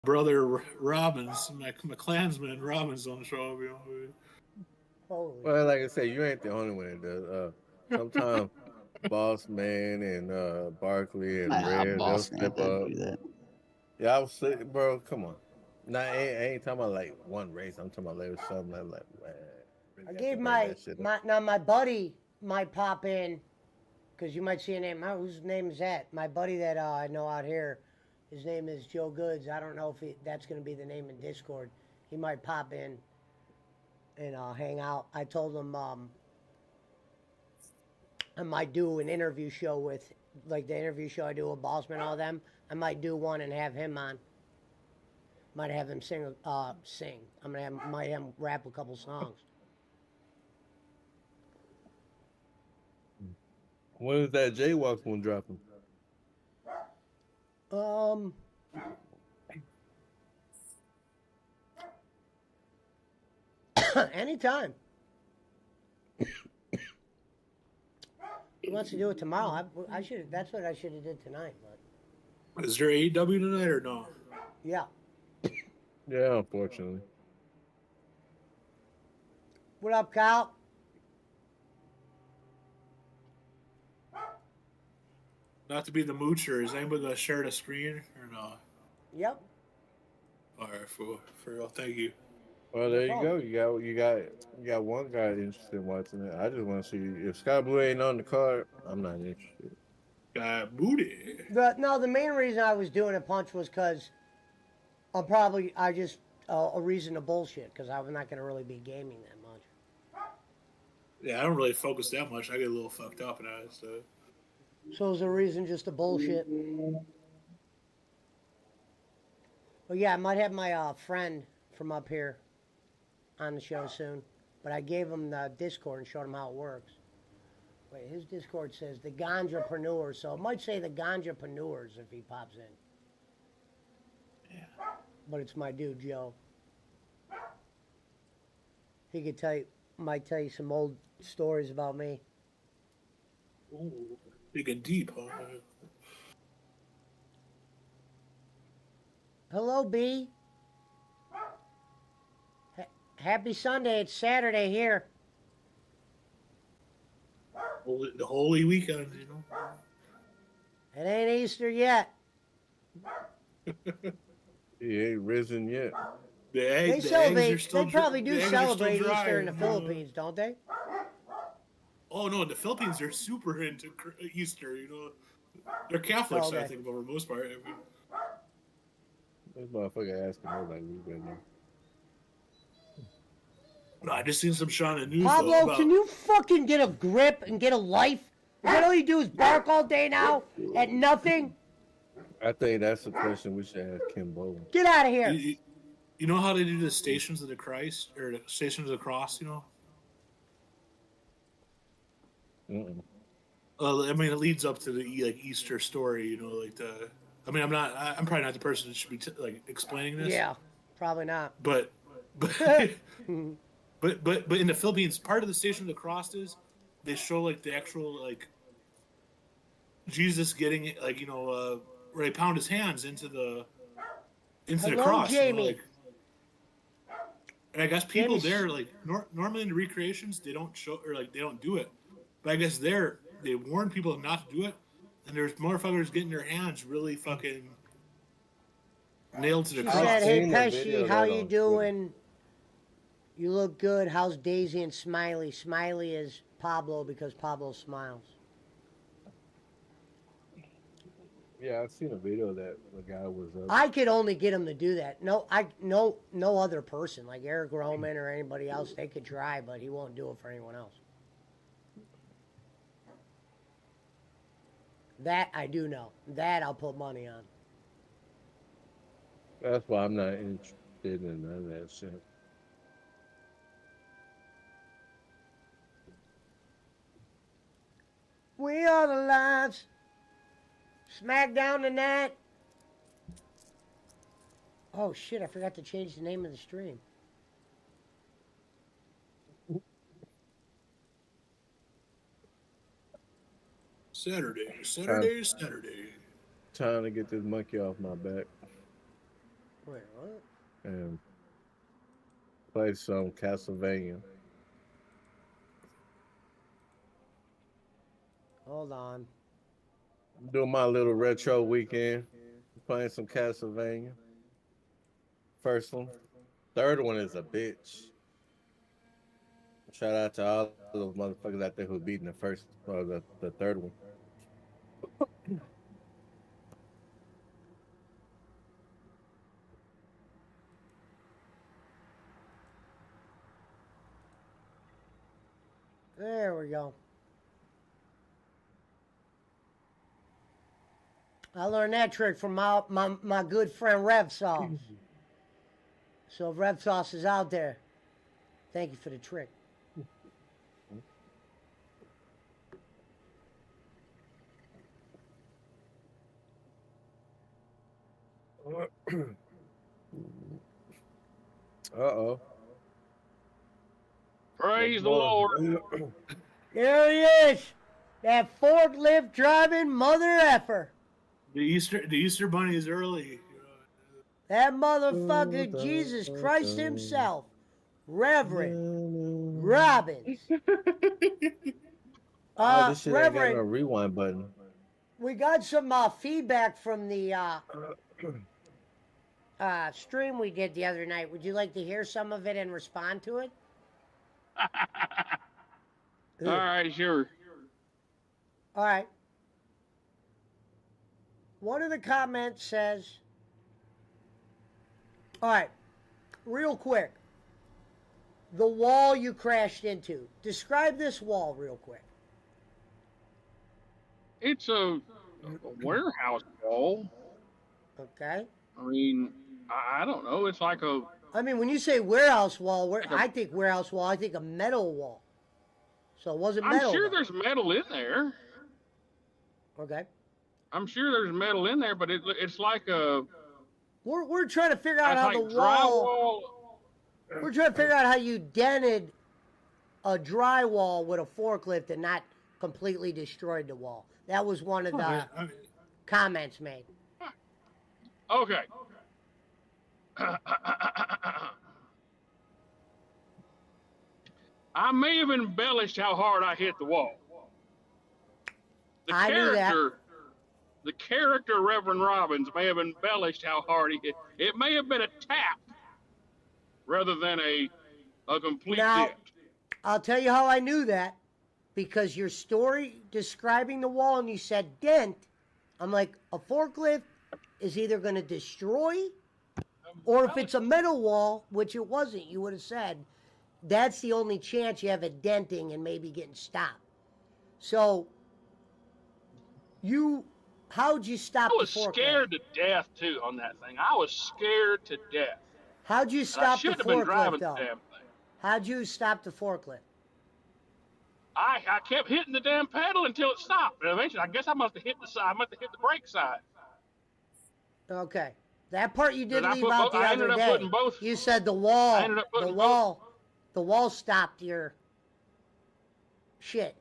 brother Robbins, my clansman Robbins on the show. Holy Well, like shit. I said, you ain't the only one that does. Sometimes Boss Man and Barkley and Nah, Red, they'll boss man step doesn't up. do that. Yeah, I was sitting, bro. Come on. Nah, I ain't talking about like one race. I'm talking about like something like man, I really have to gave bring that shit up. my buddy might pop in because you might see a name. Whose name is that? My buddy that I know out here. His name is Joe Goods. I don't know if that's going to be the name in Discord. He might pop in and hang out. I told him I might do an interview show with, like the interview show I do with Bossman, all them. I might do one and have him on. Might have him sing. Sing. Might have him rap a couple songs. When is that Jaywalk one dropping? Um, anytime. He wants to do it tomorrow. I should. That's what I should have did tonight. But Is there AEW tonight or no? yeah. Yeah, unfortunately. What up, Kyle? Not to be the moocher. Is anybody gonna share the screen or no? Yep. All right, for real. Thank you. Well, there you go. You got one guy interested in watching it. I just want to see if Sky Blue ain't on the card. I'm not interested. Got booty. The main reason I was doing a punch was because I just a reason to bullshit because I was not going to really be gaming that much. Yeah, I don't really focus that much. I get a little fucked up and all that stuff. So it was a reason just to bullshit. Well, yeah, I might have my friend from up here on the show soon, but I gave him the Discord and showed him how it works. Wait, his Discord says the Ganjapreneurs, so it might say the Ganjapreneurs if he pops in. Yeah. But it's my dude Joe. He might tell you some old stories about me. Ooh, digging deep, huh? Hello, B. Happy Sunday. It's Saturday here. The holy weekend, you know. It ain't Easter yet. He ain't risen yet. They probably do celebrate dry, Easter in the Philippines, don't they? Oh no, the Philippines are super into Easter. You know, they're Catholics. Okay. I think for the most part. I mean, This motherfucker asking nobody we been there. no, I just seen some shot in the news. Pablo, can you fucking get a grip and get a life? Is that all you do is bark all day now at nothing? I think that's a question we should ask Kim Bowling. Get out of here. You know how they do the Stations of the Christ or the Stations of the Cross? You know. Mm-mm. I mean, it leads up to the like Easter story. You know, like the. I mean, I'm probably not the person that should be like explaining this. Yeah, probably not. But but but in the Philippines, part of the Station of the Cross is they show like the actual like Jesus getting it, like where he pound his hands into the Hello, cross. Jamie. You know, and I guess people Jamie's- there like normally in the recreations they don't show or like they don't do it, but I guess they warn people not to do it, and there's motherfuckers getting their hands really fucking nailed to the She cross. said, "Hey seen the Pesci, video how that you on doing? You look good. How's Daisy and Smiley? Smiley is Pablo because Pablo smiles." Yeah, I've seen a video that the guy was up. I could only get him to do that. No other person like Eric Roman or anybody else. They could try, but he won't do it for anyone else. That I do know. That I'll put money on. That's why I'm not interested in none of that shit. We are the lives. SmackDown tonight. Oh shit! I forgot to change the name of the stream. Saturday. Trying to get this monkey off my back. Wait, what? and play some Castlevania. Hold on. Doing my little retro weekend, playing some Castlevania. First one, third one is a bitch. Shout out to all those motherfuckers out there who beating the first or the third one. There we go. I learned that trick from my good friend Rev Sauce. So if Rev Sauce is out there, thank you for the trick. Uh-oh. Praise the Lord. There he is. That forklift driving mother effer. The Easter Bunny is early. That motherfucker Jesus Christ himself. Reverend Robbins. Oh, this shit ain't got Reverend, no rewind button. we got some feedback from the stream we did the other night. Would you like to hear some of it and respond to it? All right, sure. All right. One of the comments says, all right, real quick, the wall you crashed into. Describe this wall real quick. It's a warehouse wall. Okay. I mean, I don't know. It's like a. I mean, when you say warehouse wall, Like a- I think warehouse wall, I think a metal wall. So it wasn't I'm metal. sure though. there's metal in there. Okay. I'm sure there's metal in there, but it's like a. We're trying to figure out It's how like the wall. drywall. We're trying to figure out how you dented a drywall with a forklift and not completely destroyed the wall. That was one of the I mean, comments made. Okay. I may have embellished how hard I hit the wall. I knew that. The character Reverend Robbins may have embellished how hard he hit. It may have been a tap rather than a complete Now- dent. I'll tell you how I knew that. Because your story describing the wall and you said dent, I'm like, a forklift is either going to destroy, or if it's a metal wall, which it wasn't, you would have said, that's the only chance you have a denting and maybe getting stopped. So, how'd you stop I the was forklift? scared to death too on that thing. I was scared to death. How'd you And I stop the shouldn't have been driving forklift, the though? damn thing. How'd you stop the forklift? I kept hitting the damn pedal until it stopped. And eventually, I guess I must have hit the side. I must have hit the brake side. Okay. That part you did But I leave put out bo- the I other ended up day. putting both- You said the wall, I ended up putting the wall stopped your shit.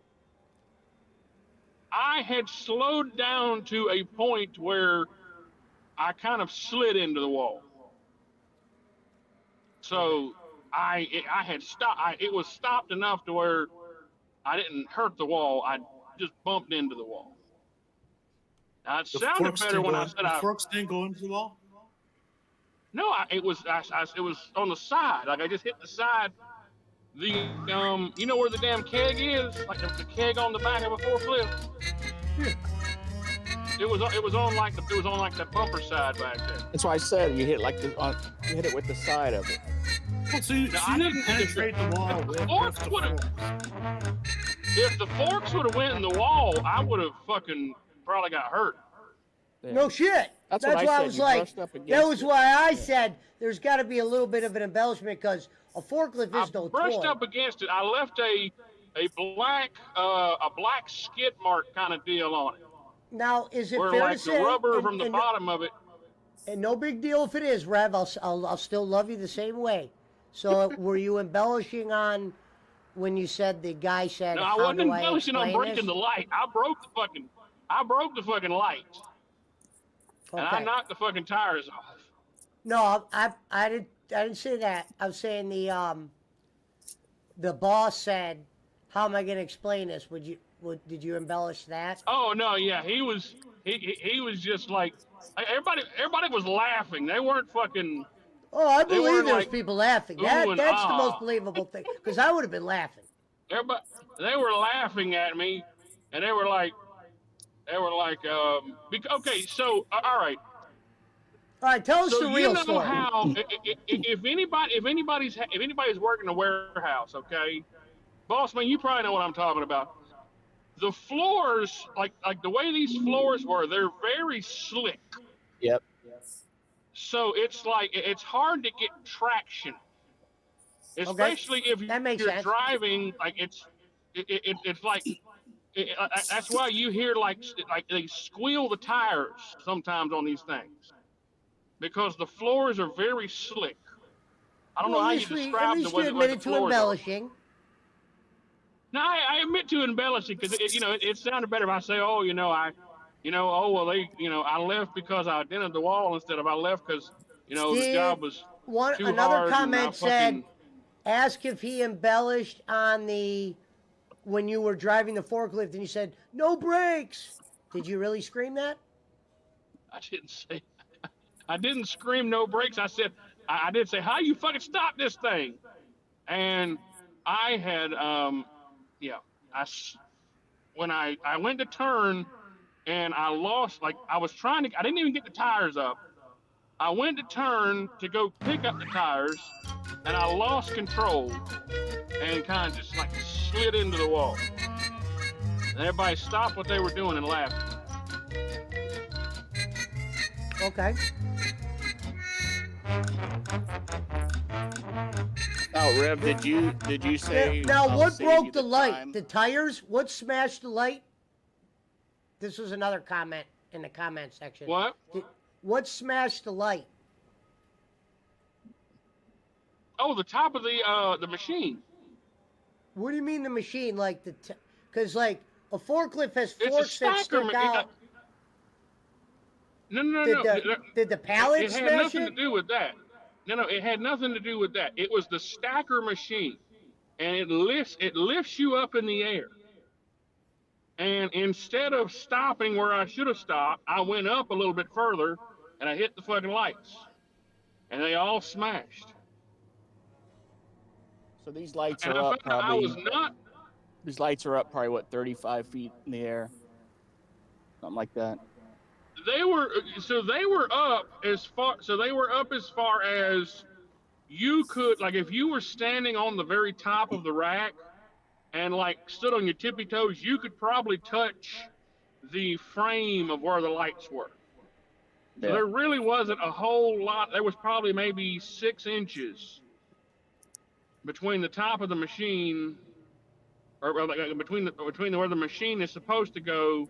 I had slowed down to a point where I kind of slid into the wall. So I had stopped. It was stopped enough to where I didn't hurt the wall. I just bumped into the wall. Now, it the sounded forks better didn't when go I in- said the I. forks didn't go into the wall. No, it was on the side. Like I just hit the side. The you know where the damn keg is? Like the keg on the back of a forklift. It was on like the bumper side back there. That's why I said you hit you hit it with the side of it. So you, No, so I you didn't didn't do this. penetrate the wall with forks the would've- forks. If the forks would have went in the wall, I would have fucking probably got hurt. Yeah. No shit. That's what I why I said, was you like, brushed up that against was it. why I Yeah. said there's got to be a little bit of an embellishment because a forklift I is no brushed toy. up against it. I left a black skid mark kind of deal on it, Now, is it where fair like to the say, rubber from the and bottom of it. no big deal if it is, Rev, I'll still love you the same way. So were you embellishing on when you said the guy said, No, I how wasn't do I embellishing on explain breaking this? the light. I broke the fucking light, and I Okay. knocked the fucking tires off. No, I didn't say that. I was saying the boss said, "How am I going to explain this?" Did you embellish that? Oh no, yeah, he was just like everybody was laughing. They weren't fucking. Oh, I They believe weren't there's like people laughing. ooh and That's the most ah. believable thing because I would have been laughing. Everybody, they were laughing at me, and okay, so all right. All right, tell us So the you real know story. how if anybody's working a warehouse, okay, boss man, you probably know what I'm talking about. The floors, like the way these floors were, they're very slick. Yep. So it's like it's hard to get traction, Okay, especially if that makes you're sense. driving. Like it's like that's why you hear like they squeal the tires sometimes on these things because the floors are very slick. I don't know Well, how you at describe least you way the admitted to floors are. embellishing. Now I admit to embellishing because it sounded better if I say, oh, oh well I left because I dented the wall instead of I left because the Did job was one too another hard and I comment said, fucking ask if he embellished on the when you were driving the forklift and you said no brakes. Did you really scream that? I didn't say I didn't scream no brakes. I said I did say how you fucking stop this thing, and I had yeah I when I went to turn and I lost like I was trying to I didn't even get the tires up. I went to turn to go pick up the tires and I lost control and kind of just like slid into the wall. And everybody stopped what they were doing and laughed. Okay. Now, Rev, did you say Now, I'll what save broke you the light? time? The tires? What smashed the light? This was another comment in the comment section. What? What smashed the light? Oh, the top of the machine. What do you mean the machine? Like because like a forklift has It's a forks that stacker. stick out. No. Did the pallet It had smash nothing to it? do with that. No, it had nothing to do with that. It was the stacker machine, and it lifts you up in the air. And instead of stopping where I should have stopped, I went up a little bit further, and I hit the fucking lights, and they all smashed. So these lights And are I up found I was probably. not. These lights are up probably what 35 feet in the air, something like that. They were up as far. So they were up as far as you could, like, if you were standing on the very top of the rack and like stood on your tippy toes, you could probably touch the frame of where the lights were. So Yeah. there really wasn't a whole lot. There was probably maybe 6 inches between the top of the machine, or like between where the machine is supposed to go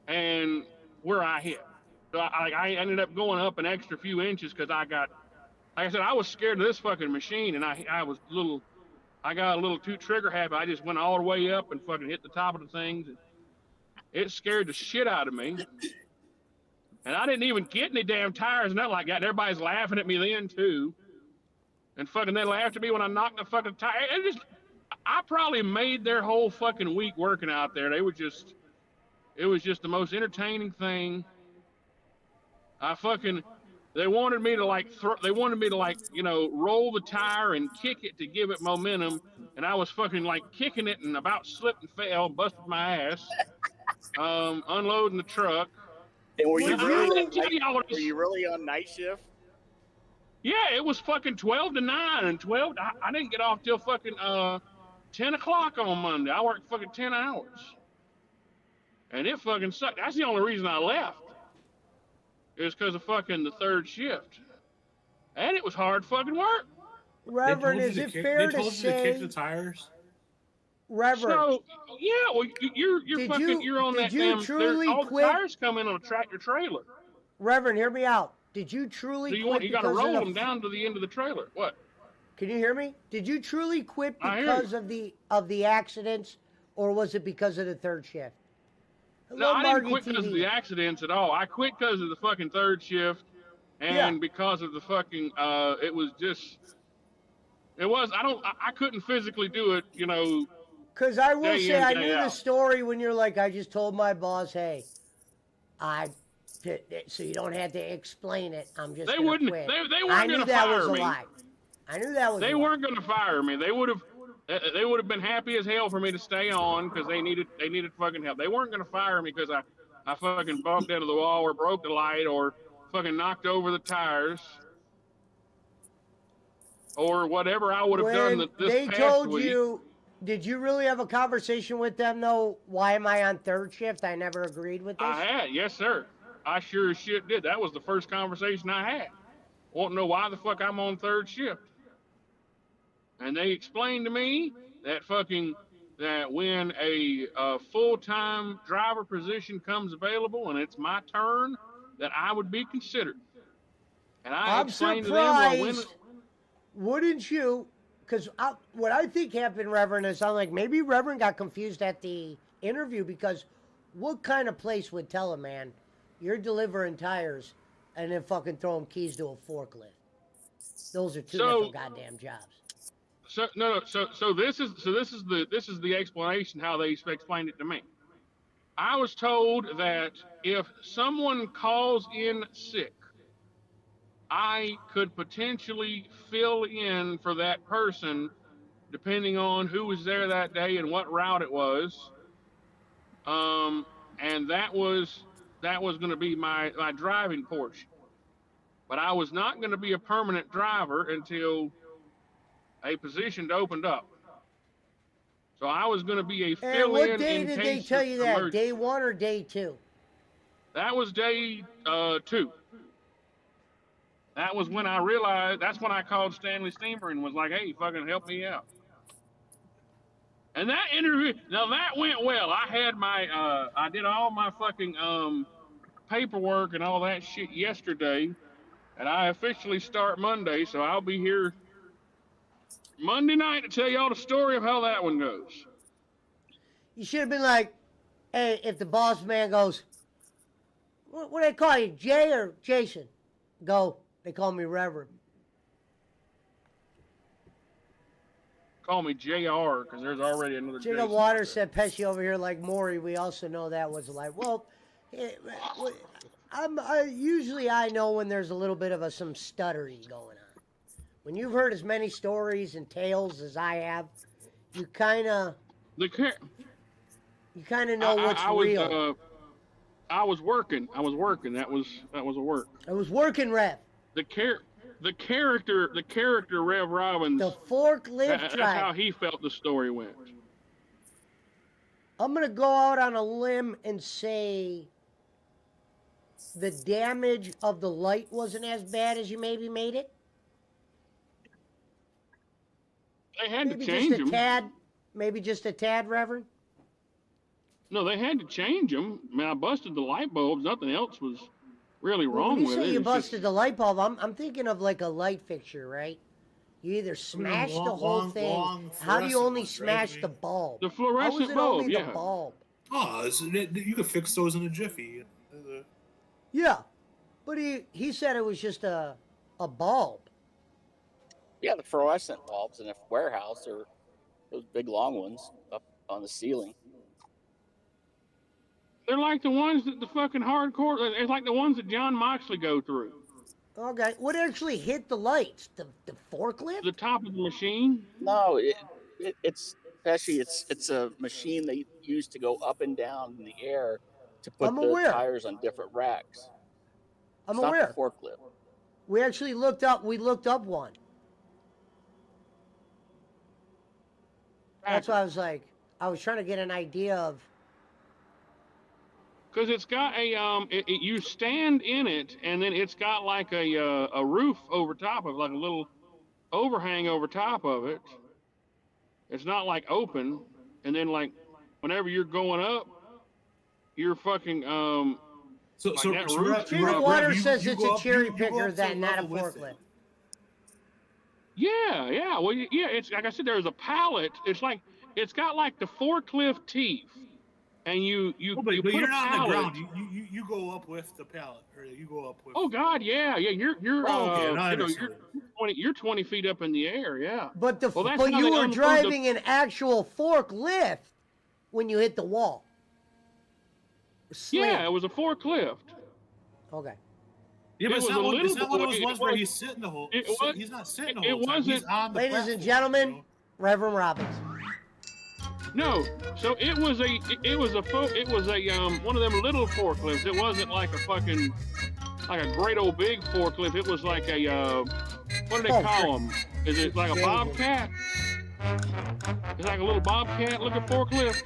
and where I hit. So I ended up going up an extra few inches because I got, like I said, I was scared of this fucking machine, and I got a little too trigger happy. I just went all the way up and fucking hit the top of the things. And it scared the shit out of me. And I didn't even get any damn tires, nothing like that. And everybody's laughing at me then too. And fucking they laughed at me when I knocked the fucking tire. I probably made their whole fucking week working out there. It was just the most entertaining thing. They wanted me to roll the tire and kick it to give it momentum, and I was fucking like kicking it and about slipped and fell, busted my ass, unloading the truck. And were you Were you really on night shift? Yeah, it was fucking 12 to 9, and 12. I didn't get off till fucking 10 o'clock on Monday. I worked fucking 10 hours, and it fucking sucked. That's the only reason I left. It was because of fucking the third shift, and it was hard fucking work. Reverend, is it fair they to told you to kick say, the tires? Reverend? So yeah, well, you're you're on that damn. All the tires come in on a tractor trailer. Reverend, hear me out. Did you truly So quit you got to because roll of them down to the end of the trailer. What? Can you hear me? Did you truly quit I hear because of the accidents, or was it because of the third shift? No, Hello, I didn't Margie quit because of TV. the accidents at all. I quit because of the fucking third shift, and Yeah. because of the fucking, it was just, it was. I couldn't physically do it, you know, Because I will day say, in, I day knew the out. story when you're like, I just told my boss, hey, so you don't have to explain it. I'm just They gonna wouldn't. quit. They I weren't knew gonna that was fire a me. lie. I knew that was They a lie. weren't gonna fire me. They would have. They would have been happy as hell for me to stay on because they needed fucking help. They weren't gonna fire me because I fucking bumped into the wall or broke the light or fucking knocked over the tires or whatever I would have done When this they past told week. you, did you really have a conversation with them though? Why am I on third shift? I never agreed with this. I had, yes sir. I sure as shit did. That was the first conversation I had. Want to know why the fuck I'm on third shift? And they explained to me that that when a full-time driver position comes available and it's my turn, that I would be considered. And I I'm explained to them, well, when surprised. Wouldn't you? Because what I think happened, Reverend, is I'm like, maybe Reverend got confused at the interview because what kind of place would tell a man you're delivering tires and then fucking throw him keys to a forklift? Those are two different goddamn jobs. So no, so this is the explanation how they explained it to me. I was told that if someone calls in sick, I could potentially fill in for that person depending on who was there that day and what route it was. And that was going to be my driving portion. But I was not going to be a permanent driver until a position opened up. So I was going to be a And fill-in what day in did they case tell of you that? emergency. Day 1 or day 2? That was day 2. That was when I realized. That's when I called Stanley Steamer and was like, "Hey, fucking help me out." And that interview, now that went well. I had my, I did all my fucking paperwork and all that shit yesterday, and I officially start Monday, so I'll be here Monday night to tell y'all the story of how that one goes. You should have been like, hey, if the boss man goes, what do they call you, Jay or Jason? Go, they call me Reverend. Call me JR because there's already another Jigga Jason. Waters said Pesci over here like Maury. We also know that was a lie. Well, usually I know when there's a little bit of some stuttering going on. When you've heard as many stories and tales as I have, you kind of know what's real. I was working. That was a work. It was working, Rev. The character Rev Robbins. The forklift That's driver. how he felt the story went. I'm gonna go out on a limb and say the damage of the light wasn't as bad as you maybe made it. They had Maybe to change just a them. tad. Maybe just a tad, Reverend. No, they had to change them. I mean, I busted the light bulbs. Nothing else was really Well, wrong when you with say it. you It's busted just, the light bulb, I'm thinking of like a light fixture, right? You either smash the whole thing. How do you only fluorescent ones, right? smash the bulb? the How is fluorescent it bulb, only yeah. the bulb? Oh, you can fix those in a jiffy. Yeah, but he said it was just a bulb. Yeah, the fluorescent bulbs in a warehouse are those big long ones up on the ceiling. They're like the ones that the fucking hardcore. It's like the ones that John Moxley go through. Okay, what actually hit the lights? The forklift? The top of the machine. No, it's actually it's a machine they use to go up and down in the air to put I'm the aware. tires on different racks. I'm It's aware. not the forklift. We actually looked up one. That's why I was like, I was trying to get an idea of. Because it's got a you stand in it, and then it's got like a roof over top of it, like a little overhang over top of it. It's not like open, and then like whenever you're going up, you're fucking Jigga Water says it's a cherry picker, that not a forklift. Yeah. Well, yeah. It's like I said, there's a pallet. It's got like the forklift teeth, and you But put you're a not on the pallet. ground. You go up with the pallet, or you go up with. Oh God, yeah. You're Oh, okay, now I you know, understand. you're 20 feet up in the air, yeah. But Well, that's but how you they were unload the- driving an actual forklift when you hit the wall. Yeah, Slammed. it was a forklift. Okay. Yeah, but It it's was not a one. It's little not one of boy, those it ones where was- he's sitting the whole. it was- He's not sitting the it whole time. He's wasn't- on the Ladies and platform, gentlemen, you know? Reverend Robbins. No, so it was a one of them little forklifts. It wasn't like a fucking like a great old big forklift. It was like a what do they Oh, call them? Is it like a Jesus. bobcat? It's like a little bobcat looking forklift.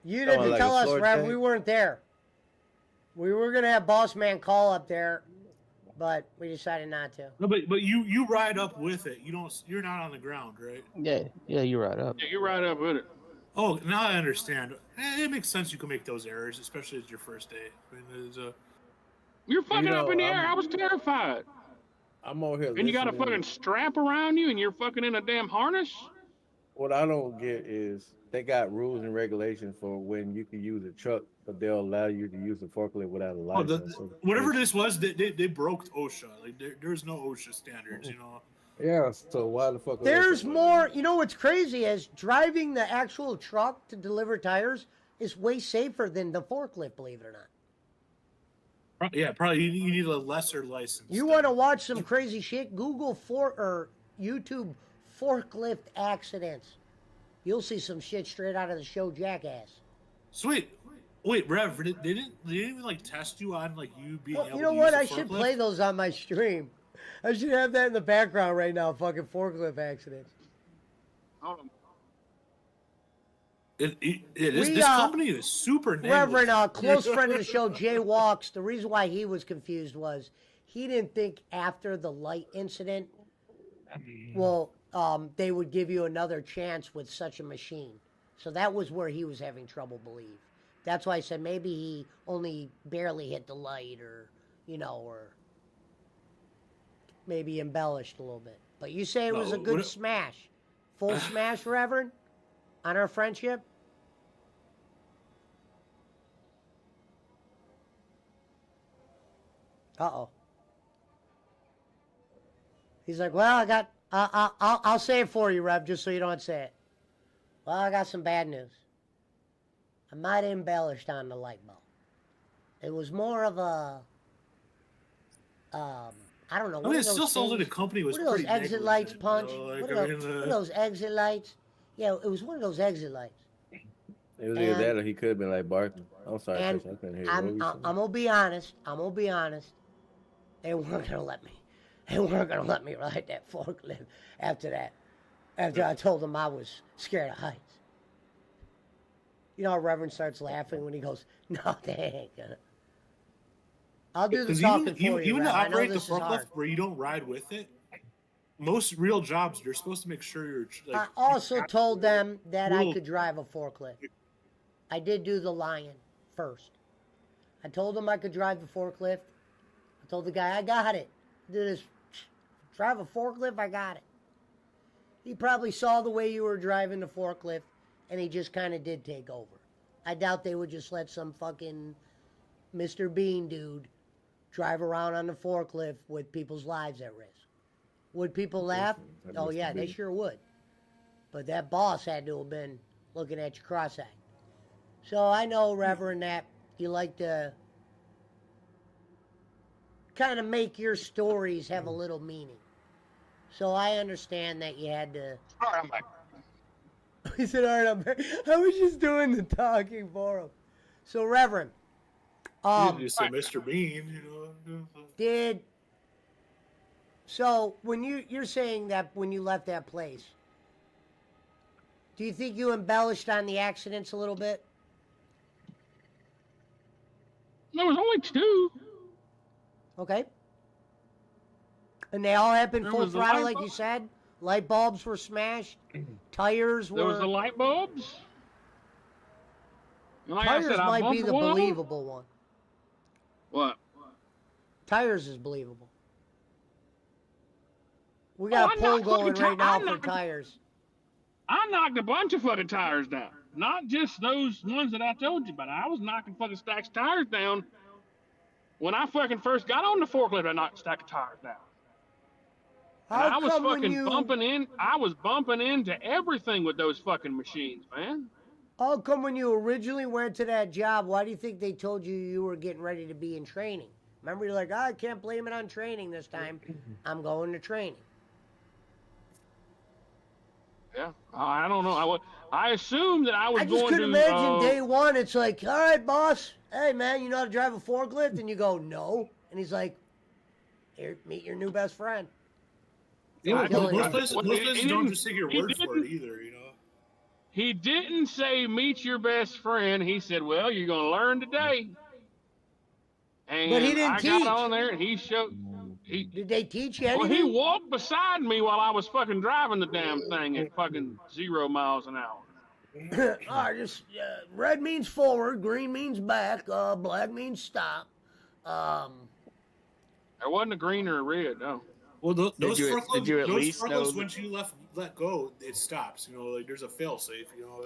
You Oh, didn't like tell a us, sword Rev. tank? We weren't there. We were gonna have Boss Man call up there, but we decided not to. No, but you ride up with it. You don't. You're not on the ground, right? Yeah, you're right up. Yeah, you're right up with it. Oh, now I understand. It makes sense. You can make those errors, especially as your first day. I mean, there's a. You're fucking You know, up in the air. I'm- I was terrified. I'm over here. And you got a listening. fucking strap around you, and you're fucking in a damn harness. What I don't get is they got rules and regulations for when you can use a truck, but they'll allow you to use a forklift without a Oh, license. whatever this was, they broke OSHA. Like there's no OSHA standards, you know. Yeah, so why the fuck? are they There's so- more. You know what's crazy is driving the actual truck to deliver tires is way safer than the forklift. Believe it or not. Yeah, probably you need a lesser license. You want to watch some crazy shit? Google YouTube forklift accidents. You'll see some shit straight out of the show Jackass. Sweet. Wait, Rev, they didn't even like test you on like you being Well, able you know to what? use I the should forklift? play those on my stream. I should have that in the background right now. Fucking forklift accidents. Hold on. This We, company is super Reverend, negligent. close friend of the show, Jay Walks. The reason why he was confused was he didn't think after the light incident, well, they would give you another chance with such a machine. So that was where he was having trouble believe. That's why I said maybe he only barely hit the light, or or maybe embellished a little bit. But you say it was a No, good what- smash, full smash, Reverend, on our friendship. Uh-oh. He's like, well, I got, I'll say it for you, Rev, just so you don't say it. Well, I got some bad news. I might have embellished on the light bulb. It was more of a, I don't know. I mean, it still sounds like the company was What are those pretty exit lights, negligent, Punch? you know, like, What I are mean, what are those exit lights? Yeah, it was one of those exit lights. It was either And- that or he could have been like barking. I'm sorry, And Chris, I couldn't hear you. I'm What were you saying? gonna be honest. I'm gonna be honest. They weren't gonna let me. They weren't gonna let me ride that forklift after that. After I told them I was scared of heights. You know, how Reverend starts laughing when he goes, "No, they ain't gonna." I'll do the Because talking even, for you. even to Rev. I know operate the this is hard. forklift where you don't ride with it, most real jobs you're supposed to make sure you're I like. also told them that I Rule. could drive a forklift. I did do the lion first. I told him I could drive the forklift. I told the guy, I got it. Do this. Drive a forklift, I got it. He probably saw the way you were driving the forklift, and he just kind of did take over. I doubt they would just let some fucking Mr. Bean dude drive around on the forklift with people's lives at risk. Would people laugh? That Oh, Mr. yeah, they Bean. sure would. But that boss had to have been looking at you cross-eyed. So I know, Reverend, that you like to kind of make your stories have a little meaning. So I understand that you had to. All right, I'm back. He said, all right, I'm back. I was just doing the talking for him. So, Reverend, You say Mr. Bean, you know. did. So, when you're saying that when you left that place, do you think you embellished on the accidents a little bit? There was only two. Okay. And they all happened There full was the throttle, light like you bulb. said? Light bulbs were smashed. Tires There was were. the light bulbs. And like Tires I said, I might be bumped the one. believable one. What? Tires is believable. We got I a poll knocked fucking going right now I for knocked- tires. I knocked a bunch of fucking tires down. Not just those ones that I told you about. I was knocking fucking stacks of tires down. When I fucking first got on the forklift, I knocked a stack of tires down. And I How was come when fucking you bumping in. I was bumping into everything with those fucking machines, man. how come when you originally went to that job, why do you think they told you you were getting ready to be in training? Remember, you're like, I can't blame it on training this time. I'm going to training. Yeah, I don't know. I assumed that I was I just going couldn't to. imagine day one. It's like, all right, boss. Hey, man, you know how to drive a forklift? And you go, no. And he's like, here, meet your new best friend. You know, Killing most it. places, Well, most he places didn't- don't just take your he word for it didn't- either. You know. He didn't say meet your best friend. He said, well, you're going to learn today. And But he didn't I teach. got on there and he showed. Did they teach you Well, anything? he walked beside me while I was fucking driving the damn thing at fucking 0 miles an hour. All right, just red means forward, green means back, black means stop. There wasn't a green or a red, no. Well, those you- forklifts, did you at those least know forklifts, that- once you let go, it stops. You know, like there's a fail safe. You know,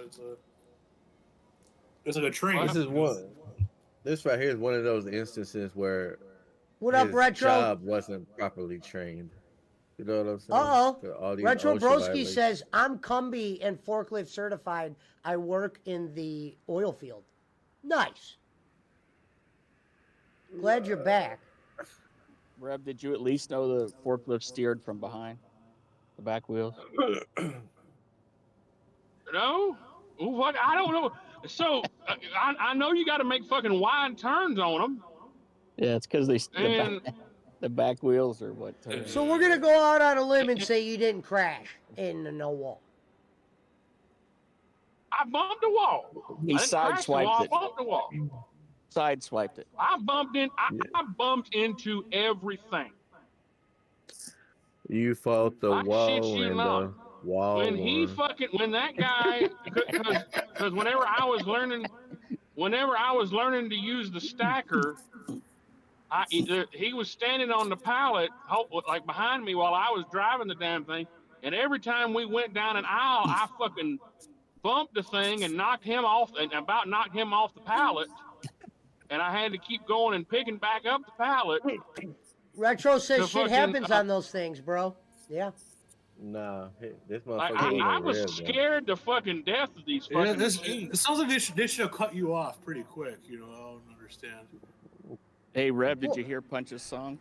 it's like a train. This is one. This right here is one of those instances where What up, his Retro? job wasn't properly trained. You know what I'm saying? Uh-oh. For all these Retro OSHA Broski violations. says, I'm Cumby and forklift certified. I work in the oil field. Nice. Glad you're back. Rev, did you at least know the forklift steered from behind the back wheels? No? What? I don't know. So, I know you got to make fucking wide turns on them. Yeah, it's because And the back wheels are what. turn. So we're going to go out on a limb and say you didn't crash in the no wall. I bumped the wall. He I didn't crash the wall, sideswiped I it. bumped the wall. Sideswiped it. I bumped into everything. You fought the I shit wall you and not. the wall. When that guy, because whenever I was learning to use the stacker, he was standing on the pallet, like behind me while I was driving the damn thing, and every time we went down an aisle, I fucking bumped the thing and knocked him off the pallet, and I had to keep going and picking back up the pallet. Retro says The shit fucking, happens on those things, bro. Yeah. Nah, this Like, motherfucker. I wasn't was red, bro. scared to fucking death of these Yeah, fucking this machines. it sounds like they should have cut you off pretty quick. You know, I don't understand. Hey, Rev, did you hear Punch's song?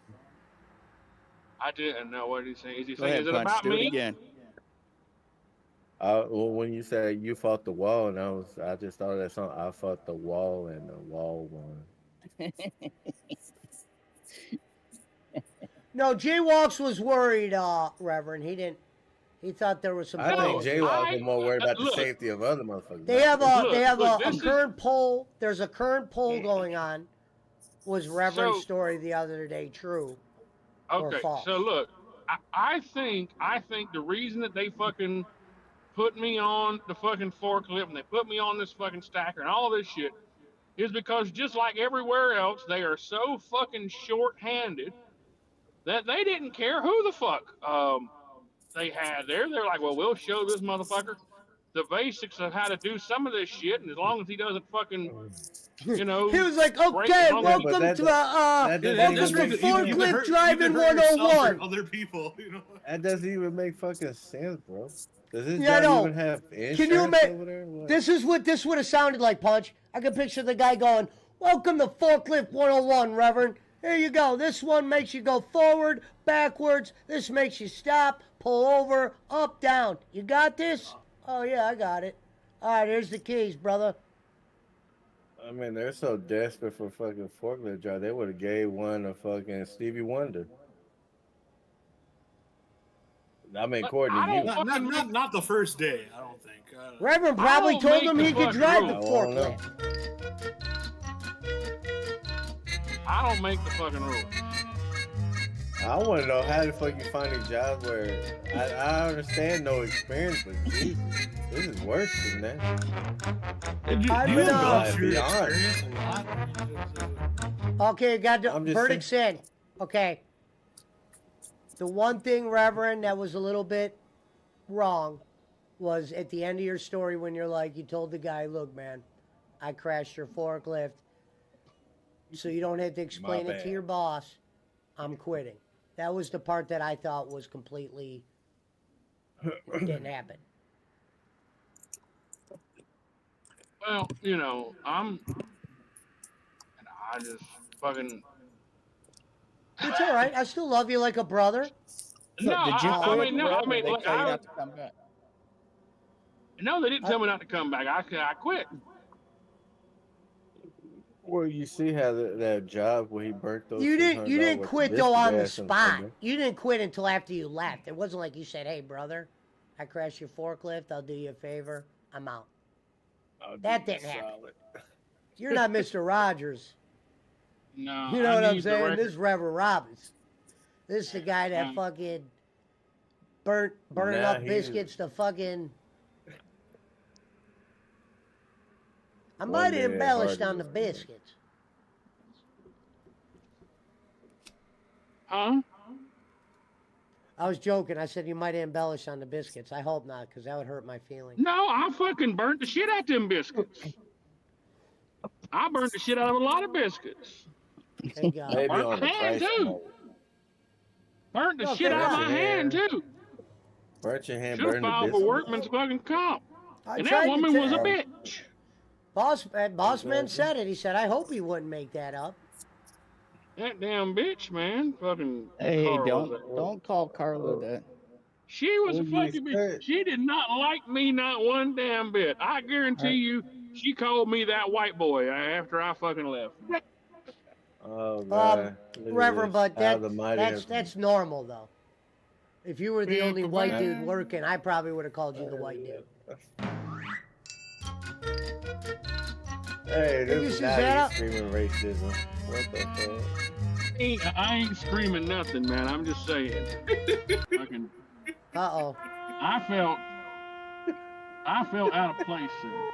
I didn't know what he's saying. Is he Go saying, ahead, is it Punch. about Do me? it again. Well, when you said you fought the wall, and I just thought of that song. I fought the wall, and the wall won. No, Jay Walks was worried, Reverend. He thought there was some. I think pulls. Jaywalk was more worried about the look. safety of other motherfuckers. They have a Look, a this is- current poll. There's a current poll going on. Was Reverend's So- story the other day true? Or Okay, false. so look, I think the reason that they fucking put me on the fucking forklift and they put me on this fucking stacker and all this shit is because just like everywhere else, they are so fucking short-handed that they didn't care who the fuck they had there. They're like, well, we'll show this motherfucker the basics of how to do some of this shit, and as long as he doesn't fucking, you know, He was like, break okay, the- welcome but that to doesn't Yeah, even welcome make- to you can Forklift hurt- Driving you can hurt yourself 101. or other people. You know. That doesn't even make fucking sense, bro. Does this Yeah, I job know. even have insurance Can you make over there? What? this is what this would have sounded like, Punch. I can picture the guy going, welcome to Forklift 101, Reverend. Here you go. This one makes you go forward, backwards. This makes you stop, pull over, up, down. You got this? Oh, yeah, I got it. All right, here's the keys, brother. I mean, they're so desperate for fucking forklift job. They would have gave one to fucking Stevie Wonder. I mean, But according I to you. don't- Not the first day. I don't think. Reverend I probably don't told make him the he could fucking drive the rules. I don't know. forklift. I don't make the fucking rules. I want to know how the fuck you find these jobs where I understand no experience, but Jesus, this is worse than that. You I've you been, indulge your beyond. experience a lot. Okay, got the I'm just verdict in. Okay. The one thing, Reverend, that was a little bit wrong was at the end of your story when you're like, you told the guy, look, man, I crashed your forklift, so you don't have to explain it to bad. your boss. I'm quitting. That was the part that I thought was completely didn't happen. Well, I just fucking. It's all right. I still love you like a brother. So No, did you I quit? mean, no, Rev, I or mean, they look, tell you not to come back. no, they didn't tell me not to come back. I quit. Well, you see how that job where he burnt those. You didn't $600 quit worth though of on the biscuits, spot. You didn't quit until after you left. It wasn't like you said, "Hey, brother, I crashed your forklift. I'll do you a favor. I'm out." I'll do That you didn't happen. solid. You're not Mr. Rogers. No, You know I what I'm need the saying? record. This is Reverend Robbins. This is the guy that Yeah. fucking burning Nah, up biscuits to fucking. I One might day have at embellished Hardee's. on the biscuits. Huh? I was joking. I said you might have embellished on the biscuits. I hope not, because that would hurt my feelings. No, I fucking burnt the shit out them biscuits. I burnt the shit out of a lot of biscuits. Thank God. Maybe Burnt on the my hand, price too. tag. Burnt the No, shit out of thank my God. hand too. Burnt your hand, Should have burned the filed for biscuit. workman's fucking comp. I And tried that to woman was a tell- bitch. Boss man Exactly. said it. He said, "I hope he wouldn't make that up." That damn bitch, man. Fucking. Hey, Carla. don't call Carla that. She was a What do you fucking bitch. expect? She did not like me, not one damn bit. I guarantee you, she called me that white boy after I fucking left. Oh God. Look at Reverend, this. but How the mighty that's have- that's normal though. If you were the Yeah, only come white on. dude working, I probably would have called you the white dude. Hey, Did you this is see now that? you screaming racism. What the fuck? I ain't screaming nothing, man. I'm just saying. Fucking, Uh-oh. I felt out of place there.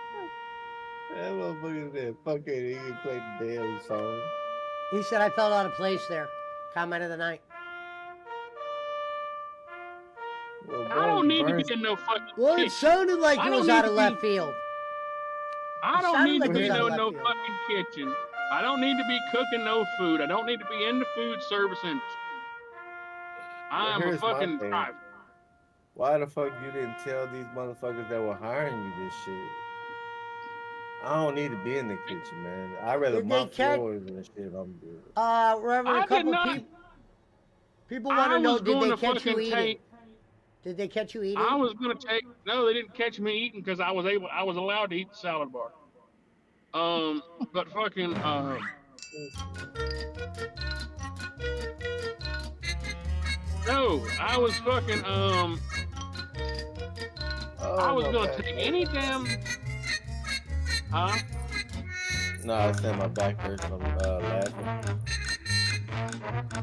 That motherfucker said, fuck it, he can play the damn song. He said I felt out of place there. Comment of the night. Well, I bro, don't need to burn- be in no fucking Well, it kitchen. sounded like I it don't was need out to of be- left field. I It don't sounded need like to it be was out of no left field. fucking kitchen. I don't need to be cooking no food. I don't need to be in the food service industry. I am a here's my fucking thing. driver. Why the fuck you didn't tell these motherfuckers that were hiring you this shit? I don't need to be in the kitchen, man. I'd rather Did they mop catch- floors and shit. I'm good. Reverend, I a did couple not. people want I to know, was did going they to catch you fucking eating? take. Did they catch you eating? I was gonna take. No, they didn't catch me eating because I was allowed to eat the salad bar. But fucking. No, I was fucking. I was gonna take any damn. Huh? No, I said my back hurts from laughing.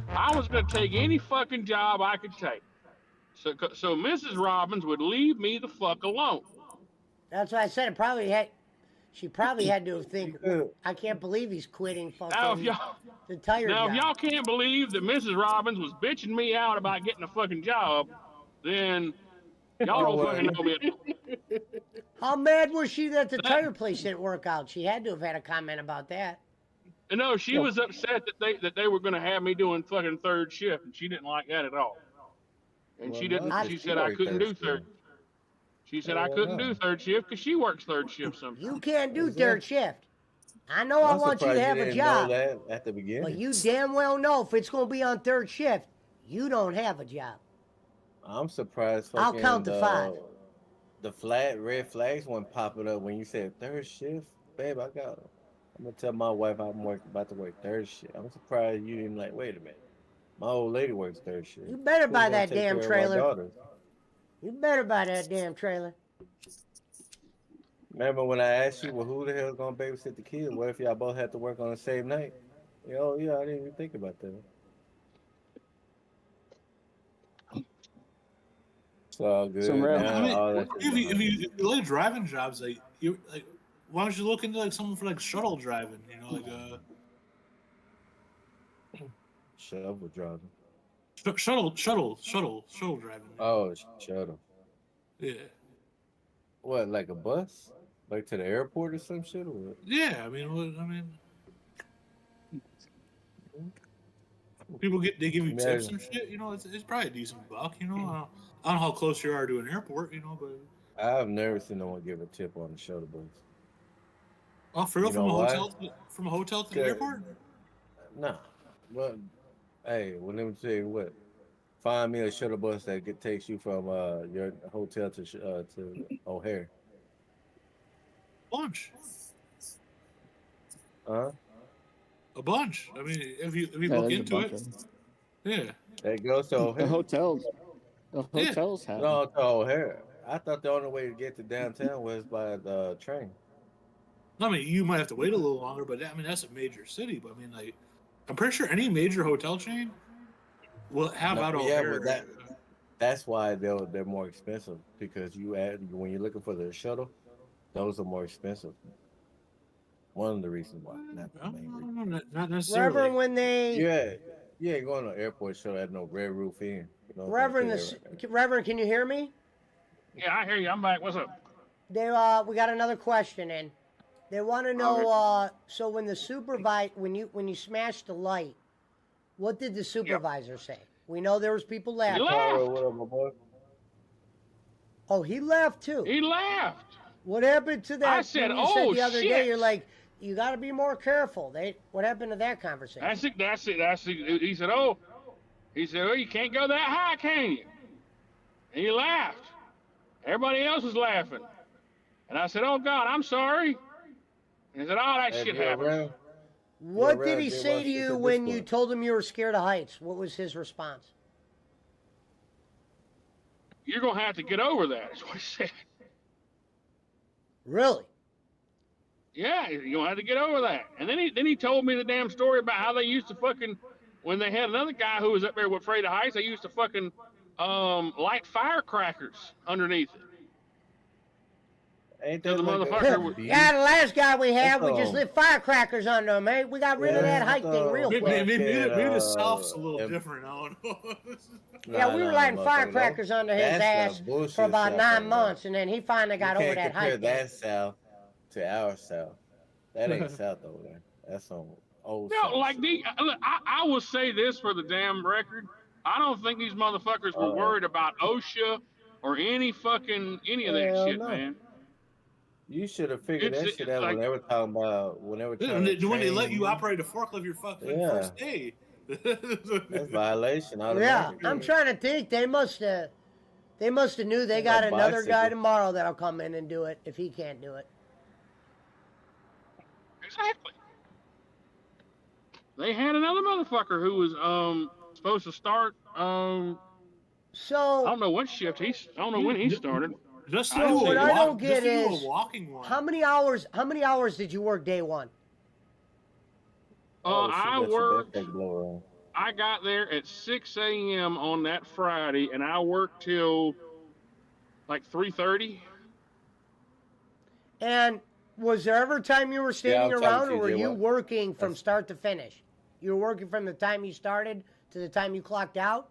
I was gonna take any fucking job I could take. So Mrs. Robbins would leave me the fuck alone. That's why I said it probably had. She probably had to think. I can't believe he's quitting Now if fucking y'all the tire now if job. y'all can't believe that Mrs. Robbins was bitching me out about getting a fucking job, then y'all don't Oh, fucking know me. How mad was she that the tire place didn't work out? She had to have had a comment about that. No, she was upset that they were gonna have me doing fucking third shift, and she didn't like that at all. And Well, she didn't. no, She she said I worked couldn't do third third. shift. She said I Well, couldn't no. do third shift because she works third shift sometimes. You can't do Exactly. third shift. I know I I'm want you to surprised have a didn't job, know that at the beginning. but you damn well know if it's going to be on third shift, you don't have a job. I'm surprised. I'll Fucking, count to 5. The flat red flags weren't popping up when you said third shift, babe. I'm gonna tell my wife I'm about to work third shift. I'm surprised you didn't like. Wait a minute, my old lady works third shift. You better Who's buy gonna that take damn care of our trailer. daughters? You better buy that damn trailer. Remember when I asked you, well, who the hell's gonna babysit the kids? What if y'all both had to work on the same night? Oh yeah, I didn't even think about that. It's all good. So, Rev, now, I mean, all that if shit's you like driving jobs, like you like, why don't you look into like someone for like shuttle driving? You know, like shovel driving. shuttle driving. Oh, shut up. Yeah. What, like a bus? Like to the airport or some shit? Or what? Yeah, I mean, people they give you tips Imagine. and shit. You know, it's probably a decent buck. You know, I don't know how close you are to an airport. You know, but I've never seen no one give a tip on the shuttle bus. oh, for real, You know why? from a hotel to the 'Cause- airport. Nah. Well, hey, well, let me tell you what. Find me a shuttle bus that takes you from your hotel to O'Hare. Bunch, Huh? a bunch. I mean, if you Yeah, look there's a into bunch it, of them. yeah. That goes to The O'Hare. hotels, the Yeah. hotels have them. No, to O'Hare. I thought the only way to get to downtown was by the train. I mean, you might have to wait a little longer, but I mean that's a major city. But I mean, like, I'm pretty sure any major hotel chain will have No, out yeah, O'Hare. but that's why they're more expensive because when you're looking for the shuttle, those are more expensive. One of the reasons why, not the I main don't reason. know, not necessarily. Reverend, when they You ain't going to an airport shuttle at no Red Roof Inn. You know what I'm Reverend, saying? Reverend, can you hear me? Yeah, I hear you. I'm back. What's up? They we got another question in. They want to know. So when the when you smashed the light, what did the supervisor say? We know there was people laughing. He left. Carl, what up, my boy? Oh, he left too. He left. What happened to that? I said, thing you said "Oh, the other day, shit." you're like, you got to be more careful. What happened to that conversation? That's it. He said, oh, you can't go that high, can you? And he laughed. Everybody else was laughing. And I said, oh, God, I'm sorry. And he said, oh, that Have shit you happened. around? What Yeah, did right, he they say watched to it you at when this you point. told him you were scared of heights? What was his response? You're going to have to get over that, is what he said. Really? Yeah, you're going to have to get over that. And then he told me the damn story about how they used to fucking, when they had another guy who was up there with afraid of heights, they used to fucking light firecrackers underneath it. Ain't So that the like motherfucker a would- beach? Yeah, the last guy we had, we That's just all. lit firecrackers under him, eh? We got rid of that height thing real Maybe, quick. maybe the fucking, South's a little and- different. I don't know. Yeah, we were lighting motherfucker, firecrackers no. under his That's ass the bullshit for about South 9 right there. months, and then he finally got You over can't that compare height thing. that South to our South. That ain't South over there. That's on old No, South. like shit. look, I will say this for the damn record. I don't think these motherfuckers were worried about OSHA or any of that Hell shit, no. man. You should have figured It's that shit out like, when they were talking about when they were trying When to they let train you operate a forklift your fucking Yeah. first day. That's violation. Yeah, Automatically. I'm trying to think. They must have knew they Ain't got no another guy bicycle. tomorrow that'll come in and do it if he can't do it. exactly. They had another motherfucker who was supposed to start I So don't know what shift I don't know when he started. Just I don't do what a I walk, don't just get do is, a walking one. how many hours did you work day one? Oh, shit, I that's your worked. backpack blower on. I got there at 6 a.m. on that Friday, and I worked till like 3:30. And was there ever time you were standing I'm talking around, to or you, were Jay you Watt. working from That's- start to finish? You were working from the time you started to the time you clocked out,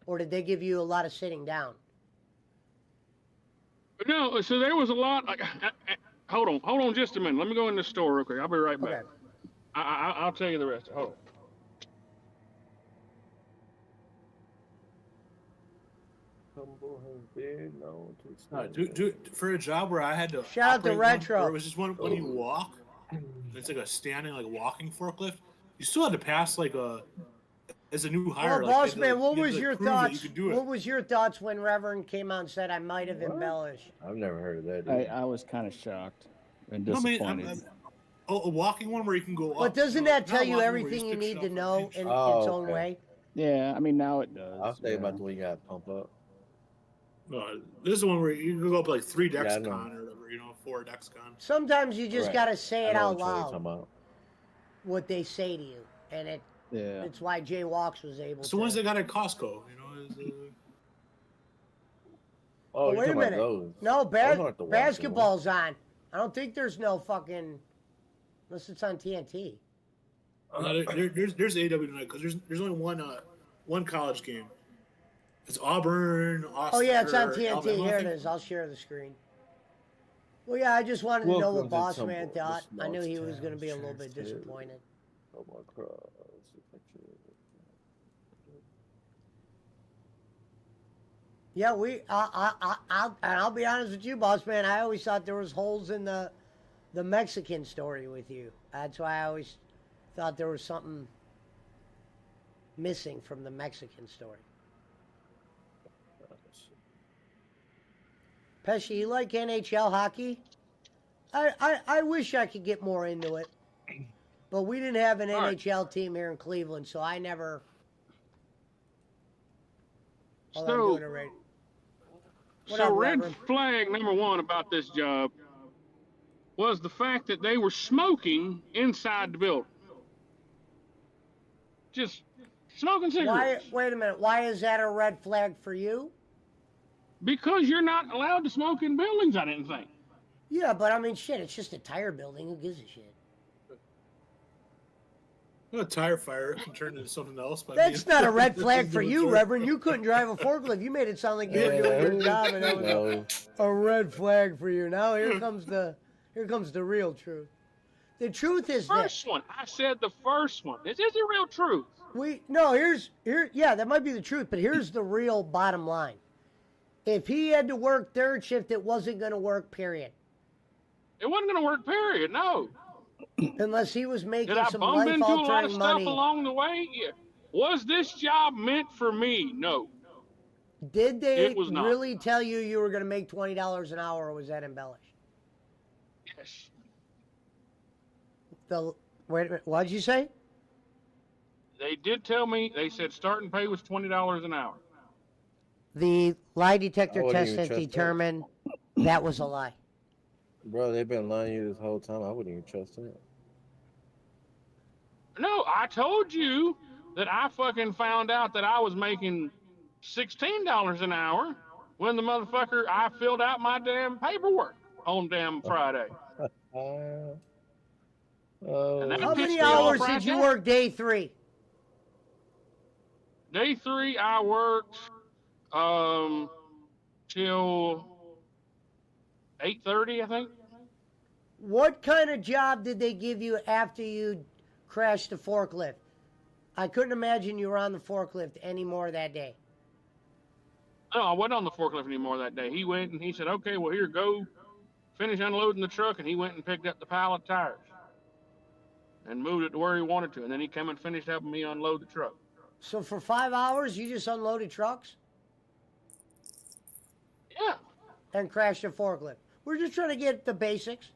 or did they give you a lot of sitting down? No, so there was a lot. Hold on, just a minute. Let me go in the store real quick. I'll be right back. Okay. I'll tell you the rest. Hold on. Humble has been known to Do for a job where I had to Shout out to operate one, Retro. where it was just one when you walk, it's like a standing like walking forklift. You still had to pass like as a new hire. Well, like, boss they had to, man, what you had was to your prove that thoughts? You could do it. What was your thoughts when Reverend came out and said I might have What? embellished? I've never heard of that. I, Dude. I was kind of shocked and No, I mean, disappointed. a walking one where you can go up. But doesn't that tell not you walking where everything you stick need shit to up know an inch. in Oh, its own okay. way? Yeah, I mean now it does. I was thinking yeah. about the way you got to pump up. No, this is the one where you can go up like 3 Yeah, I Dexcon know. or whatever, 4 Dexcon. Sometimes you just Right. gotta say I it know out which one you're loud talking about. what they say to you, and Yeah. it's why Jay Walks was able It's to. the ones they got at Costco, Oh, Oh, you're wait a talking about minute. those. No, Those aren't the walking basketball's on. I don't think there's no fucking unless it's on TNT. there's AW tonight because there's only one college game. It's Auburn. Austin, Oh yeah, it's on or TNT. Alabama, I Here it think. is. I'll share the screen. Well, yeah, I just wanted to know Welcome what to Boss Tumble, Man the thought. I knew he small was going to town be a little sheriff's bit tale. disappointed. Oh my cross. Yeah, I'll be honest with you, Boss Man. I always thought there was holes in the Mexican story with you. That's why I always thought there was something missing from the Mexican story. Pesci, you like NHL hockey? I wish I could get more into it. But we didn't have an All right. NHL team here in Cleveland, so I never. Hold on, I'm So, doing it right. What so up, red Reverend? flag number one about this job was the fact that they were smoking inside the building. Just smoking Why? cigarettes. Wait a minute. Why is that a red flag for you? Because you're not allowed to smoke in buildings, I didn't think. Yeah, but I mean, shit. It's just a tire building. Who gives a shit? A tire fire can turn into something else. By That's being- not a red flag for you, Sure. Reverend. You couldn't drive a forklift. You made it sound like you were doing a good job, and that was No. a red flag for you. Now here comes the real truth. The truth is this. First one. I said the first one. This is the real truth. Yeah, that might be the truth, but here's the real bottom line. If he had to work third shift, it wasn't going to work, period. It wasn't going to work, period. No. Unless he was making Did I some bump into a lot of life-altering stuff money. along the way? Yeah. Was this job meant for me? No. Did they It was not. really tell you you were going to make $20 an hour, or was that embellished? Yes. Wait a minute, what did you say? They did tell me, they said starting pay was $20 an hour. The lie I detector wouldn't test even that trust that. determined that was a lie. Bro, they've been lying to you this whole time. I wouldn't even trust that. No, I told you that I fucking found out that I was making $16 an hour when the motherfucker, I filled out my damn paperwork on damn Friday. Oh, And that How pissed many me off hours right did you there. work day 3? Day 3, I worked till 8:30, I think. What kind of job did they give you after you crashed the forklift? I couldn't imagine you were on the forklift anymore that day. No, I wasn't on the forklift anymore that day. He went and he said, okay, well, here, go finish unloading the truck. And he went and picked up the pile of tires and moved it to where he wanted to. And then he came and finished helping me unload the truck. So for 5 hours, you just unloaded trucks Yeah. and crashed a forklift. We're just trying to get the basics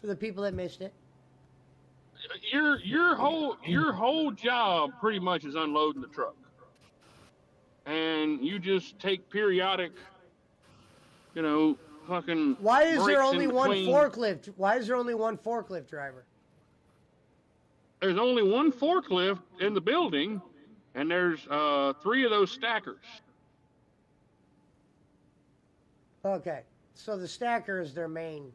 for the people that missed it. Your whole job pretty much is unloading the truck. And you just take periodic, fucking Why is there breaks only in one between. forklift? Why is there only one forklift driver? There's only one forklift in the building, and there's 3 of those stackers. Okay, so the stacker is their main.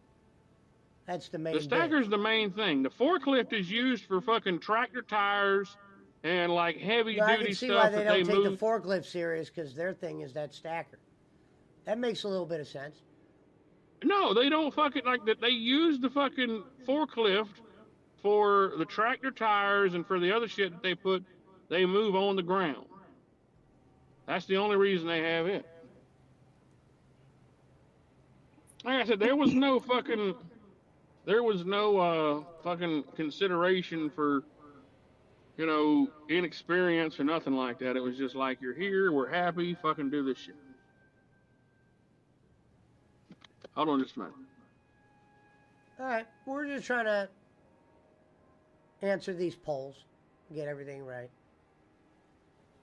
That's the main. The bit. stacker's the main thing. The forklift is used for fucking tractor tires and like heavy Yeah, I duty can see stuff why they that don't they take move. the forklift serious because their thing is that stacker. That makes a little bit of sense. No, they don't fucking like that. They use the fucking forklift for the tractor tires and for the other shit that they move on the ground. That's the only reason they have it. Like I said, there was no fucking consideration for, inexperience or nothing like that. It was just like, you're here, we're happy, fucking do this shit. Hold on just a minute. All right, we're just trying to answer these polls, get everything right.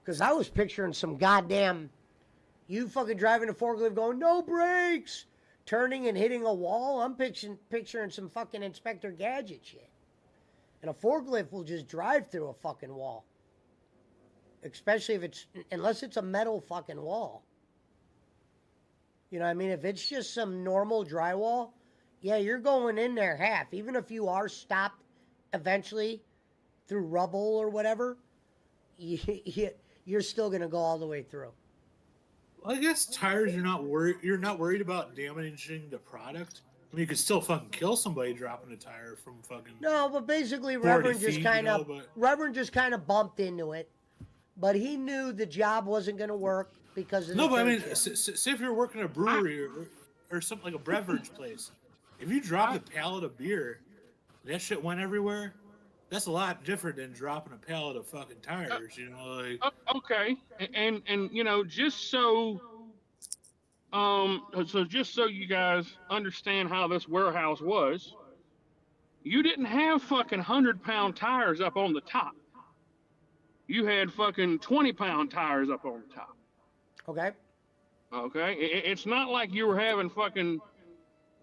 Because I was picturing some goddamn, you fucking driving a forklift going, no brakes, turning and hitting a wall. I'm picturing some fucking Inspector Gadget shit. And a forklift will just drive through a fucking wall. Especially unless it's a metal fucking wall. You know what I mean? If it's just some normal drywall, yeah, you're going in there half. Even if you are stopped eventually through rubble or whatever, you're still going to go all the way through. Well, I guess tires, you're not worried about damaging the product. I mean, you could still fucking kill somebody dropping a tire from fucking. No, but basically 40 Reverend just feet, kind of but Reverend just kind of bumped into it, but he knew the job wasn't going to work because of no, the but I third mean, shift. say if you're working at a brewery or something like a beverage place, if you drop a pallet of beer, that shit went everywhere. That's a lot different than dropping a pallet of fucking tires. You know, like Okay, and you know, just so just so you guys understand how this warehouse was, you didn't have fucking 100-pound tires up on the top. You had fucking 20-pound tires up on the top. Okay. Okay, it's not like you were having fucking,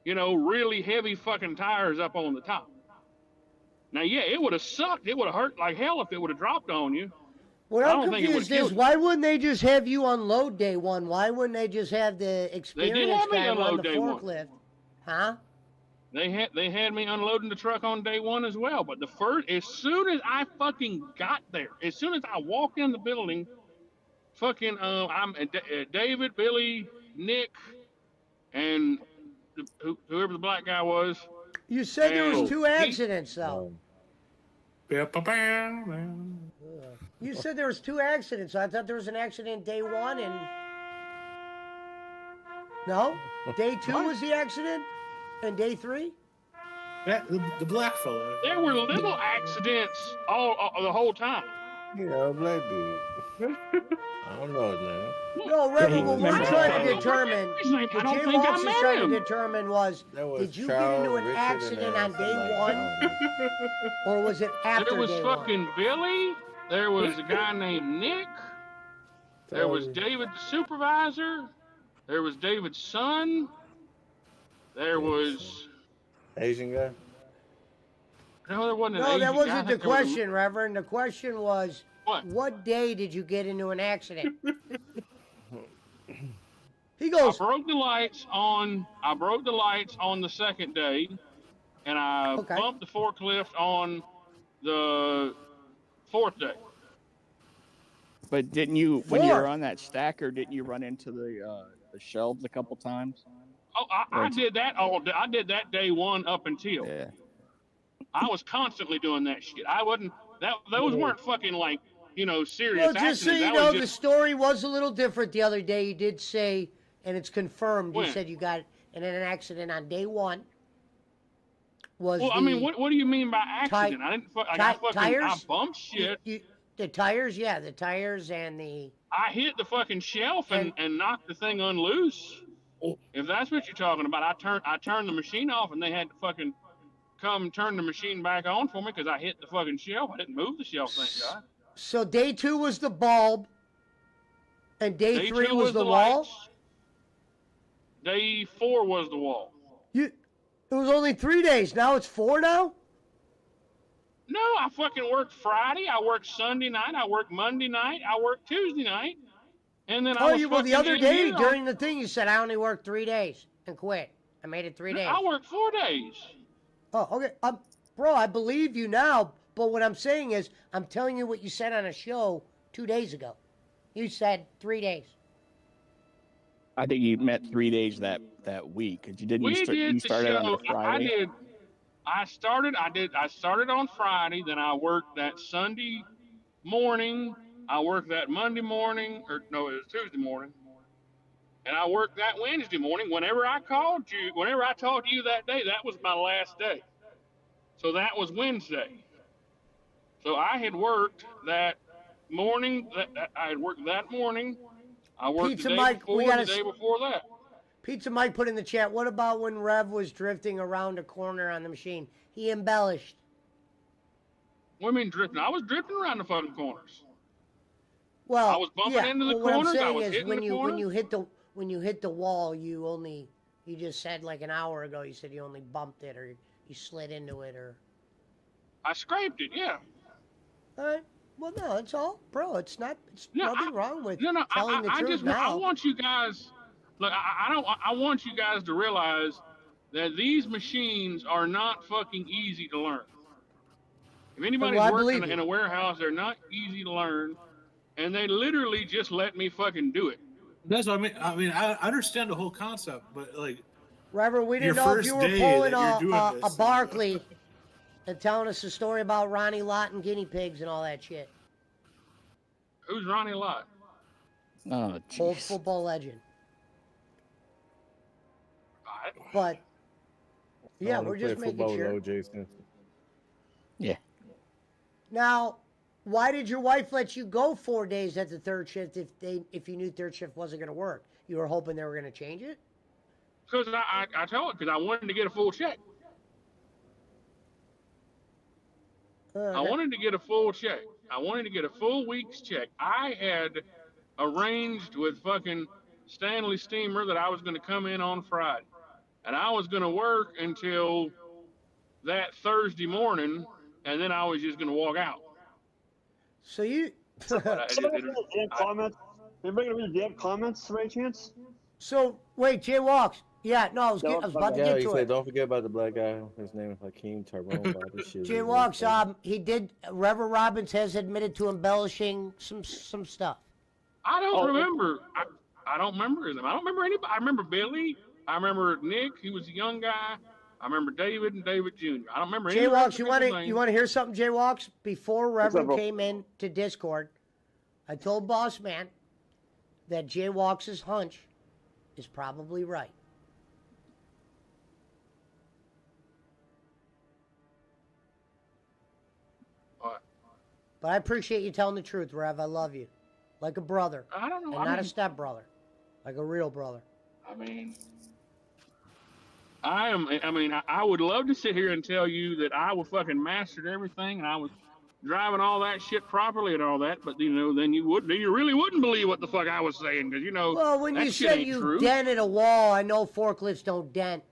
you know, really heavy fucking tires up on the top. Now, yeah, it would have sucked. It would have hurt like hell if it would have dropped on you. What I I'm don't think it confused would've is killed you. why wouldn't they just have you unload day one? Why wouldn't they just have the did experienced have me guy run unload the day one. forklift? Huh? They had me unloading the truck on day one as well. But as soon as I fucking got there, as soon as I walked in the building, fucking I'm David, Billy, Nick, and whoever the black guy was. You said there was And two accidents though. Um, You said there was two accidents. I thought there was an accident day one and no, day two was the accident, and day three. the black fella. There were little accidents all the whole time. you know, black dude. I don't know his name. No, Reverend, what we're remember trying that. to determine, I don't what Jay think I Walsh is met trying to him. determine was, That was did you get Charles, into an Richard, accident on and day somebody one, else. or was it after There was day fucking one? Billy. There was a guy named Nick. There was David the supervisor. There was David's son. There was Asian guy. no, there wasn't. An No, Asian that guy. I wasn't the think there was a- question, Reverend. The question was, What? what day did you get into an accident? He I goes, broke the lights on. I broke the lights on the second day, and I Okay. bumped the forklift on the fourth day. But didn't you, when you Four. were on that stacker, didn't you run into the shelves a couple times? Oh, I did that all. I did that day one up until. Yeah. I was constantly doing that shit. I wasn't. Those weren't fucking like, you know, serious well, just so accidents. you That know, was the story was a little different the other day. You did say, and it's confirmed, you When? said you got in an accident on day one. Was Well, I mean, what do you mean by accident? I didn't. I tires? bumped shit. The tires, yeah, the tires and the. I hit the fucking shelf and knocked the thing unloose. If that's what you're talking about, I turned the machine off and they had to fucking come turn the machine back on for me because I hit the fucking shelf. I didn't move the shelf, thank God. So day two was the bulb, and day three two was the wall. lights. Day 4 was the wall. It was only 3 days. Now it's 4 now. No, I fucking worked Friday. I worked Sunday night. I worked Monday night. I worked Tuesday night. And then I was Well, the fucking other in day here on- during the thing, you said I only worked 3 days and quit. I made it 3 days. I worked 4 days. Oh, okay. Bro, I believe you now, but what I'm saying is, I'm telling you what you said on a show 2 days ago. You said 3 days. I think you meant 3 days that week. 'Cause you didn't. We You, did you the started on show. a Friday. I started on Friday. Then I worked that Sunday morning. I worked that Monday morning, or no, it was Tuesday morning. And I worked that Wednesday morning. Whenever I talked to you that day, that was my last day. So that was Wednesday. So I had worked that morning. I had worked that morning. I worked Pizza the day Mike, before, we gotta the day before that. Pizza Mike put in the chat, what about when Rev was drifting around a corner on the machine? He embellished. What do you mean drifting? I was drifting around the fucking corners. Well, I was bumping into the what corners, I I'm saying was is hitting when the you corners. hit the wall, you just said like an hour ago, you said you only bumped it or you slid into it or. I scraped it, yeah. All right. Well, no, it's all, bro. It's No, nothing wrong with No, telling the I truth just now. I want you guys. Look, I want you guys to realize that these machines are not fucking easy to learn. If anybody's Well, I working believe in you. a warehouse, they're not easy to learn, and they literally just let me fucking do it. That's what I mean. I understand the whole concept, but like, Reverend, we Your didn't know if first you were day pulling that you're doing a this. Barkley and telling us a story about Ronnie Lott and guinea pigs and all that shit. Who's Ronnie Lott? Oh, Old jeez. football legend. I, But yeah, I wanna we're just play making football sure. with O.J. Simpson. Yeah. Now, why did your wife let you go 4 days at the third shift if you knew third shift wasn't going to work? You were hoping they were going to change it? Because I told it because I wanted to get a full check. I wanted to get a full check. I wanted to get a full week's check. I had arranged with fucking Stanley Steamer that I was going to come in on Friday. And I was going to work until that Thursday morning, and then I was just going to walk out. So you. But I just- Somebody read the damn comments. Anybody gonna read the damn comments by any chance? So wait, Jay Walks. Yeah, no, I was about to Yeah, get he to said, it. don't forget about the black guy. His name is Hakeem Tyrone. Jay Walks. He did. Reverend Robbins has admitted to embellishing some stuff. I don't remember. I don't remember them. I don't remember anybody. I remember Billy. I remember Nick. He was a young guy. I remember David and David Jr. I don't remember any Jay of the Walks, rest of you want to hear something, Jay Walks? Before Reverend bro? came in to Discord, I told Boss Man that Jay Walks' hunch is probably right. What? But I appreciate you telling the truth, Rev. I love you. Like a brother. I don't know. And not a stepbrother. Like a real brother. I mean, I would love to sit here and tell you that I was fucking mastered everything and I was driving all that shit properly and all that, but then you really wouldn't believe what the fuck I was saying because Well, when that you shit said ain't you true. dented a wall, I know forklifts don't dent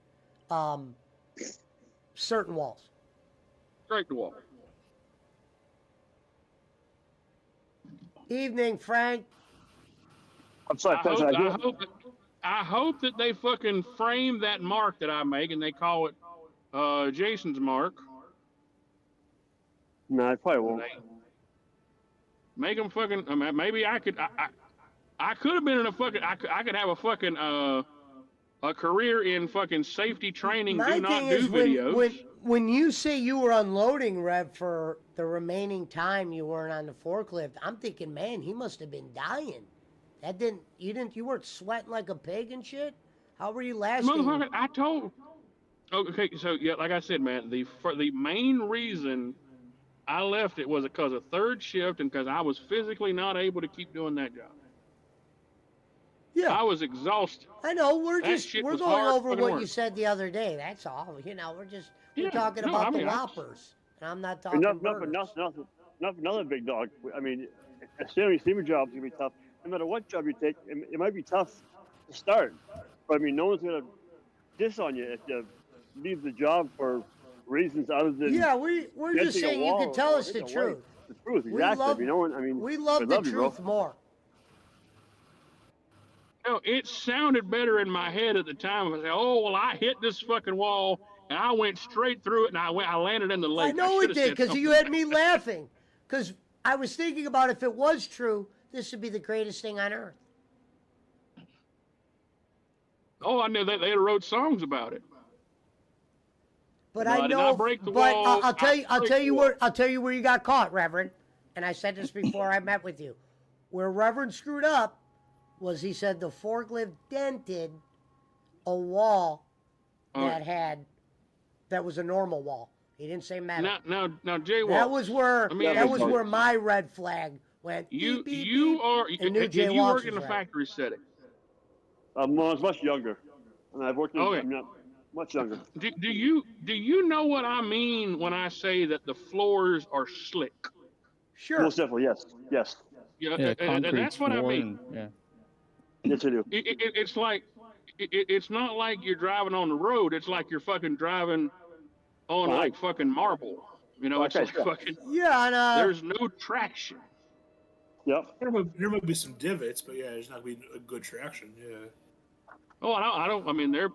certain walls. Straight to wall. Evening, Frank. I'm sorry, I hope that they fucking frame that mark that I make and they call it Jason's mark. No, I probably won't. Make them fucking. I mean, maybe I could. I could have been in a fucking. I could have a fucking a career in fucking safety training. My Do not thing do is videos. when you say you were unloading, Rev, for the remaining time you weren't on the forklift, I'm thinking, man, he must have been dying. You weren't sweating like a pig and shit? How were you lasting? Motherfucker, I told. Okay, so yeah, like I said, man, the main reason I left it was because of third shift and because I was physically not able to keep doing that job. Yeah. I was exhausted. I know, we're That shit going was hard over fucking what work. you said the other day. That's all. We're Yeah, talking no, about I mean, the I- whoppers. And I'm not talking Not burgers. another big dog. I mean, a Stanley Steamer job's gonna be tough. No matter what job you take, it might be tough to start. But I mean, no one's gonna diss on you if you leave the job for reasons other than Yeah, we're just denting a saying you wall can tell or us the hitting a light. truth. The truth, We exactly. love- you know what I mean? We love I the love you, bro. truth more. No, it sounded better in my head at the time. I said, "Oh well, I hit this fucking wall and I went straight through it and I landed in the lake." I know should it have did said because you something. had me laughing. Because I was thinking about if it was true, this would be the greatest thing on earth. Oh, I knew that they had wrote songs about it. But No, I I did know. not break the but wall. I'll tell you. I I'll break tell the you wall. where. I'll tell you where you got caught, Reverend. And I said this before I met with you. Where Reverend screwed up was he said the forklift dented a wall that was a normal wall. He didn't say metal. Now, Jay Walks. That was where I mean, that was everybody- where my red flag went. you beep, beep, you beep, are and knew if Jay you Walks work in was a right. factory setting. I was much younger, and I've worked. Okay. I'm not much younger. Do you know what I mean when I say that the floors are slick? Sure. Most definitely, yes, yes, Yeah, Yeah, and concrete that's what I floor mean. and- yeah. yes, I do. It's like it's not like you're driving on the road. It's like you're fucking driving on Right. like fucking marble. You know, it's Okay, like yeah. fucking. Yeah, and There's no traction. Yep. There might be some divots, but yeah, there's not gonna be a good traction. Yeah. Oh, I don't. I mean, they're.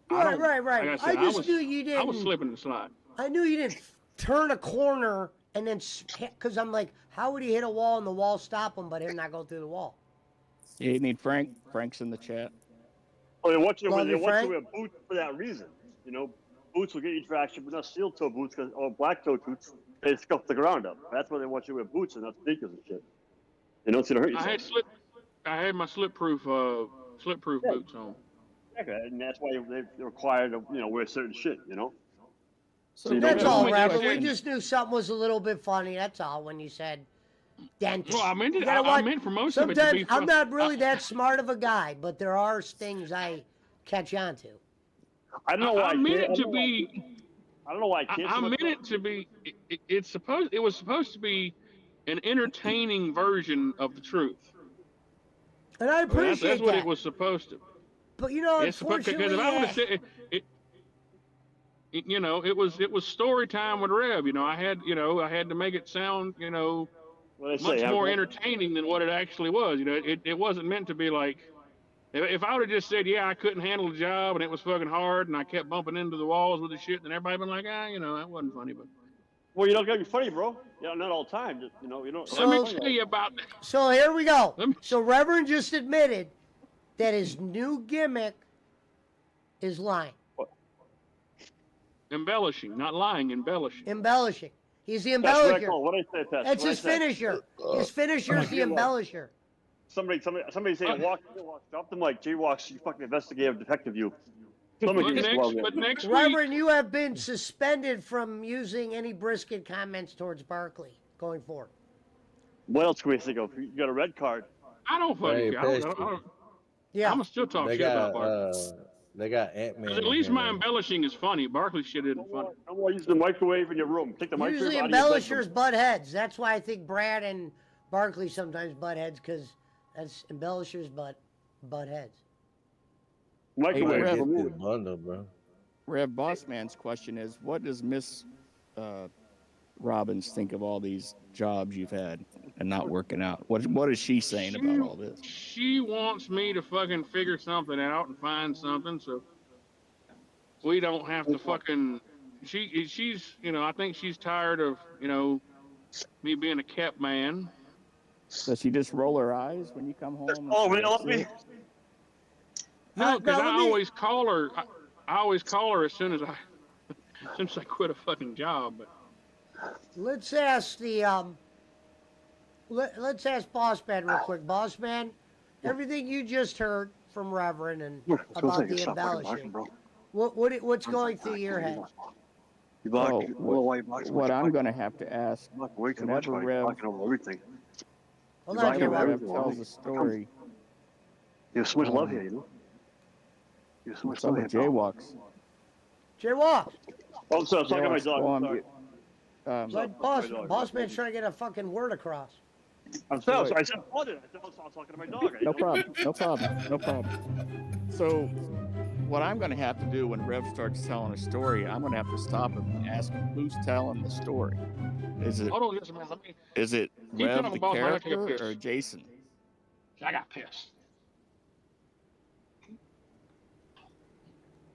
right. Like I said, I just was, knew you didn't. I was slipping and sliding. I knew you didn't turn a corner and then because I'm like, how would he hit a wall and the wall stop him, but him not go through the wall? Yeah, you need Frank. Frank's in the chat. Oh, they want you. Love They you, want you to Frank. wear boots for that reason. You know, boots will get you traction, but not steel toe boots or black toe boots. They scuff the ground up. That's why they want you to wear boots and not sneakers and shit. You know, so you don't hurt yourself. I had my slip-proof Yeah. boots on. Exactly, and that's why they're required to wear certain shit. You know. So So you That's don't all, make Reverend. sense. We just knew something was a little bit funny. That's all. When you said dentist. Well, I meant You it. gotta I watch- meant for most of it to Sometimes be. I'm not really that smart of a guy, but there are things I catch on to. I don't know why. I meant kids- it I to don't know why- be. I don't know why kids. I meant it to be. It was supposed to be an entertaining version of the truth. And I appreciate That's what that. it was supposed to. But you know, It's supposed because unfortunately, if I would have said it was story time with Rev. I had to make it sound What they much say, more entertaining than what it actually was. It wasn't meant to be like. If I would have just said, yeah, I couldn't handle the job and it was fucking hard and I kept bumping into the walls with the shit, then everybody been like, that wasn't funny. But Well, you don't gotta be funny, bro. Not all the time. Just, you don't. So- let me tell you about. So here we go. Let me- So Reverend just admitted that his new gimmick is lying, Embellishing, not lying, embellishing. embellishing. He's the That's what I embellisher. call. What I say, Tess. That's What I his say. finisher. His finisher is the Good luck. embellisher. Somebody say, walk, drop the mic. J-Walks, you fucking investigative detective, you. Somebody But can just next, but next week, Reverend, you have been suspended from using any brisket comments towards Barkley going forward. What else can we think of? You got a red card. I don't fucking Hey, care. I don't, Pesky. Yeah. I'm gonna still talk They shit got about Barkley. they got Ant-Man. Because at least my embellishing is funny. Barkley shit isn't funny. No more using the microwave in your room. Take the microwave Usually out of your embellishers bedroom. butt heads. That's why I think Brad and Barkley sometimes butt heads, because that's embellishers butt heads. Microwave. Hey, Rev. remove it. bundle, bro. Rev Bossman's question is, what does Miss Robbins think of all these jobs you've had and not working out? What is she saying about all this? She wants me to fucking figure something out and find something so we don't have to fucking. She's I think she's tired of me being a kept man. Does she just roll her eyes when you come home? and Oh, say, man, let me. No, because now I let me- always call her. I always call her as soon as I quit a fucking job. But Let's ask the let's ask Boss Man real quick. Boss Man, everything you just heard from Reverend and about the embellishing, what's going through your head? You block. Oh, Why you block so What much? I'm going to have to ask, You block way too much. whenever Why you Rev- blocking over everything? Hold You're on, right, J Rev. Rock. Rev tells a story, You have so much love here, you know. You have so much some love of here. pal. jaywalks. J Walk. Oh, so I was talking to my Jaywalks dog. go I'm on sorry. Let Boss Man's trying to get a fucking word across. I'm sorry. I said pardon. I was talking to my dog. No problem. No problem. No problem. So, what I'm going to have to do when Rev starts telling a story, I'm going to have to stop him and ask him who's telling the story. Is it hold on just a minute. is it Keep Rev telling the Boss Man, I have to get character pissed. or Jason? I got pissed.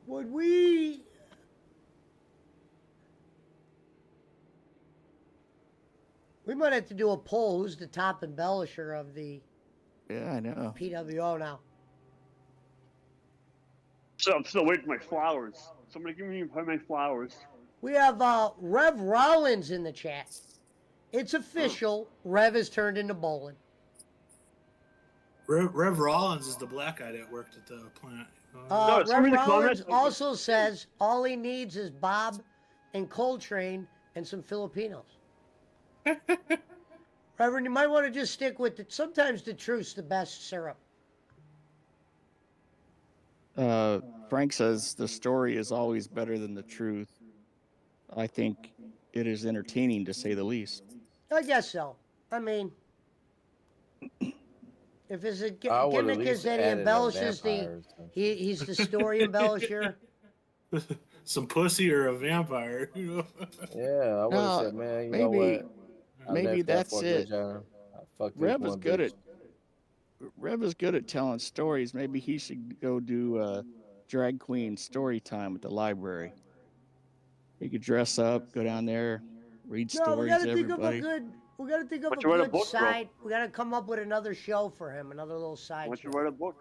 Would we? We might have to do a poll. Who's the top embellisher of the Yeah, I know. PWO now? So I'm still waiting for my flowers. Somebody give me my flowers. We have Rev Rollins in the chat. It's official. Rev has turned into bowling. Rev Rollins is the black guy that worked at the plant. No, it's Rev really the Rollins comment. also says all he needs is Bob and Coltrane and some Filipinos. Reverend, you might want to just stick with it. Sometimes the truth's the best syrup. Frank says the story is always better than the truth. I think it is entertaining to say the least. I guess so. I mean, if his I would at gimmick is least that he added a embellishes vampire or something. he's the story embellisher. Some pussy or a vampire, Yeah, I would have No, said, man, you maybe- know what? I maybe left that that's for a it. good job. I fucked this Rev is one good bitch. Rev is good at telling stories. Maybe he should go do drag queen story time at the library. He could dress up, go down there, read No, we stories got to to think of a everybody. good. We got to think of Why a don't you write a good book, bro? side. We got to come up with another show for him, another little Why side don't you show. write a book,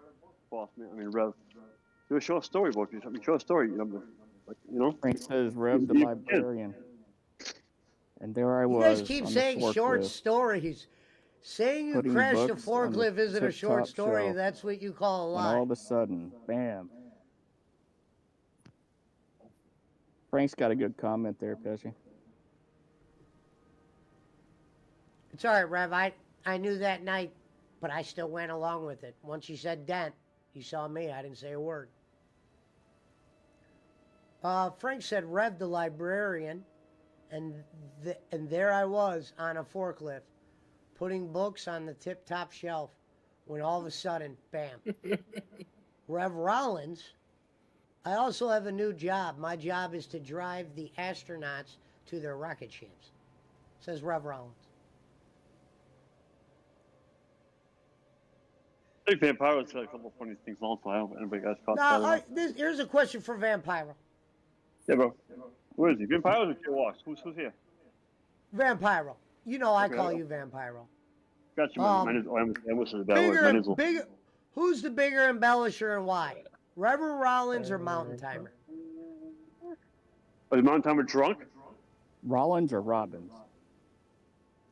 boss man? I mean, Rev. Do a short story book. I mean, short story. Like, Frank says Rev the You- librarian. And there I You was. guys keep on the saying short forklift. stories. Saying you Putting crashed a books on the forklift isn't a short tip-top story. shelf. That's what you call a When lie. all of a sudden, bam. Frank's got a good comment there, Pesci. It's all right, Rev. I knew that night, but I still went along with it. Once you said dent, you saw me. I didn't say a word. Frank said Rev the librarian, and there I was on a forklift, putting books on the tip-top shelf, when all of a sudden, bam. Rev Rollins, I also have a new job. My job is to drive the astronauts to their rocket ships, says Rev Rollins. I think Vampiro said a couple of funny things also. I don't know if anybody else caught that. Here's a question for Vampiro. Yeah, bro. Where is he? Vampiro or Joe Walks? Who's here? Vampiro. You know I Okay. call you Vampiro. Got you. Mine is. I almost said a bad word. Bigger, Mine is. bigger. Who's the bigger embellisher and why? Reverend Rollins or Mountain Timer? Oh, is Mountain Timer drunk? Rollins or Robbins?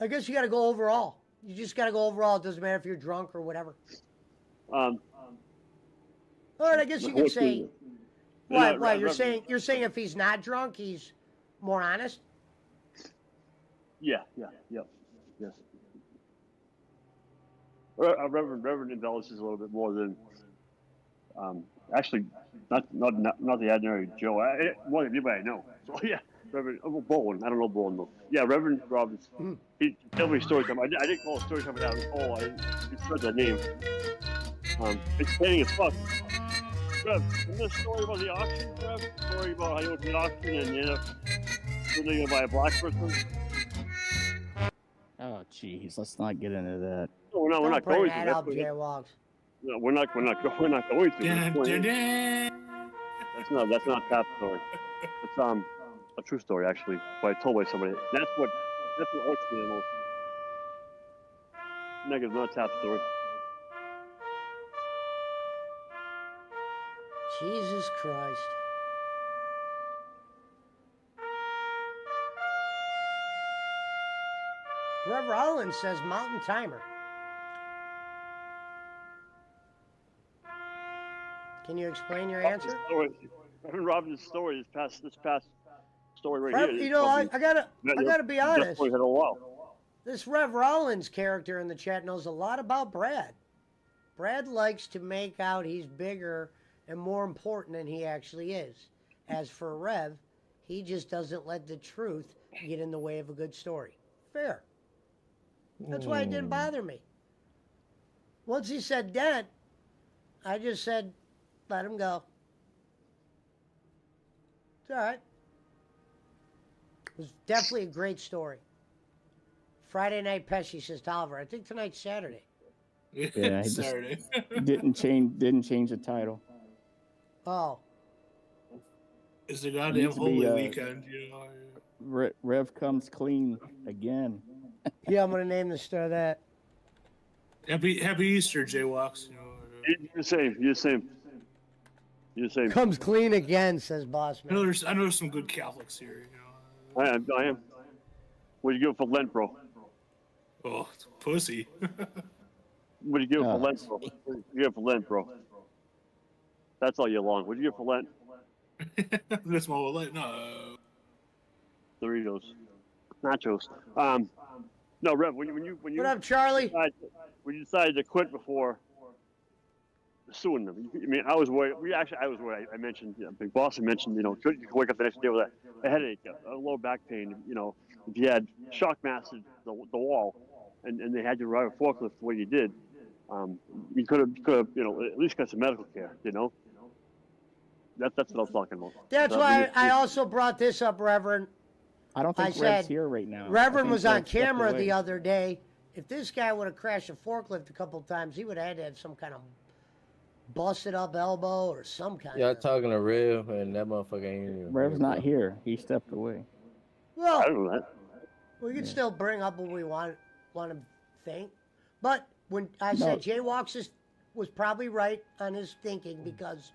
I guess you got to go overall. You just got to go overall. It doesn't matter if you're drunk or whatever. All right, I guess you could say. Why? Why? You're saying if he's not drunk, he's more honest. Yeah. Yes. Reverend embellishes a little bit more than, actually, not the ordinary Joe. More than anybody I know. So yeah, Reverend Bowen. I don't know Bowen though. Yeah, Reverend Robbins. He told me story time. I didn't call it story time without it. Oh, I said that name. Explaining as fuck. Rev, in this story about the auction, Rev, story about how you went to the auction and you ended up gonna buy a black person. Oh, jeez, let's not get into that. No, we're Don't not bring going that to. up, Jaywalks. No, we're not going to. Dun, dun, dun. That's not tap story. It's a true story actually, but I told by somebody. That's what hurts me the most. Negative, not tap story. Jesus Christ. Rev Rollins says Mountain Timer. Can you explain your answer? Reverend Robbins' story, this past story right Rev, here. you know, I gotta be honest. Had a while. This Rev Rollins character in the chat knows a lot about Brad. Brad likes to make out he's bigger and more important than he actually is. As for Rev, he just doesn't let the truth get in the way of a good story. Fair. That's why it didn't bother me. Once he said dent, I just said, let him go. It's all right. It was definitely a great story. Friday Night Pesci says to Oliver. I think tonight's Saturday. Yeah, he just- Saturday. Didn't change the title. Oh, It's the goddamn Needs to be, holy weekend, you know. Rev comes clean again. yeah, I'm gonna name the star that. Happy Easter, Jaywalks. You know. You're the same. Comes clean again, says Boss I know Man. there's some good Catholics here. You know. I am. What do you give for Lent, bro? Oh, it's pussy. What do you give Oh. for Lent, bro? What do you give for Lent, bro? That's all year long. What do you give for Lent? That's my whole life. No. Doritos, nachos. No, Rev. When you What up, Charlie? when you decided to quit before suing them, I mean, I was worried. I was worried. I mentioned, Big Boss had mentioned, you could wake up the next day with a headache, a low back pain. If you had shock mastered the wall, and they had you ride a forklift the way you did, you could have, at least got some medical care. That's what I was talking about. That's So, why I also brought this up, Reverend. I don't think I Rev's said, here right now. Reverend was on Rev stepped camera away. the other day. If this guy would have crashed a forklift a couple times, he would have had to have some kind of busted up elbow or some kind Y'all of. talking to Rev, and that motherfucker ain't even. Rev's not here. He stepped away. I Well, don't know that. we can still bring up what we want to think. But when I said Jaywalks was probably right on his thinking because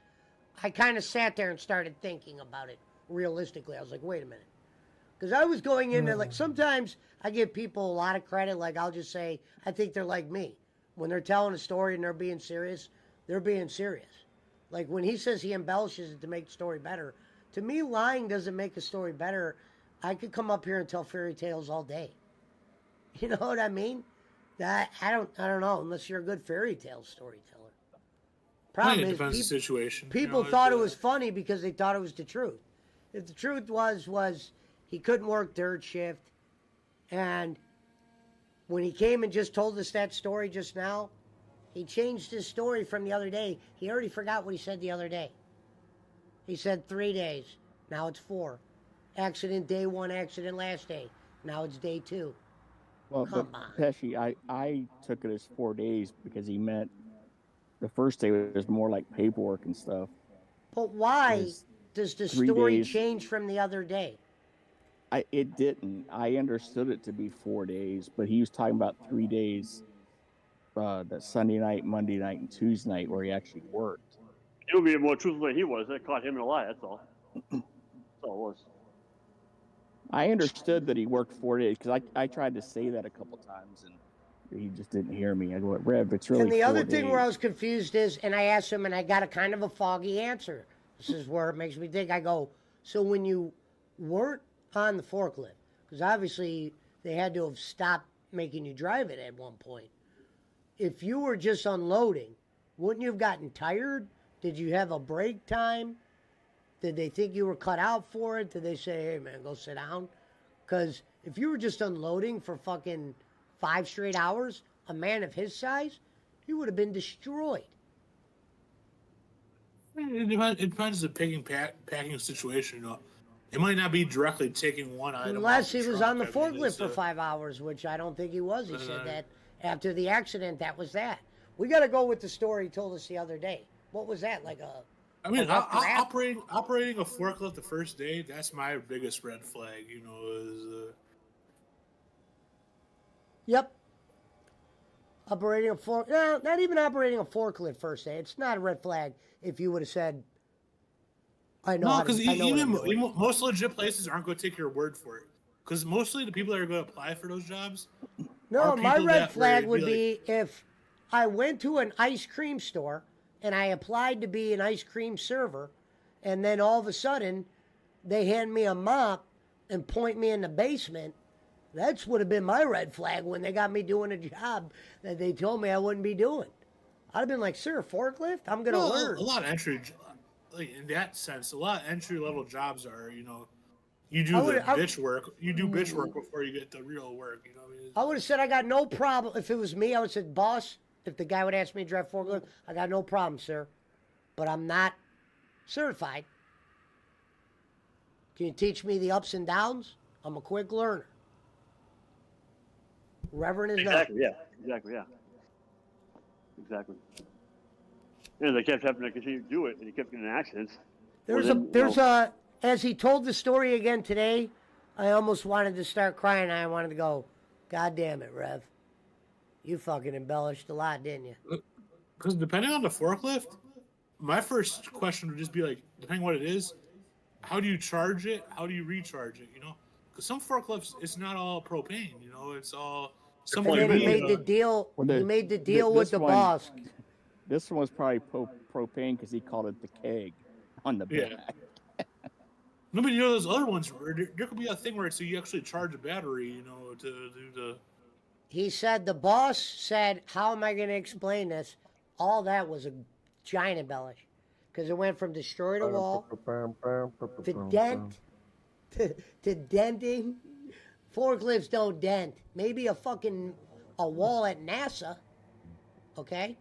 I kind of sat there and started thinking about it realistically. I was like, wait a minute. Because I was going into, like, sometimes I give people a lot of credit. Like, I'll just say, I think they're like me. When they're telling a story and they're being serious, they're being serious. Like, when he says he embellishes it to make the story better, to me, lying doesn't make a story better. I could come up here and tell fairy tales all day. You know what I mean? That I don't know, unless you're a good fairy tale storyteller. Problem it is, depends on the situation. people thought it was funny because they thought it was the truth. If the truth was he couldn't work third shift, and when he came and just told us that story just now, he changed his story from the other day. He already forgot what he said the other day. He said 3 days. Now it's 4. Accident day 1, accident last day. Now it's day 2. Well, Come but on. Pesci, I took it as 4 days because he meant the first day was more like paperwork and stuff. But why It's does the 3 story days. change from the other day? It didn't. I understood it to be 4 days, but he was talking about 3 days. That Sunday night, Monday night, and Tuesday night where he actually worked. It would be more truthful than he was. That caught him in a lie. That's all. That's all it was. I understood that he worked 4 days because I tried to say that a couple times and he just didn't hear me. I go, Rev, it's really And the 4 other thing where I days." was confused is, and I asked him, and I got a kind of a foggy answer. This is where it makes me think. I go, so when you weren't on the forklift, because obviously they had to have stopped making you drive it at one point. If you were just unloading, wouldn't you have gotten tired? Did you have a break time? Did they think you were cut out for it? Did they say, hey, man, go sit down? Because if you were just unloading for fucking 5 straight hours, a man of his size, he would have been destroyed. It depends on the packing situation. You know, it might not be directly taking one item. Unless off he was truck. on the I mean, forklift it's, for 5 hours, which I don't think he was. He said Uh, that after the accident, that was that. We got to go with the story he told us the other day. What was that? Like a... I mean, a rough draft? operating a forklift the first day, that's my biggest red flag, you know, is Yep. Operating a fork... No, not even operating a forklift first day. It's not a red flag if you would have said, I know no, how to, because I know what I'm even doing. most legit places aren't going to take your word for it. Because mostly the people that are going to apply for those jobs, No, are my people red that flag would would be be if I went to an ice cream store and I applied to be an ice cream server, and then all of a sudden they hand me a mop and point me in the basement. That's would have been my red flag when they got me doing a job that they told me I wouldn't be doing. I'd have been like, sir, forklift? I'm going to well, learn. a lot of like in that sense, a lot of entry level jobs are, you know, you do bitch work. You do bitch work before you get the real work. You know what I mean? I would have said I got no problem. If it was me, I would have said, boss, if the guy would ask me to drive forklift, I got no problem, sir. But I'm not certified. Can you teach me the ups and downs? I'm a quick learner. Reverend is Exactly. Yeah. Exactly. Yeah. Exactly. And they kept having to continue to do it, and he kept getting in accidents. There's a, as he told the story again today, I almost wanted to start crying. I wanted to go, God damn it, Rev. You fucking embellished a lot, didn't you? Because depending on the forklift, my first question would just be like, depending on what it is, how do you charge it? How do you recharge it? You know, because some forklifts, it's not all propane. You know, it's all some And then he kind made of- the deal. Well, He made the deal with this the one- boss. This one was probably propane because he called it the keg on the back. Yeah. No, but you know those other ones where there could be a thing where it's so you actually charge a battery, you know, to do the. He said, the boss said, how am I going to explain this? All that was a giant embellish. Because it went from destroy the wall to dent to denting. Forklifts don't dent. Maybe a wall at NASA. Okay?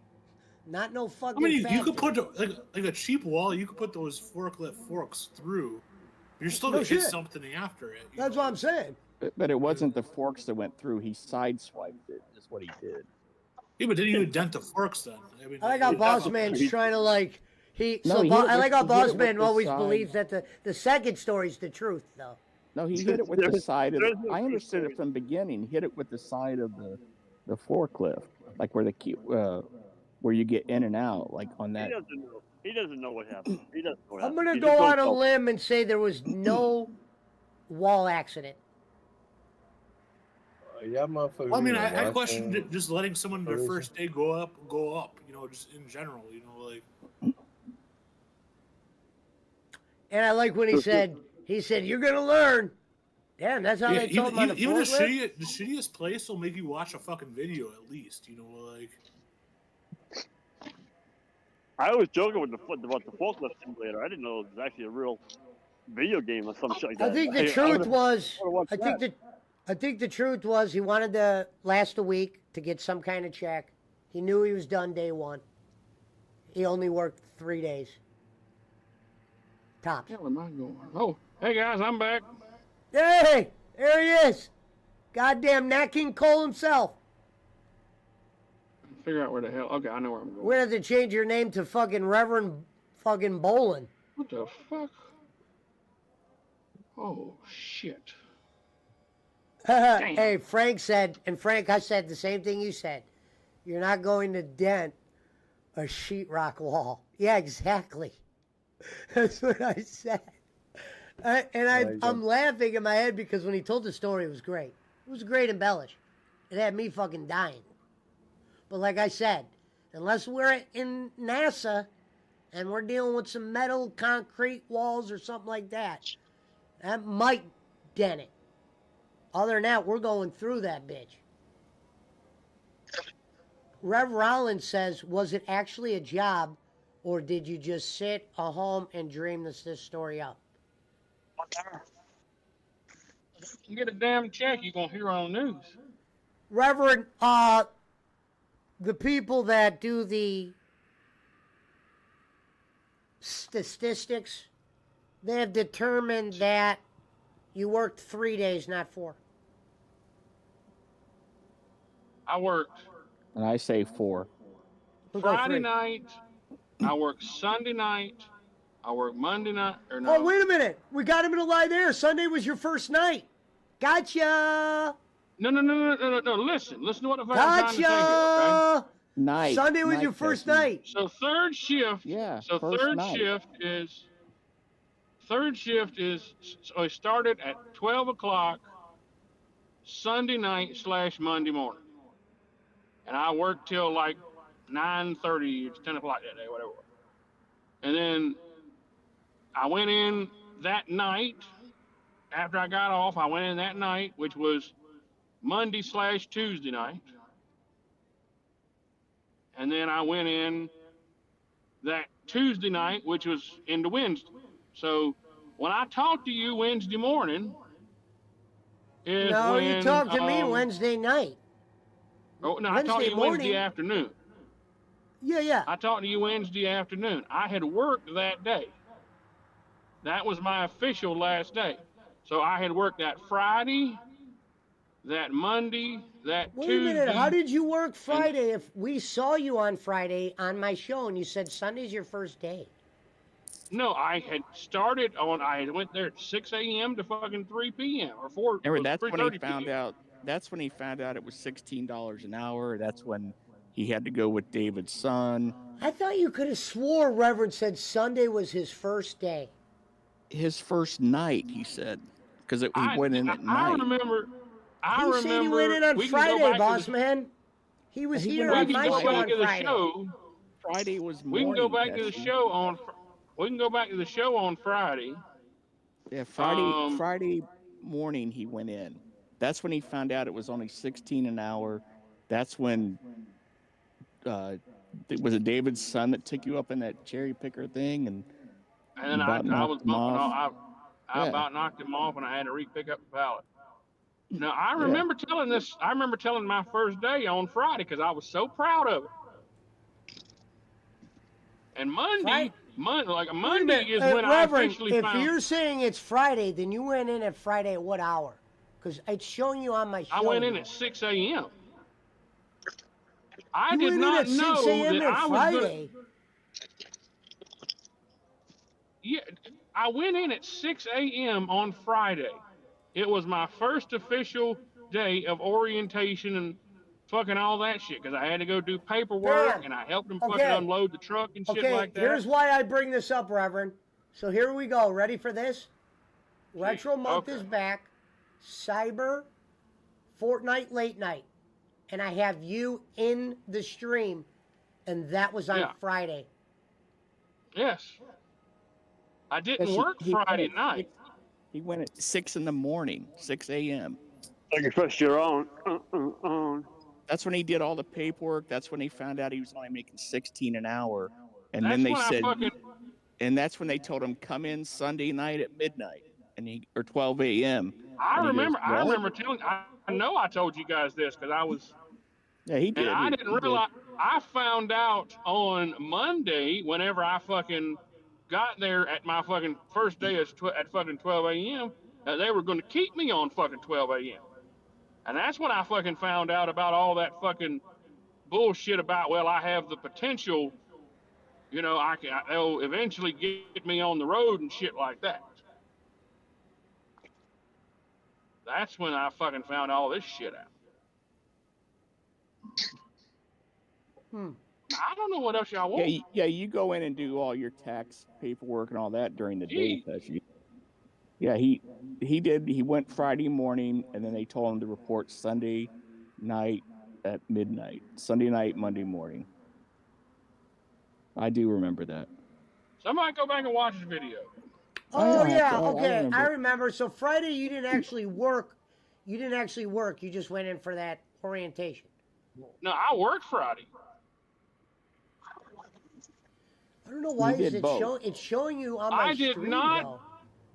Not no I fucking mean, you factory. could put like a cheap wall. You could put those forklift forks through. You're still No gonna hit shit. something after it. you That's know? what I'm saying. But it wasn't the forks that went through. He sideswiped it. Is what he did. Yeah, but then you would dent the forks then. I mean, I like how it- Boss Man's trying to like he. No, So he Bo- hit I it like with- how he hit Boss it with Man the always side. believes that the second story's the truth, though. No, he hit it with the There's- side of. there's no I truth understood story. it from the beginning. He hit it with the side of the forklift, like where the where you get in and out, like on He that. doesn't know. He doesn't know what happened. He doesn't know what I'm happened. gonna He go just on don't a know. limb and say there was no wall accident. Y'all motherfuckers. Well, I mean, even I watching questioned it, just letting someone their television? first day go up. You know, just in general. You know, like And I like when he said, "You're gonna learn." Damn, that's how yeah, they told him on the even the forklift. shittiest place will make you watch a fucking video at least. You know, like I was joking with about the forklift simulator. I didn't know it was actually a real video game or some shit like that. I think the I truth would've- was, would've watched that. I think the truth was he wanted to last a week to get some kind of check. He knew he was done day one. He only worked 3 days. Tops. Hell am I going? Oh, hey guys, I'm back. Hey, there he is. Goddamn Nat King Cole himself. Figure out where the hell. Okay, I know where I'm going. We're gonna have to change your name to fucking Reverend fucking Bolin. What the fuck? Oh shit. Hey, Frank said, and Frank, I said the same thing you said. You're not going to dent a sheetrock wall. Yeah, exactly. That's what I said. I'm laughing in my head because when he told the story, it was great. It was great embellished. It had me fucking dying. But like I said, unless we're in NASA and we're dealing with some metal concrete walls or something like that, that might dent it. Other than that, we're going through that bitch. Rev Rollins says, was it actually a job or did you just sit at home and dream this story up? You get a damn check, you're gonna hear on the news. Reverend, the people that do the statistics, they have determined that you worked 3 days, not 4. I worked And I say 4. We'll go Friday 3. night. I worked Sunday night. I worked Monday night. Or no. Oh, wait a minute. We got him in a lie there. Sunday was your first night. Gotcha. No. Listen to what I'm trying to say here, okay? Gotcha. Night. Sunday was night, your first Jesse. night. So third shift. Yeah. So first third night. shift is. So it started at 12 o'clock Sunday night / Monday morning, and I worked till like 9:30, 10 o'clock that day, whatever. And then I went in that night. After I got off, I went in that night, which was Monday / Tuesday night. And then I went in that Tuesday night, which was into Wednesday. So when I talked to you Wednesday morning, is No, when, you talked to me Wednesday night. Oh no, I talked to Wednesday you Wednesday morning. afternoon. Yeah. I talked to you Wednesday afternoon. I had worked that day. That was my official last day. So I had worked that Friday, that Monday, that Wait Tuesday. a minute. How did you work Friday if we saw you on Friday on my show and you said Sunday's your first day? No, I had started on. I went there at 6 a.m. to fucking 3 p.m. or 4. Remember, that's when he 3:30 found p.m. out. That's when he found out it was $16 an hour. That's when he had to go with David's son. I thought you could have swore Reverend said Sunday was his first day. His first night, he said, because he went in at I night. remember. He said he went in on we can go Friday, back to boss the- man. He was He here went on back my to We can show go back on to the Friday. show. Friday was We morning. can go back to the Jesse. show on. We can go back to the show on Friday. Yeah, Friday morning he went in. That's when he found out it was only 16 an hour. That's when was it David's son that took you up in that cherry picker thing and And then you I about was knocked him bumping off? off. I Yeah. about knocked him off, and I had to re-pick up the pallet. Now I remember telling this. I remember telling my first day on Friday because I was so proud of it. And Monday Wait a Monday minute, is when I Reverend, officially if found. you're saying it's Friday, then you went in at Friday at what hour? Because it's showing you on my show. I went in here. at 6 a.m. I You did went in not at 6 know a.m. that at I was Friday. Yeah, I went in at 6 a.m. on Friday. It was my first official day of orientation fucking all that shit because I had to go do paperwork Bam. and I helped him fucking Okay. unload the truck and shit Okay, like that. here's why I bring this up, Reverend. So here we go. Ready for this? Retro Month is Okay. back. Cyber Fortnite Late Night. And I have you in the stream. And that was on Yeah. Friday. Yes. I didn't Yes, work he Friday went. night. He went at 6 in the morning, 6 a.m. Like you press your own. That's when he did all the paperwork. That's when he found out he was only making 16 an hour. And That's then they when said, I fucking and that's when they told him come in Sunday night at midnight, and he or 12 a.m. I And he goes, remember "What?" telling I know I told you guys this because I was Yeah, he did. and I He didn't did. realize I found out on Monday whenever I fucking got there at my fucking first day at fucking 12 a.m. that they were going to keep me on fucking 12 a.m. And that's when I fucking found out about all that fucking bullshit about, well, I have the potential, you know, they'll eventually get me on the road and shit like that. That's when I fucking found all this shit out. I don't know what else y'all want. You go in and do all your tax paperwork and all that during the day, Gee. Pesci. Yeah, he did. He went Friday morning, and then they told him to report Sunday night at midnight. Sunday night, Monday morning. I do remember that. Somebody go back and watch the video. Oh, don't have yeah. to. I Okay. remember. I remember. So Friday, you didn't actually work. You didn't actually work. You just went in for that orientation. No, I worked Friday. I don't know why You is did it both. it's showing you on my I did stream, not- though.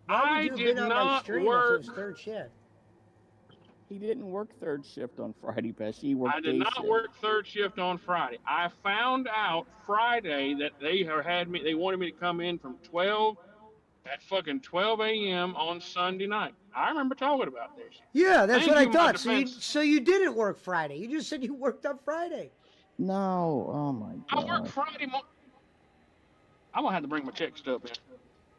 Why would you have did been on my not stream work. if it was third shift? He didn't work third shift on Friday, Pesci. He worked I did day not shift. work third shift on Friday. I found out Friday that they wanted me to come in from 12 at fucking 12 a.m. on Sunday night. I remember talking about this. Yeah, that's Thank what I you, my thought. defense. So you didn't work Friday. You just said you worked on Friday. No, oh my I god. worked Friday morning. I'm gonna have to bring my check stub in.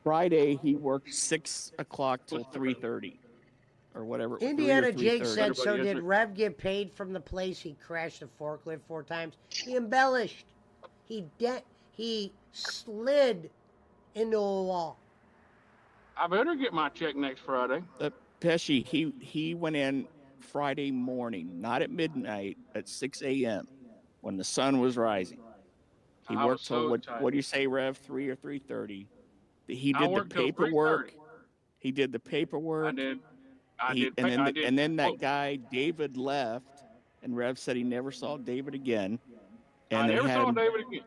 Friday he worked 6 o'clock till 3:30, or whatever. 3 or Indiana Jake 3:30. said, so Everybody did has Rev get paid from the place he crashed the forklift 4 times? He embellished. He slid into a wall. I better get my check next Friday. Pesci, he went in Friday morning, not at midnight, at 6 a.m. when the sun was rising. He I was worked till so what tired. do you say, Rev? 3 or 3:30. He I did the worked till paperwork. 3:30. He did the paperwork. I did. I He- did. and then I the- did. and then that Oh, guy David left, and Rev said he never saw David again. I And they never had saw him, David again.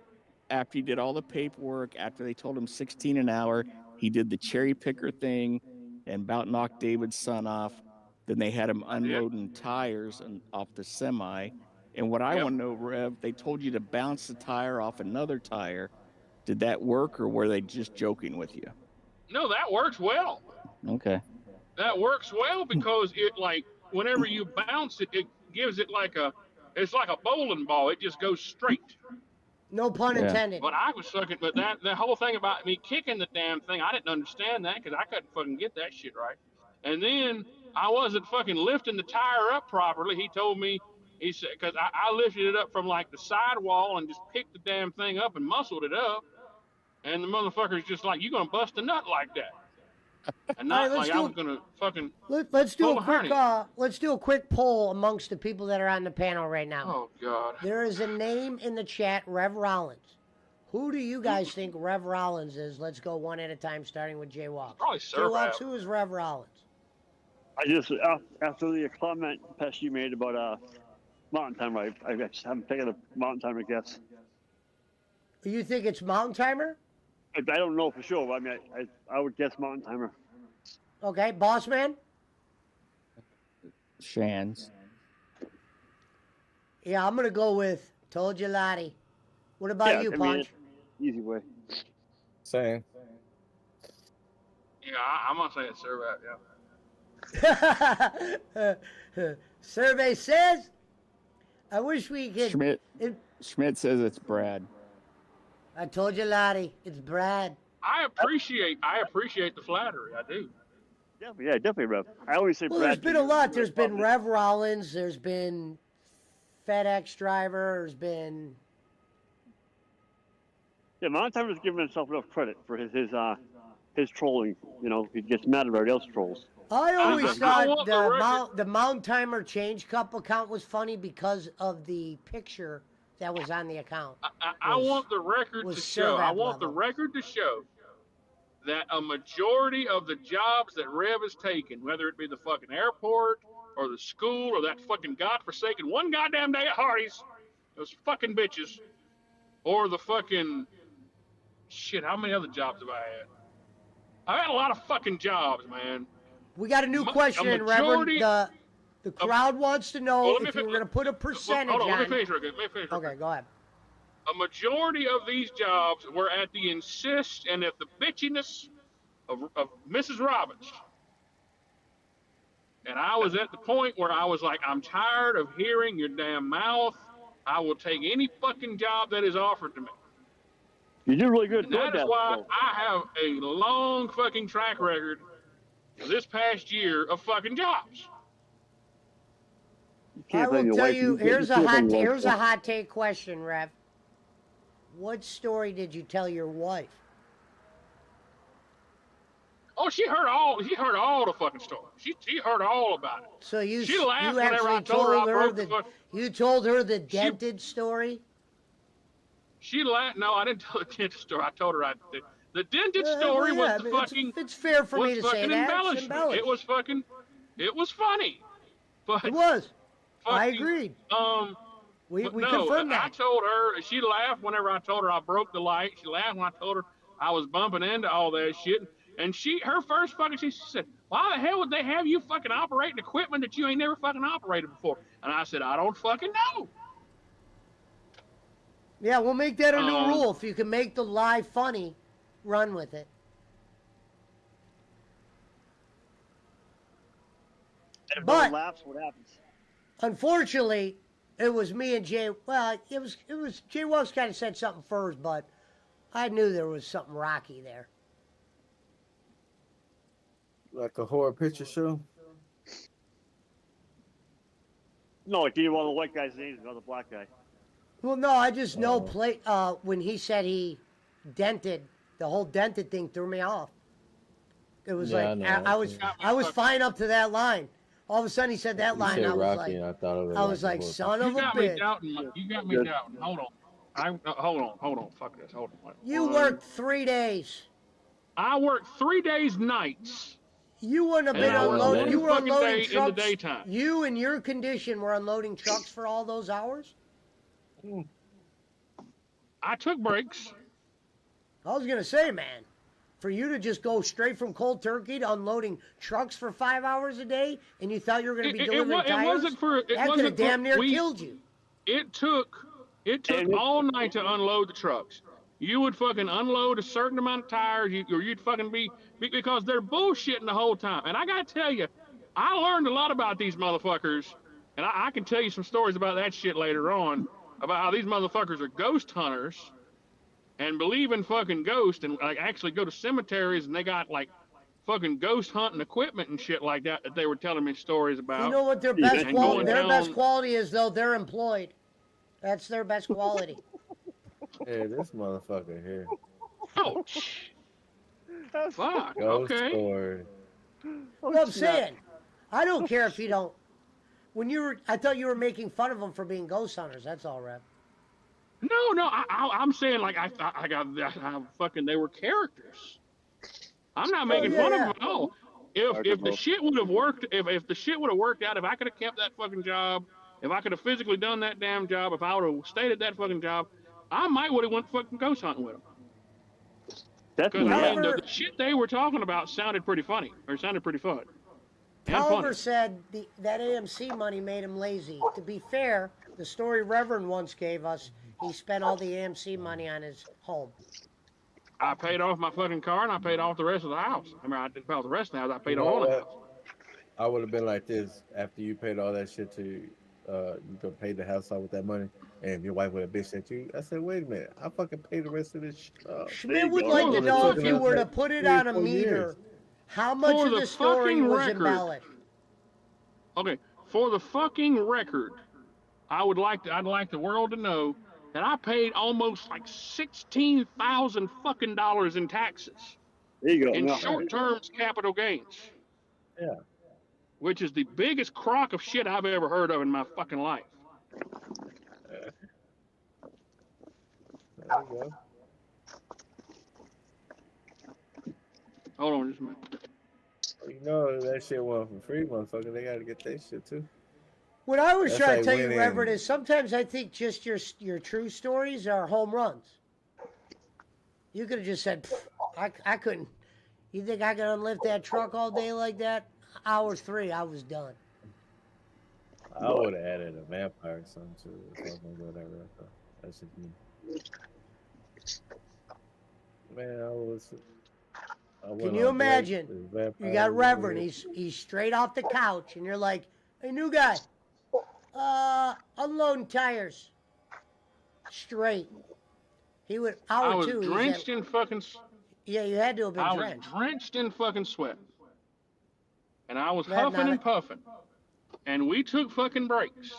after he did all the paperwork, after they told him 16 an hour, he did the cherry picker thing and about knocked David's son off. Then they had him unloading tires and off the semi. And what I Yep. want to know, Rev, they told you to bounce the tire off another tire. Did that work, or were they just joking with you? No, that works well. Okay. That works well because it like whenever you bounce it, it gives it it's like a bowling ball. It just goes straight. No pun Yeah. intended. But I was sucking. But the whole thing about me kicking the damn thing, I didn't understand that because I couldn't fucking get that shit right. And then I wasn't fucking lifting the tire up properly. He told me, he said, because I lifted it up from like the sidewall and just picked the damn thing up and muscled it up. And the motherfucker's just like, you gonna bust a nut like that? And All not right, let's like do I it. was gonna fucking. Let's do Full a of quick honey. let's do a quick poll amongst the people that are on the panel right now. Oh God. There is a name in the chat, Rev Rollins. Who do you guys think Rev Rollins is? Let's go one at a time, starting with Jay Walks. Probably Jay Servo. Walks, who is Rev Rollins? I just after the comment Pesci made about mountain timer, I just haven't taken a mountain timer guess. You think it's Mountain Timer? I don't know for sure, but I mean, I would guess mountain timer. Okay, Boss Man? Shans. Yeah, I'm going to go with Told You Lottie. What about you, I mean, Punch? easy way. Same. Yeah, I'm gonna say it's Servo. Yeah. Survey says, I wish we could. Schmidt says it's Brad. I told you, Lottie. It's Brad. I appreciate the flattery. I do. Yeah, definitely Rev. I always say Well, Brad. there's been a lot. There's been Rev Rollins. There's been FedEx driver. There's been. Yeah, Montimer's giving himself enough credit for his trolling. You know, he gets mad at everybody else trolls. I always I thought want the record- the Mount Timer Change Cup account was funny because of the picture that was on the account. I was- want the record was to still show. I that want the level. record to show that a majority of the jobs that Rev has taken, whether it be the fucking airport or the school or that fucking godforsaken one goddamn day at Hardee's, those fucking bitches, or the fucking shit. How many other jobs have I had? I've had a lot of fucking jobs, man. We got a new A question, Reverend. majority The crowd wants to know let me if you were fin- going to put a percentage Hold on, let me on. finish real quick. Let me finish real Okay, quick. go ahead. A majority of these jobs were at the insist and at the bitchiness of Mrs. Robbins. And I was at the point where I was like, I'm tired of hearing your damn mouth. I will take any fucking job that is offered to me. You do really good. And that is DoorDash, why though. I have a long fucking track record this past year of fucking jobs. You I can't blame will your tell wife. you. can't Here's a blame hot. your wife, Here's a though. hot take question, Rev. What story did you tell your wife? Oh, she heard all the fucking story. She heard all about it. So you She laughed you whenever I actually told her I told her broke the the fuck- you told her the dented story. She laughed. No, I didn't tell the dentist story. I told her the dentist story Well, yeah, was the I mean, fucking It's fair for was me to say fucking that. It's embellishment. embellished. It was funny. But It was. I fucking, agreed. We but we no, confirmed I that. told her. She laughed whenever I told her I broke the light. She laughed when I told her I was bumping into all that shit. And her first fucking, she said, "Why the hell would they have you fucking operating equipment that you ain't never fucking operated before?" And I said, "I don't fucking know." Yeah, we'll make that a new Um, rule. If you can make the lie funny, run with it. And if But- no one laughs, what happens? Unfortunately, it was me and Jay. Well, it was Jay Wells kind of said something first, but I knew there was something rocky there. Like a horror picture show. No, like you one of the white guy's names, not the black guy. Well, no, I just know Oh. when he said he dented, the whole dented thing threw me off. It was Yeah, I like know. I was fine up to that line. All of a sudden he said that You line. said I was Rocky, like, and I thought it was. I was a like, horror son You of a got me bitch. doubting. You got me Good. doubting. Hold on. Hold on. Fuck this. Hold on. You worked 3 days. I worked 3 days nights. You wouldn't have And been I worked unloading. one You were fucking unloading day in the trucks. daytime. You in your condition were unloading trucks for all those hours. I took breaks. I was gonna say, man, for you to just go straight from cold turkey to unloading trucks for 5 hours a day, and you thought you were gonna be delivering It tires, wasn't for. It that could have wasn't damn near for, killed you. It took And- all night to unload the trucks. You would fucking unload a certain amount of tires, or you'd fucking be because they're bullshitting the whole time. And I gotta tell you, I learned a lot about these motherfuckers, and I can tell you some stories about that shit later on about how these motherfuckers are ghost hunters and believe in fucking ghosts and like actually go to cemeteries and they got like fucking ghost hunting equipment and shit like that they were telling me stories about. You know what their Yeah, best and quality? going Their best down- quality is though they're employed. That's their best quality. Hey, this motherfucker here. Ouch. Fuck. Ghost Okay. story. Well, I'm saying, I don't care if you don't. I thought you were making fun of them for being ghost hunters. That's all, Rev. No. I'm saying like I fucking they were characters. I'm not making yeah, fun yeah. of them at all. If the shit would have worked, if the shit would have worked out, if I could have kept that fucking job, if I could have physically done that damn job, if I would have stayed at that fucking job, I might would have went fucking ghost hunting with them. Because Definitely. I mean, However- the shit they were talking about sounded pretty funny, or sounded pretty fun. And Tolliver funny. said that AMC money made him lazy. To be fair, the story Reverend once gave us, he spent all the AMC money on his home. I paid off my fucking car and I paid off the rest of the house. I mean, I didn't pay off the rest of the house. I paid You know all the what? house. I would have been like this after you paid all that shit to you could pay the house off with that money, and your wife would have bitched at you. I said, wait a minute, I fucking pay the rest of this shit off. Schmidt you would go. like to Well, know it's if you were to like put it 3 or on a 4 meter, years. how much For of the the story fucking was record. embellished. Okay, for the fucking record, I'd like the world to know that I paid almost like $16,000 fucking dollars in taxes There you go. in No, short-term capital gains. Yeah. Which is the biggest crock of shit I've ever heard of in my fucking life. There you go. Hold on just a minute. You know that shit went for free, motherfucker. They gotta get that shit too. What I was That's trying like to tell you, winning. Reverend, is sometimes I think just your true stories are home runs. You could have just said, "Pfft, I couldn't. You think I could unlift that truck all day like that? Hour 3, I was done. I would have added a vampire or something to it, or something, whatever. That's just me. Man, Can you imagine? You got Reverend. He's straight off the couch, and you're like, "Hey, new guy, unloading tires." Straight. He would I hour was 2. drenched in fucking. Yeah, you had to have been I was drenched. drenched in fucking sweat, and I was That huffing not and a- puffing, and we took fucking breaks,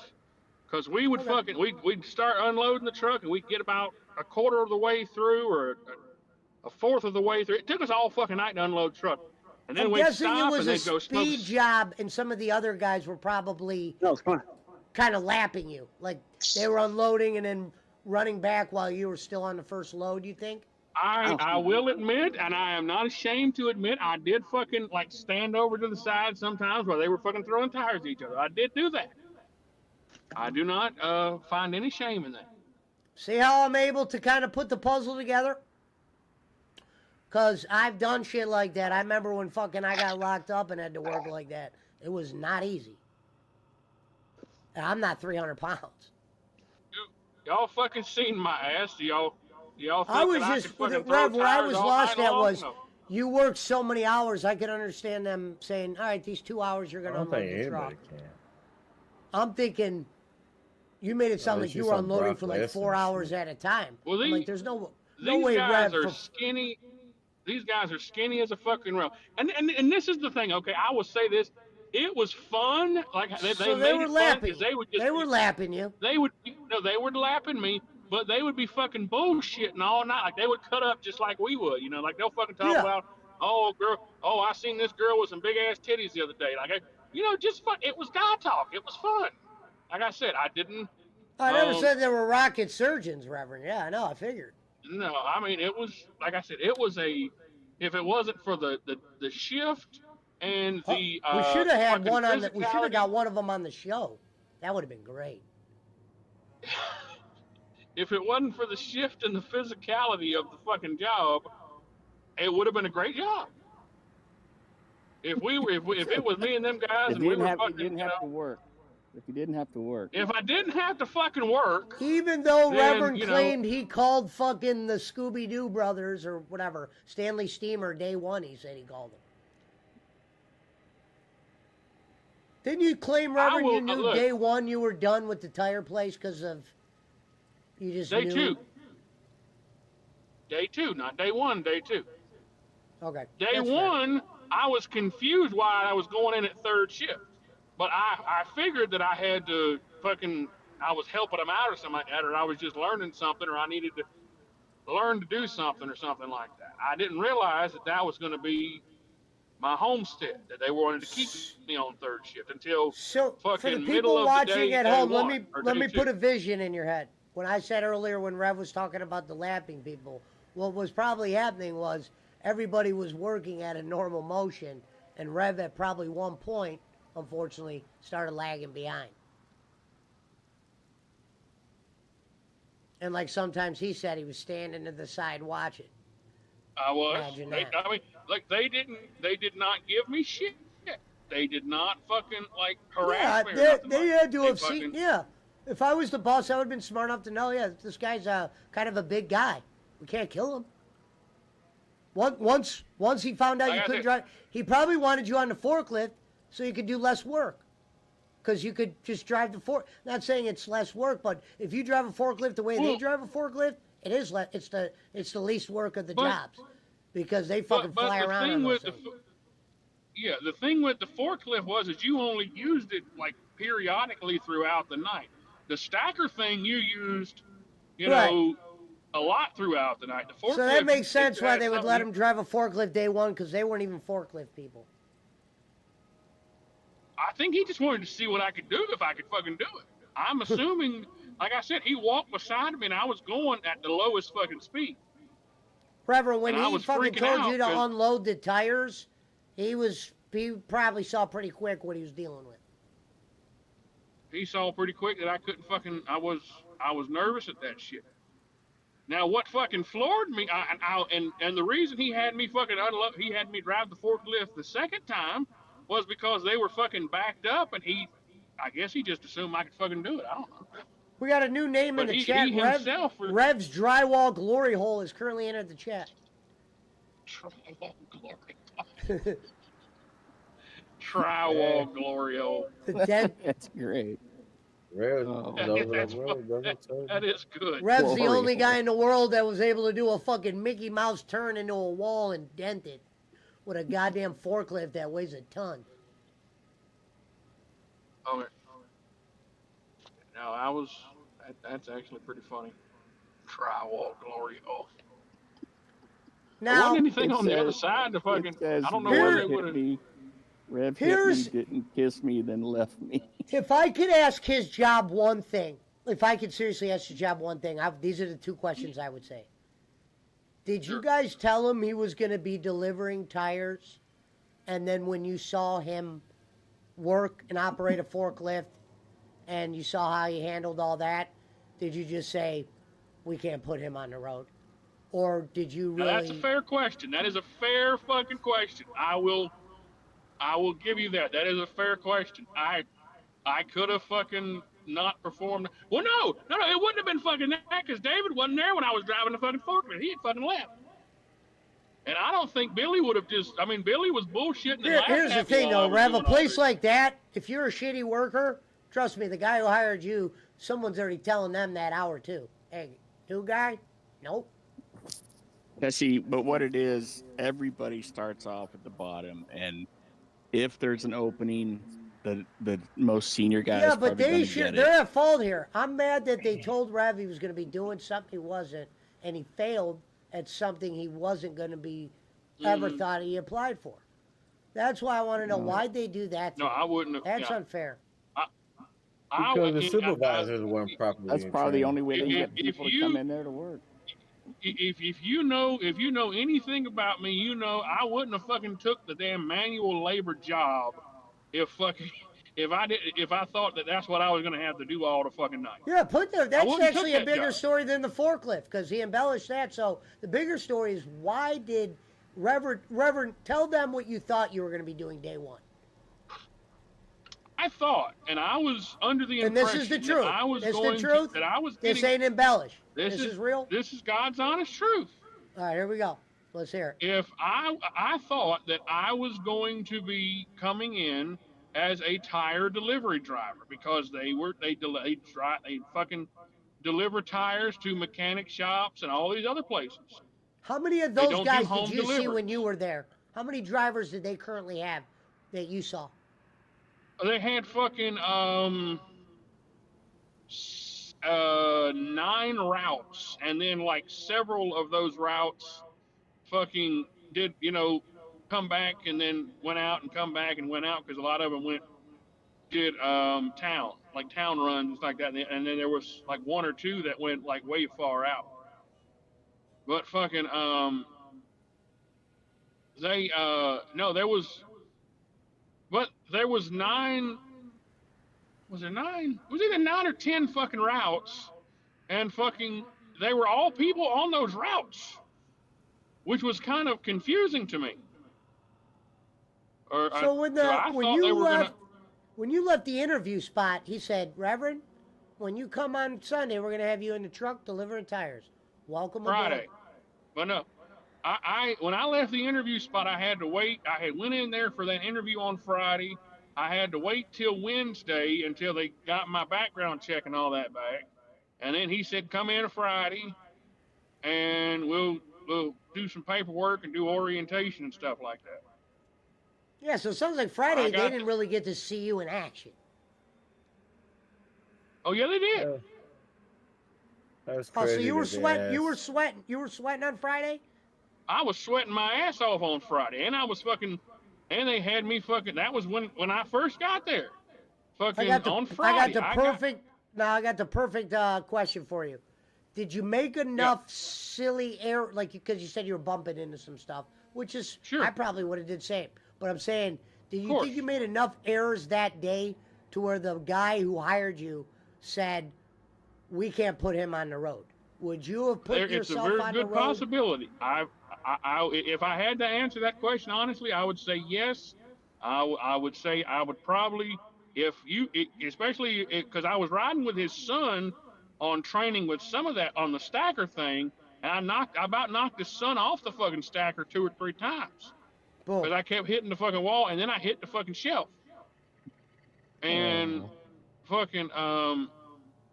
cause we would Okay. we'd start unloading the truck, and we'd get about a quarter of the way through or a fourth of the way through. It took us all fucking night to unload the truck, and then I'm we'd guessing stop it was and a they'd go smoke. speed job, and some of the other guys were probably no, it's fine. kind of lapping you. Like they were unloading and then running back while you were still on the first load, you think? I will admit, and I am not ashamed to admit, I did fucking like stand over to the side sometimes while they were fucking throwing tires at each other. I did do that. I do not find any shame in that. See how I'm able to kind of put the puzzle together? Because I've done shit like that. I remember when fucking I got locked up and had to work like that. It was not easy. And I'm not 300 pounds. Y'all fucking seen my ass? Do y'all think I was that just, I could fucking Rev, throw where I tires was all lost night at long? was, No. you worked so many hours, I could understand them saying, all right, these 2 hours you're I going to don't unload think the truck. anybody can. I'm thinking, you made it sound Unless like you you're were some unloading Brock for like Lesnar 4 shit. hours at a time. Well, I'm like, these- there's no These way, guys Rev. are skinny. These guys are skinny as a fucking rail. And this is the thing. Okay, I will say this. It was fun. Like they So made they were it fun lapping. because they would just They were lapping you. they would they were lapping me, but they would be fucking bullshitting all night. Like they would cut up just like we would. You know, like they'll fucking talk Yeah. about, oh girl, oh I seen this girl with some big ass titties the other day. Like just fun. It was guy talk. It was fun. Like I said, I didn't. I never said there were rocket surgeons, Reverend. Yeah, I know. I figured. No, I mean it was like I said. It was a. If it wasn't for the shift and the We should have had fucking one on the. We should have physicality- got one of them on the show. That would have been great. If it wasn't for the shift and the physicality of the fucking job, it would have been a great job. If it was me and them guys If and you we didn't were have, fucking, you didn't have to work. If you didn't have to work. if I didn't have to fucking work, Even though Then, Reverend you know- claimed he called fucking the Scooby Doo brothers or whatever, Stanley Steamer, day 1, he said he called them. Didn't you claim, Reverend, will- you knew look. day 1 you were done with the tire place because of. You just day knew? 2. Day 2, not day 1, day 2. Okay. Day that's fair. 1, I was confused why I was going in at third shift. But I figured that I had to fucking, I was helping them out or something like that, or I was just learning something, or I needed to learn to do something or something like that. I didn't realize that was going to be my homestead, that they wanted to keep me on third shift until So for fucking the middle people of the watching day, at day home, let 1, me or let day me 2. put a vision in your head. When I said earlier when Rev was talking about the lapping people, what was probably happening was everybody was working at a normal motion, and Rev at probably one point, unfortunately, started lagging behind. And like sometimes he said he was standing to the side watching. I was. Imagine They, that. I mean, like they did not give me shit. They did not fucking like harass me or nothing. they like had to that. have They seen. fucking- Yeah, if I was the boss, I would have been smart enough to know. Yeah, this guy's kind of a big guy. We can't kill him. Once he found out Like you I couldn't said- drive, he probably wanted you on the forklift so you could do less work. Because you could just drive the fork. Not saying it's less work, but if you drive a forklift the way they Well- drive a forklift, it is it's the least work of the But- jobs, because they fucking fly the around thing on those with the things. the thing with the forklift was you only used it like periodically throughout the night. The stacker thing you used, you Right. know, a lot throughout the night. The forklift, So that makes if sense you why had they would let something- him drive a forklift day one, because they weren't even forklift people. I think he just wanted to see what I could do if I could fucking do it. I'm assuming, like I said, he walked beside me and I was going at the lowest fucking speed. Reverend, when And I he was fucking freaking told out you to 'cause- unload the tires, he probably saw pretty quick what he was dealing with. He saw pretty quick that I couldn't fucking. I was nervous at that shit. Now what fucking floored me, and the reason he had me fucking unload, he had me drive the forklift the second time, was because they were fucking backed up, and I guess he just assumed I could fucking do it. I don't know. We got a new name But in the he chat. himself- Rev's Drywall Glory Hole is currently entered the chat. Trywall Glorio. The dead That's great. Rev, Oh. That is good. Rev's the Glory only hole. guy in the world that was able to do a fucking Mickey Mouse turn into a wall and dent it with a goddamn forklift that weighs a ton. Okay. No, that's actually pretty funny. Trywall Glorio. There Now, wasn't anything on the other says- side to fucking. It says, I don't know Here- where Rev they would hit have. me. Rev hit Here's- me, didn't kiss me, then left me. if I could ask his job one thing, if I could seriously ask his job one thing, these are the two questions I would say. Did you Sure. guys tell him he was going to be delivering tires? And then when you saw him work and operate a forklift and you saw how he handled all that, did you just say, we can't put him on the road? Or did you Now, really... that's a fair question. That is a fair fucking question. I will give you that. That is a fair question. I could have fucking not performed. Well, no, it wouldn't have been fucking that because David wasn't there when I was driving the fucking forklift. He had fucking left. And I don't think Billy would have just. I mean, Billy was bullshitting. and laughing Here's the at me thing, while I though, was Rev. A doing all place this. like that, if you're a shitty worker, trust me, the guy who hired you, someone's already telling them that hour too. Hey, new guy? Nope. Yeah, see, but what it is, everybody starts off at the bottom, and if there's an opening, the most senior guys. Yeah, but probably they gonna should. get They're it. at fault here. I'm mad that they told Rev he was going to be doing something he wasn't, and he failed at something he wasn't going to be ever Mhm. thought he applied for. That's why I want to know No. why'd they do that. To No, him? I wouldn't have. That's yeah. unfair. Because the I- supervisors weren't properly That's probably the trained. only way they If- get if people to you- come in there to work. If you know anything about me, you know I wouldn't have fucking took the damn manual labor job if I thought that that's what I was gonna have to do all the fucking night. Yeah, that's wouldn't actually took a that bigger job. story than the forklift because he embellished that. So the bigger story is why did Reverend tell them what you thought you were going to be doing day one? I thought, and I was under the And impression this is the that truth. I was This is the going truth. to, that I was This getting. ain't embellished. This This is- is real. This is God's honest truth. All right, here we go. Let's hear it. If I thought that I was going to be coming in as a tire delivery driver because they fucking deliver tires to mechanic shops and all these other places. How many of They those don't do guys home did you see delivery. when you were there? How many drivers did they currently have that you saw? They had fucking 9 routes, and then like several of those routes fucking did come back and then went out and come back and went out because a lot of them did town runs and like that, and then there was like 1 or 2 that went like way far out. But fucking there was 9. Was there 9? It was either 9 or 10 fucking routes, and fucking they were all people on those routes, which was kind of confusing to me. So when you gonna. left the interview spot, he said, "Reverend, when you come on Sunday, we're gonna have you in the truck delivering tires. Welcome Friday. aboard." But no, when I left the interview spot, I had to wait. I had went in there for that interview on Friday. I had to wait till Wednesday until they got my background check and all that back. And then he said, "Come in Friday, and we'll do some paperwork and do orientation and stuff like that." Yeah, so it sounds like Friday I they got- didn't really get to see you in action. Oh yeah, they did. That's Oh, crazy. so you were that they sweating? You were asked. sweating? You were sweating on Friday? I was sweating my ass off on Friday, and I was fucking, and they had me fucking. That was when I first got there. Fucking on I got Friday, the perfect. Now I got the perfect question for you. Did you make enough silly error, like because you said you were bumping into some stuff, which is Sure. I probably would have did same. But I'm saying, did you course. think you made enough errors that day to where the guy who hired you said, "We can't put him on the road"? Would you have put It's a yourself very on the good road? possibility. If I had to answer that question honestly, I would say yes. I would say I would probably, especially because I was riding with his son on training with some of that on the stacker thing, and I about knocked his son off the fucking stacker 2 or 3 times Boom. because I kept hitting the fucking wall, and then I hit the fucking shelf, and fucking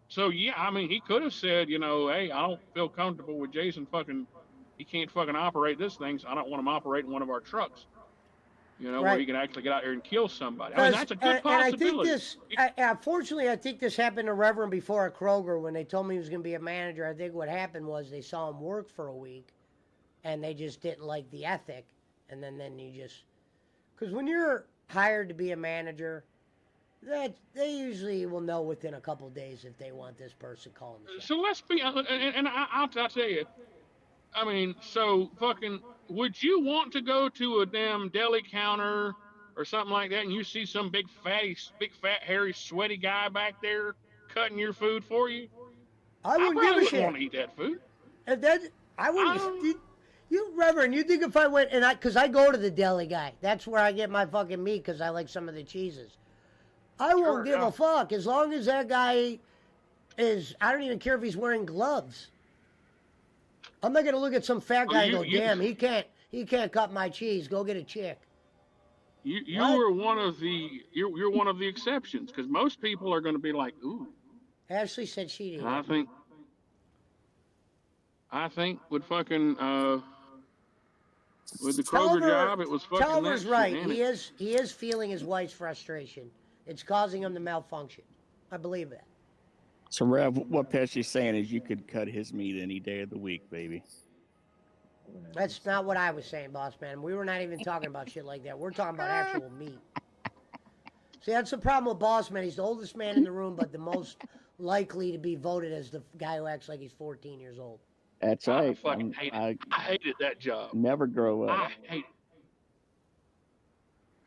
So yeah, I mean, he could have said, hey, I don't feel comfortable with Jason fucking. He can't fucking operate this thing, so I don't want him operating one of our trucks. Where Right. he can actually get out here and kill somebody. I mean, that's a good And I think possibility. this, unfortunately, I think this happened to Reverend before at Kroger when they told me he was going to be a manager. I think what happened was they saw him work for a week, and they just didn't like the ethic, and then you just, because when you're hired to be a manager, that they usually will know within a couple of days if they want this person calling the shots. So let's be, and I'll tell you, I mean, so fucking, would you want to go to a damn deli counter or something like that, and you see some big fat, hairy, sweaty guy back there cutting your food for you? I wouldn't give probably a wouldn't shit. want to eat that food. And then I wouldn't. You, Reverend, you think if I went because I go to the deli guy, that's where I get my fucking meat because I like some of the cheeses. I won't give a fuck as long as that guy is. I don't even care if he's wearing gloves. I'm not gonna look at some fat guy and go, "Damn, he can't cut my cheese. Go get a chick." You were one of the you're one of the exceptions because most people are going to be like, "Ooh." Ashley said she did. I think with fucking with the Kroger job, it was fucking. Talver's right. He is feeling his wife's frustration. It's causing him to malfunction. I believe that. So, Rev, what Pesci's saying is you could cut his meat any day of the week, baby. That's not what I was saying, boss man. We were not even talking about shit like that. We're talking about actual meat. See, that's the problem with boss man. He's the oldest man in the room, but the most likely to be voted as the guy who acts like he's 14 years old. That's right. I fucking hated. I hated that job. Never grow up. I hated.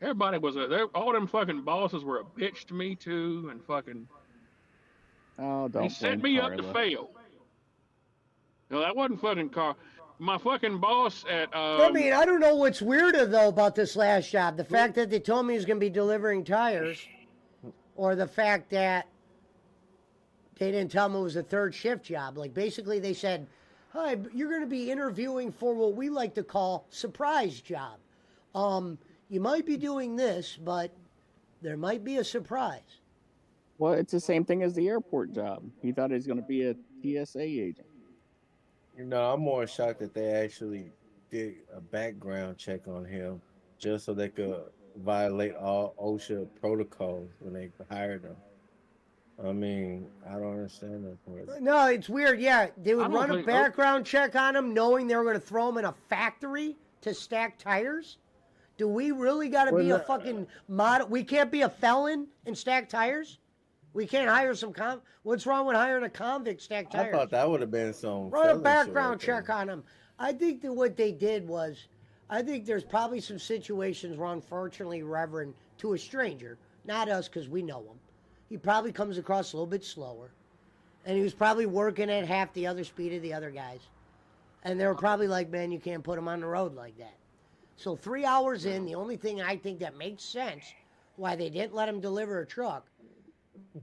Everybody was all them fucking bosses were a bitch to me too, and fucking. Oh, don't. He set me up to fail. No, that wasn't fucking Carl. My fucking boss at. I mean, I don't know what's weirder though about this last job: the fact that they told me he was going to be delivering tires, or the fact that they didn't tell me it was a third shift job. Like basically, they said, "Hi, you're going to be interviewing for what we like to call surprise job. You might be doing this, but there might be a surprise." Well, it's the same thing as the airport job. He thought he was going to be a TSA agent. I'm more shocked that they actually did a background check on him just so they could violate all OSHA protocols when they hired him. I mean, I don't understand that part. No, it's weird. Yeah, they would run a background check on him knowing they were going to throw him in a factory to stack tires. Do we really got to be a fucking mod? We can't be a felon and stack tires? We can't hire some What's wrong with hiring a convict stack tires? I thought that would have been some. Run a background check on him. I think that what they did was, I think there's probably some situations where, unfortunately, Reverend, to a stranger, not us because we know him, he probably comes across a little bit slower. And he was probably working at half the other speed of the other guys. And they were probably like, man, you can't put him on the road like that. So 3 hours in, the only thing I think that makes sense why they didn't let him deliver a truck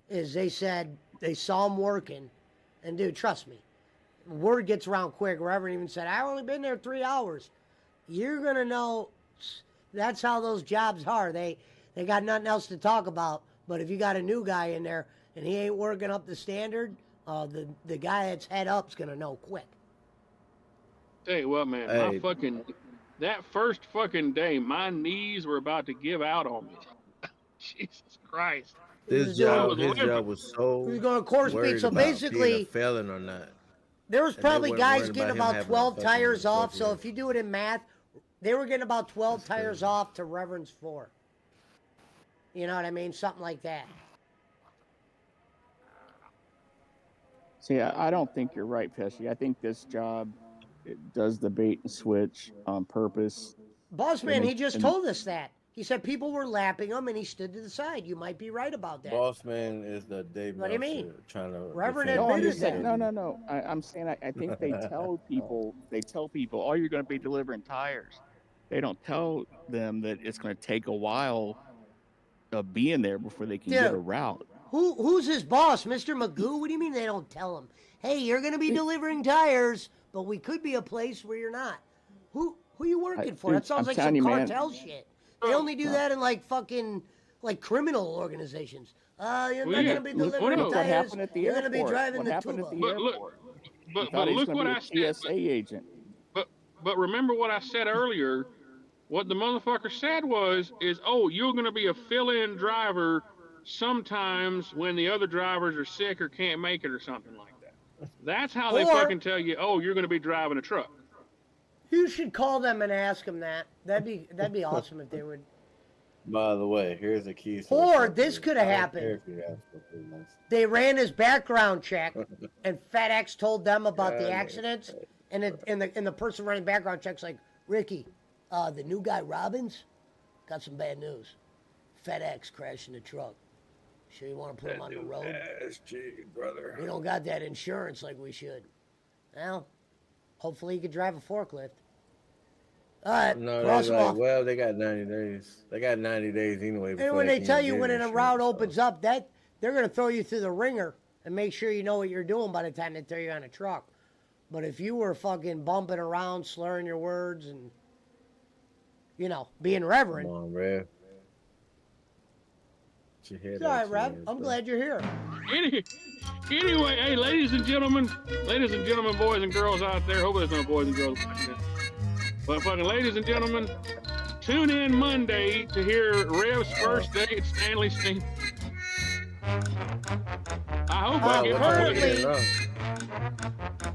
is they said they saw him working. And dude, trust me, word gets around quick. Reverend even said, I've only been there 3 hours. You're going to know that's how those jobs are. They got nothing else to talk about. But if you got a new guy in there and he ain't working up the standard, the guy that's head up's going to know quick. Tell you what, man, that first fucking day, my knees were about to give out on me. Jesus Christ. He was This doing- job, was his living. job was so He was going course speed. worried So about being basically, a felon or not. there was And they probably weren't guys worried getting about him about having a 12 fucking tires off. So fucking- if you do it in math, they were getting about 12 That's tires crazy. off to Reverend's 4. You know what I mean? Something like that. See, I don't think you're right, Pesci. I think this job it does the bait and switch on purpose. Boss man, And- he just and- told us that. He said people were lapping him and he stood to the side. You might be right about that. Boss man is the Dave What do you Meltzer mean? trying to Reverend defend No, I'm admitted just his saying, that. no. I'm saying I think they tell people, oh, you're going to be delivering tires. They don't tell them that it's going to take a while of being there before they can get a Dude. route. Who's his boss? Mr. Magoo? What do you mean they don't tell him? Hey, you're going to be delivering tires, but we could be a place where you're not. Who you working for? Dude, That sounds I'm like telling some you, man. cartel shit. They only do that in like fucking like criminal organizations. You're Well, not yeah, going to be look delivering what tires. happened at the You're airport. going to be driving What the happened tuba. at the But look, airport? He but thought he was look going what to I be a said. TSA agent. But remember what I said earlier. What the motherfucker said is, oh, you're going to be a fill-in driver sometimes when the other drivers are sick or can't make it or something like that. That's how they Or- fucking tell you, oh, you're going to be driving a truck. You should call them and ask them that. That'd be awesome if they would. By the way, here's the keys. to the Or fucking- this could have I don't happened. care if you ask for too much. They ran his background check, and FedEx told them about the Yeah, accidents, and the person running background checks like, Ricky, the new guy Robbins got some bad news. FedEx crashing the truck. Sure you want to put him on the road? SG, brother. We don't got that insurance like we should. Well, hopefully he could drive a forklift. All right, No, cross they're him like, off. well, they got 90 days. They got 90 days anyway. And before when they can tell even you get when a insurance, route so- opens up, that they're going to throw you through the ringer and make sure you know what you're doing by the time they throw you on a truck. But if you were fucking bumping around, slurring your words, and being Come reverent, on, Rev. Get your head it's all out right, your Rev. ass, I'm bro. glad you're here. Anyway, hey, ladies and gentlemen, boys and girls out there. Hopefully there's no boys and girls watching this. But fucking ladies and gentlemen, tune in Monday to hear Rev's first day at Stanley Steam. I hope I Well, get What currently- you getting wrong?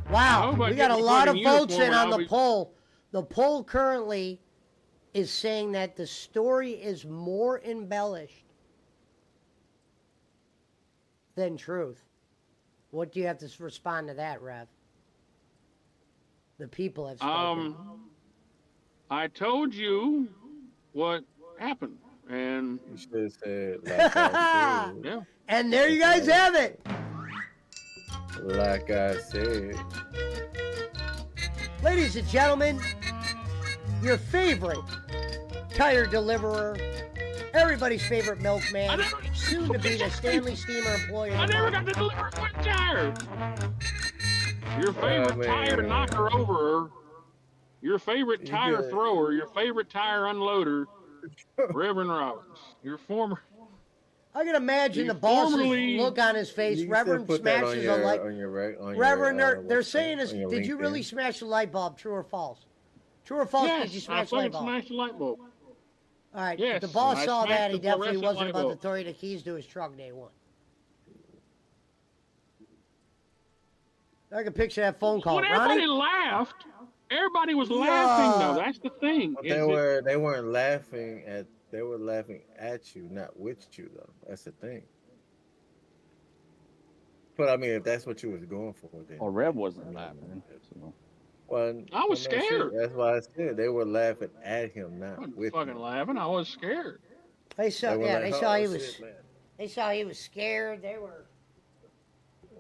I Wow, hope I we get got a the lot of fucking votes uniform in and on I'll the be- poll. The poll currently is saying that the story is more embellished than truth. What do you have to respond to that, Rev? The people have spoken. I told you what happened, and You should have said, like I said. yeah. And there you guys have it. Like I said. Ladies and gentlemen, your favorite tire deliverer, everybody's favorite milkman, I never- soon to be the Stanley Steamer Employee I of the never Month. got to deliver a quick tire. Your favorite man. tire knocker overer, your favorite You tire good. thrower, your favorite tire unloader, Reverend Robbins. Your former. I can imagine You the boss's formerly- look on his face. You can Reverend still put that on smashes your, a light. on your, on your, Reverend, they're website, saying is, on your did you really LinkedIn. smash the light bulb? True or false? True or false? Yes, Did you I smash the light fucking bulb? smashed the light bulb. All right. Yes, if the boss I saw smashed that, he the definitely fluorescent wasn't light about to bulb. throw you the keys to his truck day one. I can picture that phone call. When everybody Ronnie? laughed, everybody was laughing though. That's the thing. But is they weren't laughing at, they were laughing at you, not with you though. That's the thing. But I mean, if that's what you was going for, then. Well, Rev wasn't laughing. So. Well, I was no shit. scared. That's why I said they were laughing at him, I not wasn't with fucking him. laughing. I was scared. They saw, were yeah, like, they saw "Oh, he shit, was. man. They saw he was scared. They were.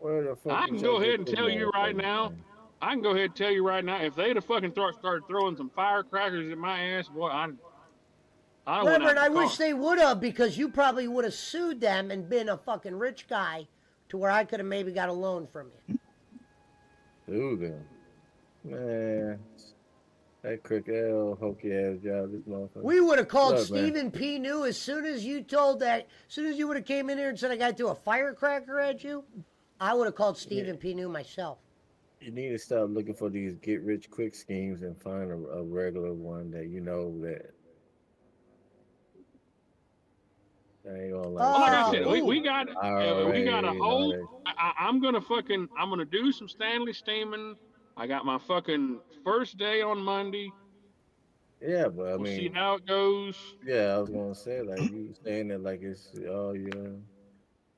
Where the fuck I you can take go this ahead and tell you football right from, now. man? I can go ahead and tell you right now. If they'd have fucking started throwing some firecrackers at my ass, boy, I went out Reverend, the I car. wish they would have, because you probably would have sued them and been a fucking rich guy, to where I could have maybe got a loan from you. Dude, them. Man, that crooked L hokey ass job, this motherfucker. We would have called Look, man. Stephen P. New as soon as you told that. As soon as you would have came in here and said I got to do a firecracker at you, I would have called Stephen P. New myself. You need to stop looking for these get rich quick schemes and find a regular one that you know that I ain't gonna Well, like I Oh, said, ooh. we got a and all whole. that. I'm gonna do some Stanley steaming. I got my fucking first day on Monday. Yeah, but I We'll see mean, how it goes. yeah, I was gonna say like you saying it like it's oh yeah,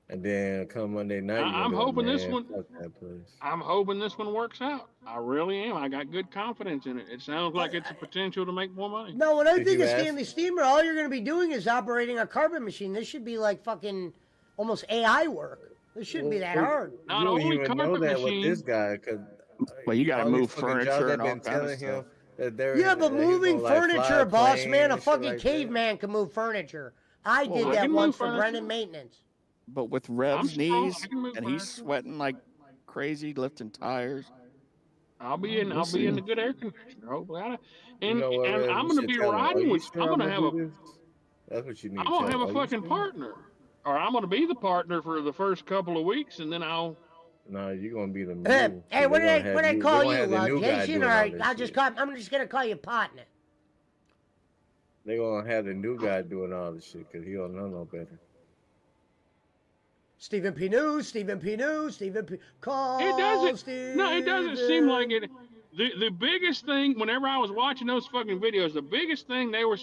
and then come Monday night you're I'm gonna be like, hoping this man, one. fuck that place. I'm hoping this one works out. I really am. I got good confidence in it. It sounds like it's a potential to make more money. No, when I Did think you of ask? Stanley Steamer, all you're going to be doing is operating a carbon machine. This should be like fucking almost AI work. This shouldn't be that hard. You Not don't only even know carpet that with machine. this guy, cause Well, you got to all these move fucking jobs furniture that and all been kind of telling him stuff. that they're Yeah, but that he's moving gonna, like, furniture, fly a boss plane man, a and shit fucking like that. caveman can move furniture. I Well, did I that can once move for furniture. Brennan Maintenance. But with I'm Rev's strong. knees I can move and he's furniture. sweating like crazy lifting tires. I'll be in. We'll I'll be in see. the good air conditioner. Hopefully, You know what, and Rev? I'm You gonna should be tell him, are riding you with. sure I'm gonna do this? That's what you need I'm to gonna tell have him. a Are you fucking sure? partner, or I'm gonna be the partner for the first couple of weeks, and then I'll. No, you're gonna be the Hey, mule. hey, what They're did gonna I what have did I you. call They're gonna you, have the new guy Jason? doing Or all this I'll just shit. call. I'm just gonna call you partner. They're gonna have the new guy doing all this shit because he don't know no better. Stephen P. News, Stephen P. News, Stephen P. Call It doesn't. Stephen. No, it doesn't seem like it. The biggest thing, whenever I was watching those fucking videos, the biggest thing they were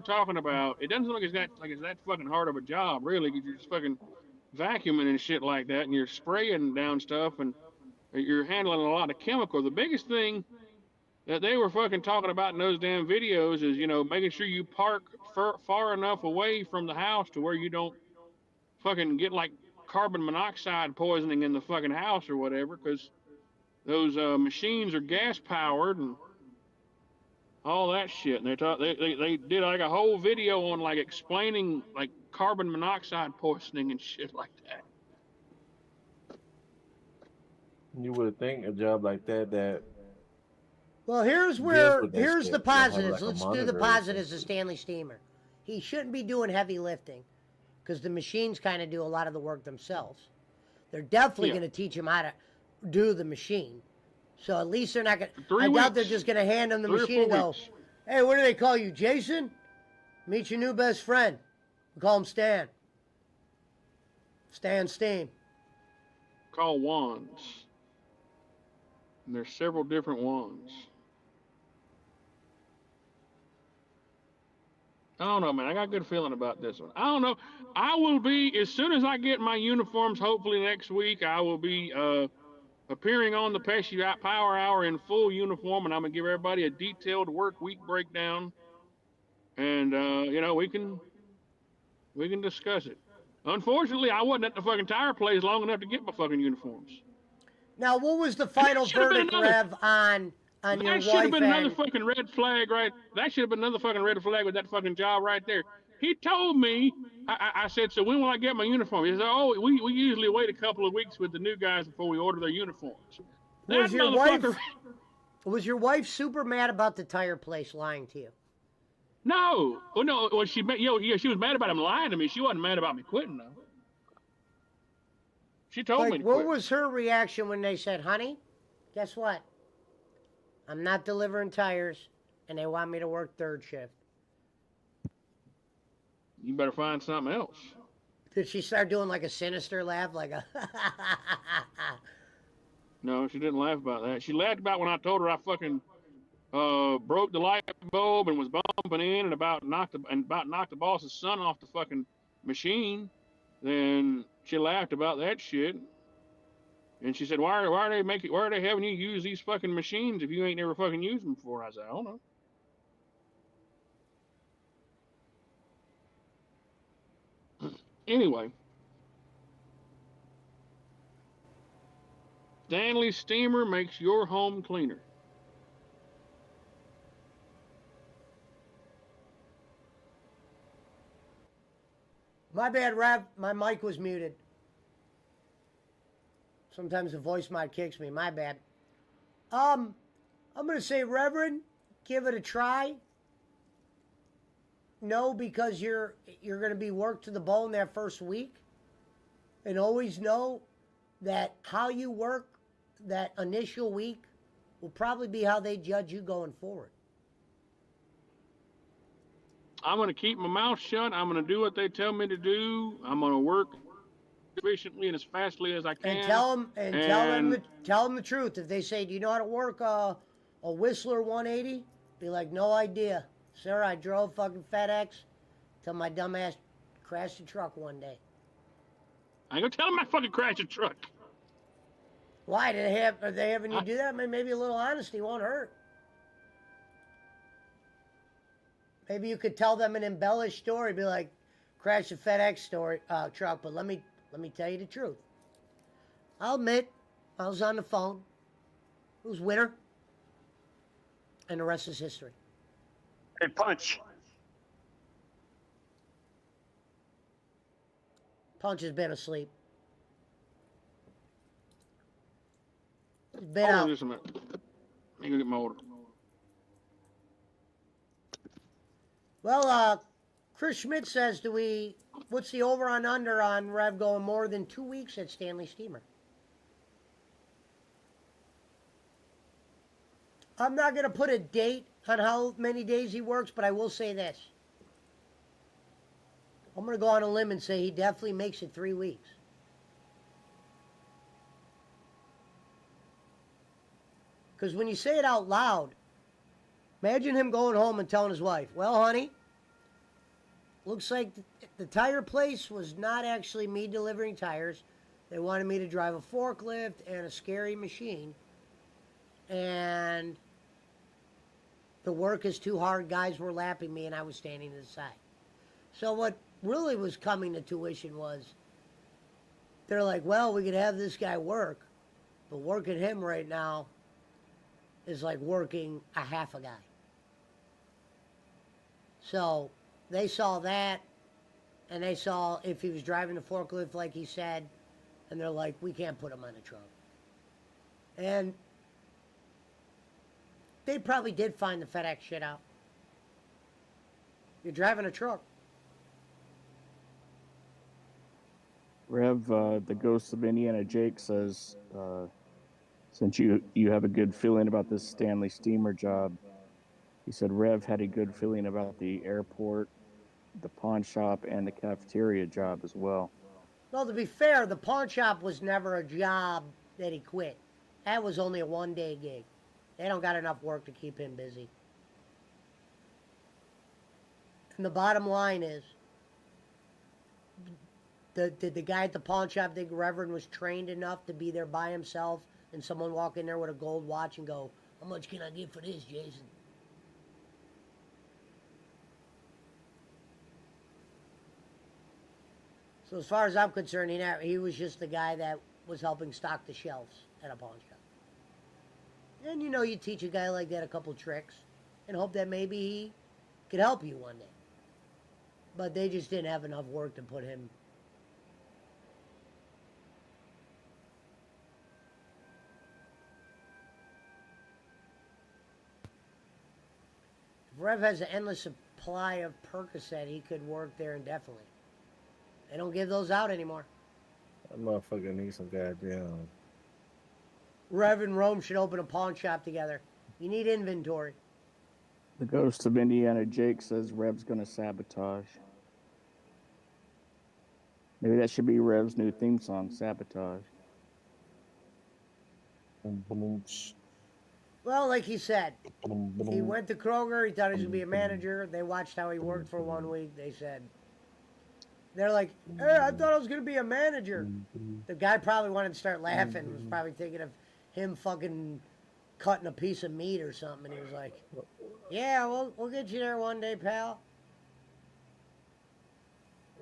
talking about, it doesn't look like it's that fucking hard of a job, really, because you're just fucking vacuuming and shit like that, and you're spraying down stuff, and you're handling a lot of chemical. The biggest thing that they were fucking talking about in those damn videos is, making sure you park far enough away from the house to where you don't fucking get like carbon monoxide poisoning in the fucking house or whatever, because those machines are gas powered and all that shit. And they did like a whole video on like explaining like carbon monoxide poisoning and shit like that. You would think a job like that Well, here's deals with that here's shit. the They'll have, positives. like, a Let's do the monitor or positives something. of Stanley Steamer. He shouldn't be doing heavy lifting because the machines kind of do a lot of the work themselves. They're definitely Yeah. going to teach him how to do the machine. So at least they're not going to. 3 I doubt they're weeks. just going to hand him the 3 or machine and 4 go, weeks. "Hey, what do they call you, Jason? Meet your new best friend. We call him Stan. Stan Steam." Called wands. And there's several different wands. I don't know, man. I got a good feeling about this one. I don't know. I will be, as soon as I get my uniforms, hopefully next week, I will be appearing on the Pesci Power Hour in full uniform, and I'm going to give everybody a detailed work week breakdown. And, we can discuss it. Unfortunately, I wasn't at the fucking tire place long enough to get my fucking uniforms. Now, what was the final should've been verdict, another- Rev, on your That should have wife been another and... fucking red flag, right? That should have been another fucking red flag with that fucking job right there. He told me, I said, so when will I get my uniform? He said, oh, we usually wait a couple of weeks with the new guys before we order their uniforms. That Was your wife motherfucker. super mad about the tire place lying to you? No. Well, no. Well, she was mad about him lying to me. She wasn't mad about me quitting, though. She told me Like, to what quit. was her reaction when they said, "Honey, guess what? I'm not delivering tires, and they want me to work third shift"? You better find something else. Did she start doing like a sinister laugh, like a No, she didn't laugh about that. She laughed about when I told her I fucking broke the light bulb and was bumping in and about knocked the boss's son off the fucking machine. Then she laughed about that shit. And she said, why are they having you use these fucking machines if you ain't never fucking used them before? I said, I don't know. Anyway. Stanley Steamer makes your home cleaner. My bad, Rev. My mic was muted. Sometimes the voice mod kicks me. My bad. I'm gonna say, Reverend, give it a try. No, because you're gonna be worked to the bone that first week, and always know that how you work that initial week will probably be how they judge you going forward. I'm going to keep my mouth shut. I'm going to do what they tell me to do. I'm going to work efficiently and as fastly as I can. And tell them the truth. If they say, "Do you know how to work a Whistler 180?" Be like, "No idea, sir. I drove fucking FedEx till my dumb ass crashed the truck one day." I ain't going to tell them I fucking crashed a truck. Why? Are they having you do that? I mean, maybe a little honesty won't hurt. Maybe you could tell them an embellished story. Be like, "Crashed a FedEx truck," but let me tell you the truth. I'll admit, I was on the phone. It was winter. And the rest is history. Hey, Punch. Punch has been asleep. He's been Hold out. on just a minute. I'm going to get my order. Well, Chris Schmidt says, what's the over on under on Rev going more than 2 weeks at Stanley Steamer? I'm not going to put a date on how many days he works, but I will say this. I'm going to go on a limb and say he definitely makes it 3 weeks. Because when you say it out loud, imagine him going home and telling his wife, "Well, honey, looks like the tire place was not actually me delivering tires. They wanted me to drive a forklift and a scary machine. And the work is too hard. Guys were lapping me and I was standing to the side." So what really was coming to tuition was, they're like, "Well, we could have this guy work, but working him right now is like working a half a guy." So they saw that, and they saw if he was driving the forklift like he said, and they're like, "We can't put him on a truck." And they probably did find the FedEx shit out. You're driving a truck. Rev, the Ghost of Indiana Jake says, since you have a good feeling about this Stanley Steamer job, he said Rev had a good feeling about the airport, the pawn shop, and the cafeteria job as well. Well, to be fair, the pawn shop was never a job that he quit. That was only a one-day gig. They don't got enough work to keep him busy. And the bottom line is, did the guy at the pawn shop think Reverend was trained enough to be there by himself and someone walk in there with a gold watch and go, "How much can I get for this, Jason?" So as far as I'm concerned, he was just the guy that was helping stock the shelves at a pawn shop. And you teach a guy like that a couple tricks and hope that maybe he could help you one day. But they just didn't have enough work to put him. If Rev has an endless supply of Percocet, he could work there indefinitely. They don't give those out anymore. That motherfucker needs some goddamn. Rev and Rome should open a pawn shop together. You need inventory. The Ghost of Indiana Jake says Rev's going to sabotage. Maybe that should be Rev's new theme song, Sabotage. Well, like he said, he went to Kroger. He thought he was going to be a manager. They watched how he worked for 1 week. They're like, "Hey, I thought I was going to be a manager." The guy probably wanted to start laughing. Was probably thinking of him fucking cutting a piece of meat or something. And he was like, "Yeah, we'll get you there one day, pal."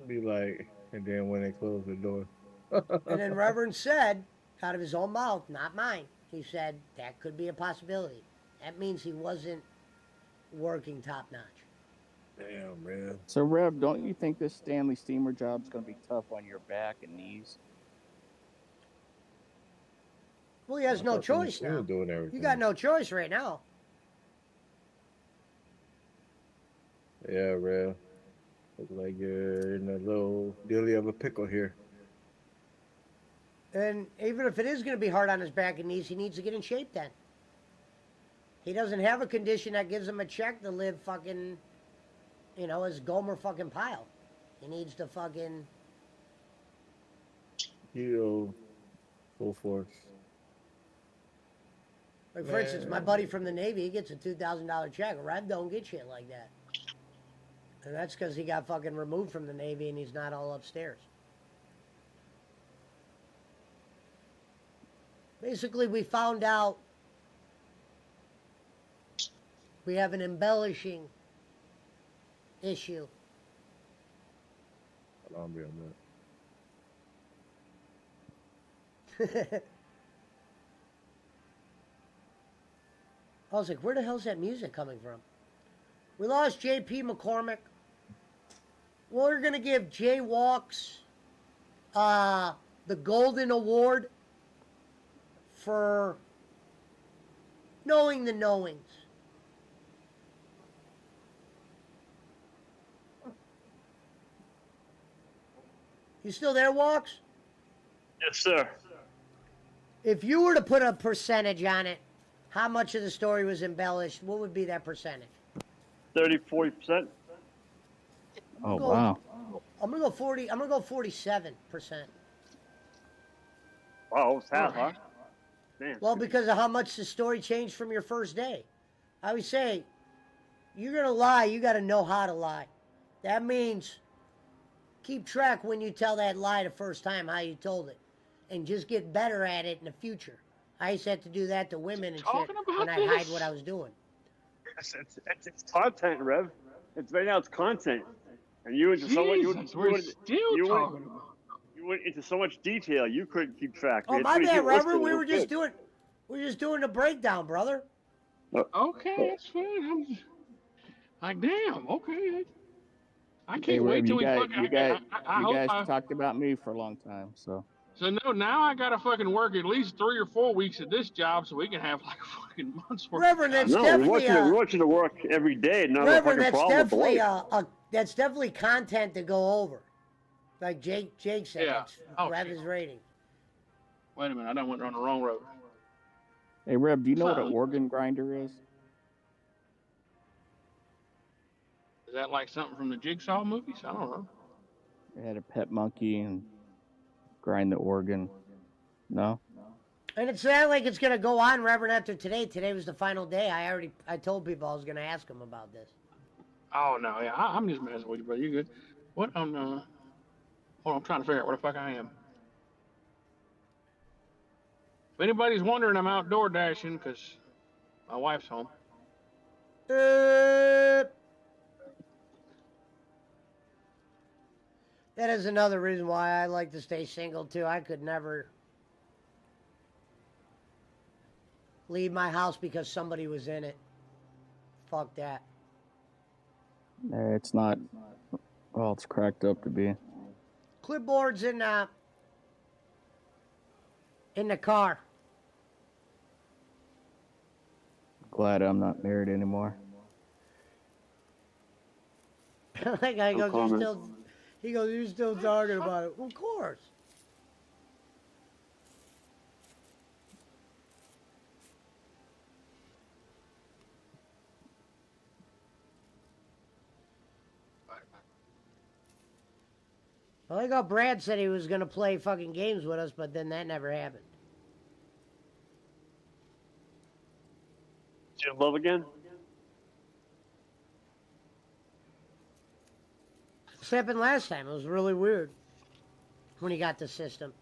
Be like, and then when they close the door. And then Reverend said, out of his own mouth, not mine, he said, that could be a possibility. That means he wasn't working top notch. Damn, man. So, Rev, don't you think this Stanley Steamer job's going to be tough on your back and knees? Well, he has no choice Still now. doing everything. You got no choice right now. Yeah, real. Look like you're in a little dilly of a pickle here. And even if it is going to be hard on his back and knees, he needs to get in shape then. He doesn't have a condition that gives him a check to live fucking you know, is Gomer fucking Pyle. He needs to fucking. Heal full force. Like, for instance, my buddy from the Navy, he gets a $2,000 check. Rev don't get shit like that. And that's because he got fucking removed from the Navy and he's not all upstairs. Basically, we found out we have an embellishing issue. I'll be on I was like, where the hell's that music coming from? We lost J.P. McCormick. We're going to give Jay Walks the Golden Award for knowing the knowings. You still there, Walks? Yes, sir. If you were to put a percentage on it, how much of the story was embellished, what would be that percentage? 30, 40%. Oh, Go- wow. I'm gonna go 40. I'm gonna go 47%. Wow, it's half, huh? Damn. Well, because of how much the story changed from your first day. I always say, you're gonna lie. You got to know how to lie. That means keep track when you tell that lie the first time how you told it, and just get better at it in the future. I used to have to do that to women and shit Talking about when I hide this? what I was doing. It's content, Rev. It's right now. It's content, and you into so much. Jesus, we're still you talking went, about you went into so much detail. You couldn't keep track. Oh, man. my It's bad, pretty good Reverend. listening. We It were was just good. doing. We're just doing the breakdown, brother. Okay, that's fine. I'm just, like, damn. Okay, I can't Hey, wait Rev, till you we guys, fucking. you guys, I you hope guys talked about me for a long time, so. So no, now I gotta fucking work at least 3 or 4 weeks at this job so we can have like a fucking month's worth. Reverend, of that's content. No, we definitely want you to work every day. Not a Reverend, fucking that's problem with the definitely life. that's definitely content to go over. Like Jake said, Yeah. it's Oh, grab shit. his rating. Wait a minute, I done went on the wrong road. Hey, Rev, do you know what an Fine. organ grinder is? Is that like something from the Jigsaw movies? I don't know. They had a pet monkey and grind the organ. No? And it's not like it's gonna go on, Reverend, after today. Today was the final day. I told people I was gonna ask him about this. Oh no, yeah, I'm just messing with you, brother. You good? What? Hold on, I'm trying to figure out where the fuck I am. If anybody's wondering, I'm outdoor dashing because my wife's home. That is another reason why I like to stay single too. I could never leave my house because somebody was in it. Fuck that. It's not. Well, it's cracked up to be. Clipboard's in the car. Glad I'm not married anymore. That guy No goes, comment. he goes, you're still talking about it. Well, of course. I like how Brad said he was gonna play fucking games with us, but then that never happened. You in love again? This happened last time. It was really weird when he got the system.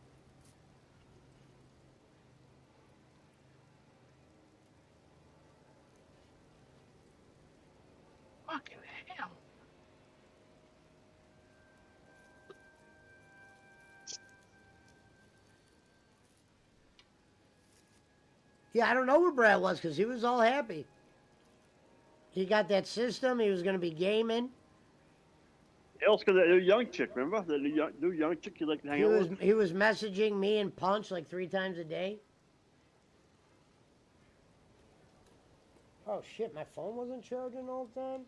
Fucking hell. Yeah, I don't know where Brad was because he was all happy. He got that system. He was going to be gaming. Else, because that new young chick, remember? The new young chick you like to hang out with? He was messaging me and Punch like 3 times a day. Oh shit, my phone wasn't charging all the time?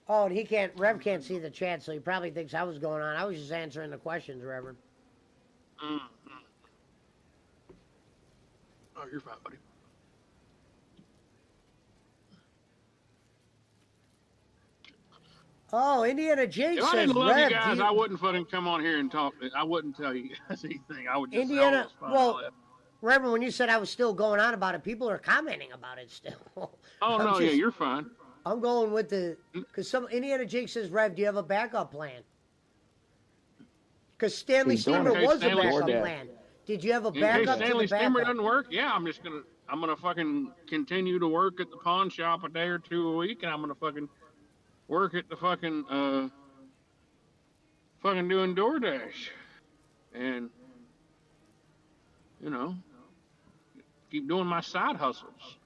Oh, and Rev can't see the chat, so he probably thinks I was going on. I was just answering the questions, Reverend. Mm-hmm. Oh, you're fine, buddy. Oh, Indiana Jake If I says, didn't love you Rev, guys, I wouldn't fucking come on here and talk. I wouldn't tell you guys anything. I would just say, Indiana, oh, it's fine. well, I left. Reverend, when you said I was still going on about it, people are commenting about it still. Oh, I'm no, yeah, just- you're fine. I'm going with the, because some Indiana Jake says, Rev, do you have a backup plan? Because Stanley He's doing Steamer it. was a Stanley backup DoorDash. plan. Did you have a In case backup to Stanley the Steamer backup? doesn't work, yeah, I'm gonna fucking continue to work at the pawn shop a day or two a week, and I'm gonna fucking work at the fucking doing DoorDash, and you know, keep doing my side hustles.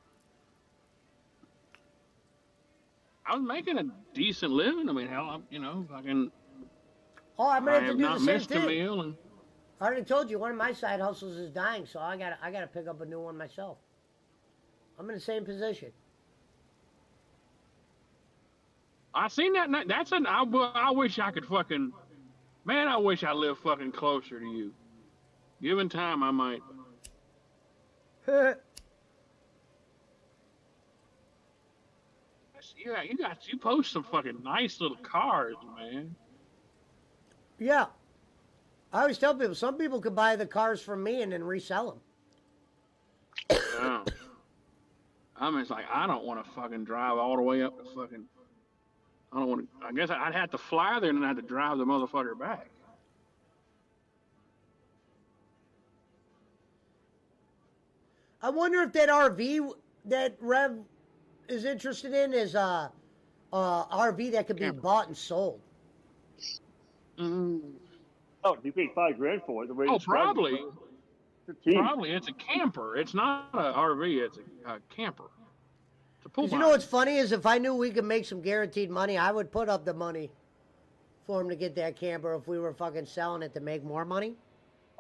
I was making a decent living. I mean, hell, fucking. Oh, I'm I gonna have to have do the not same missed a thing. meal, and I already told you one of my side hustles is dying, so I gotta pick up a new one myself. I'm in the same position. I seen that. That's an. I wish I could fucking. Man, I wish I lived fucking closer to you. Given time, I might. Yeah, you post some fucking nice little cars, man. Yeah. I always tell people, some people could buy the cars from me and then resell them. Yeah. I mean, it's like I don't want to fucking drive all the way up to fucking. I don't want to. I guess I'd have to fly there and then I'd have to drive the motherfucker back. I wonder if that RV that Rev is interested in is a RV that could be bought and sold. Mm. Oh, you paid $5,000 for it. The way you Oh, described it. probably. 15. Probably it's a camper. It's not an RV. It's a camper. It's a pool. Because you know what's funny is if I knew we could make some guaranteed money, I would put up the money for him to get that camper if we were fucking selling it to make more money.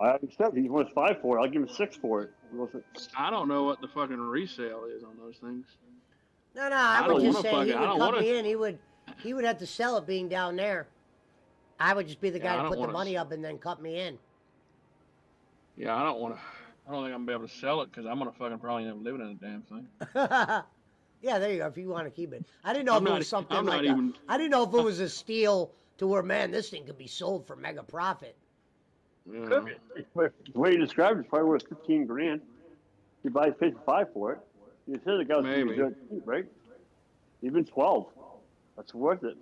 I accept. He wants 5 for it. I'll give him 6 for it. He wants it. I don't know what the fucking resale is on those things. No, I don't would just wanna say fucking- he I would don't cut wanna- me in. He would have to sell it being down there. I would just be the Yeah, guy I to don't put the wanna money s- up and then cut me in. Yeah, I don't think I'm gonna be able to sell it because I'm gonna fucking probably end up living in the damn thing. Yeah, there you go. If you want to keep it, I didn't know I'm if it not- was something I'm not like even- I didn't know if it was a steal to where, man, this thing could be sold for mega profit. You know? The way you described it, it's probably worth $15,000. You buy pays 5 for it. You said the guy was Maybe. cheap, right? Even 12. That's worth it.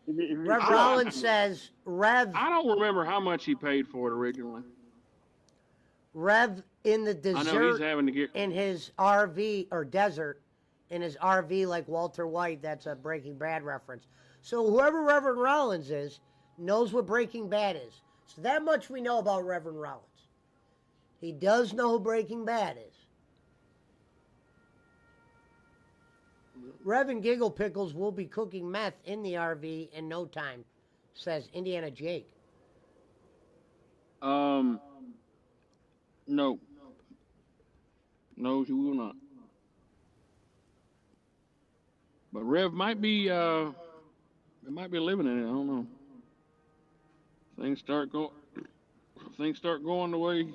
If you- Rev I- Rollins says Rev I don't remember how much he paid for it originally. in the I know he's desert having to get. in his RV or desert in his RV like Walter White. That's a Breaking Bad reference. So whoever Reverend Rollins is knows what Breaking Bad is. So that much we know about Reverend Rollins. He does know who Breaking Bad is. Reverend Giggle Pickles will be cooking meth in the RV in no time, says Indiana Jake. No. No, she will not. But Rev might be living in it. I don't know. Things start going the way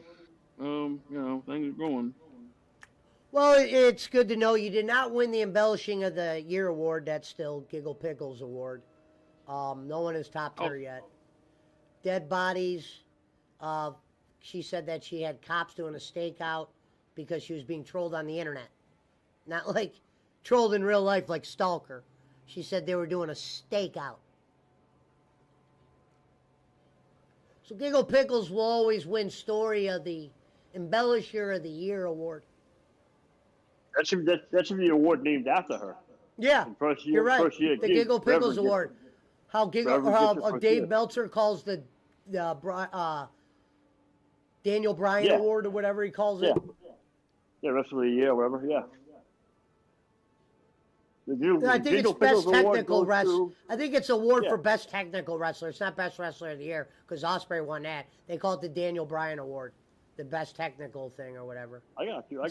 things are going. Well, it's good to know you did not win the Embellishing of the Year award. That's still Giggle Pickles award. No one has topped her yet. Dead bodies. She said that she had cops doing a stakeout because she was being trolled on the internet. Not like trolled in real life like Stalker. She said they were doing a stakeout. So Giggle Pickles will always win Story of the Embellisher of the Year award. That should be the award named after her. Yeah, And first year, you're right. First year The gig, Giggle Pickles Reverend award. How Giggle, Reverend how gets it for Dave sure. Meltzer calls the Daniel Bryan Yeah. award or whatever he calls Yeah. it. Yeah, rest of the year, whatever. Yeah. I think it's best technical wrestler. wrestler. I think it's award Yeah. for best technical wrestler. It's not best wrestler of the year because Ospreay won that. They call it the Daniel Bryan award, the best technical thing or whatever. I got you.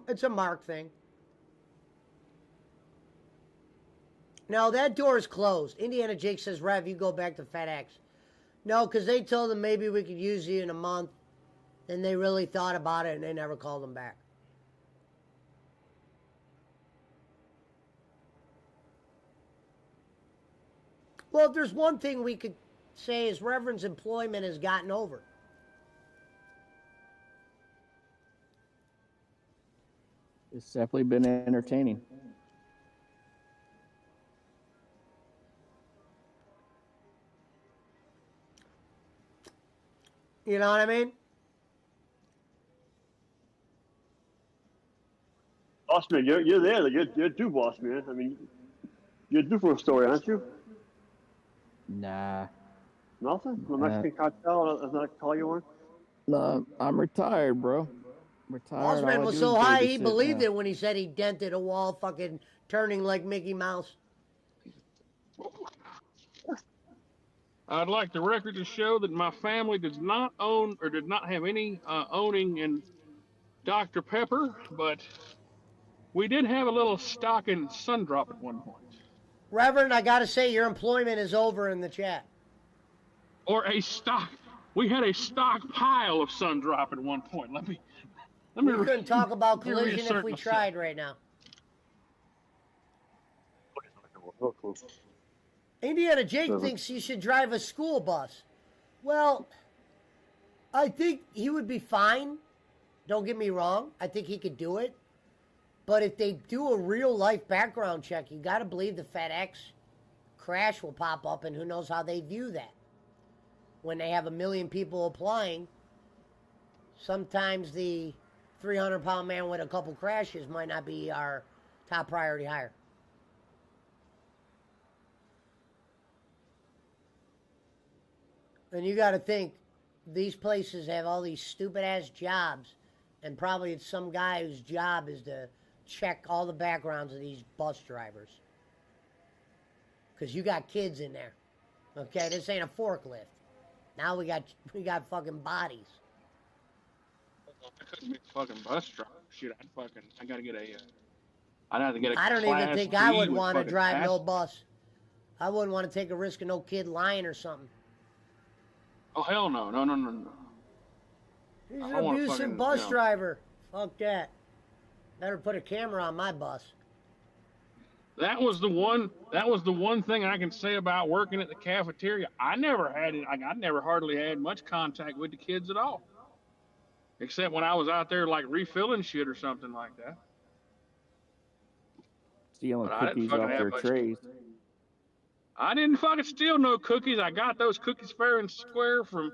It's a mark thing. No, that door is closed. Indiana Jake says, Rev, you go back to FedEx. No, because they told them maybe we could use you in a month. Then they really thought about it and they never called them back. Well, if there's one thing we could say is Reverend's employment has gotten over. It's definitely been entertaining. You know what I mean? Boss man, you're there. You're due, boss man. I mean, you're due for a story, aren't you? Nah. Nothing? The Mexican cartel does not call you one? No, I'm retired, bro. Retired. Bossman was so high he believed it when he said he dented a wall, fucking turning like Mickey Mouse. I'd like the record to show that my family does not own or did not have any owning in Dr. Pepper, but we did have a little stock in Sundrop at one point. Reverend, I gotta say your employment is over in the chat. Or a stock. We had a stockpile of Sundrop at one point. Let me. We couldn't talk about let me collision if reassert we myself. tried right now. Indiana Jake thinks you should drive a school bus. Well, I think he would be fine. Don't get me wrong. I think he could do it. But if they do a real life background check, you got to believe the FedEx crash will pop up, and who knows how they view that. When they have 1 million people applying, sometimes the 300-pound man with a couple crashes might not be our top priority hire. And you got to think, these places have all these stupid-ass jobs, and probably it's some guy whose job is to check all the backgrounds of these bus drivers. Because you got kids in there. Okay, this ain't a forklift. Now we got fucking bodies. I couldn't be a fucking bus driver. Shit, I gotta get a. I'd have to get a. I don't even Class think I B would with want to fucking drive no pass- bus. I wouldn't want to take a risk of no kid lying or something. Oh hell no, no. He's I an don't wanna abusive fucking, bus you know. driver. Fuck that. Better put a camera on my bus. That was the one thing I can say about working at the cafeteria. I never had it. I never hardly had much contact with the kids at all, except when I was out there like refilling shit or something like that. Stealing But I didn't cookies fucking off have their much- trays. I didn't fucking steal no cookies. I got those cookies fair and square from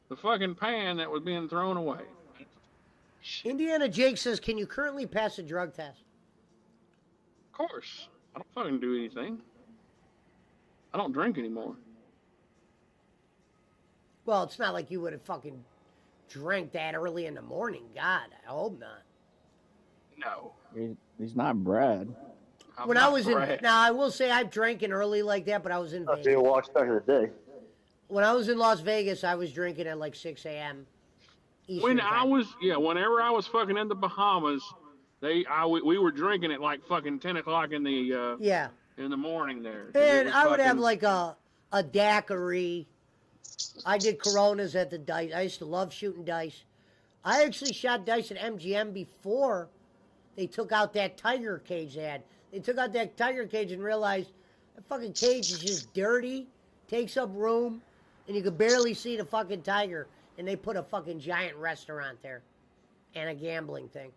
the fucking pan that was being thrown away. Indiana Jake says, can you currently pass a drug test? Of course, I don't fucking do anything. I don't drink anymore. Well, it's not like you would have fucking drank that early in the morning. God, I hope not. No. He's not Brad. I'm When I not was in, Brad. now I will say I've drinking early like that, but I was in I'll Vegas. tell you watch back in the day. When I was in Las Vegas, I was drinking at like 6 a.m. Eastern Whenever I was fucking in the Bahamas, we were drinking at like fucking 10 o'clock in the Yeah. in the morning there. 'Cause And it was I would have fucking- like a daiquiri. I did Coronas at the dice. I used to love shooting dice. I actually shot dice at MGM before they took out that tiger cage they had. They took out that tiger cage and realized that fucking cage is just dirty, takes up room, and you could barely see the fucking tiger. And they put a fucking giant restaurant there and a gambling thing.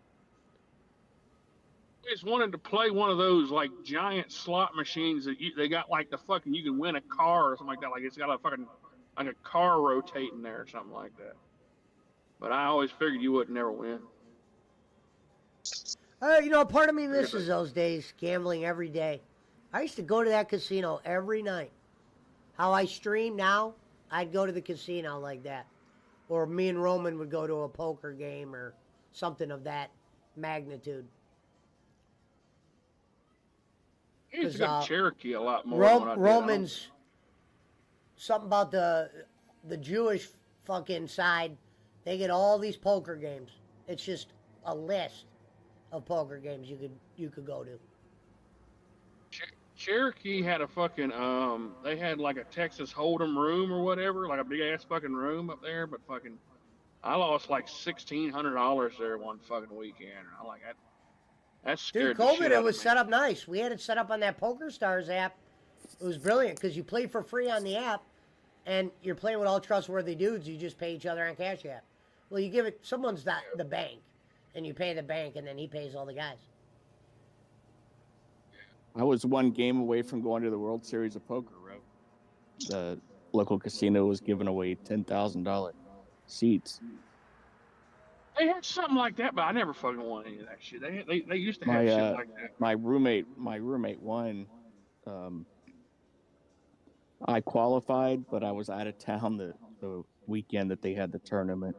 I just wanted to play one of those like giant slot machines that they got like the fucking you can win a car or something like that. Like it's got a fucking like a car rotating there or something like that. But I always figured you would never win. You know, part of me misses those days, gambling every day. I used to go to that casino every night. How I stream now, I'd go to the casino like that. Or me and Roman would go to a poker game or something of that magnitude. I used to go 'Cause, to Cherokee a lot more. than what I did. Romans, something about the Jewish fucking side, they get all these poker games. It's just a list of poker games you could go to. Cherokee had a fucking they had like a Texas Hold'em room or whatever, like a big ass fucking room up there. But fucking, I lost like $1,600 there one fucking weekend. I like that. That scared Dude, the shit COVID, out it of was me. set up nice. We had it set up on that Poker Stars app. It was brilliant because you play for free on the app, and you're playing with all trustworthy dudes. You just pay each other on Cash App. Well, you give it, someone's not the bank, and you pay the bank, and then he pays all the guys. I was one game away from going to the World Series of Poker, bro. The local casino was giving away $10,000 seats. They had something like that, but I never fucking won any of that shit. They used to have My shit like that. my roommate won. I qualified, but I was out of town the weekend that they had the tournament.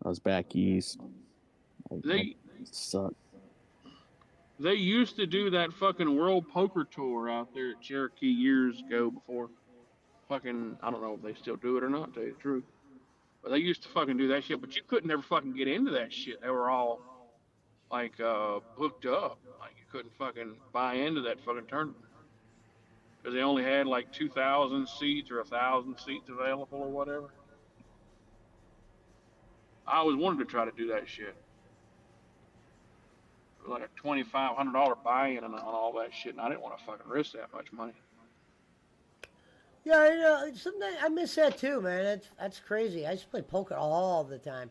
I was back east. They sucked. They used to do that fucking World Poker Tour out there at Cherokee years ago before fucking, I don't know if they still do it or not, to tell you the truth. But they used to fucking do that shit, but you couldn't ever fucking get into that shit. They were all like booked up. Like you couldn't fucking buy into that fucking tournament. Because they only had like 2,000 seats or 1,000 seats available or whatever. I always wanted to try to do that shit. It was like a $2,500 buy-in on all that shit, and I didn't want to fucking risk that much money. Yeah, you know, sometimes I miss that too, man. That's crazy. I used to play poker all the time.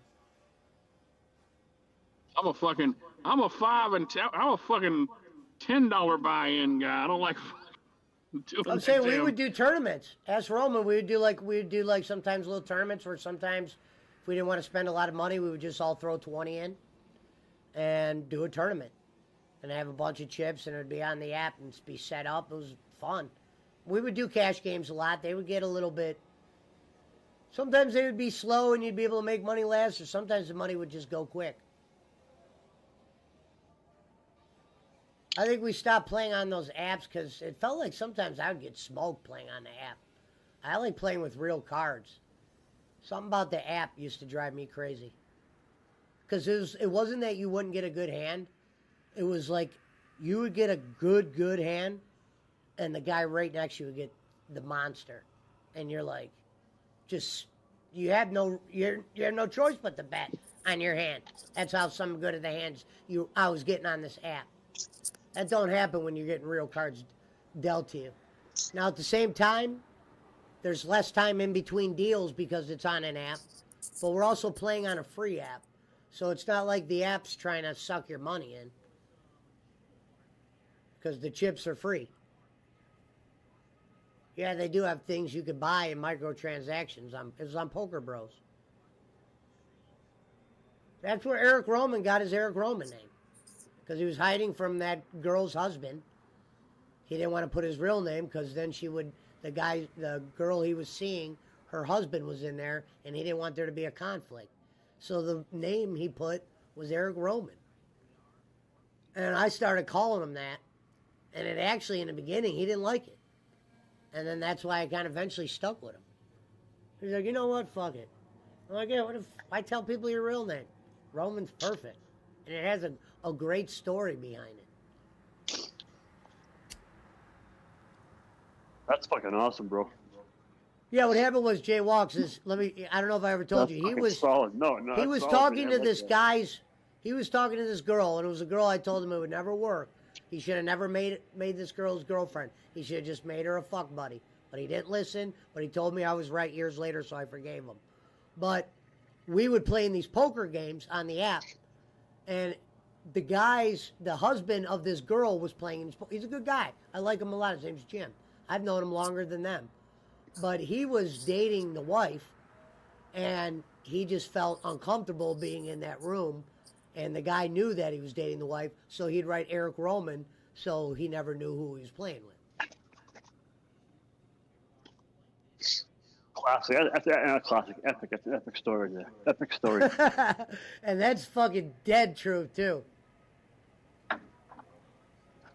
I'm a fucking $10 buy-in guy. I don't like doing I'm saying we would do tournaments. Ask Roman, we would do like sometimes little tournaments where sometimes if we didn't want to spend a lot of money, we would just all throw 20 in and do a tournament and have a bunch of chips, and it would be on the app and be set up. It was fun. We would do cash games a lot. They would get a little bit. Sometimes they would be slow and you'd be able to make money last, or sometimes the money would just go quick. I think we stopped playing on those apps because it felt like sometimes I would get smoked playing on the app. I like playing with real cards. Something about the app used to drive me crazy. Because it wasn't that you wouldn't get a good hand. It was like you would get a good hand, and the guy right next to you would get the monster. And you're like, you have no choice but to bet on your hand. That's how some good of the hands I was getting on this app. That don't happen when you're getting real cards dealt to you. Now, at the same time, there's less time in between deals because it's on an app, but we're also playing on a free app. So it's not like the app's trying to suck your money in because the chips are free. Yeah, they do have things you can buy in microtransactions. It was on Poker Bros. That's where Eric Roman got his Eric Roman name. Because he was hiding from that girl's husband. He didn't want to put his real name because then the girl he was seeing, her husband was in there, and he didn't want there to be a conflict. So the name he put was Eric Roman. And I started calling him that. And it actually, in the beginning, he didn't like it. And then that's why I kind of eventually stuck with him. He's like, you know what? Fuck it. I'm like, yeah, what if I tell people your real name? Roman's perfect. And it has a great story behind it. That's fucking awesome, bro. Yeah, what happened was Jay Walks is, I don't know if I ever told you, he was solid. No, he was solid, talking man. to this guy's, he was talking to this girl, and it was a girl I told him it would never work. He should have never made this girl his girlfriend. He should have just made her a fuck buddy. But he didn't listen, but he told me I was right years later, so I forgave him. But we would play in these poker games on the app, and the husband of this girl was playing. He's a good guy. I like him a lot. His name's Jim. I've known him longer than them. But he was dating the wife, and he just felt uncomfortable being in that room. And the guy knew that he was dating the wife, so he'd write Eric Roman, so he never knew who he was playing with. Classic. That's classic. Epic. That's an epic story there. Epic story. And that's fucking dead true, too.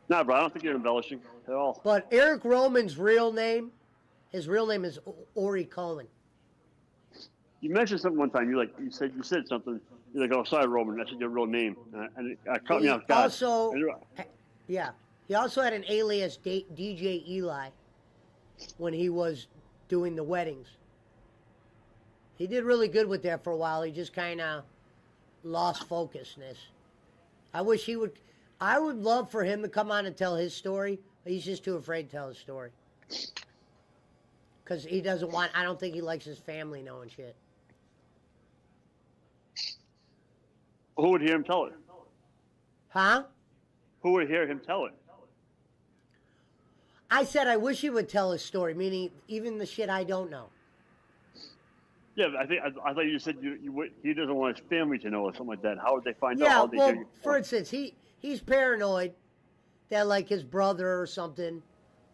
Nah, bro, I don't think you're embellishing at all. But Eric Roman's real name, his real name is Ori Cohen. You mentioned something one time. You said something. You're like, oh, sorry, Roman. That's your real name. And it caught me off guard. He also had an alias, DJ Eli, when he was doing the weddings. He did really good with that for a while. He just kind of lost focusness. I wish he would. I would love for him to come on and tell his story, but he's just too afraid to tell his story. Because he doesn't want, I don't think he likes his family knowing shit. Who would hear him tell it? Huh? Who would hear him tell it? I said I wish he would tell his story, meaning even the shit I don't know. Yeah, but I thought you said he doesn't want his family to know or something like that. How would they find out? Yeah, How would they hear well, you? for instance, he's paranoid that like his brother or something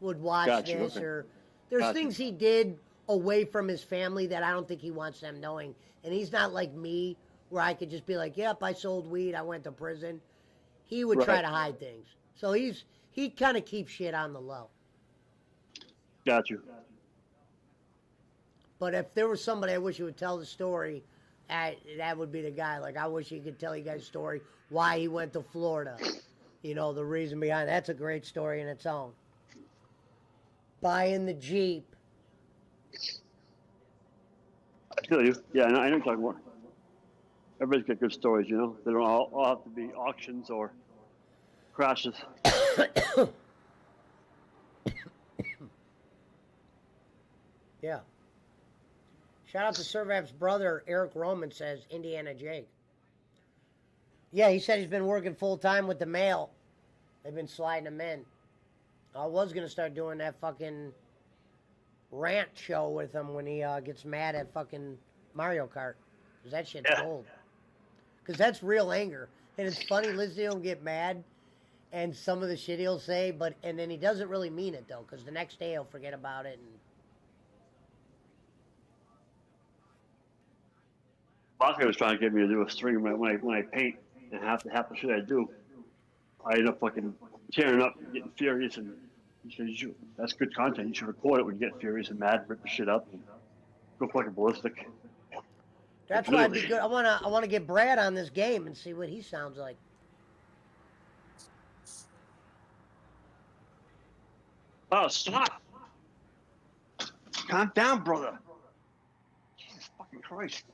would watch Gotcha, this, okay. or there's Gotcha. things he did away from his family that I don't think he wants them knowing. And he's not like me, where I could just be like, "Yep, I sold weed, I went to prison." He would try Right. to hide things, so he kind of keeps shit on the low. Got you. But if there was somebody I wish he would tell the story, that would be the guy. Like, I wish he could tell you guys a story why he went to Florida. You know, the reason behind that's a great story in its own. Buying the Jeep. I feel you. Yeah, I know you're talking about. Everybody's got good stories, you know. They don't all have to be auctions or crashes. Yeah. Shout out to Servap's brother, Eric Roman, says Indiana Jake. Yeah, he said he's been working full time with the mail. They've been sliding him in. I was going to start doing that fucking rant show with him when he gets mad at fucking Mario Kart. Because that shit's Yeah. gold. Because that's real anger. And it's funny listening to him get mad and some of the shit he'll say, and then he doesn't really mean it, though, because the next day he'll forget about it. And Bosco was trying to get me to do a string when I paint, and half the shit I do, I end up fucking tearing up, and getting furious, and he says, "That's good content. You should record it when you get furious and mad, rip the shit up, and go fucking ballistic." that's why I'd be good. I wanna get Brad on this game and see what he sounds like. Oh, stop! Calm down, brother. Jesus fucking Christ.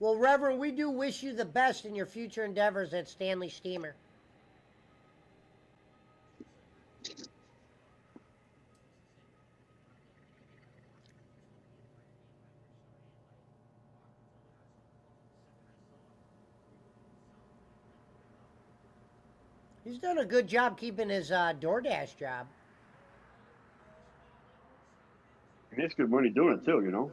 Well, Reverend, we do wish you the best in your future endeavors at Stanley Steamer. He's done a good job keeping his DoorDash job. He makes good money doing it too, you know.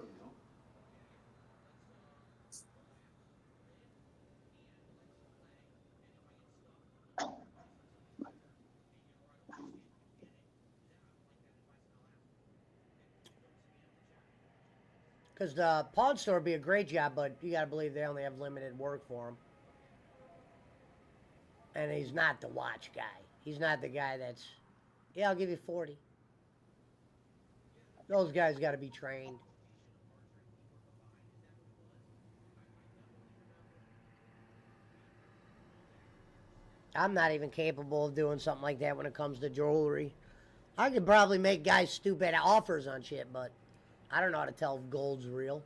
Because the pawn store would be a great job, but you got to believe they only have limited work for him. And he's not the watch guy. He's not the guy that's, yeah, I'll give you 40. Those guys got to be trained. I'm not even capable of doing something like that when it comes to jewelry. I could probably make guys stupid offers on shit, but I don't know how to tell if gold's real.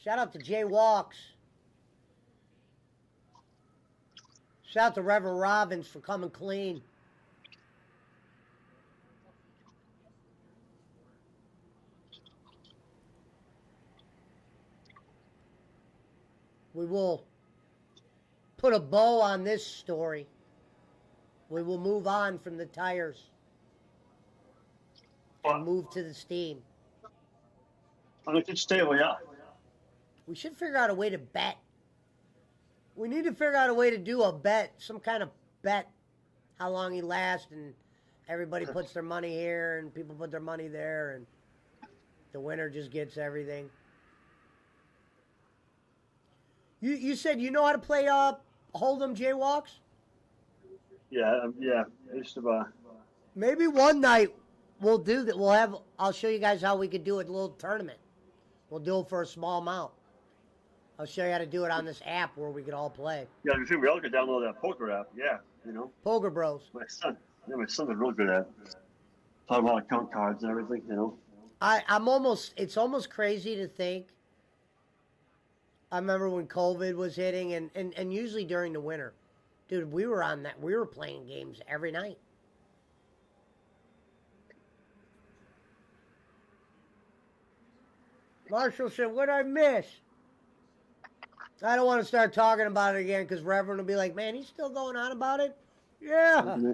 Shout out to Jay Walks. Shout out to Reverend Robbins for coming clean. We will put a bow on this story. We will move on from the tires and move to the steam. On a good stable, yeah. We should figure out a way to bet. We need to figure out a way to do a bet, some kind of bet, how long he lasts, and everybody puts their money here, and people put their money there, and the winner just gets everything. You said you know how to play Hold'em, Jaywalks? Yeah, yeah. I used to, Maybe one night we'll do that. I'll show you guys how we could do a little tournament. We'll do it for a small amount. I'll show you how to do it on this app where we could all play. yeah, you see, we all could download that poker app. Yeah, you know, Poker Bros. my son. Yeah, my son's real good at it. Taught him how to count cards and everything, you know. It's almost crazy to think. I remember when COVID was hitting, and usually during the winter, dude, we were playing games every night. Marshall said, "What'd I miss?" I don't want to start talking about it again because Reverend will be like, "Man, he's still going on about it." Yeah,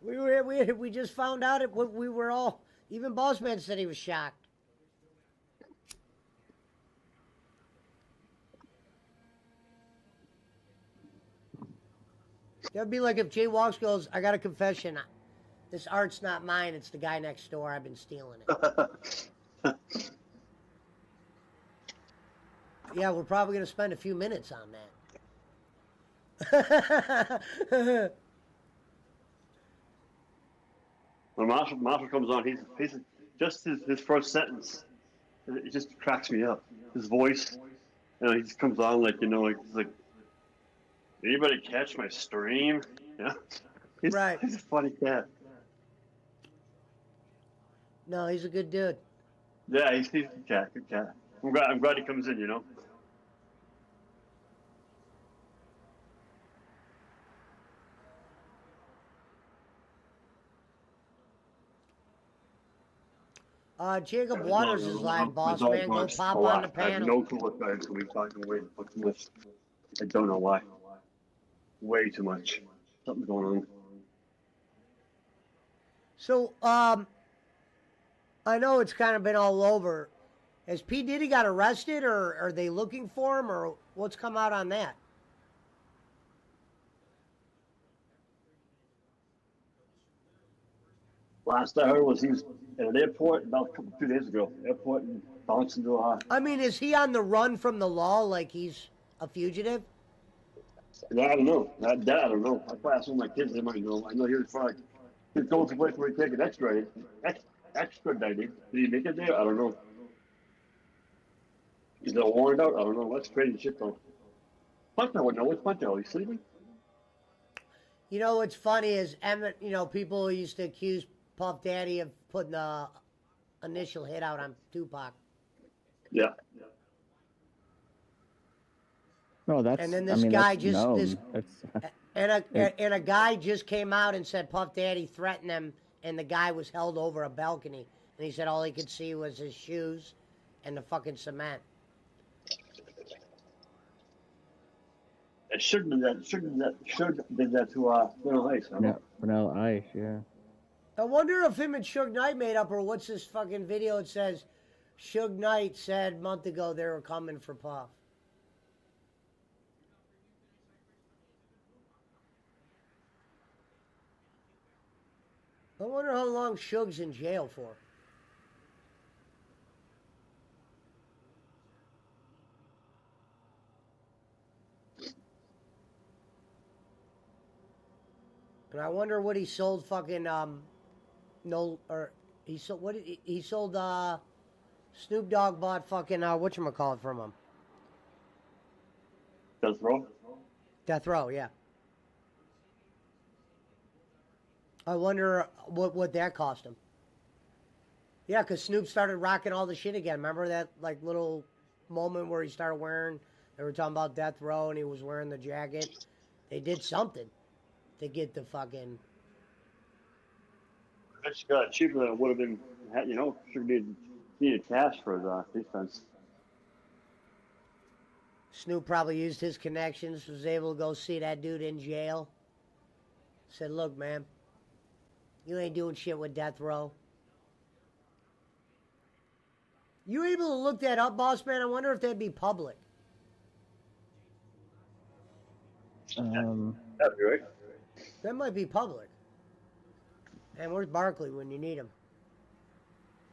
we just found out it. We were all, even Boss Man said he was shocked. That'd be like if Jay Walks goes, "I got a confession. This art's not mine. It's the guy next door. I've been stealing it." Yeah, we're probably going to spend a few minutes on that. When Marshall comes on, he's just his first sentence. It just cracks me up. His voice, you know, he just comes on like, you know, like he's like, anybody catch my stream? Yeah, Right. He's a funny cat. No, he's a good dude. Yeah, he's a good cat. Good cat. I'm glad he comes in. You know. Jacob Waters is live, Boss Man. Go pop on the I have panel. no clue what guys will be talking way too much. I don't know why. Way too much. Something's going on. So, I know it's kind of been all over. Has P. Diddy got arrested, or are they looking for him, or what's come out on that? Last I heard was he was at an airport about 2 days ago. Airport and bounced into a. I mean, is he on the run from the law like he's a fugitive? Yeah, I don't know. I don't know. I probably asked one of my kids. They might know. I know he was probably he's going to a place where he take an extradited. Did he make it there? I don't know. Is there a warrant out? I don't know. That's crazy shit though. Punch would know. What's Punch? He's sleeping. You know what's funny is Emmett. You know, people used to accuse Puff Daddy of putting the initial hit out on Tupac. Yeah. No, that's. And then this I mean, guy that's just known. this That's, and a guy just came out and said Puff Daddy threatened him, and the guy was held over a balcony, and he said all he could see was his shoes and the fucking cement. It should did that to Vanilla Ice. yeah, Vanilla Ice, yeah. I wonder if him and Suge Knight made up, or what's this fucking video? It says Suge Knight said a month ago they were coming for Puff. I wonder how long Suge's in jail for. And I wonder what he sold fucking he sold Snoop Dogg bought fucking whatchamacallit from him. Death Row. Death Row, yeah. I wonder what that cost him. Yeah, because Snoop started rocking all the shit again. Remember that like little moment where he started wearing? They were talking about Death Row, and he was wearing the jacket. They did something to get the fucking. Actually got it cheaper than it would have been. You know, sure needed cash for his defense. Snoop probably used his connections, was able to go see that dude in jail. Said, "Look, man, you ain't doing shit with Death Row." You able to look that up, Boss Man? I wonder if that'd be public. That'd be right. That might be public. And where's Barkley when you need him?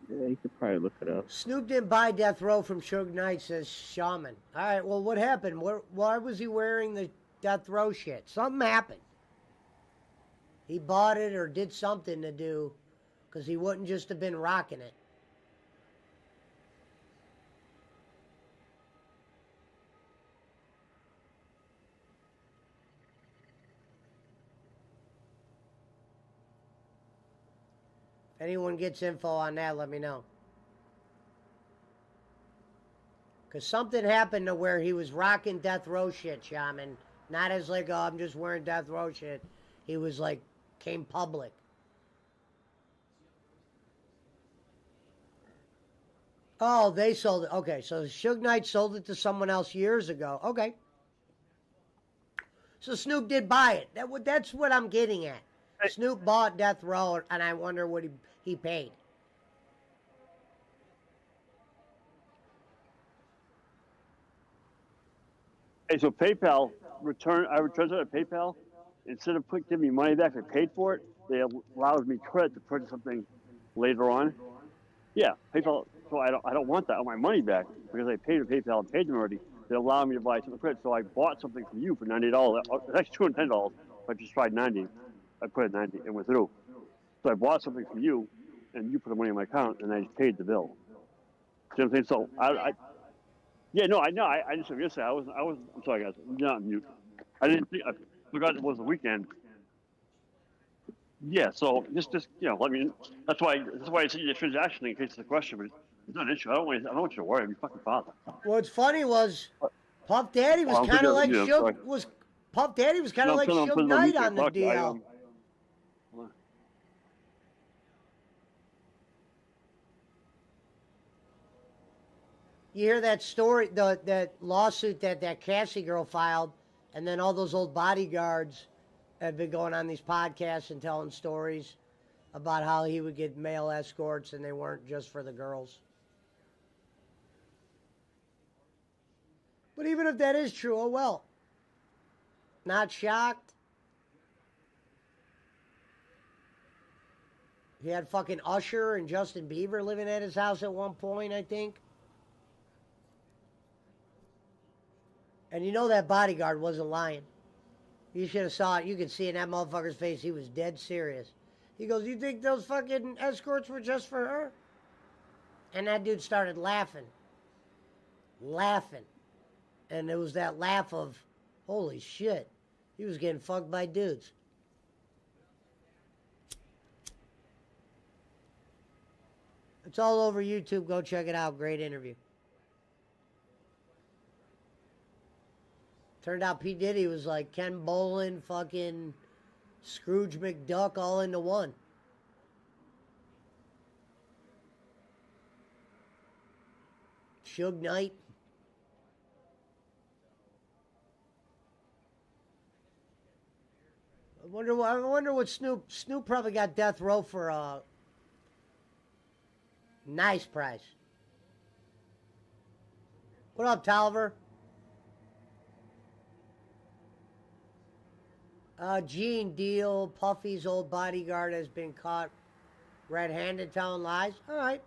Yeah, you could probably look it up. Snoop didn't buy Death Row from Suge Knight, says Shaman. All right, well, what happened? Why was he wearing the Death Row shit? Something happened. He bought it or did something to do, because he wouldn't just have been rocking it. Anyone gets info on that, let me know. Because something happened to where he was rocking death row shit, Shaman. Not as like, oh, I'm just wearing death row shit. He was like, came public. Oh, they sold it. Okay, so Suge Knight sold it to someone else years ago. Okay. So Snoop did buy it. That's what I'm getting at. Hey. Snoop bought Death Row, and I wonder what he paid. Hey, so PayPal I returned it to PayPal. Instead of giving me money back, I paid for it. They allowed me credit to purchase something later on. Yeah, PayPal. So I don't want that. I want my money back because I paid to PayPal and paid them already. They allow me to buy some credit. So I bought something from you for $90. It's actually $210. I just tried 90. I put it 90 and went through. So I bought something from you, and you put the money in my account, and I just paid the bill. See what I'm saying? So yeah, no, I know. I just yesterday. I'm sorry, guys. I'm not on mute. I didn't think. I forgot it was the weekend. Yeah, so just let me. That's why I said the transaction in case it's a question, but it's not an issue. I don't want you to worry. I'm your fucking father. What's funny was Puff Daddy was Well, kind of like yeah, Suge. Puff Daddy was kind of like Suge Knight on the deal. You hear that story, that lawsuit that Cassie girl filed, and then all those old bodyguards have been going on these podcasts and telling stories about how he would get male escorts and they weren't just for the girls. But even if that is true, oh well. Not shocked. He had fucking Usher and Justin Bieber living at his house at one point, I think. And you know that bodyguard wasn't lying. You should have saw it. You could see in that motherfucker's face he was dead serious. He goes, you think those fucking escorts were just for her? And that dude started laughing. Laughing. And it was that laugh of, holy shit. He was getting fucked by dudes. It's all over YouTube. Go check it out. Great interview. Turned out P. Diddy was like Ken Bolin, fucking Scrooge McDuck all into one. Suge Knight. I wonder what Snoop probably got death row for a nice price. What up, Tolliver? Gene Deal, Puffy's old bodyguard has been caught red-handed telling lies. All right.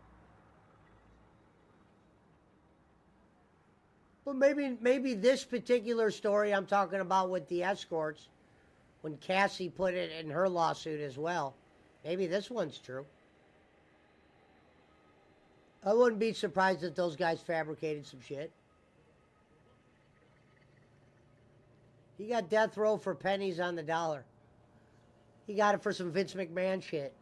But maybe this particular story I'm talking about with the escorts, when Cassie put it in her lawsuit as well, maybe this one's true. I wouldn't be surprised if those guys fabricated some shit. He got death row for pennies on the dollar. He got it for some Vince McMahon shit.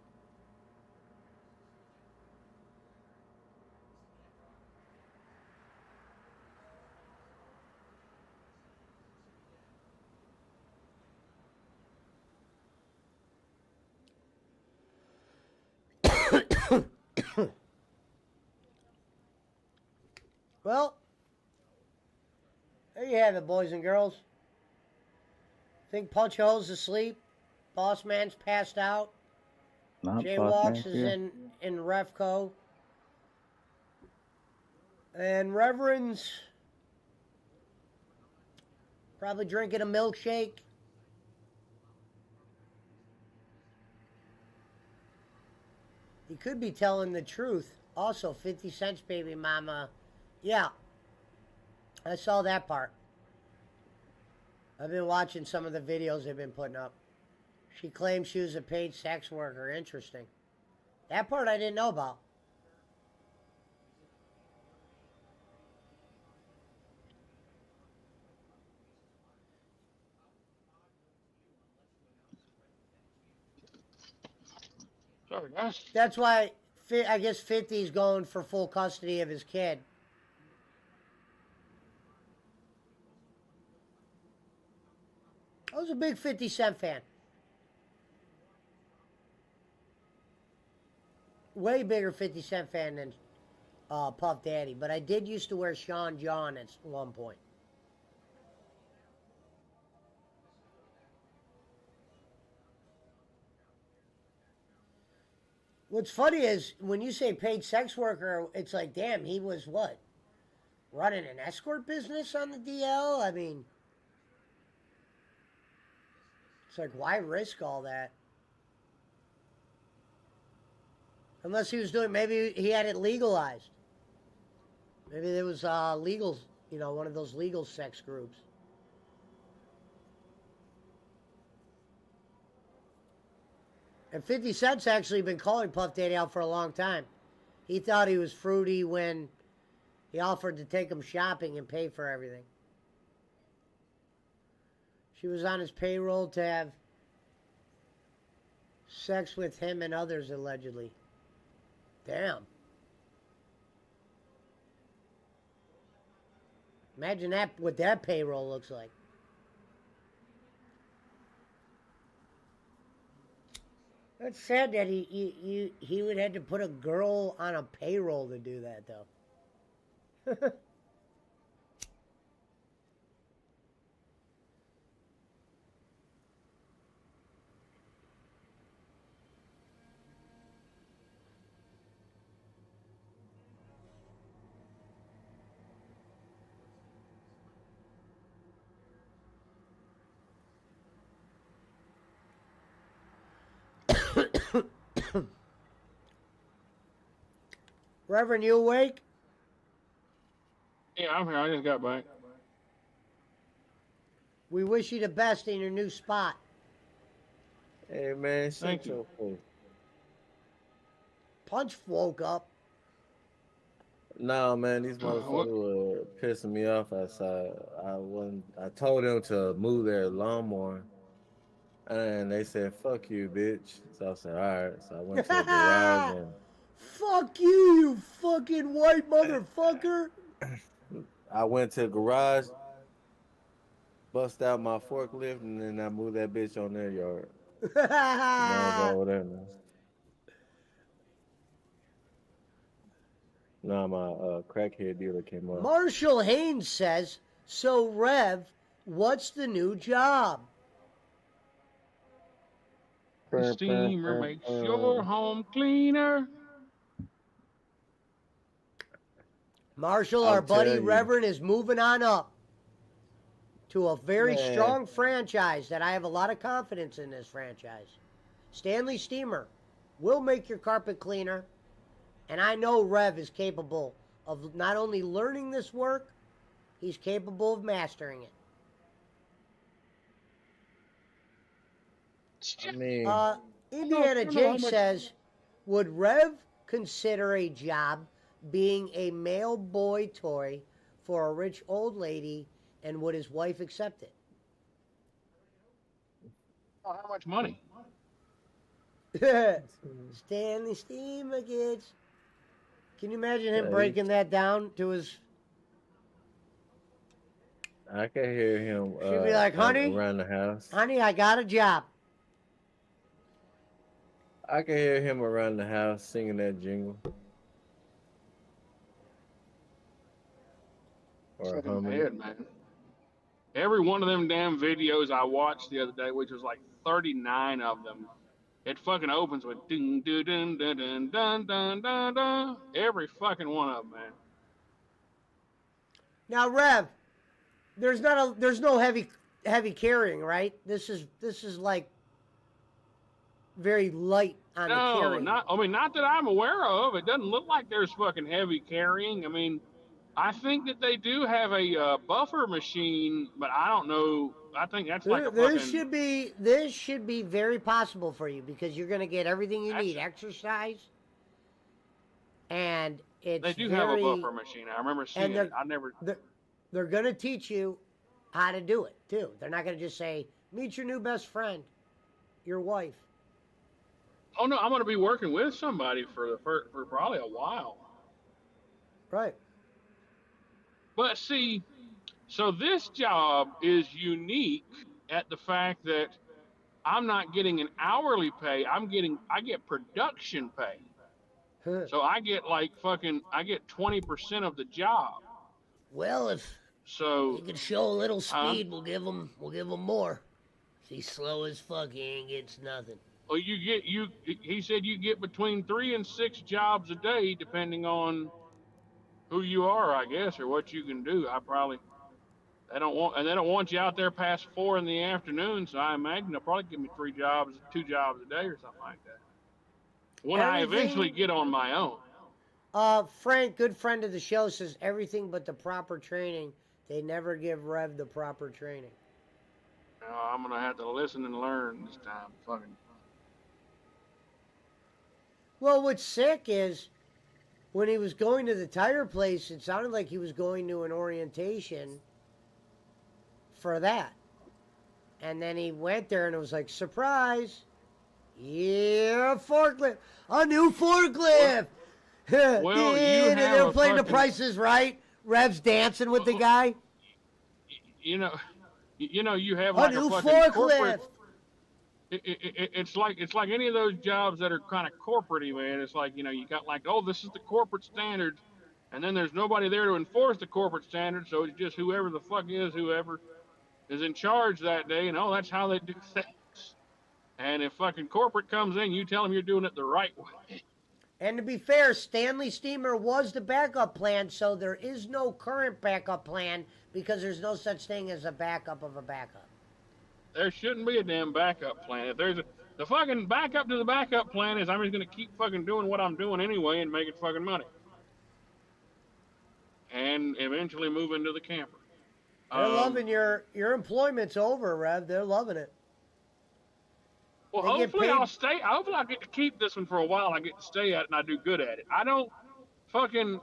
Well, there you have it, boys and girls. Think Punch Hole's asleep. Boss Man's passed out. Jaywalks is in Refco. And Reverend's probably drinking a milkshake. He could be telling the truth. Also, 50 cents, baby mama. Yeah, I saw that part. I've been watching some of the videos they've been putting up. She claims she was a paid sex worker. Interesting. That part I didn't know about. Sorry, guys. That's why I guess 50's going for full custody of his kid. I was a big 50 Cent fan. Way bigger 50 Cent fan than Puff Daddy, but I did used to wear Sean John at one point. What's funny is when you say paid sex worker, it's like, damn, he was what? Running an escort business on the DL? I mean, it's like, why risk all that? Unless he was doing, maybe he had it legalized. Maybe there was legal, you know, one of those legal sex groups. And 50 Cent's actually been calling Puff Daddy out for a long time. He thought he was fruity when he offered to take him shopping and pay for everything. She was on his payroll to have sex with him and others, allegedly. Damn. Imagine that, what that payroll looks like. It's sad that he would have to put a girl on a payroll to do that, though. Reverend, you awake? Yeah, I'm here. I just got back. We wish you the best in your new spot. Hey man, Thank shut you. your face. Punch woke up. Nah, man, these What? motherfuckers were pissing me off outside. I told them to move their lawnmower, and they said, "Fuck you, bitch." So I said, "All right." So I went to the garage and Fuck you, you fucking white motherfucker. I went to the garage, bust out my forklift, and then I moved that bitch on their yard. Now it's over there now. Now my crackhead dealer came up. Marshall Haynes says, so Rev, what's the new job? The steamer makes your home cleaner. Marshall, I'll our buddy tell you. Reverend, is moving on up to a very Man. strong franchise that I have a lot of confidence in this franchise. Stanley Steamer will make your carpet cleaner, and I know Rev is capable of not only learning this work, he's capable of mastering it. I mean, Indiana no, Jake how much- says, would Rev consider a job being a male boy toy for a rich old lady, and would his wife accept it? Oh, how much money? Stanley Steamer kids. Can you imagine him Yeah, breaking that down to his... I can hear him She'd be like, honey? around the house. Honey, I got a job. I can hear him around the house singing that jingle. Or Shut him humming. head, man. Every one of them damn videos I watched the other day, which was like 39 of them, it fucking opens with ding dun dun dun dun dun dun dun dun. Every fucking one of them, man. Now, Rev, there's no heavy carrying, right? This is like very light on the No, carrying. not that I'm aware of. It doesn't look like there's fucking heavy carrying. I mean, I think that they do have a buffer machine, but I don't know. I think that's like a This fucking. should be very possible for you because you're going to get everything you need: exercise, and it's They do have a buffer machine. I remember seeing and it. I never. They're going to teach you how to do it too. They're not going to just say, "Meet your new best friend, your wife." Oh no, I'm gonna be working with somebody for probably a while. Right. But see, so this job is unique at the fact that I'm not getting an hourly pay. I get production pay. Huh. So I get like I get 20% of the job. Well, if he So, could show a little huh? speed, we'll give him more. If he's slow as fuck, he ain't gets nothing. Well, he said you get between 3 and 6 jobs a day depending on who you are, I guess, or what you can do. They don't want you out there past 4 in the afternoon, so I imagine they'll probably give me 2 jobs a day or something like that. When I eventually Everything. get on my own. Frank, good friend of the show, says everything but the proper training. They never give Rev the proper training. I'm gonna have to listen and learn this time. Fucking. Well, what's sick is when he was going to the tire place, it sounded like he was going to an orientation for that. And then he went there and it was like, surprise. Yeah, forklift. A new forklift. Well, yeah, you and have they're a playing the fucking- prices right. Rev's dancing with the guy. You know, you have A like new a fucking forklift. corporate. It's like any of those jobs that are kind of corporate-y, man. It's like, you got like, oh, this is the corporate standard, and then there's nobody there to enforce the corporate standard, so it's just whoever the fuck whoever is in charge that day, and that's how they do things. And if fucking corporate comes in, you tell them you're doing it the right way. And to be fair, Stanley Steamer was the backup plan, so there is no current backup plan because there's no such thing as a backup of a backup. There shouldn't be a damn backup plan. If there's the fucking backup to the backup plan is I'm just gonna keep fucking doing what I'm doing anyway and making fucking money. And eventually move into the camper. They're loving your employment's over, Rev. They're loving it. Well, They get hopefully paid- I'll stay. Hopefully I get to keep this one for a while. I get to stay at it and I do good at it. I don't fucking.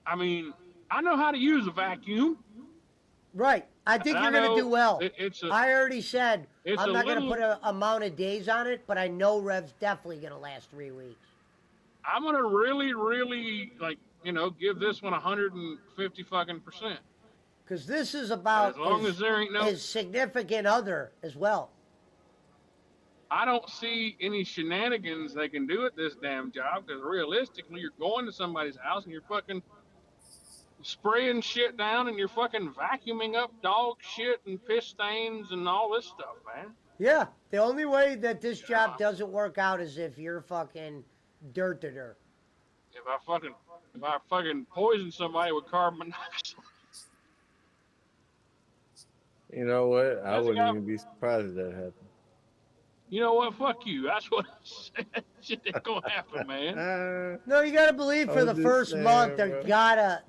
I mean, I know how to use a vacuum. Right. I think And you're I going to do know well. it's a- I already said it's I'm a not going to little- put an amount of days on it, but I know Rev's definitely going to last 3 weeks. I'm gonna really, really give this one 150 fucking percent. Because this is about As long as there ain't no, his significant other as well. I don't see any shenanigans they can do at this damn job. Because realistically, you're going to somebody's house and you're fucking spraying shit down and you're fucking vacuuming up dog shit and piss stains and all this stuff, man. Yeah. The only way that this job Yeah. doesn't work out is if you're fucking dirt to dirt. If I fucking poison somebody with carbon monoxide. You know what? I That's wouldn't got- even be surprised if that happened. You know what? Fuck you. That's what I said. Shit ain't gonna happen, man. No, you got to believe for I'm the just first saying, month bro.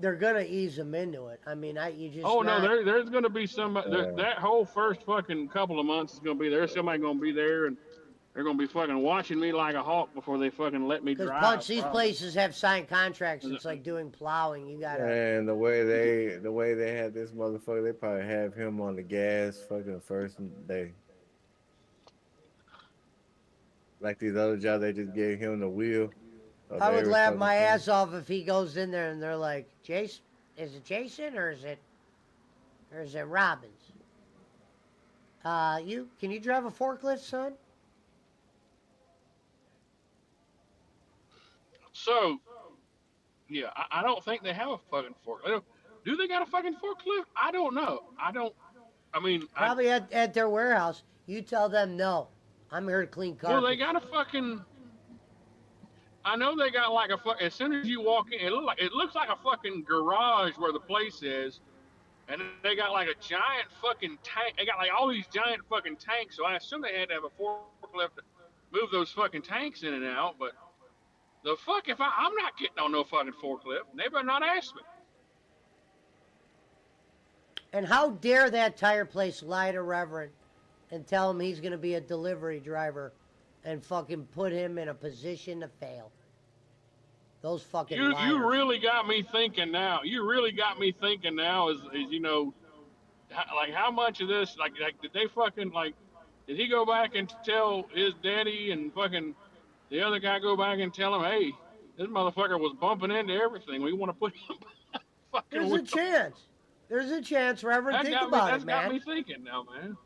they're gonna ease them into it. I mean, you just Oh not, no, there's gonna be somebody. Yeah. That whole first fucking couple of months is gonna be there. Somebody gonna be there, and they're gonna be fucking watching me like a hawk before they fucking let me because drive. Punch, these probably. places have signed contracts. It's like doing plowing. You gotta. And the way they had this motherfucker, they probably have him on the gas fucking first day. Like these other jobs, they just gave him the wheel. of I would every laugh fucking my thing. ass off if he goes in there and they're like, Jason, is it Jason or is it Robbins? Can you drive a forklift, son? So, yeah, I don't think they have a fucking forklift. Do they got a fucking forklift? I don't know. I mean, Probably at their warehouse. You tell them no. I'm here to clean well, carpet. they got a fucking. I know they got like a fuck. As soon as you walk in, it looks like a fucking garage where the place is, and they got like a giant fucking tank. They got like all these giant fucking tanks. So I assume they had to have a forklift to move those fucking tanks in and out. But the fuck if I'm not getting on no fucking forklift. They better not ask me. And how dare that tire place lie to Reverend and tell him he's going to be a delivery driver and fucking put him in a position to fail. Those fucking You liars. really got me thinking now. You really got me thinking now. Is like how much of this like did they fucking like did he go back and tell his daddy and fucking the other guy go back and tell him, hey, this motherfucker was bumping into everything. We want to put him fucking There's a with him. chance. There's a chance, Reverend. Think about That's it, got man. me thinking now, man.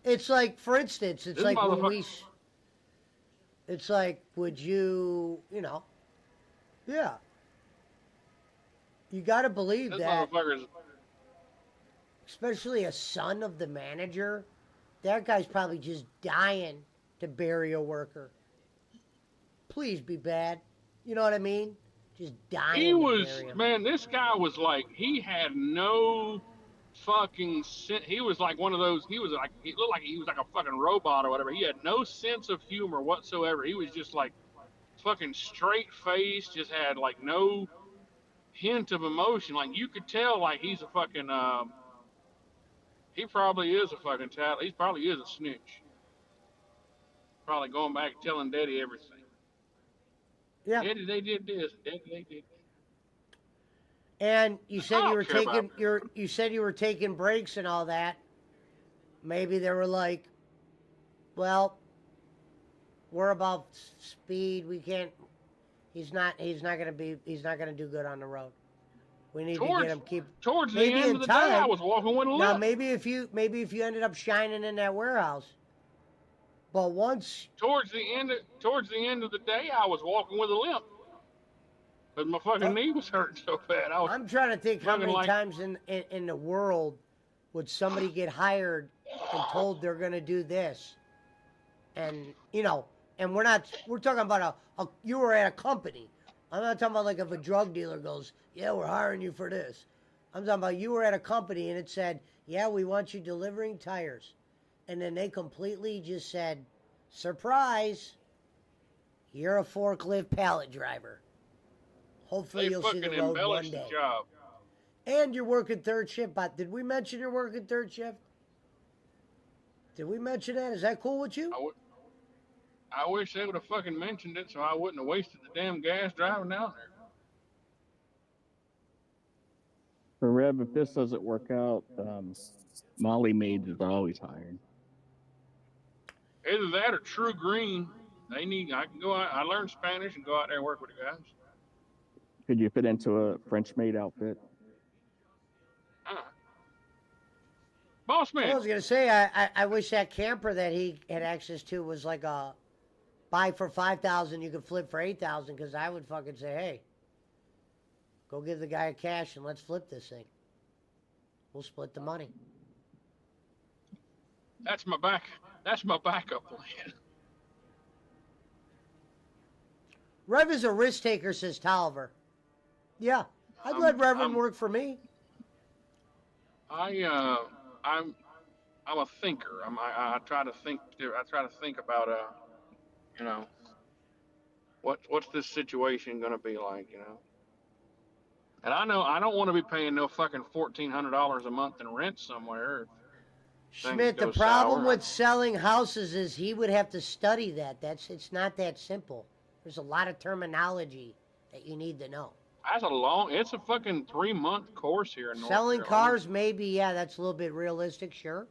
It's like, for instance, it's This like when motherfucker- we. It's like, would you, yeah. You got to believe This that, motherfucker's especially a son of the manager, that guy's probably just dying to bury a worker. Please be bad. You know what I mean? Just dying. he to was, bury him. man, this guy was like, he had no fucking sense. He was like one of those, he looked like he was like a fucking robot or whatever. He had no sense of humor whatsoever. He was just like fucking straight faced, just had like no hint of emotion. Like you could tell like he's a fucking, he probably is a fucking talent. He probably is a snitch. Probably going back and telling Daddy everything. Yeah. Daddy, they did this. Daddy, they did that. And you said I you were don't care taking about you said you were taking breaks and all that. Maybe they were like, well, we're about speed. We can't. He's not gonna do good on the road. We need to get him Towards the maybe end in of the day, I time. was walking with a Now limp. maybe if you ended up shining in that warehouse, but once Towards the end of the day, I was walking with a limp. Because my fucking knee was hurting so bad. I'm trying to think how fucking many like- times in the world would somebody get hired and told they're going to do this, and and we're talking about you were at a company. I'm not talking about like if a drug dealer goes, yeah, we're hiring you for this. I'm talking about you were at a company and it said, yeah, we want you delivering tires, and then they completely just said, surprise, you're a forklift pallet driver. Hopefully They you'll see fucking the road one embellished day. the job. And you're working third shift. But did we mention you're working third shift? Did we mention that? Is that cool with you? I wish they would have fucking mentioned it so I wouldn't have wasted the damn gas driving down there. For Rev, if this doesn't work out, Molly Maids is always hiring. Either that or True Green. I can go out. I learned Spanish and go out there and work with the guys. Could you fit into a French maid outfit? Boss I man, was gonna say I wish that camper that he had access to was like a buy for 5,000, you could flip for 8,000. Because I would fucking say, hey, go give the guy cash and let's flip this thing. We'll split the money. that's my backup plan. Rev is a risk taker, says Tolliver. Yeah, I'd let Reverend work for me. I'm a thinker. I try to think. I try to think about what's this situation gonna be like, And I know I don't want to be paying no fucking $1,400 a month in rent somewhere. Schmidt, the goes problem sour. with selling houses is he would have to study that. It's not that simple. There's a lot of terminology that you need to know. It's a fucking 3-month course here in North Selling Carolina. cars, maybe, yeah, that's a little bit realistic, sure.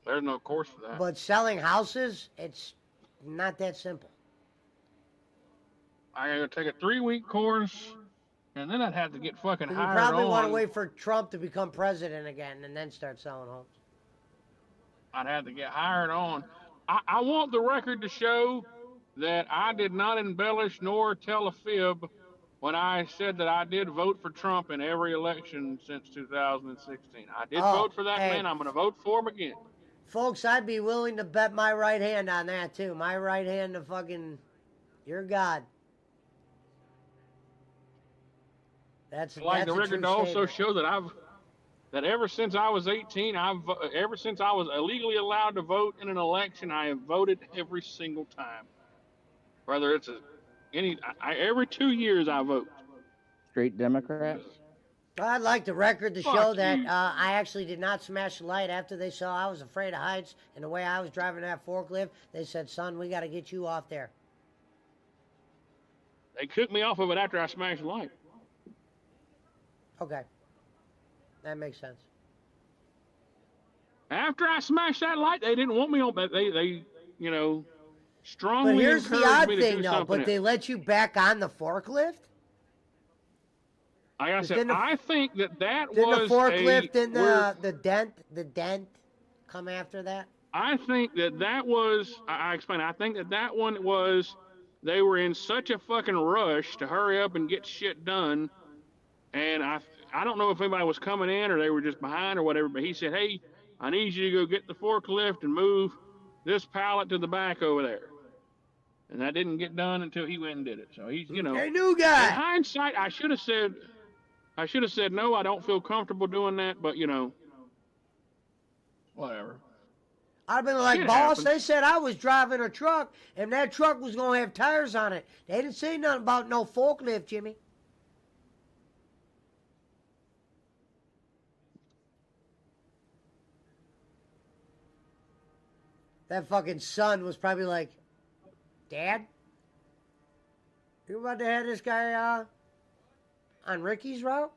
There's no course for that. But selling houses, it's not that simple. I gotta take a 3-week course, and then I'd have to get fucking You hired probably on. want to wait for Trump to become president again and then start selling homes. I'd have to get hired on. I want the record to show that I did not embellish nor tell a fib when I said that I did vote for Trump in every election since 2016. I did Oh, vote for that hey. man. I'm going to vote for him again. Folks, I'd be willing to bet my right hand on that, too. My right hand to fucking, you're God. That's Like the a record true to also statement. show that ever since I was 18, ever since I was illegally allowed to vote in an election, I have voted every single time. Whether it's every 2 years I vote. Straight Democrat? I'd like the record to Fuck show that you. I actually did not smash the light after they saw I was afraid of heights, and the way I was driving that forklift, they said, son, we got to get you off there. They took me off of it after I smashed the light. Okay. That makes sense. After I smashed that light, they didn't want me on, but they strongly But here's the encouraged odd me to thing, do though. something But they else. let you back on the forklift? Like I said, Didn't the- I think that Didn't the was forklift and where the dent come after that? I think that was. I explained. I think that one was. They were in such a fucking rush to hurry up and get shit done, and I don't know if anybody was coming in or they were just behind or whatever. But he said, "Hey, I need you to go get the forklift and move this pallet to the back over there." And that didn't get done until he went and did it. So he's, you know, Hey, new in guy. hindsight, I should have said no. I don't feel comfortable doing that, but you know, whatever. I'd have been like, Shit boss, happens. they said I was driving a truck, and that truck was going to have tires on it. They didn't say nothing about no forklift, Jimmy. That fucking son was probably like, Dad, you about to have this guy on Ricky's route?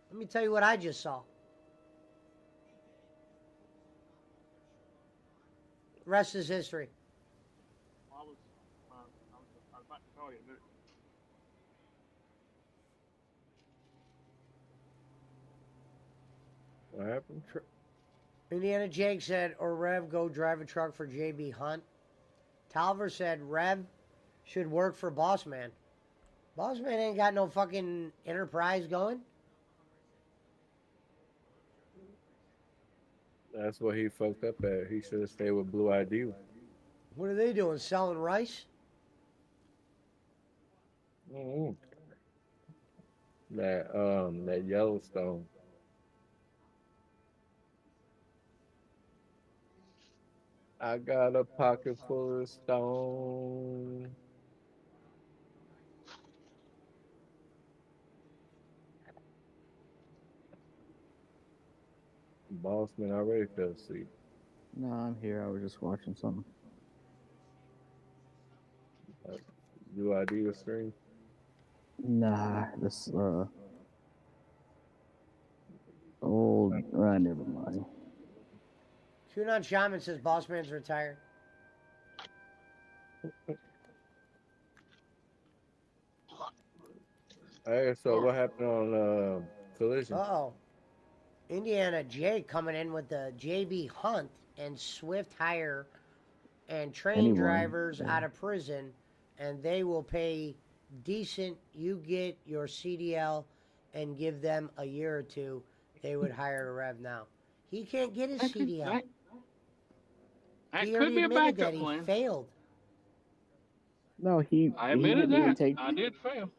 Let me tell you what I just saw. Rest is history. I was about to tell you. What happened? Indiana Jake said, or Rev, go drive a truck for JB Hunt. Tolliver said, Rev should work for Boss Man. Boss Man ain't got no fucking enterprise going. That's what he fucked up at. He should have stayed with Blue ID. What are they doing? Selling rice? Mm-hmm. That Yellowstone. I got a pocket full of stone. Bossman already fell asleep. No, I'm here. I was just watching something. Blue ID was stream. Nah, this old. Never mind. QAnon Shaman says Boss Man's retired. Hey, so what happened on Collision? Uh-oh. Indiana Jake coming in with the JB Hunt and Swift hire and train Anyone, drivers yeah. out of prison, and they will pay decent. You get your CDL and give them a year or two. They would hire a Rev now. He can't get his CDL. That He could already be a admitted backup that he plan. failed. No, I admitted didn't even that. take. I did fail.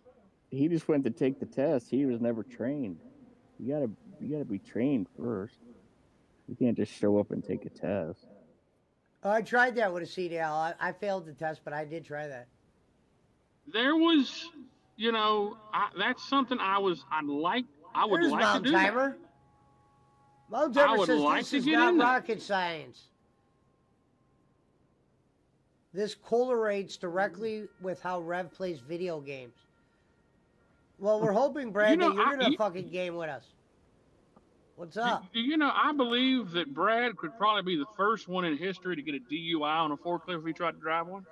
He just went to take the test. He was never trained. You gotta be trained first. You can't just show up and take a test. I tried that with a CDL. I failed the test, but I did try that. There was, you know, that's something I would like There's to Mountain do that. Timer. Mountain I Timer would says like this to is get not in there. rocket science. This correlates directly with how Rev plays video games. Well, we're hoping, Brad, You know, that you're going to you- fucking game with us. What's up? You know, I believe that Brad could probably be the first one in history to get a DUI on a forklift if he tried to drive one.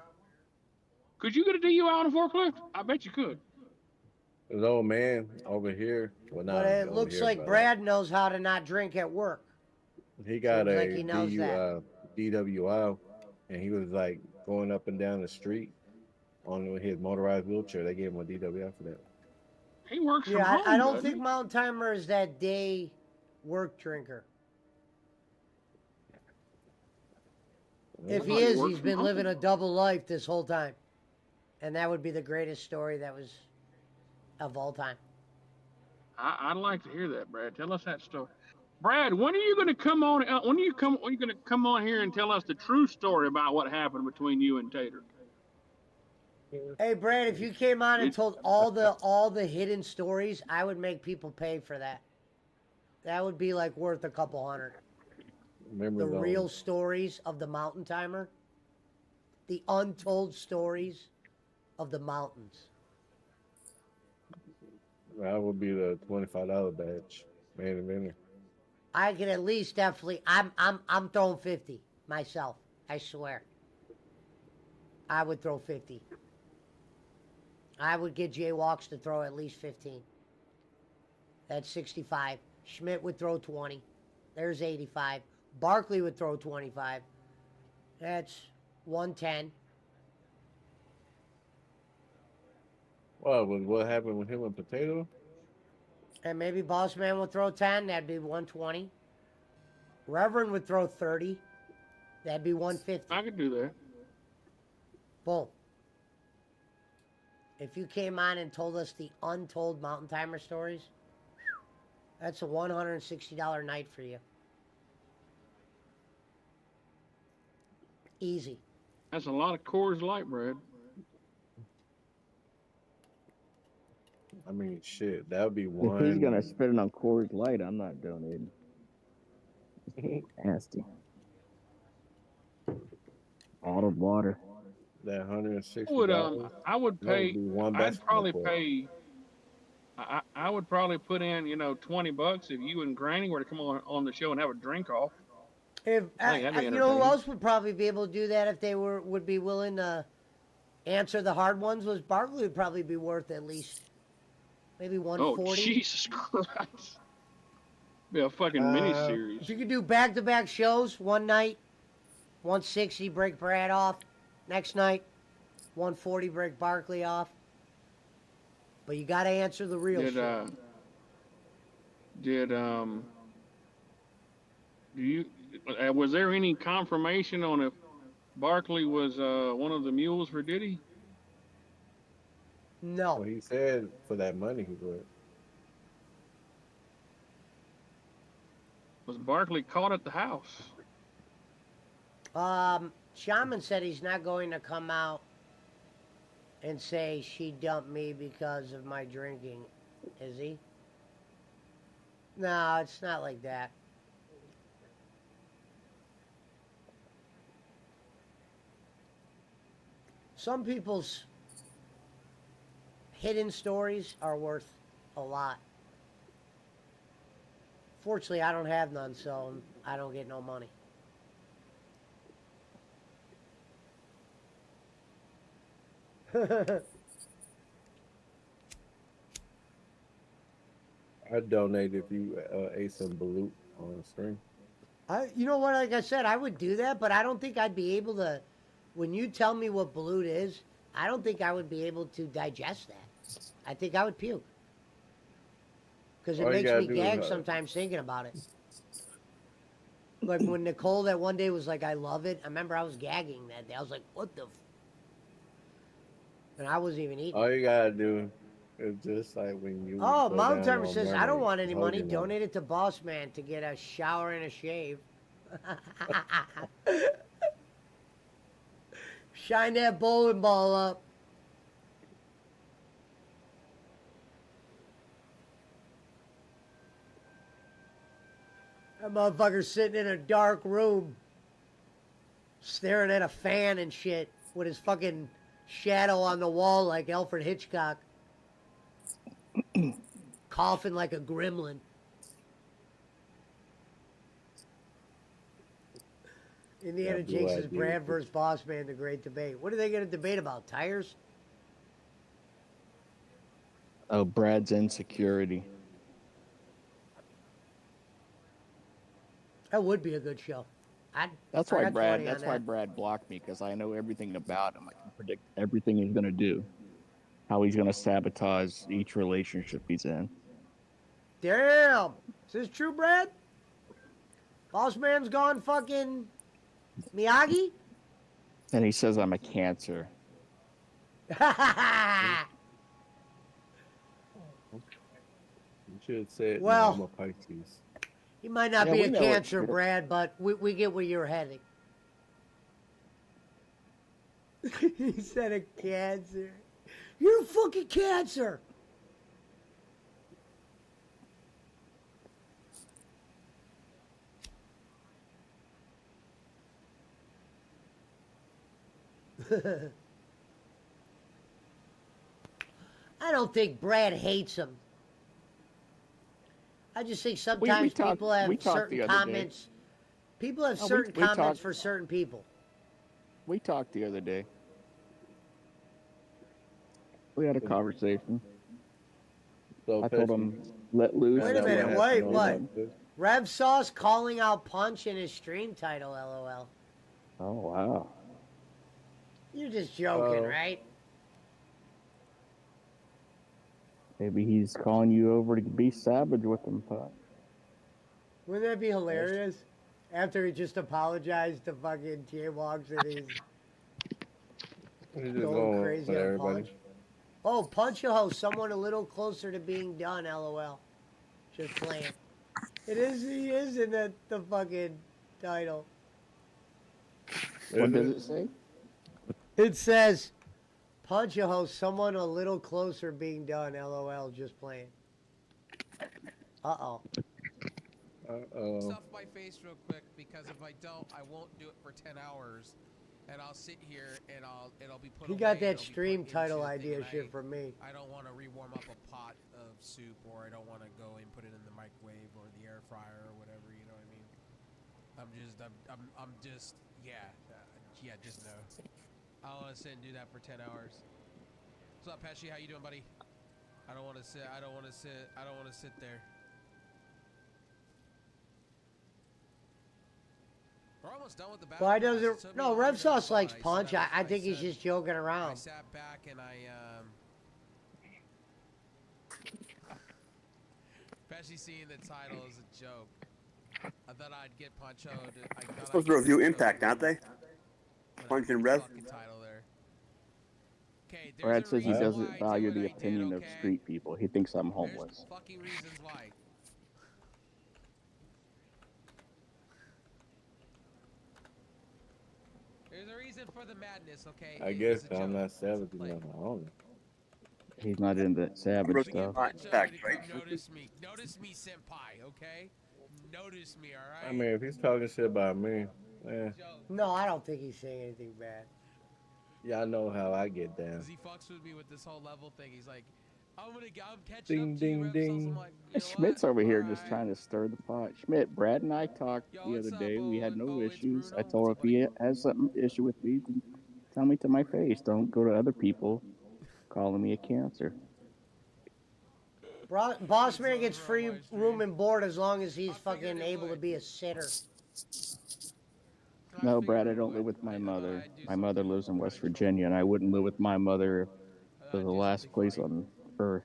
Could you get a DUI on a forklift? I bet you could. This old man over here. Well, not But it over looks here, like but, Brad knows how to not drink at work. he got Seems a like he knows DWI, and he was like going up and down the street on his motorized wheelchair. They gave him a DWI for that. He works from Yeah, home. I don't doesn't think he? Mountain Timer is that day work drinker. If he thought he is, worked he's from been home. living a double life this whole time. And that would be the greatest story that was of all time. I'd like to hear that, Brad. Tell us that story. Brad, when are you going to come on? When are you going to come on here and tell us the true story about what happened between you and Tater? Hey Brad, if you came on and told all the hidden stories, I would make people pay for that. That would be like worth a couple hundred. Remember The real stories of the Mountain Timer. The untold stories of the mountains. That would be the $25 badge, man eventer. I can at least definitely I'm throwing 50 myself. I swear. I would throw 50. I would get Jay Walks to throw at least 15. That's 65. Schmidt would throw 20. There's 85. Barkley would throw 25. That's 110. What happened with him and Potato? And maybe Boss Man would throw 10. That'd be 120. Reverend would throw 30. That'd be 150. I could do that. Boom. If you came on and told us the untold Mountain Timer stories, that's a $160 night for you. Easy. That's a lot of Coors Light, Brad. I mean, shit, that would be If one. he's gonna spend it on Coors Light, I'm not donating. Nasty. Bottled water. That $160. I would That pay. would be one I'd basketball probably court. pay. I would probably put in, $20 if you and Granny were to come on the show and have a drink off. If I think that'd be you know who entertaining. else would probably be able to do that if they would be willing to answer the hard ones, was Barkley would probably be worth at least maybe Oh 140. Jesus Christ! Be a fucking mini If series. you could do back-to-back shows one night, 160 break Brad off, next night 140 break Barkley off. But you got to answer the real shit. Was there any confirmation on if Barkley was one of the mules for Diddy? No. Well, he said for that money he would. Was Barkley caught at the house? Shaman said he's not going to come out and say she dumped me because of my drinking. Is he? No, it's not like that. Some people's hidden stories are worth a lot. Fortunately, I don't have none, so I don't get no money. I'd donate if you ate some balut on the stream. You know what? Like I said, I would do that, but I don't think I'd be able to. When you tell me what balut is, I don't think I would be able to digest that. I think I would puke because it All you makes gotta me do is, gag sometimes thinking about it. Like when Nicole that one day was like, "I love it." I remember I was gagging that day. I was like, "What the?" And I wasn't even eating. All you gotta do is just like when you. Oh, go Mountain down Timer on says, I Murray, don't want any hold money. your mouth. Donate it to Boss Man to get a shower and a shave. Shine that bowling ball up. That motherfucker's sitting in a dark room, staring at a fan and shit with his fucking shadow on the wall like Alfred Hitchcock. Coughing like a gremlin. Indiana Yeah, blue Jakes is idea. Brad versus Boss Man, the great debate. What are they going to debate about? Tires? Oh, Brad's insecurity. That would be a good show. That's I why got 20 Brad. on That's why that. Brad blocked me, because I know everything about him. I can predict everything he's gonna do, how he's gonna sabotage each relationship he's in. Damn. Is this true, Brad? Boss Man's gone fucking Miyagi? And he says I'm a Cancer. You should have said, Well- no, I'm a Pisces. He might not Yeah, be we a know it. Cancer, Brad, but we get where you're heading. He said a Cancer. You're a fucking Cancer. I don't think Brad hates him. I just think sometimes talked- people have we talked certain the other day. comments. People have Oh, we- certain we comments talked- for certain people. We talked the other day. We had a conversation. So I told Pesci, him let loose. Wait a find out minute, what wait, happened what? on this. Rev Sauce calling out Punch in his stream title, LOL. Oh wow. You're just joking, Oh. right? Maybe he's calling you over to be savage with him, Puck. Wouldn't that be hilarious? After he just apologized to fucking J-Wogs and he's He's just going going crazy with on everybody. Punch. Oh, Punch a host, someone a little closer to being done, LOL. Just playing. It is, he is in the fucking title. What Is does it? it say? It says, Punch a host, someone a little closer being done, LOL, just playing. Uh-oh. Uh-oh. Stuff my face real quick because if I don't, I won't do it for 10 hours, and I'll sit here and it'll be put. He away, got and that it'll be stream put title into the thing, idea and shit from me. I don't want to rewarm up a pot of soup, or I don't want to go and put it in the microwave or the air fryer or whatever. You know what I mean? I'm just yeah, just no. I don't want to sit and do that for 10 hours. What's up, Pesci? How you doing, buddy? I don't want to sit there. We're almost done with the battle. Why pass. It doesn't... took me No, longer Rev than I Sauce thought. likes I Punch. said I think he's just joking I around. sat back and Pesci seeing the title is a joke. I thought I'd get Poncho to... Supposed to review Impact, aren't they? Punch and Rev. Title there. Okay, Brad says he reason doesn't value the opinion of street people. He thinks I'm homeless. There's fucking reasons why. There's a reason for the madness, okay? I It guess is a I'm joke. not savage Like, enough. I don't know. He's not into that savage Really? stuff. Poncho Impact, to come right? Notice me. Notice me, senpai, okay? Notice me, alright? I mean, if he's talking shit about me, Joke. No, I don't think he's saying anything bad. y'all know how I get down. Cause he fucks with me with this whole level thing. He's like, I'm catching Ding, up to you, ding, Rev Sauce. ding. I'm like, you know Schmidt's what? over here just Alright. trying to stir the pot. Schmidt, Brad and I talked Yo, the what's other up, day. We had Owen? no Oh, it's issues. I Bruno. told him What's if he up, has some issue with me, then tell me to my face. Don't go to other people calling me a cancer. Boss man gets free room and board as long as he's fucking able to be a sitter. No, Brad, I don't live with my mother. My mother lives in West Virginia, and I wouldn't live with my mother if it was the last place on earth.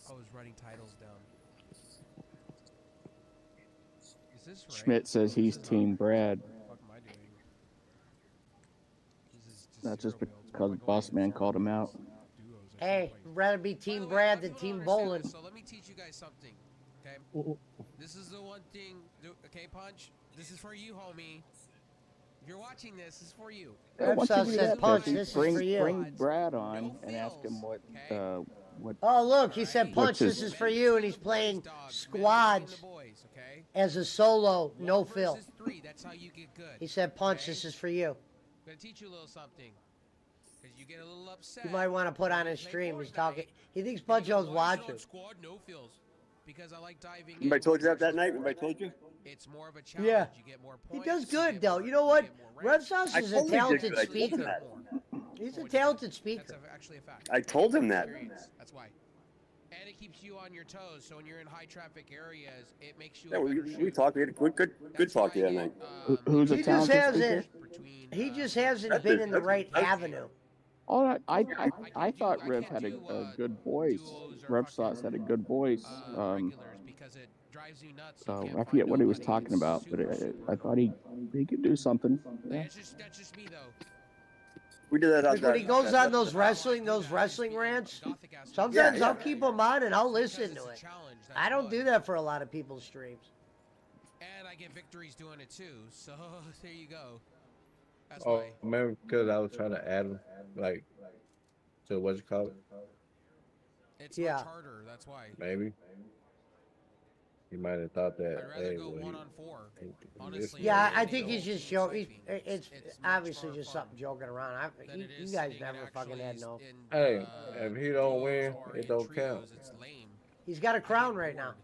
I was writing titles down. Is this right? Schmidt says he's Team Brad. What the fuck am I doing? This is That's just zero builds. because Am I going Boss in Man far called him enough? out. Duos or Hey, something. rather be By Team the way, Brad a than lot of people Team don't understand Bowling. this, So let me teach you guys something. Okay. This is the one thing. Okay, Punch. This is for you, homie. If you're watching this, this is for you. Rev Once you Sauce do said, that, Punch, Jesse, this is bring, for you. Bring Brad on No and ask him fills, what Oh, look, he said, Punch, What's his- this is for you, and he's playing Men between squads the boys, okay? as a solo, no One fill. versus three, that's how you get good. He said, Punch, okay? this is for you. I'm gonna teach you a little something. Because you get a little upset. You might want to put on his Play stream. He's Fortnite, talking. He thinks and you go, Puncho's "Why is it on watching. Squad no fills. Because I like diving Anybody in told you that versus night? Anybody told you? It's more of a challenge. Yeah. You get more He points. does you good, get though. more- You know what? get more Rev ranks. Sauce I is a totally did talented good. I told him speaker. that. He's a talented speaker. That's actually a fact. I told him that. Experience, that's why. And it keeps you on your toes. So when you're in high traffic areas, it makes you. Yeah, a better we shooter. talked. We had a good That's talk why the I other get, night. Who's a He just talented hasn't. speaker? between, He just hasn't That's been it. in the That's- right that's- avenue. All right, I can't thought do- I Rev can't had do, a good voice. duos or Rev fucking, Sauce had a good voice. regulars because it drives you nuts. You can't I forget find what he was nobody. talking It's about, but super I thought he could do something. Yeah. That's just me though. We did that. Like when he goes that- on those wrestling rants, sometimes Yeah, yeah. I'll keep him on and I'll listen to it. I don't do that for a lot of people's streams. And I get victories doing it too. So there you go. That's Oh, why. maybe because I was trying to add him, like, to what you call it? It's Yeah. much harder. That's why. Maybe. He might have thought that. I'd rather hey, go well, 1-on-4. he- Honestly, Yeah, I you think know, he's just team joking. sniping. It's much obviously more just fun something joking around. than You it is guys sitting and never fucking had actually no. in, Hey, if he don't duos win, or it in don't trios. count. It's lame. He's got a I crown get right now. bored.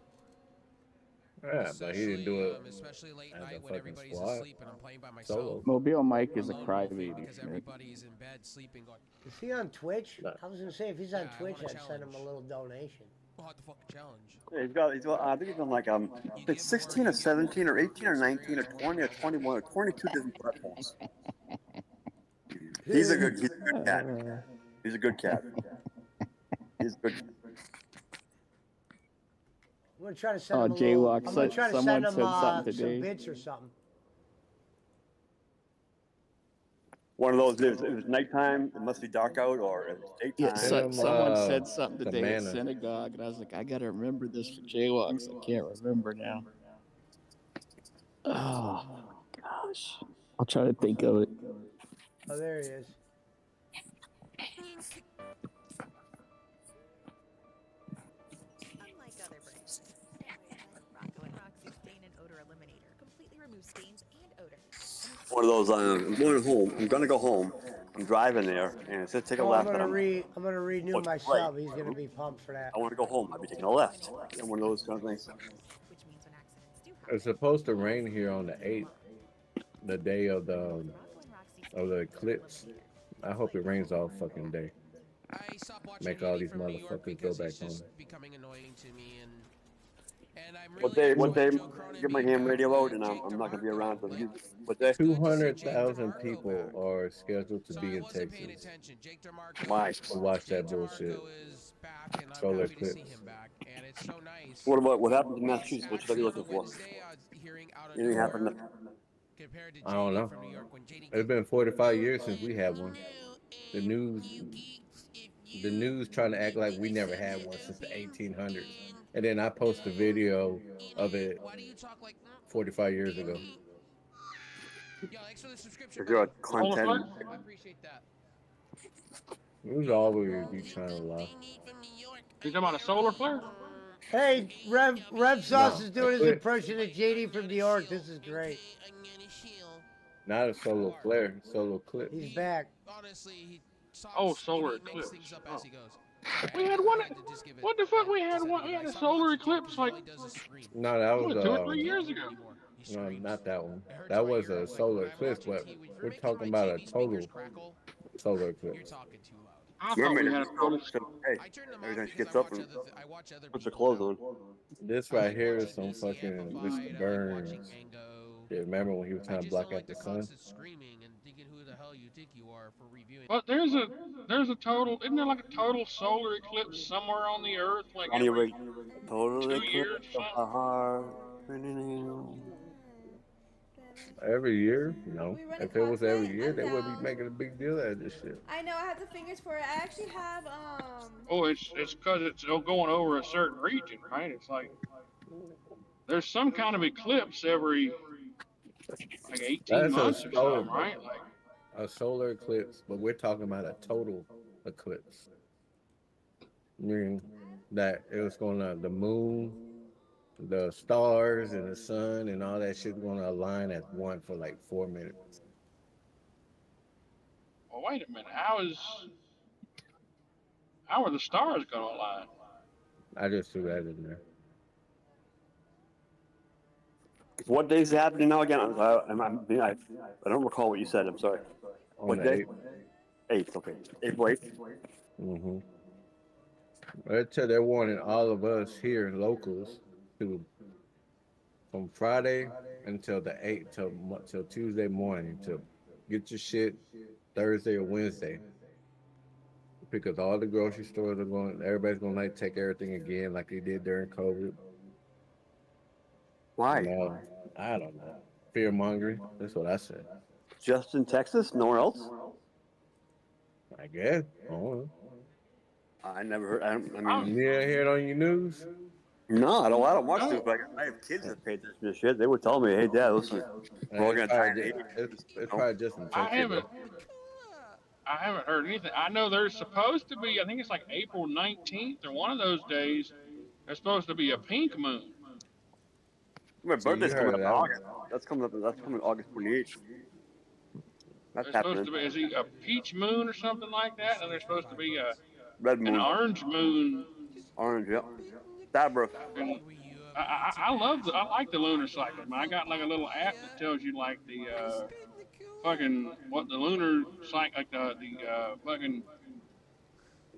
Yeah, but he didn't do it especially late as a night when fucking everybody's squad. asleep and I'm playing by myself. Solo. Mobile Mike is a Lone wolfing crybaby. because Nick. everybody's in bed sleeping. Going, Is he on Twitch? No. I was gonna say if he's on Yeah, I Twitch, want a I'd send him a challenge. little donation. we'll have to fucking challenge. Yeah, he's got I think he's on like I think 16 or 17 or 18 or 19 or 20 or 21 or 22 different platforms. He's a good cat. He's a good cat. He's a good. I'm gonna try to send Oh, him a little. Jaywalk, I'm gonna try to someone send him said something some today. bits or something. One of those. It was nighttime. It must be dark out, or it's Yeah, daytime. someone said something today at Savannah. synagogue, and I was like, I gotta remember this for Jaywalks. I can't remember now. Oh gosh, I'll try to think of it. Oh, there he is. Unlike other brands, Rocco and Roxy Stain and Odor Eliminator completely removes stains and odor. One of those. I'm going home. I'm gonna go home. I'm driving there, and it says take a Oh, I'm left. gonna renew What's my right? sub. He's gonna be pumped for that. I want to go home. I'll be taking a left. And one of those kind of things. Which means when accidents do happen, It's supposed to rain here on the 8th, the day of the eclipse. I hope it rains all fucking day. I stopped watching Make all Yeti these from New York motherfuckers go because back he's just home. becoming annoying to me, and I'm really What day? enjoying Joe Cronin Get my being ham back radio with out, and Jake I'm not gonna be DeMarco. around. Like, What day? it's good to see Jake 200,000 DeMarco people back. are scheduled to So be I in wasn't paying Texas attention. Jake DeMarco, Why? to watch Jake that bullshit. DeMarco is back, and I'm Solar happy to see eclipse. him back, and it's so nice. What about what happened in It's Massachusetts? What should I be actually looking for for? Wednesday, I was hearing out of Anything New happened? York compared to I don't JD know. from New York when JD It's been 45 years since we had one. The news trying to act like we never had one since the 1800s. And then I post a video of it Why do you talk like 45 years ago. Yo, thanks for the subscription. If you're a buddy. content, I appreciate that. Who's always be trying to lie? You talking about a solar flare? Hey, Rev Sauce No, is doing his quit. impression of JD from New York. This is great. Not a solo flare, solo clip. He's back. Honestly, he talks, Oh, solar he makes eclipse. things up Oh. as he goes. We had one. I had to just give it- What the fuck? We had just one. to We be had a nice. I'm solar watching Jake eclipse because all like he does is scream. No, that was 2 or 3 years ago. Anymore. He no, screams. not that one. It hurts That my was ear. a Like, solar when I'm eclipse, watching but TV, when you're we're making talking my about a TV speakers total crackle, solar you're eclipse. talking too loud. I your thought we minute had a total. hey, I turn them every off time she because gets I up watch and I watch other puts her people clothes now. on. This I right like here is watching some DCF fucking Abide, Mr. I like Burns. watching Ango. Yeah, remember when he was I trying to just block don't like out the the sun? constant screaming and thinking who the hell you think you are for reviewing. But there's a total. Isn't there like a total solar eclipse somewhere on the Earth? Like Anyway, every totally 2 years clear or of something? the heart. Every year? No. We run If a it was every cosplay, year, I'm they would be down. making a big deal out of this shit. I know I have the fingers for it. I actually have Oh, it's because it's going over a certain region, right? It's like there's some kind of eclipse every like 18 That's months or solar, something, right? Like a solar eclipse, but we're talking about a total eclipse. Meaning that it was gonna, the moon, the stars, and the sun, and all that shit gonna align as one for like 4 minutes. well, wait a minute. How are the stars going to align? I just threw that in there. What day is it happening now again? I don't recall what you said. I'm sorry. On What the day? 8th. 8th. Okay. April 8th. Mm-hmm. They're warning all of us here, locals, to from Friday until the 8th, till Tuesday morning, to get your shit Thursday or Wednesday. Because all the grocery stores are going, everybody's going to like take everything again like they did during COVID. Why? No, I don't know. Fear mongering. That's what I said. Just in Texas? Nowhere else? I guess. I don't know. I never heard. I mean, You didn't hear it on your news? no, I don't watch this, but I have kids that pay attention to shit. They would tell me, hey, Dad, listen, we're all going to try and eat. It's probably just in I Texas. haven't heard anything. I know there's supposed to be. I think it's like April 19th or one of those days. There's supposed to be a pink moon. My So you birthday's coming heard up in that. August. That's coming August 28th. That's There's supposed happening. to be is it a peach moon or something like that, and there's supposed to be Red an moon. orange moon. Orange, yep. Starburst. And I love I like the lunar cycle, man. I got like a little app that tells you like the fucking what the lunar cycle, like the fucking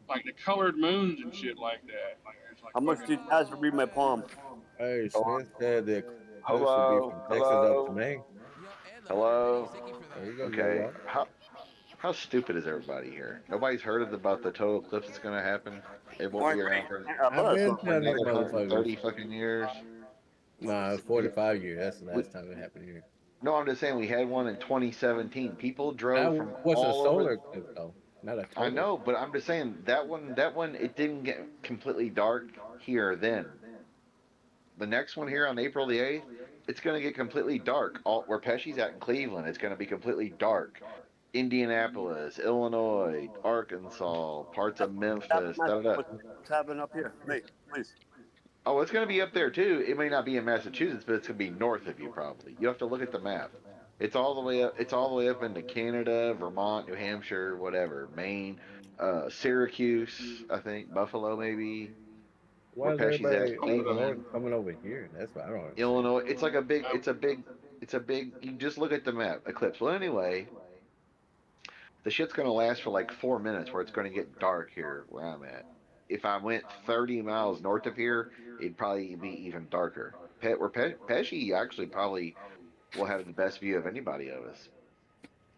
like the colored moons and shit like that. Like it's like How much do you fucking. guys for read my palm? Hey, Smith said the eclipse would be Hello, from Texas up to hello, Maine. hello. There you go, Okay, Joe. how stupid is everybody here? Nobody's heard about the total eclipse that's going to happen. It won't be around I've been for telling these another 130 motherfuckers. fucking years. Nah, it's 45 years. That's the last time it happened here. No, I'm just saying we had one in 2017. People drove from What's a all solar over. eclipse though? Not a I total. know, but I'm just saying that one, it didn't get completely dark here then. The next one here on April the 8th, it's going to get completely dark. All where Pesci's at in Cleveland, it's going to be completely dark. Indianapolis, Illinois, Arkansas, parts of Memphis, da da da. What's happening up here? Wait, please. Oh, it's going to be up there too. It may not be in Massachusetts, but it's going to be north of you probably. You have to look at the map. It's all the way up. It's all the way up into Canada, Vermont, New Hampshire, whatever, Maine, Syracuse, I think, Buffalo maybe. Why Where is Pesci's at, everybody up Cleveland, north coming over here? That's what I don't understand. Illinois. It's like a big. It's a big. You just look at the map. Eclipse. Well, anyway, the shit's going to last for like 4 minutes, where it's going to get dark here where I'm at. If I went 30 miles north of here, it'd probably be even darker. Pesci actually probably will have the best view of anybody of us,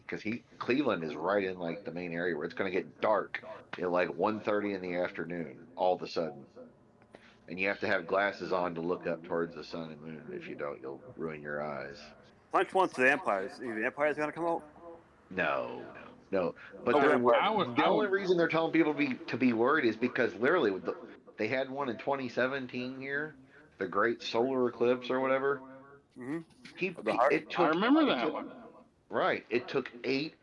because Cleveland is right in like the main area where it's going to get dark at like 1:30 in the afternoon all of a sudden, and you have to have glasses on to look up towards the sun and moon. If you don't, you'll ruin your eyes. Punch wants the Empires. The Empire's gonna come out? No. But Okay, the only reason they're telling people to be worried is because literally they had one in 2017 here, the Great Solar Eclipse or whatever. Mm-hmm. It took. I remember that one. Right. It took eight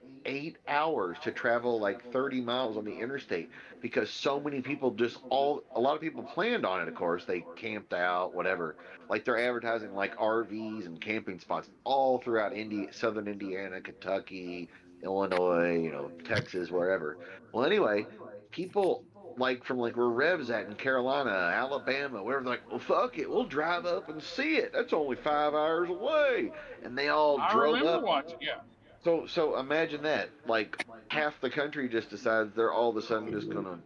hours to travel like 30 miles on the interstate because so many people a lot of people planned on it. Of course, they camped out, whatever. Like they're advertising like RVs and camping spots all throughout southern Indiana, Kentucky, Illinois, Texas, wherever. Well, anyway, people like from like where Rev's at in Carolina, Alabama, wherever, like, well, fuck it, we'll drive up and see it. That's only 5 hours away, and they all I drove remember up. watching. Yeah. So imagine that, like half the country just decides they're all of a sudden just gonna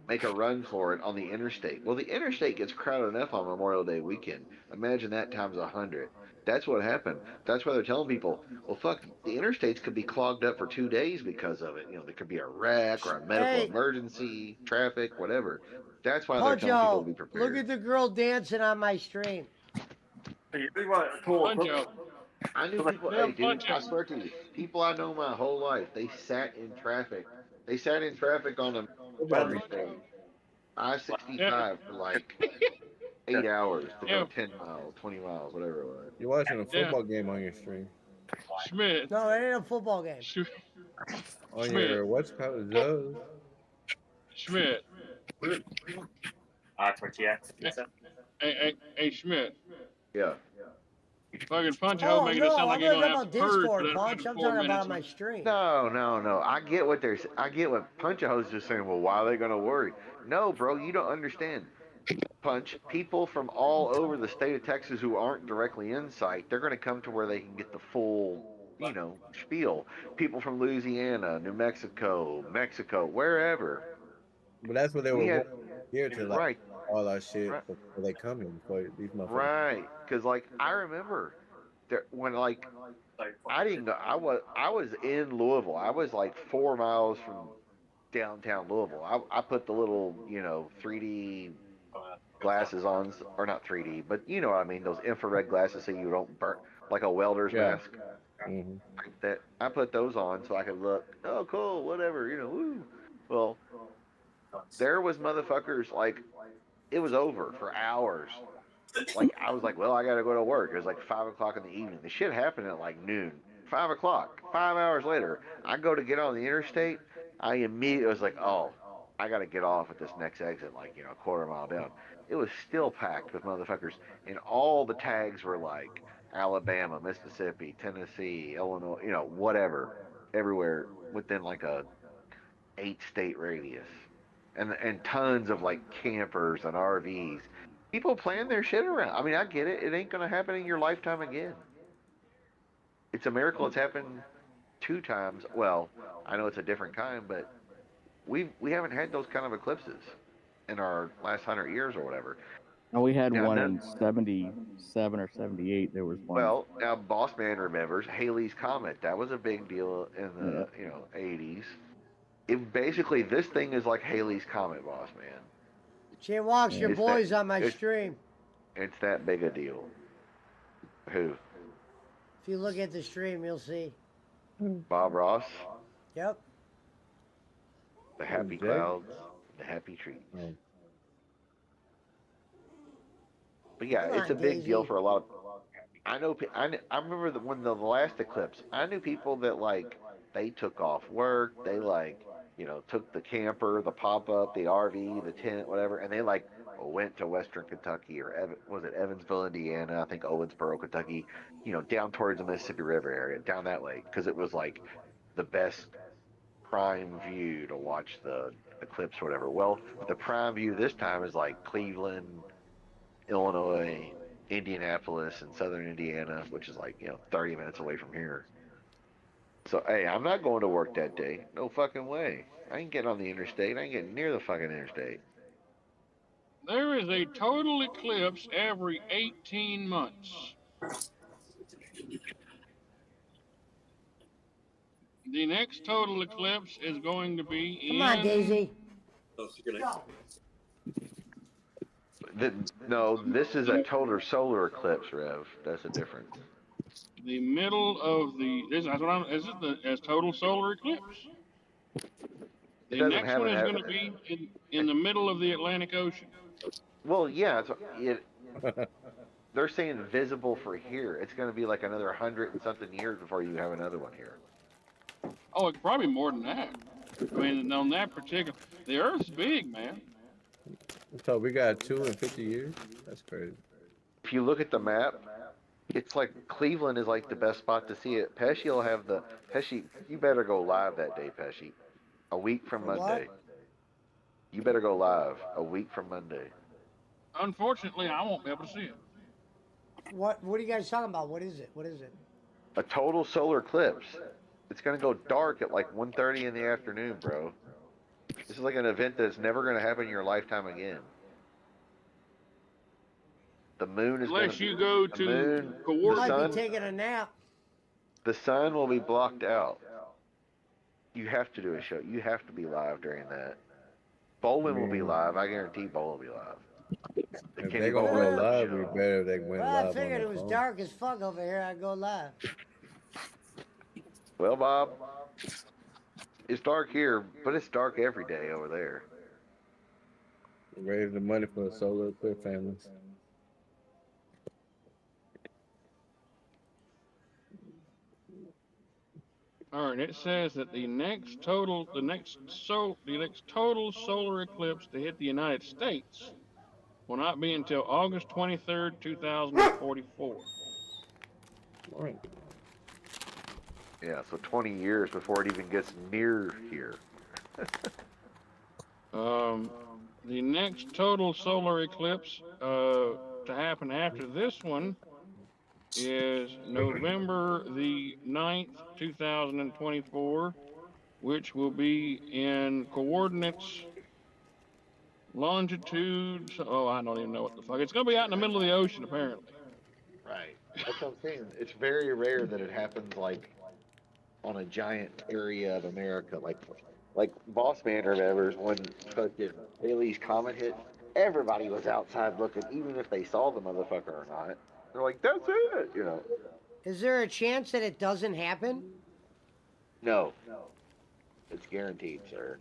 make a run for it on the interstate. Well, the interstate gets crowded enough on Memorial Day weekend. Imagine that times 100. That's what happened. That's why they're telling people, well, fuck, the interstates could be clogged up for 2 days because of it. There could be a wreck or a medical emergency, traffic, whatever. That's why they're telling people to be prepared. Look at the girl dancing on my stream. Puncho. I knew people, hey, dude, I swear to you, people I know my whole life, they sat in traffic. They sat in traffic on a interstate, I-65 for like 8 hours to go 10 miles, 20 miles, whatever it was. You're watching a football game on your stream. Schmidt. No, it ain't a football game. On your what's it called? Zoe? Schmidt. Hey, Schmidt. Yeah. Fucking Punch Oh, making it sound like I'm you're not gonna talking have about to purge Discord, for that Punch. I'm 4 talking about minutes. on my stream. No. I get what Punch-A-Ho's just saying. Well, why are they gonna worry? No, bro, you don't understand. Punch, people from all over the state of Texas who aren't directly in sight, they're gonna come to where they can get the full, spiel. People from Louisiana, New Mexico, wherever. But that's what they were here to, like, right. all our shit before they come here, before these motherfuckers. Right, because like I remember when like I didn't go, I was in Louisville. I was like 4 miles from downtown Louisville. I put the little 3D glasses on, or not 3D, but you know what I mean, those infrared glasses so you don't burn, like a welder's mask. Mm-hmm. That I put those on so I could look. Oh, cool, whatever, woo. Well, there was motherfuckers like it was over for hours. Like I was like, well, I gotta go to work. It was like 5 o'clock in the evening. The shit happened at like noon. 5 o'clock. 5 hours later, I go to get on the interstate. I immediately was like, oh, I gotta get off at this next exit, like a quarter mile down. It was still packed with motherfuckers, and all the tags were like Alabama, Mississippi, Tennessee, Illinois, whatever, everywhere within like a 8-state radius, and tons of like campers and RVs. People plan their shit around. I mean, I get it. It ain't gonna happen in your lifetime again. It's a miracle it's happened 2 times. Well, I know it's a different kind, but we haven't had those kind of eclipses in our last 100 years or whatever. No, we had Now, one in 77 or 78. There was one. well, now Boss Man remembers Halley's Comet. That was a big deal in the 80s. Basically, this thing is like Halley's Comet, Boss Man. Jay walks your It's boys that- on my it's- stream. It's that big a deal. Who? If you look at the stream, you'll see. Bob Ross, Yep. the happy Jay? clouds, the happy trees. Oh. But yeah, Come it's a on, big deal Daisy. for a lot of. I know. I remember when the last eclipse. I knew people that like they took off work. They like took the camper, the pop up, the RV, the tent, whatever, and they like went to Western Kentucky or was it Evansville, Indiana? I think Owensboro, Kentucky. Down towards the Mississippi River area, down that way, because it was like the best prime view to watch the eclipse or whatever. Well, the prime view this time is like Cleveland, Illinois, Indianapolis, and southern Indiana, which is like 30 minutes away from here. So hey, I'm not going to work that day. No fucking way. I ain't getting on the interstate. I ain't getting near the fucking interstate. There is a total eclipse every 18 months. The next total eclipse is going to be Come on, Daisy. No, this is a total solar eclipse, Rev. That's a difference. the middle of the. This is as total solar eclipse. The doesn't next have one an is ev- going to be in the middle of the Atlantic Ocean. Well, yeah, they're saying visible for here. It's going to be like another 100 and something years before you have another one here. Oh, it's probably more than that. I mean, on that particular, the Earth's big, man. So we got 2 in 50 years? That's crazy. If you look at the map, it's like Cleveland is like the best spot to see it. Pesci will have Pesci, you better go live that day, Pesci. A week from What? Monday. You better go live a week from Monday. Unfortunately, I won't be able to see it. What are you guys talking about? What is it? What is it? A total solar eclipse. It's going to go dark at like 1:30 in the afternoon, bro. This is like an event that's never going to happen in your lifetime again. The moon is going Unless to you go to You coordinate. might be taking a nap. The sun will be blocked out. You have to do a show. You have to be live during that. Bolin will be live. I guarantee Bolin will be live. If Kenny they gonna Bolin go will live, show. we better if they went Well, live I on figured the it was phone. dark as fuck over here. I'd go live. Well, Bob, it's dark here, but it's dark every day over there. Raise the money for the solar eclipse families. All right, it says that the next total solar eclipse to hit the United States will not be until August 23rd, 2044. All right. Yeah, so 20 years before it even gets near here. The next total solar eclipse to happen after this one is November the 9th, 2024, which will be in coordinates longitude. Oh, I don't even know what the fuck. It's going to be out in the middle of the ocean, apparently. Right. That's what I'm saying. It's very rare that it happens like on a giant area of America, like Boss Man or whatever. When fucking Halley's Comet hit, everybody was outside looking, even if they saw the motherfucker or not. They're like, "That's it," Is there a chance that it doesn't happen? No, it's guaranteed, sir.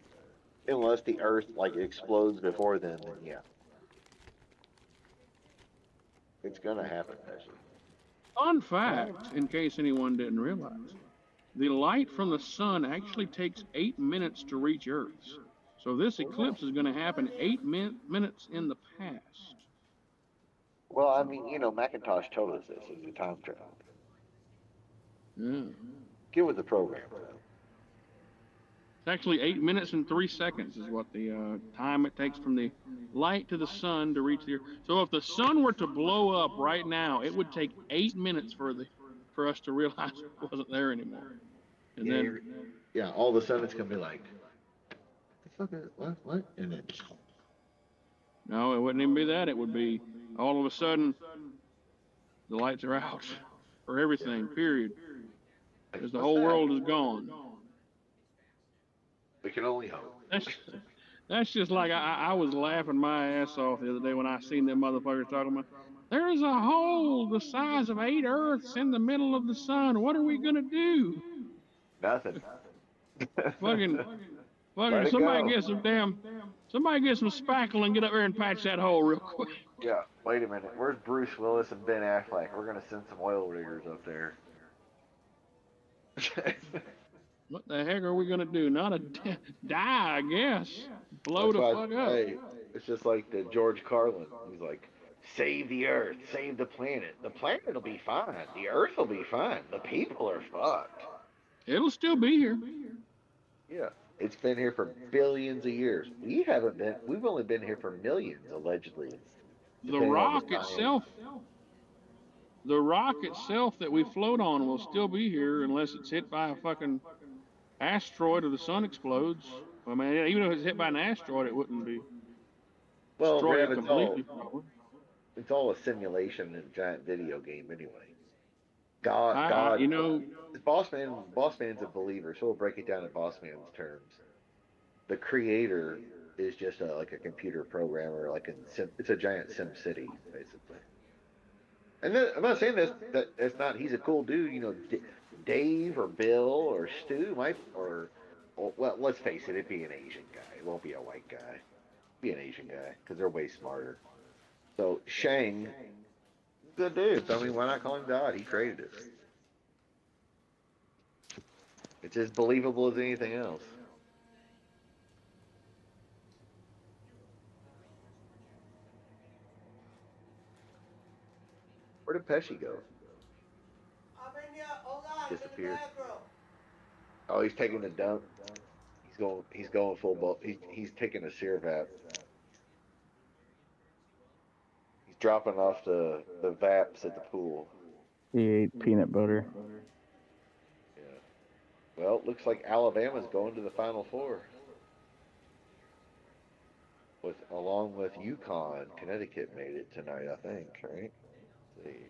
Unless the Earth like explodes before then yeah, it's gonna happen, Pesci. Fun fact, in case anyone didn't realize, the light from the sun actually takes 8 minutes to reach Earth. So this eclipse is going to happen 8 minutes in the past. Well, I mean, Macintosh told us this. It's a time travel. Yeah. Get with the program. It's actually 8 minutes and 3 seconds is what the time it takes from the light to the sun to reach the Earth. So if the sun were to blow up right now, it would take 8 minutes for us to realize it wasn't there anymore. And Yeah, then yeah, all of a sudden it's gonna be like, the fuck is, what? And then, no, it wouldn't even be that. It would be all of a sudden the lights are out for everything. Period. Because the what's whole that? world is gone. We can only hope. That's just like I was laughing my ass off the other day when I seen them motherfuckers talking about there's a hole the size of 8 Earths in the middle of the sun. What are we gonna do? Nothing. Fucking Let it somebody go. get some spackle and get up there and patch that hole real quick. Yeah, wait a minute. Where's Bruce Willis and Ben Affleck? We're gonna send some oil riggers up there. What the heck are we gonna do? Not die, I guess. Blow That's the why, fuck up. hey, it's just like the George Carlin. He's like, save the Earth, save the planet. The planet will be fine. The Earth will be fine. The people are fucked. It'll still be here. Yeah, it's been here for billions of years. We haven't been. We've only been here for millions, allegedly. The depending on rock the science. itself that we float on will still be here unless it's hit by a fucking asteroid or the sun explodes. I mean, even if it's hit by an asteroid, it wouldn't be Well, destroyed Rev, completely. it's all a simulation and a giant video game anyway. God, you know, Boss Man's a believer, so we'll break it down in Boss Man's terms. The creator is just like a computer programmer, it's a giant Sim City, basically. And then, I'm not saying that it's not. He's a cool dude, you know. Dave or Bill or Stu well, let's face it, it'd be an Asian guy. It won't be a white guy. It'd be an Asian guy because they're way smarter. So Shang, good dude. So, I mean, why not call him God? He created it. It's as believable as anything else. Where did Pesci go? Disappeared. Oh, he's taking a dump. He's going full bulk. He's taking a Cervat. He's dropping off the vaps at the pool. He ate peanut butter. Yeah. Well, it looks like Alabama's going to the Final Four. Along with UConn, Connecticut made it tonight, I think, right? Let's see.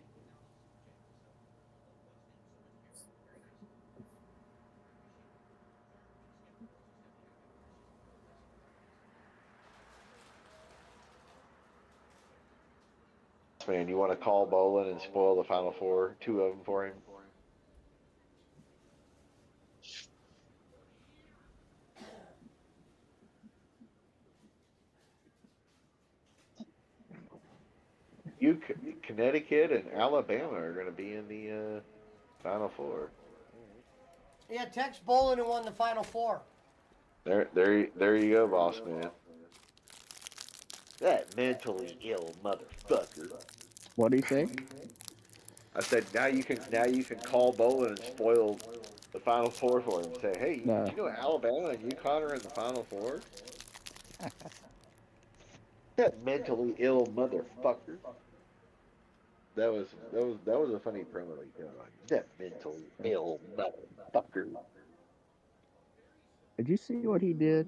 Man, you want to call Bolin and spoil the Final Four, 2 of them for him? Connecticut and Alabama are going to be in the Final Four. Yeah, Tex Bolin who won the Final Four. There you go, boss man. That mentally ill motherfucker. What do you say? I said now you can call Bolin and spoil the Final Four for him. Say, hey, No. did you know Alabama and UConn are in the Final Four? That mentally ill motherfucker. That was a funny promo. That mentally ill motherfucker. Did you see what he did?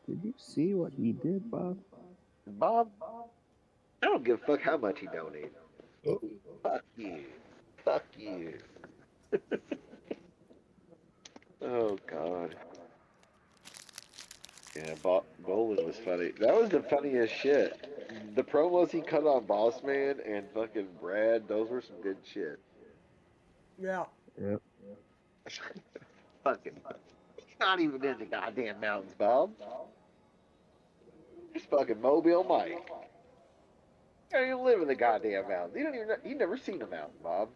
Did you see what he did, Bob? Bob, I don't give a fuck how much he donated. Fuck you. Fuck you. Oh, God. Yeah, Bolin was funny. That was the funniest shit. The promos he cut on Boss Man and fucking Brad, those were some good shit. Yeah. Yep. Fucking. He's not even in the goddamn mountains, Bob. He's fucking Mobile Mike. He don't even live in the goddamn mountains. You never seen a mountain, Bob.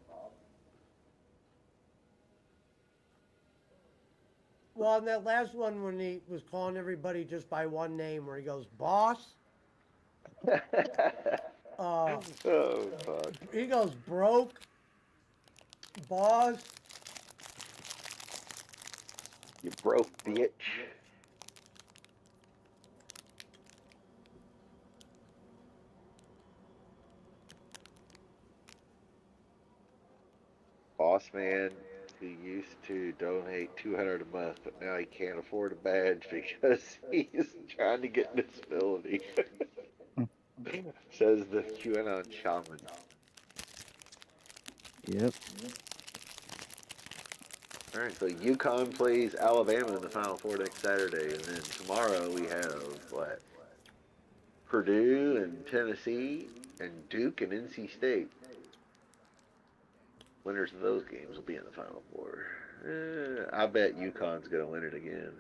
Well, in that last one when he was calling everybody just by one name, where he goes, boss. Oh, fuck. He goes, broke, boss. You broke bitch. Boss man who used to donate $200 a month, but now he can't afford a badge because he's trying to get disability. Says the QAnon shaman. Yep. All right, so UConn plays Alabama in the Final Four next Saturday, and then tomorrow we have what? Purdue and Tennessee, and Duke and NC State. Winners of those games will be in the Final Four. I bet UConn's going to win it again.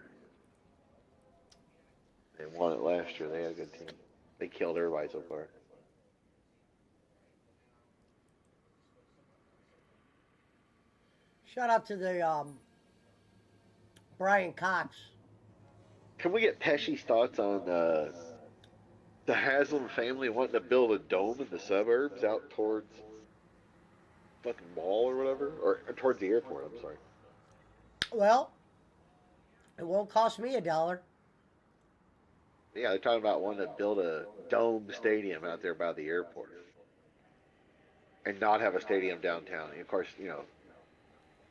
They won it last year. They had a good team. They killed everybody so far. Shout out to the Brian Cox. Can we get Pesci's thoughts on the Haslam family wanting to build a dome in the suburbs out towards fucking mall or whatever? Or towards the airport, I'm sorry. Well, it won't cost me $1. Yeah, they're talking about wanting to build a dome stadium out there by the airport. And not have a stadium downtown. And of course, you know,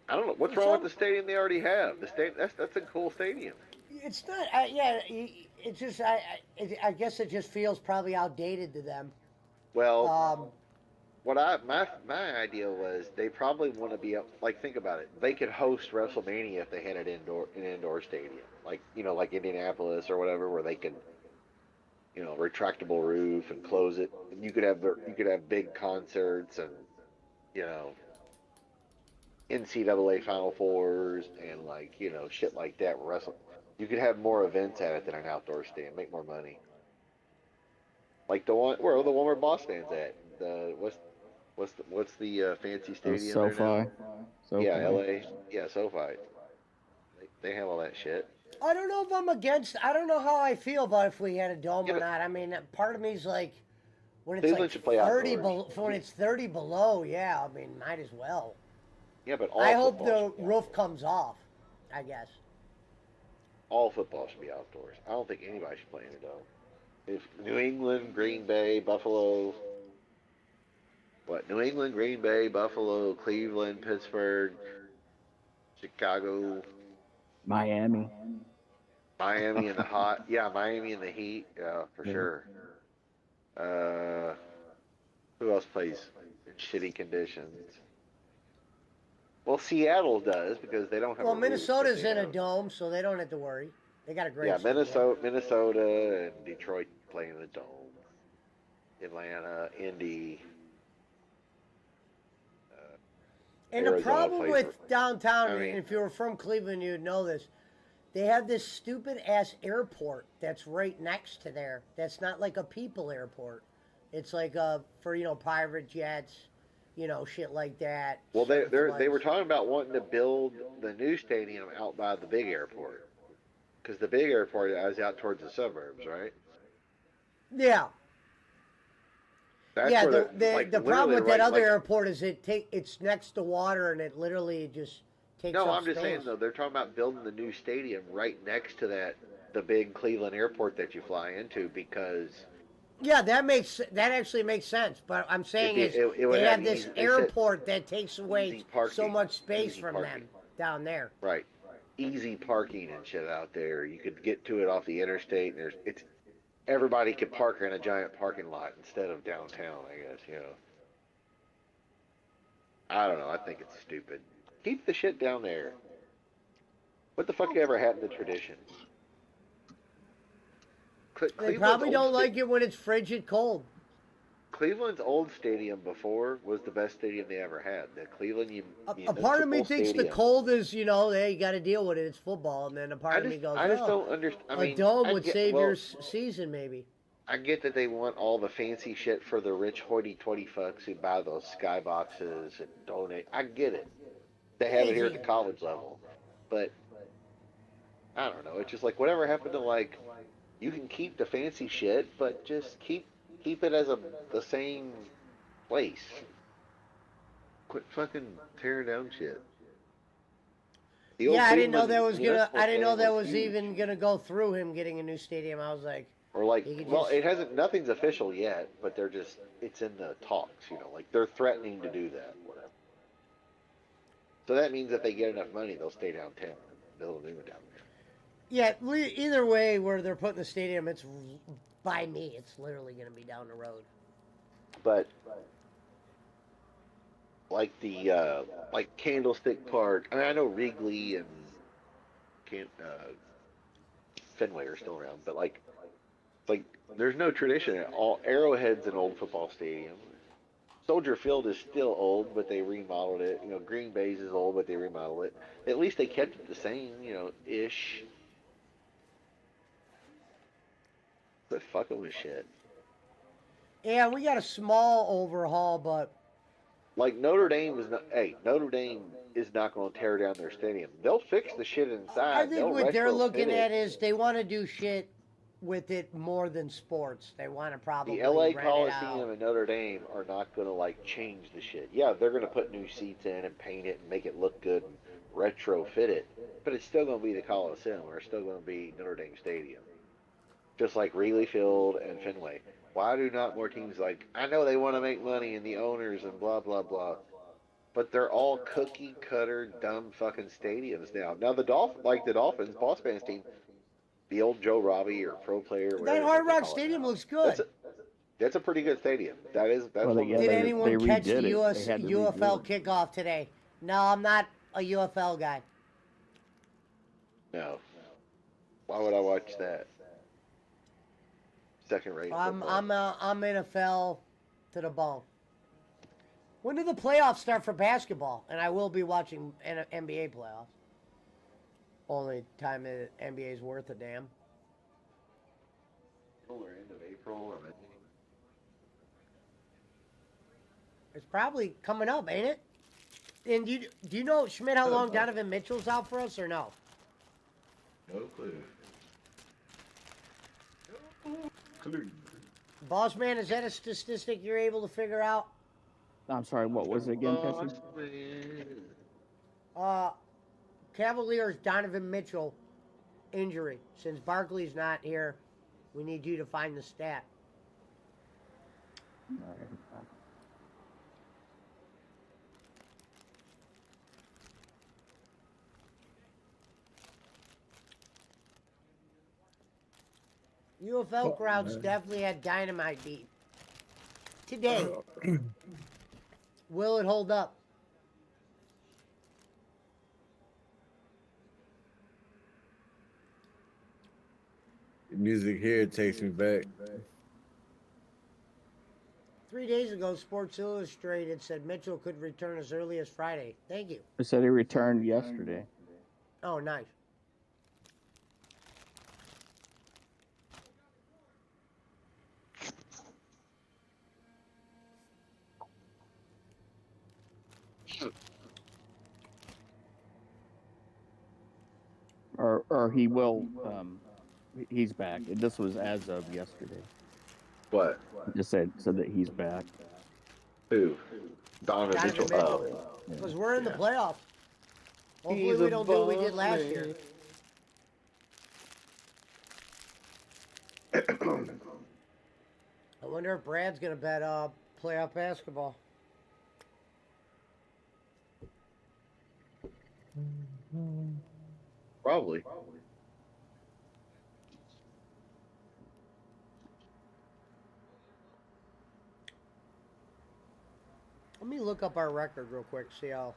I don't know. What's wrong with the stadium they already have? The that's a cool stadium. It's not. Yeah, it just. I guess it just feels probably outdated to them. Well, my idea was they probably want to be like, think about it. They could host WrestleMania if they had an indoor stadium, like, you know, like Indianapolis or whatever, where they could, you know, retractable roof and close it. And you could have big concerts and, you know, NCAA Final Fours and, like, you know, shit like that. You could have more events at it than an outdoor stadium. Make more money. Like the one where Boss Man's at. What's the fancy stadium? SoFi. Yeah, LA. Yeah, SoFi. They have all that shit. I don't know if I'm against. I don't know how I feel about if we had a dome or not. I mean, part of me's like, when it's Cleveland like should play 30 outdoors. when it's 30 below, yeah. I mean, might as well. Yeah, but all I hope football the roof comes off. I guess. all football should be outdoors. I don't think anybody should play in a dome. If New England, Green Bay, Buffalo, New England, Green Bay, Buffalo, Cleveland, Pittsburgh, Chicago, Miami. Miami in the Miami in the heat, yeah, for sure. Who else plays in shitty conditions? Well, Seattle does because they don't have. Well, a Minnesota's roof, in a dome, so they don't have to worry. They got a great. Yeah, stadium. Minnesota, and Detroit play in the dome. Atlanta, Indy. And the Arizona problem plays with downtown, I mean- if you were from Cleveland, you'd know this. They have this stupid ass airport that's right next to there. That's not like a people airport. It's like for, you know, private jets, you know, shit like that. Well, they flights. were talking about wanting to build the new stadium out by the big airport, because the big airport is out towards the suburbs, right? Yeah. That's yeah, where the problem with that right, other like- airport is it's next to water and it literally just takes No, up I'm just space. saying though, they're talking about building the new stadium right next to the big Cleveland airport that you fly into, because Yeah, that actually makes sense. But I'm saying it would they have have this easy- they said airport that takes away easy parking, so much space easy from parking. them down there. Right. Easy parking and shit out there. You could get to it off the interstate, and everybody could park in a giant parking lot instead of downtown, I guess, you know. I don't know, I think it's stupid. Keep the shit down there. What the fuck ever happened to tradition? They probably don't like it when it's frigid cold. Cleveland's old stadium before was the best stadium they ever had. The Cleveland A part of me Municipal thinks the Stadium. cold is, you know, hey, you got to deal with it. It's football, and then a part of me goes, I just oh, don't understand. I mean, a dome I would get- save well, your season, maybe. I get that they want all the fancy shit for the rich hoity-toity fucks who buy those skyboxes and donate. I get it. They have it here at the college level. But, I don't know. It's just like, whatever happened to, like, you can keep the fancy shit, but just keep it as the same place. Quit fucking tearing down shit. The old Yeah, I didn't know Cleveland that was gonna. Municipal I didn't know Stadium that was huge. even gonna go through him getting a new stadium. I was like, Or like, he could well, just- it hasn't. Nothing's official yet, but they're just. It's in the talks. Like they're threatening to do that. Whatever. So that means if they get enough money, they'll stay downtown. They'll do it down there. yeah. Either way, where they're putting the stadium, it's by me. It's literally gonna be down the road. But like the like Candlestick Park. I mean, I know Wrigley and Fenway are still around, but like there's no tradition at all. Arrowhead's an old football stadium. Soldier Field is still old, but they remodeled it. Green Bay's is old, but they remodeled it. At least they kept it the same, ish. But fucking with shit. Yeah, we got a small overhaul, but Like Notre Dame is not. Hey, Notre Dame is not going to tear down their stadium. They'll fix the shit inside. I think They'll what they're retrofit looking it. at is they want to do shit with it more than sports. They want to probably The LA rent it Coliseum out. and Notre Dame are not going to like change the shit. Yeah, they're going to put new seats in and paint it and make it look good and retrofit it, but it's still going to be the Coliseum, or it's still going to be Notre Dame Stadium, just like Wrigley Field and Fenway. Why do not more teams like? I know they want to make money and the owners and blah blah blah, but they're all cookie cutter dumb fucking stadiums now. Now the Dolphins, Boss Man's team, the old Joe Robbie or Pro Player. That whatever Hard they Rock call it Stadium now. looks good. That's a pretty good stadium. That's Well, one yeah, of Did the- anyone catch the redid it. US, They had to UFL redo kickoff today? No, I'm not a UFL guy. No. Why would I watch that? Second rate. I'm football. I'm NFL to the bone. When do the playoffs start for basketball? And I will be watching NBA playoffs. Only time the NBA is worth a damn. Or end of April. Or It's probably coming up, ain't it? And do you know, Schmidt, how long Donovan Mitchell's out for us or no? no clue. Boss man, is that a statistic you're able to figure out? I'm sorry, what was it again, Pesci? Cavaliers Donovan Mitchell injury. Since Barkley's not here, we need you to find the stat. UFL crowds definitely had dynamite beat. Today, will it hold up? The music here takes me back. 3 days ago, Sports Illustrated said Mitchell could return as early as Friday. Thank you. They said he returned yesterday. Oh, nice. Or he will. He's back. This was as of yesterday. What? It just said that he's back. Who? Donovan Mitchell. Because we're in the playoffs. Hopefully He's we a don't do what we did boss last man. year. I wonder if Brad's going to bet playoff basketball. Probably. Let me look up our record real quick, see how.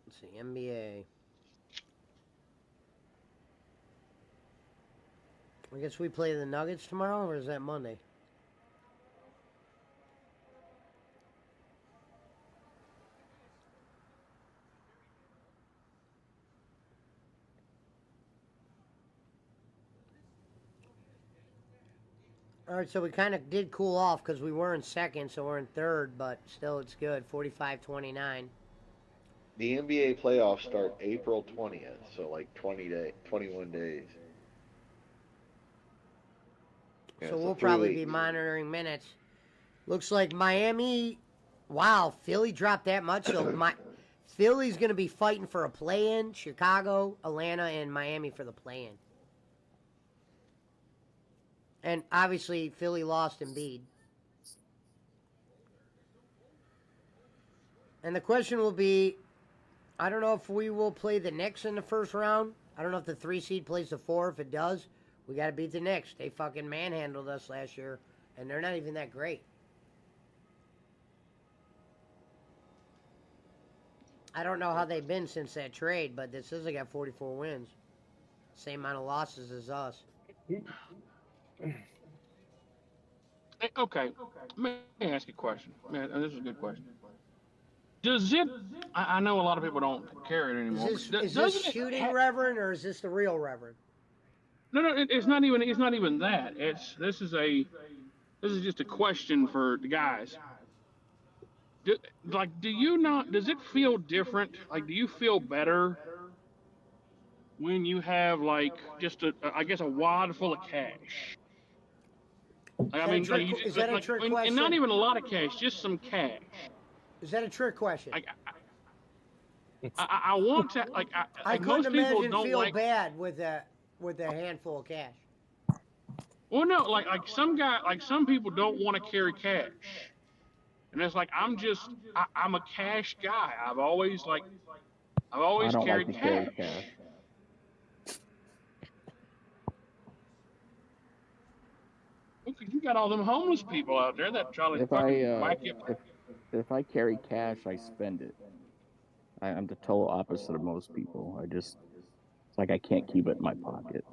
Let's see, NBA. I guess we play the Nuggets tomorrow, or is that Monday? All right, so we kind of did cool off because we were in second, so we're in third, but still it's good, 45-29. The NBA playoffs start April 20th, so like 21 days. Yeah, So so we'll 3 probably be weeks. monitoring minutes. Looks like Miami. Wow, Philly dropped that much. So Philly's going to be fighting for a play-in. Chicago, Atlanta, and Miami for the play-in. And obviously, Philly lost Embiid. And the question will be, I don't know if we will play the Knicks in the first round. I don't know if the 3 seed plays the 4. If it does, we got to beat the Knicks. They fucking manhandled us last year, and they're not even that great. I don't know how they've been since that trade, but this says they got 44 wins. Same amount of losses as us. Okay, let me ask you a question. Man, this is a good question. Does it? I know a lot of people don't carry it anymore. Is but this doesn't it shooting Reverend, or is this the real Reverend? No, it's not even. It's not even that. This is just a question for the guys. Do you not? Does it feel different? Like, do you feel better when you have like just I guess a wad full of cash? Like, I mean, Is that a trick question? And not even a lot of cash, just some cash. Is that a trick question? I want to I couldn't most people imagine don't feel like. bad with a handful of cash. Well, no, like some people don't want to carry cash, and it's like I'm a cash guy. I've always I don't carried like to cash. carry cash. Look, you got all them homeless people out there that try to fucking whack you. If I carry cash, I spend it. I'm the total opposite of most people. It's like I can't keep it in my pocket.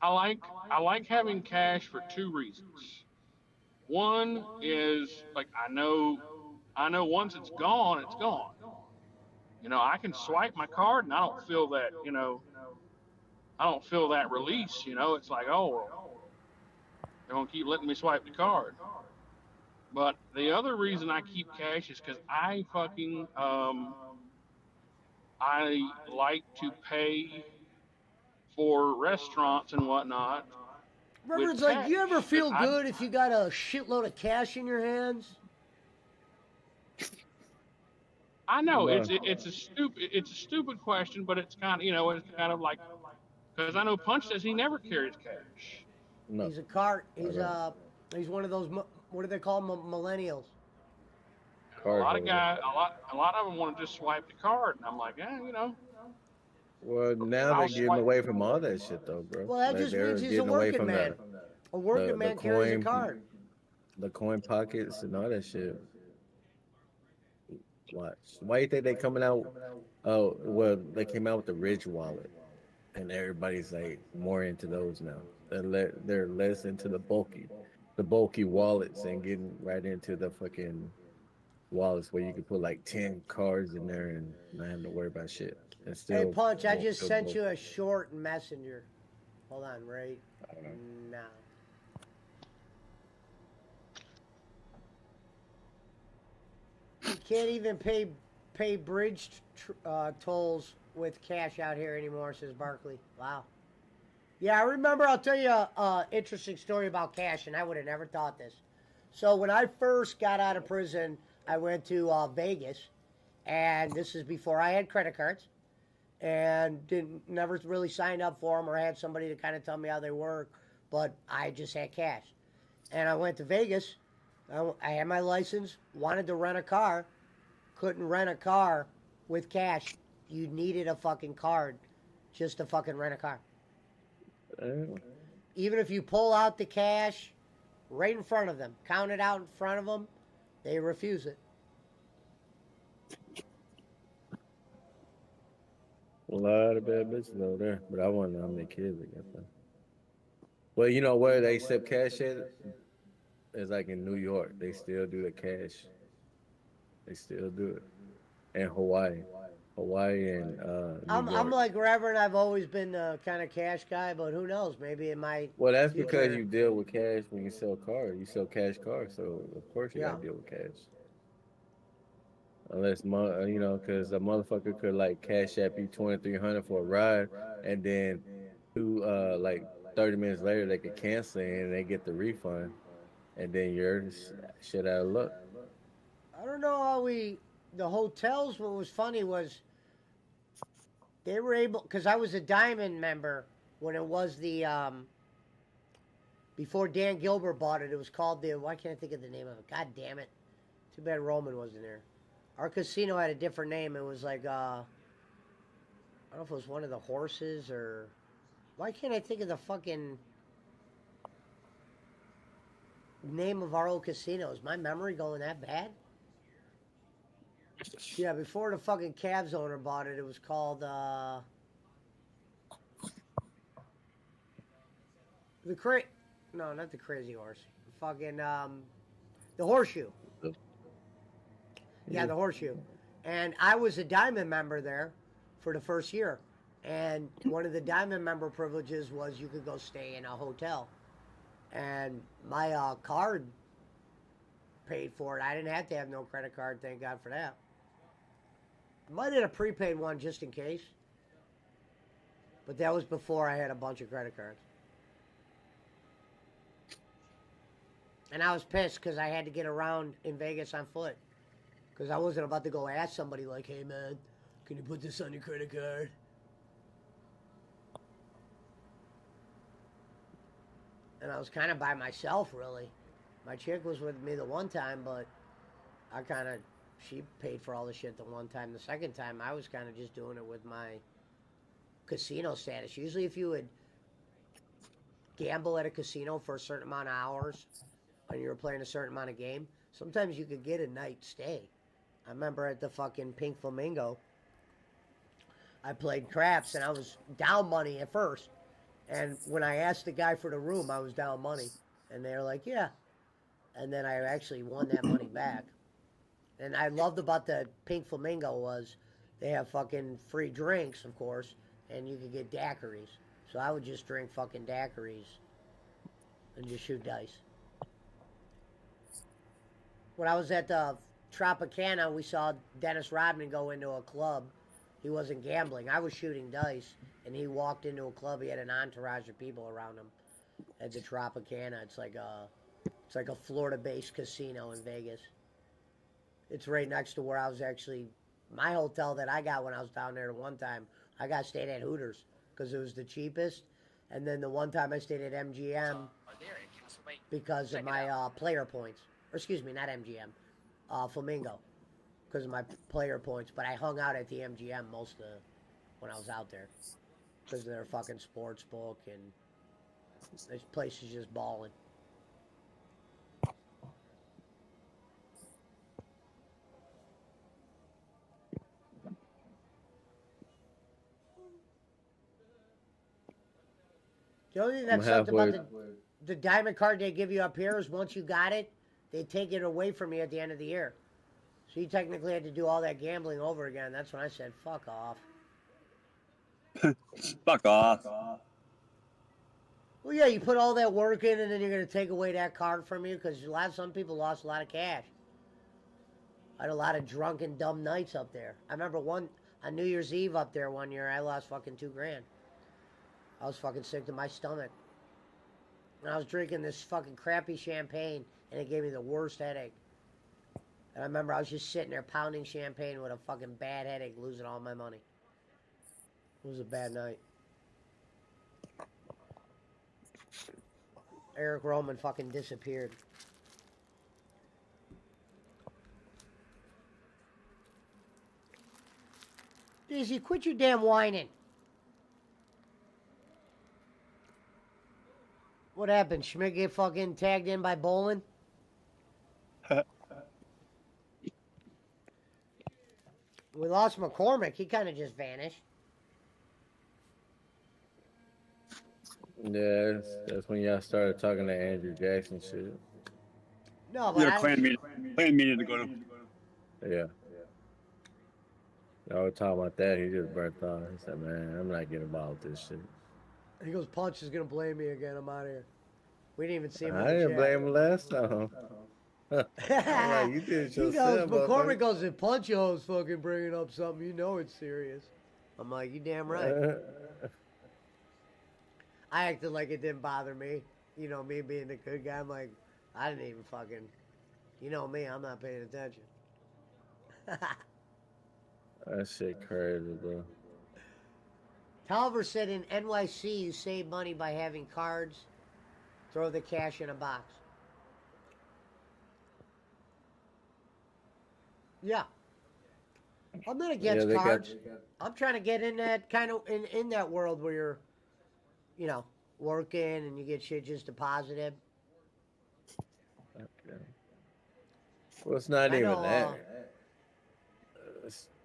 I like having cash for 2 reasons. One is like I know once it's gone, it's gone. I can swipe my card and I don't feel that, I don't feel that release, It's like, oh, well, they're gonna keep letting me swipe the card. But the other reason I keep cash is because I fucking I like to pay for restaurants and whatnot. Reverend's like, do you ever feel good if you got a shitload of cash in your hands? I know it's a stupid question, but it's kind of it's kind of like, because I know Punch says he never carries cash. No. He's a cart. He's one of those. What do they call them? Millennials. A lot of guys, a lot of them want to just swipe the card, and I'm like, yeah, Well, now they're getting away from all that shit, though, bro. Well, that just means he's a working man. A working man carries a card. The coin pockets and all that shit. Watch. Why do you think they coming out? Oh, well, they came out with the Ridge wallet, and everybody's like more into those now. They're less into the bulky wallets and getting right into the fucking wallets where you can put like 10 cards in there and not have to worry about shit. And still, Hey, Punch, I just sent you a short messenger. Hold on, right now. You can't even pay bridge tolls with cash out here anymore, says Barkley. Wow. Yeah, I remember. I'll tell you an interesting story about cash, and I would have never thought this. So when I first got out of prison, I went to Vegas, and this is before I had credit cards, and never really signed up for them or had somebody to kind of tell me how they work, but I just had cash. And I went to Vegas. I had my license, wanted to rent a car, couldn't rent a car with cash. You needed a fucking card just to fucking rent a car. Even if you pull out the cash right in front of them, count it out in front of them, they refuse it. A lot of bad bitches over there, but I want to know how many kids they got there. Well, you know where they accept cash at? It's like in New York. They still do the cash. They still do it. And Hawaii and I'm like Reverend. I've always been the kind of cash guy, but who knows? Maybe it might. Well, that's because you deal with cash when you sell cars. You sell cash cars, so of course you gotta deal with cash. Unless because a motherfucker could like cash app you $2,300 for a ride, and then do like 30 minutes later they could cancel it and they get the refund, and then you're shit out of luck. I don't know how the hotels, what was funny was they were able, because I was a Diamond member when it was the, before Dan Gilbert bought it, it was called the, why can't I think of the name of it? God damn it. Too bad Roman wasn't there. Our casino had a different name. It was like, I don't know if it was one of the horses or, why can't I think of the fucking name of our old casino? Is my memory going that bad? Yeah, before the fucking Cavs owner bought it, it was called, the no, not the Crazy Horse. Fucking, the Horseshoe. Yeah, the Horseshoe. And I was a Diamond member there for the first year. And one of the Diamond member privileges was you could go stay in a hotel. And my card paid for it. I didn't have to have no credit card, thank God for that. I might have a prepaid one just in case. But that was before I had a bunch of credit cards. And I was pissed because I had to get around in Vegas on foot. Because I wasn't about to go ask somebody like, hey man, can you put this on your credit card? And I was kind of by myself, really. My chick was with me the one time, but she paid for all the shit the one time. The second time, I was kind of just doing it with my casino status. Usually if you would gamble at a casino for a certain amount of hours and you were playing a certain amount of game, sometimes you could get a night stay. I remember at the fucking Pink Flamingo, I played craps and I was down money at first. And when I asked the guy for the room, I was down money. And they were like, yeah. And then I actually won that money back. And I loved about the Pink Flamingo was they have fucking free drinks, of course, and you could get daiquiris. So I would just drink fucking daiquiris and just shoot dice. When I was at the Tropicana, we saw Dennis Rodman go into a club. He wasn't gambling. I was shooting dice, and he walked into a club. He had an entourage of people around him at the Tropicana. It's like a Florida-based casino in Vegas. It's right next to where I was actually, my hotel that I got when I was down there one time, I got stayed at Hooters because it was the cheapest. And then the one time I stayed at MGM because of my player points. Or excuse me, not MGM, Flamingo, because of my player points. But I hung out at the MGM most of when I was out there because of their fucking sports book and this place is just balling. The only thing that sucked about the diamond card they give you up here is once you got it, they take it away from you at the end of the year. So you technically had to do all that gambling over again. That's when I said, fuck off. Fuck off. Well, yeah, you put all that work in and then you're going to take away that card from you because some people lost a lot of cash. I had a lot of drunken, dumb nights up there. I remember on New Year's Eve up there one year, I lost fucking $2,000. I was fucking sick to my stomach. And I was drinking this fucking crappy champagne, and it gave me the worst headache. And I remember I was just sitting there pounding champagne with a fucking bad headache, losing all my money. It was a bad night. Eric Roman fucking disappeared. Daisy, quit your damn whining. What happened? Schmidt get fucking tagged in by Bolin? We lost McCormick. He kind of just vanished. Yeah, that's when y'all started talking to Andrew Jackson shit. No, but clan meeting to go to. Yeah. Y'all were talking about that. He just burnt off. He said, man, I'm not getting involved with this shit. He goes, Punch is going to blame me again. I'm out of here. We didn't even see him. I didn't blame him last time. I'm like, you did it yourself. McCormick goes, if Puncho's fucking bringing up something, you know it's serious. I'm like, you damn right. I acted like it didn't bother me. You know, me being the good guy. I'm like, I didn't even fucking. You know me, I'm not paying attention. That shit crazy, bro. Tolliver said in NYC you save money by having cards. Throw the cash in a box. Yeah. I'm not against they got- cards. I'm trying to get in that kind of in that world where you're, you know, working and you get shit just deposited. Okay. Well, it's not I even know, that.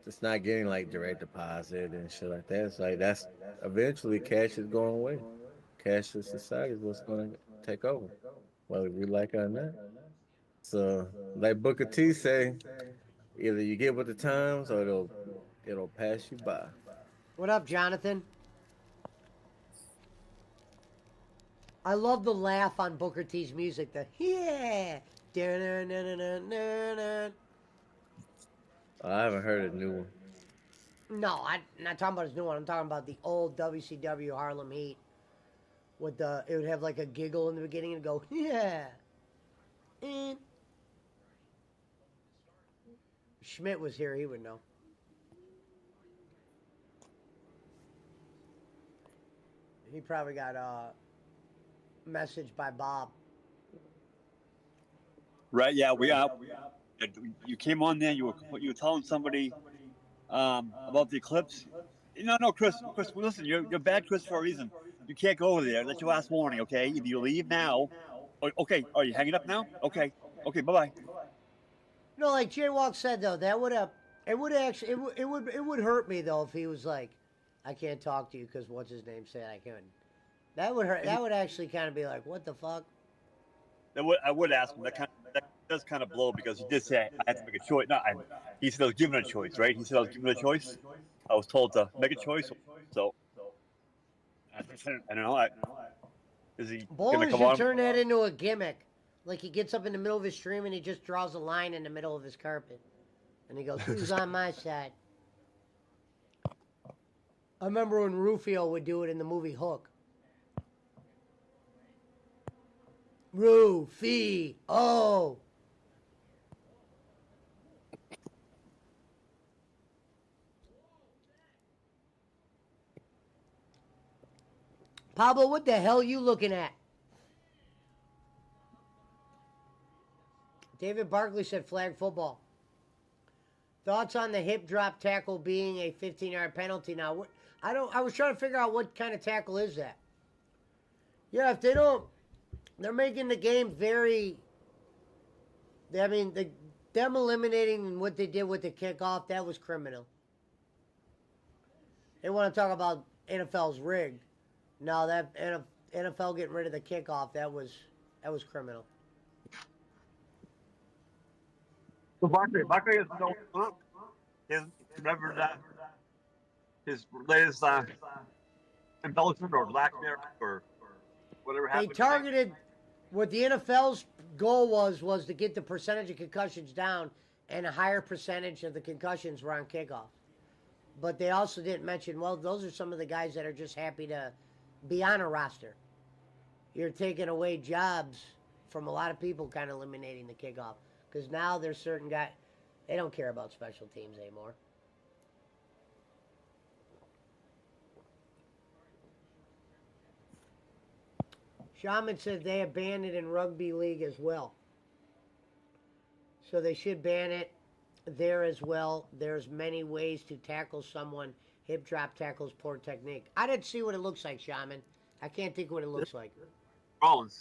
It's not getting like direct deposit and shit like that. It's like that's eventually cash is going away. Cashless society is what's going to take over, whether we like it or not. So, like Booker T say, either you get with the times or it'll pass you by. What up, Jonathan? I love the laugh on Booker T's music. The yeah. Da-na-na-na-na-na-na. I haven't heard a new one. No, I'm not talking about his new one. I'm talking about the old WCW Harlem Heat. With it would have like a giggle in the beginning and go, yeah. And Schmidt was here, he would know. He probably got a message by Bob. Right? Yeah, we are. You came on there. You were telling somebody about the eclipse. No, Chris. Listen, you're bad, Chris, for a reason. You can't go over there. That's your last warning. Okay, either you leave now. Okay, are you hanging up now? Okay, bye bye. No, like Jay Walk said though, that would have it would hurt me though if he was like, I can't talk to you because what's his name said I couldn't. That would hurt. That would actually kind of be like, what the fuck? I would ask him. That does kind of blow because he did say I had to make a choice. No, he said I was given a choice, right? He said I was given a choice. I was told to make a choice, so I don't know. Is he Bowler gonna come should on? turn that into a gimmick. Like he gets up in the middle of his stream and he just draws a line in the middle of his carpet. And he goes, who's on my side? I remember when Rufio would do it in the movie Hook. Rufio. Pablo, what the hell are you looking at? David Barkley said flag football. Thoughts on the hip drop tackle being a 15-yard penalty now? I was trying to figure out what kind of tackle is that. Yeah, if they don't, they're making the game very. I mean, them eliminating what they did with the kickoff, that was criminal. They want to talk about NFL's rigged. No, that NFL getting rid of the kickoff, that was criminal. So Barkley is going up. Remember that his latest embellishment or lack there or whatever happened. They targeted what the NFL's goal was to get the percentage of concussions down, and a higher percentage of the concussions were on kickoff. But they also didn't mention, well, those are some of the guys that are just happy to be on a roster. You're taking away jobs from a lot of people, kind of eliminating the kickoff. Because now there's certain guys, they don't care about special teams anymore. Shaman said they have banned it in rugby league as well. So they should ban it there as well. There's many ways to tackle someone. Hip drop tackles, poor technique. I didn't see what it looks like, Shaman. I can't think what it looks like. Rollins.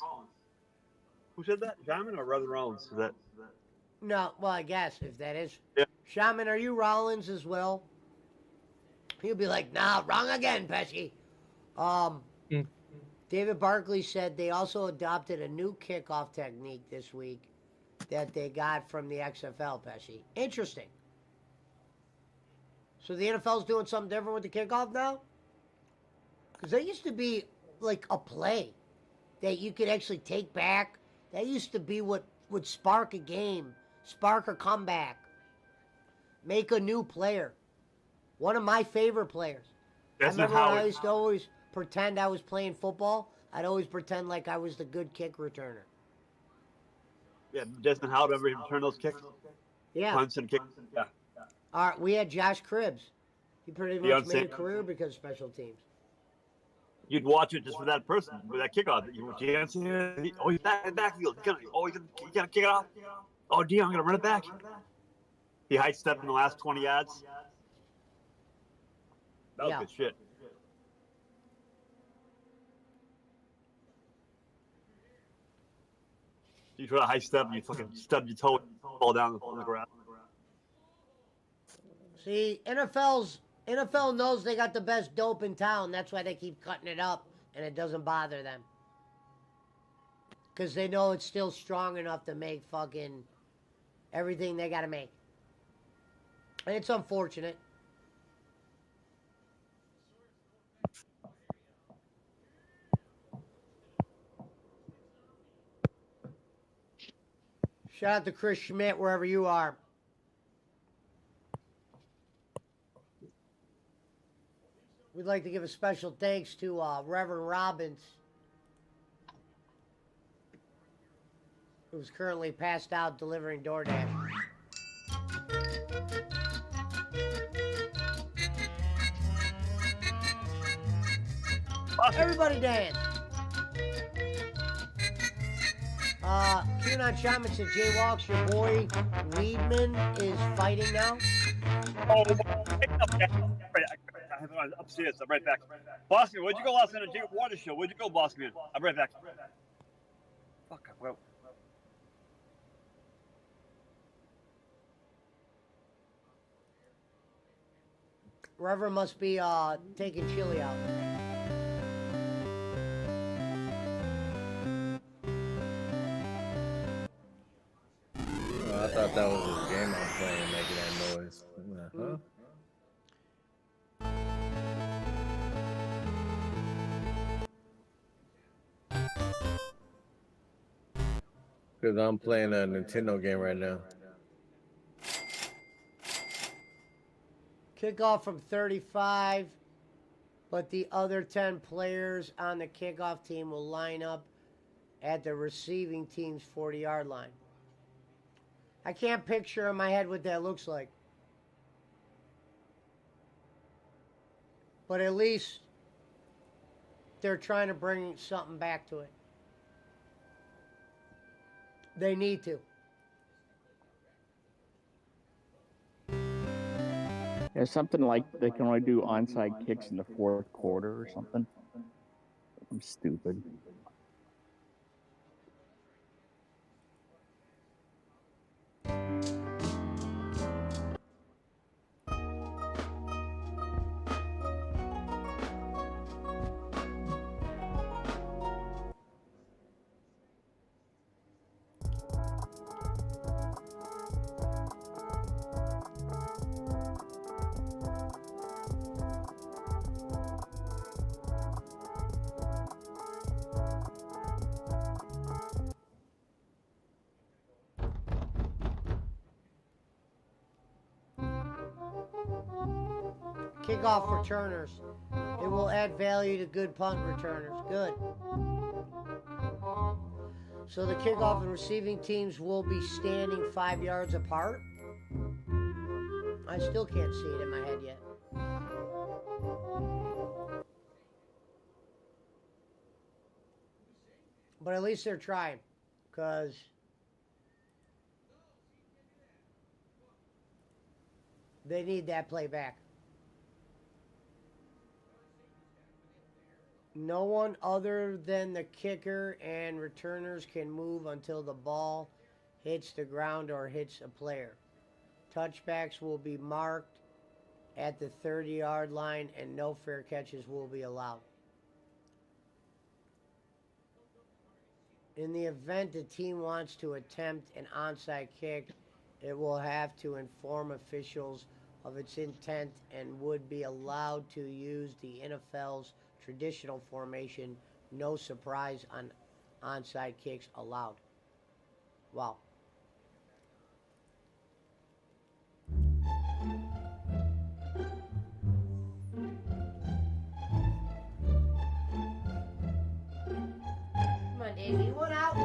Who said that? Shaman or Brother Rollins? Is that? No, well, I guess if that is. Yeah. Shaman, are you Rollins as well? He'll be like, nah, wrong again, Pesci. David Barkley said they also adopted a new kickoff technique this week that they got from the XFL, Pesci. Interesting. So the NFL's doing something different with the kickoff now? Because there used to be like a play that you could actually take back. That used to be what would spark a game, spark a comeback, make a new player. One of my favorite players. That's I remember not when how I used to always pretend I was playing football, I'd always pretend like I was the good kick returner. Yeah, Desmond Howard, ever return those kicks? Yeah. Punts and kicks. Yeah. All right, we had Josh Cribbs. He pretty You know much what I'm made a saying? career because of special teams. You'd watch it just for that person, with that kickoff. You can't see it. Oh, he's back in the backfield. You gotta kick it off. Oh, Dion, I'm gonna run it back. He high stepped in the last 20 yards. That was Yeah. good shit. You try to high step and you fucking stub your toe and fall down on the ground. See, NFL knows they got the best dope in town. That's why they keep cutting it up, and it doesn't bother them. Because they know it's still strong enough to make fucking everything they got to make. And it's unfortunate. Shout out to Chris Schmidt, wherever you are. We'd like to give a special thanks to Reverend Robbins, who's currently passed out delivering DoorDash. Everybody dance. QAnon Shaman said, Jay Walks, your boy Weedman is fighting now. Oh, I'm upstairs. I'm right back. Boston, where'd you go last night on Jacob Waters show? Where'd you go, Boston? I'm right back. Fuck, well. Reverend must be taking chili out. I thought that was his game I'm playing making that noise. I'm like, huh? Because I'm playing a Nintendo game right now. Kickoff from 35, but the other 10 players on the kickoff team will line up at the receiving team's 40-yard line. I can't picture in my head what that looks like. But at least they're trying to bring something back to it. They need to. Yeah, something like they can only do onside kicks in the fourth quarter or something. I'm stupid. Kickoff returners. It will add value to good punt returners. Good. So the kickoff and receiving teams will be standing 5 yards apart. I still can't see it in my head yet. But at least they're trying, because they need that play back. No one other than the kicker and returners can move until the ball hits the ground or hits a player. Touchbacks will be marked at the 30-yard line and no fair catches will be allowed. In the event the team wants to attempt an onside kick, it will have to inform officials of its intent and would be allowed to use the NFL's traditional formation, no surprise on onside kicks allowed. Wow. Easy one out.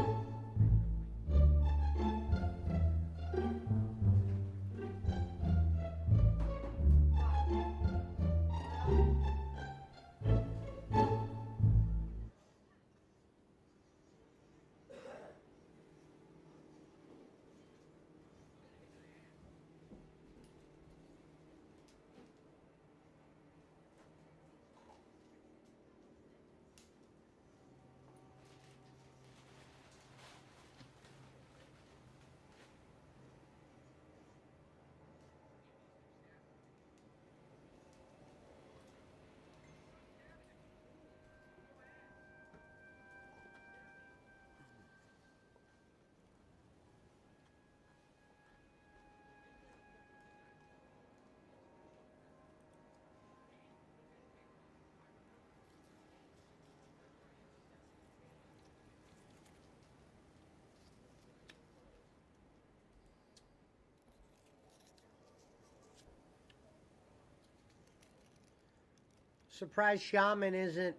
Surprised Shaman isn't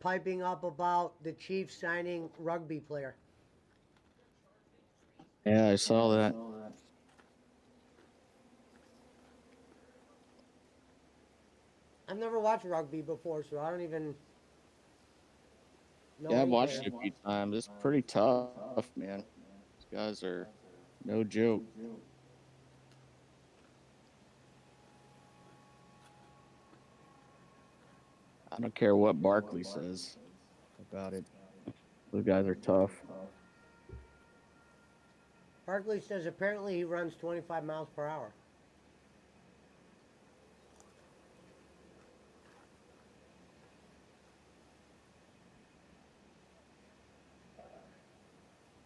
piping up about the Chiefs signing rugby player. Yeah, I saw that. I've never watched rugby before, so I don't even know. Yeah, I've any watched it player. a few times. It's pretty tough, man. These guys are no joke. I don't care what Barkley says about it. Those guys are tough. Barkley says apparently he runs 25 miles per hour.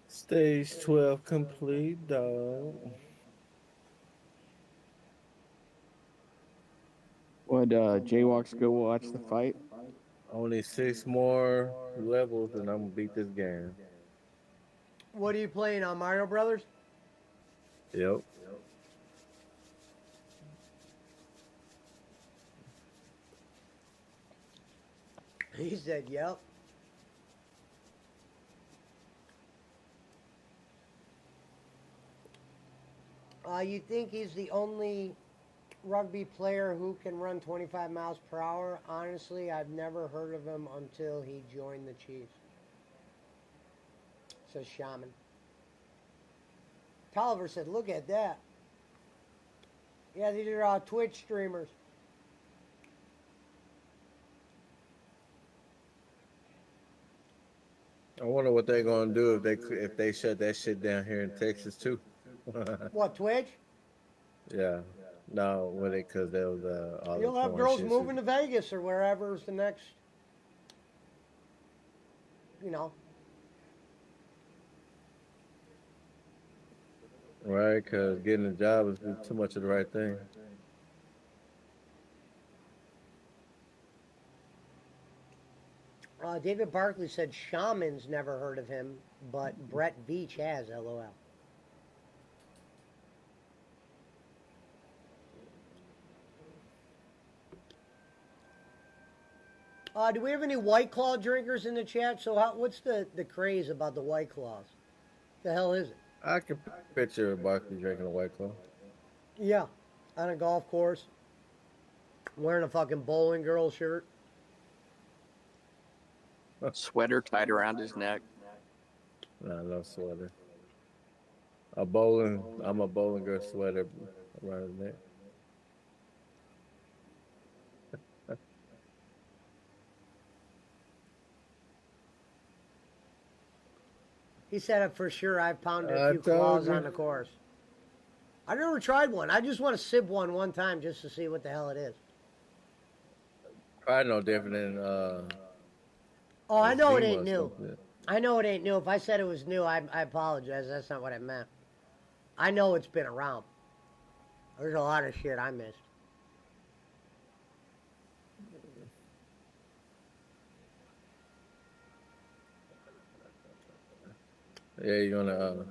Stage 12 complete, dog. Would Jaywalks go watch the fight? Only 6 more levels and I'm gonna beat this game. What are you playing on, Mario Brothers? Yep. He said, yep. You think he's the only rugby player who can run 25 miles per hour? Honestly, I've never heard of him until he joined the Chiefs. Says Shaman. Tolliver said, look at that. Yeah, these are Twitch streamers. I wonder what they're gonna do if they shut that shit down here in Texas too. What, Twitch? Yeah. No, when it because there was all You'll the have porn girls shit. moving to Vegas or wherever's the next, you know. Right, because getting a job is too much of the right thing. David Barkley said Shaman's never heard of him, but Brett Beach has, LOL. Do we have any White Claw drinkers in the chat? So what's the craze about the White Claws? The hell is it? I can picture Barkley drinking a White Claw. Yeah, on a golf course, wearing a fucking bowling girl shirt. Sweater tied around his neck. Nah, no sweater. I'm a bowling girl sweater around his neck. He said for sure I've pounded I a few told claws you. on the course. I never tried one. I just want to sip one time just to see what the hell it is. Probably no different than Oh, I know it Zima ain't or new. something. I know it ain't new. If I said it was new, I apologize. That's not what I meant. I know it's been around. There's a lot of shit I missed. Yeah, you're gonna.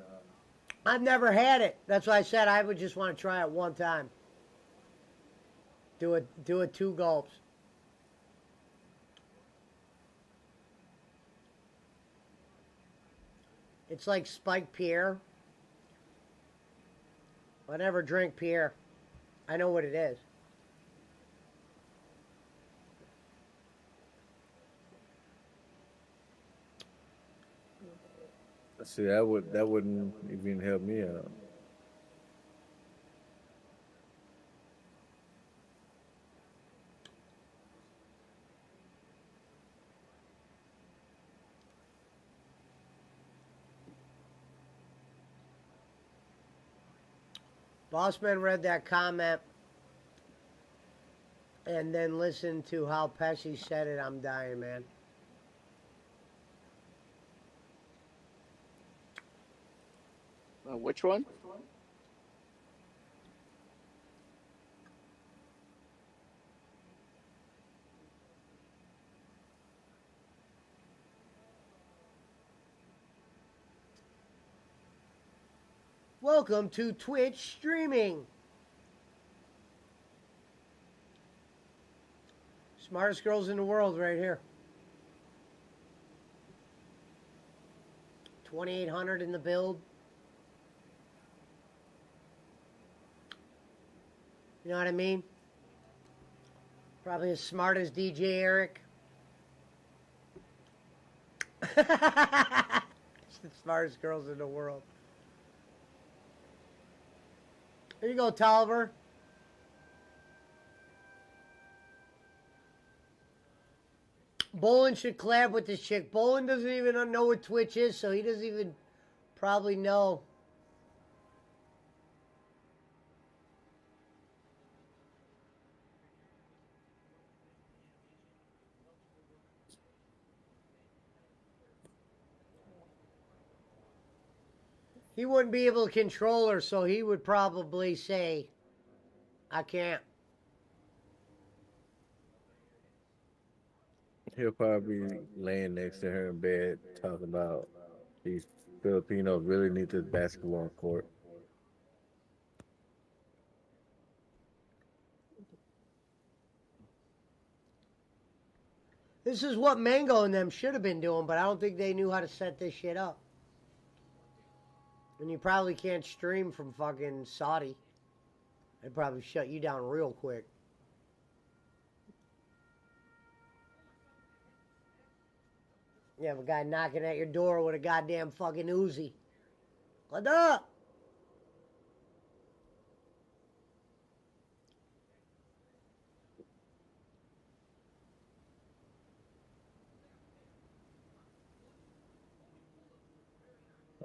I've never had it. That's why I said I would just want to try it one time. Do it 2 gulps. It's like spiked Pierre. I never drink Pierre. I know what it is. See, that wouldn't even help me out. Bossman read that comment and then listened to how Pesci said it. I'm dying, man. Which one? Welcome to Twitch streaming. Smartest girls in the world right here. 2,800 in the build. You know what I mean? Probably as smart as DJ Eric. It's the smartest girls in the world. There you go, Tolliver. Bolin should collab with this chick. Bolin doesn't even know what Twitch is, so he doesn't even probably know. He wouldn't be able to control her, so he would probably say, I can't. He'll probably be laying next to her in bed talking about these Filipinos really need this basketball court. This is what Mango and them should have been doing, but I don't think they knew how to set this shit up. And you probably can't stream from fucking Saudi. They'd probably shut you down real quick. You have a guy knocking at your door with a goddamn fucking Uzi. What up?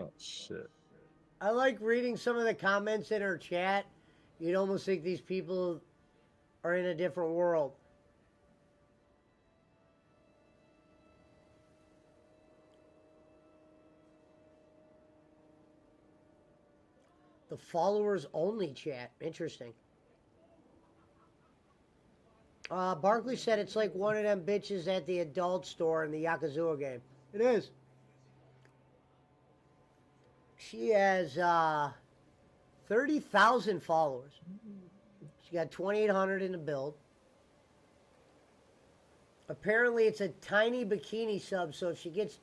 Oh shit. I like reading some of the comments in her chat. You'd almost think these people are in a different world. The followers only chat. Interesting. Barkley said it's like one of them bitches at the adult store in the Yakuza game. It is. She has 30,000 followers. She got 2,800 in the build. Apparently, it's a tiny bikini sub, so if she gets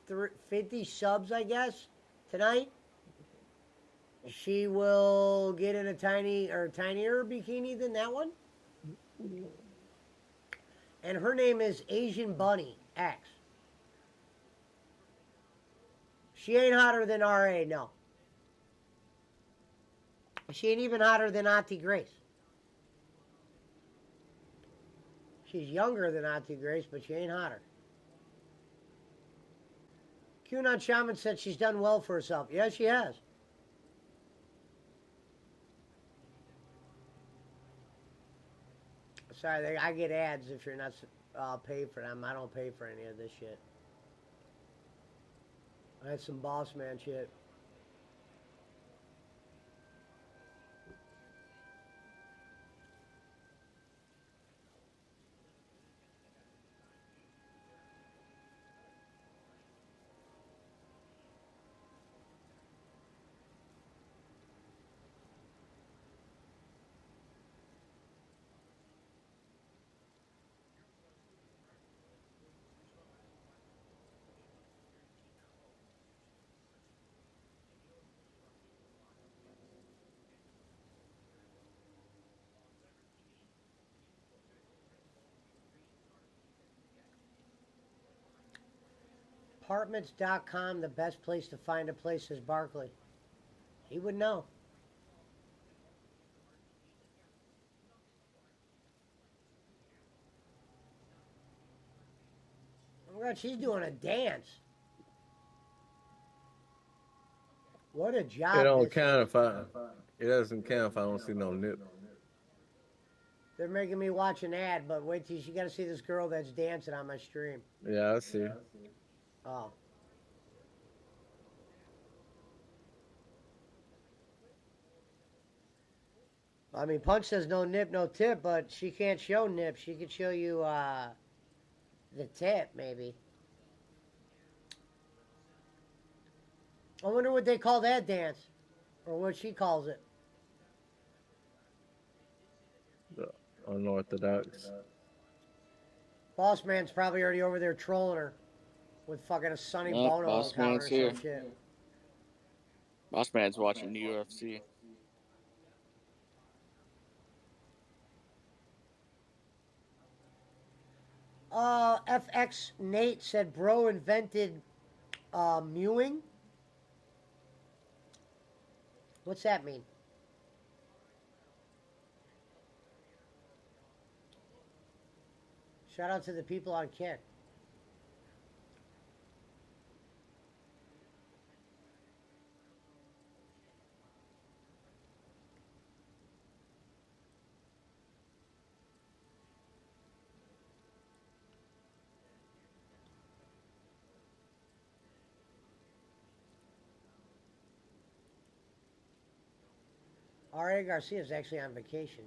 50 subs, I guess, tonight, she will get in a tiny or tinier bikini than that one. And her name is Asian Bunny X. She ain't hotter than RA, no. She ain't even hotter than Auntie Grace. She's younger than Auntie Grace, but she ain't hotter. QAnon Shaman said she's done well for herself. Yeah, she has. Sorry, I get ads if you're not paid for them. I don't pay for any of this shit. I had some boss man shit. Apartments.com, the best place to find a place, says Barkley. He would know. Oh my God, she's doing a dance. What a job. It don't this count is. if I. It doesn't count if I don't see no nip. They're making me watch an ad, but wait till you got to see this girl that's dancing on my stream. Yeah, I see. Oh. I mean, Punch says no nip, no tip, but she can't show nip. She could show you the tip, maybe. I wonder what they call that dance, or what she calls it. The unorthodox. Boss man's probably already over there trolling her with fucking a Sonny Nope, Bono Boss encounter Man's or here. some shit. Boss Man's watching the UFC. FX Nate said bro invented mewing. What's that mean? Shout out to the people on Kick. R.A. Garcia is actually on vacation.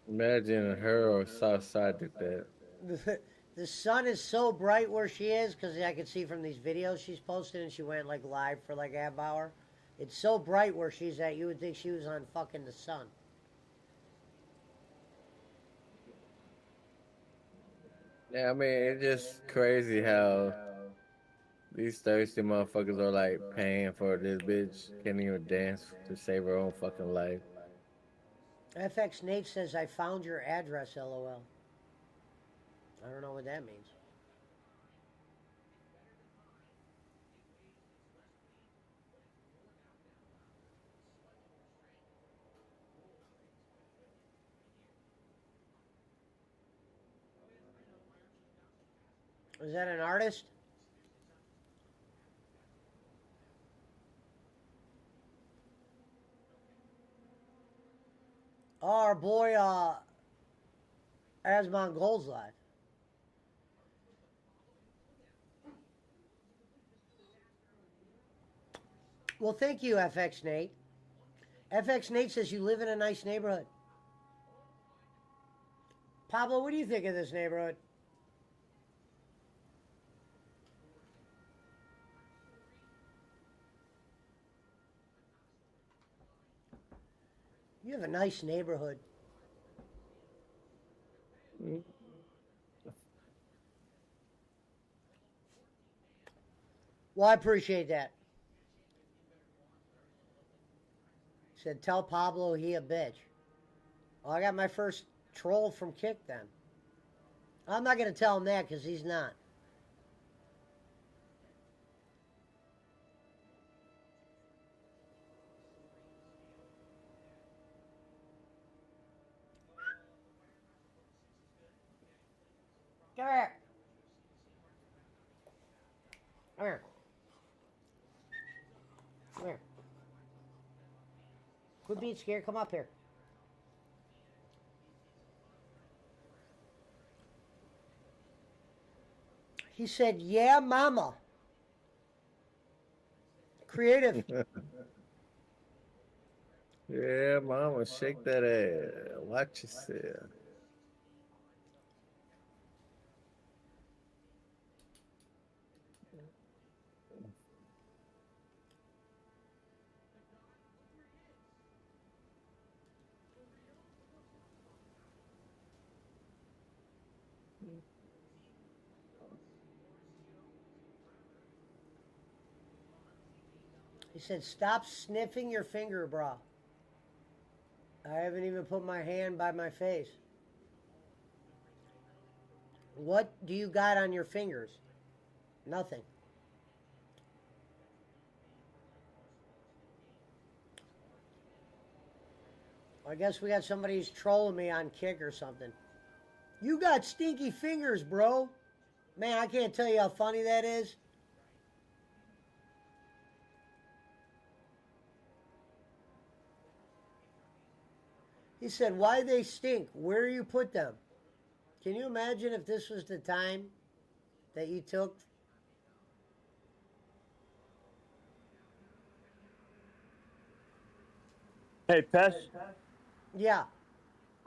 Imagine her or Southside did that. The sun is so bright where she is, because I can see from these videos she's posted, and she went like live for like a half hour. It's so bright where she's at, you would think she was on fucking the sun. Yeah, I mean, it's just crazy how these thirsty motherfuckers are like paying for this bitch. Can't even dance to save her own fucking life. FX Nate says, I found your address, LOL. I don't know what that means. Is that an artist? Oh, our boy, Asmon Gold's live. Well, thank you, FX Nate. FX Nate says you live in a nice neighborhood. Pablo, what do you think of this neighborhood? You have a nice neighborhood. Well, I appreciate that. Said, tell Pablo he a bitch. Well, I got my first troll from Kick then. I'm not going to tell him that because he's not. Come here. Come here. Come here. Quit being scared. Come up here. He said, yeah, mama. Creative. Yeah, mama, shake that ass. Watch yourself. He said, stop sniffing your finger, bra. I haven't even put my hand by my face. What do you got on your fingers? Nothing. I guess we got somebody who's trolling me on Kick or something. You got stinky fingers, bro. Man, I can't tell you how funny that is. He said, why they stink? Where you put them? Can you imagine if this was the time that you took? Hey, Pesh. Yeah.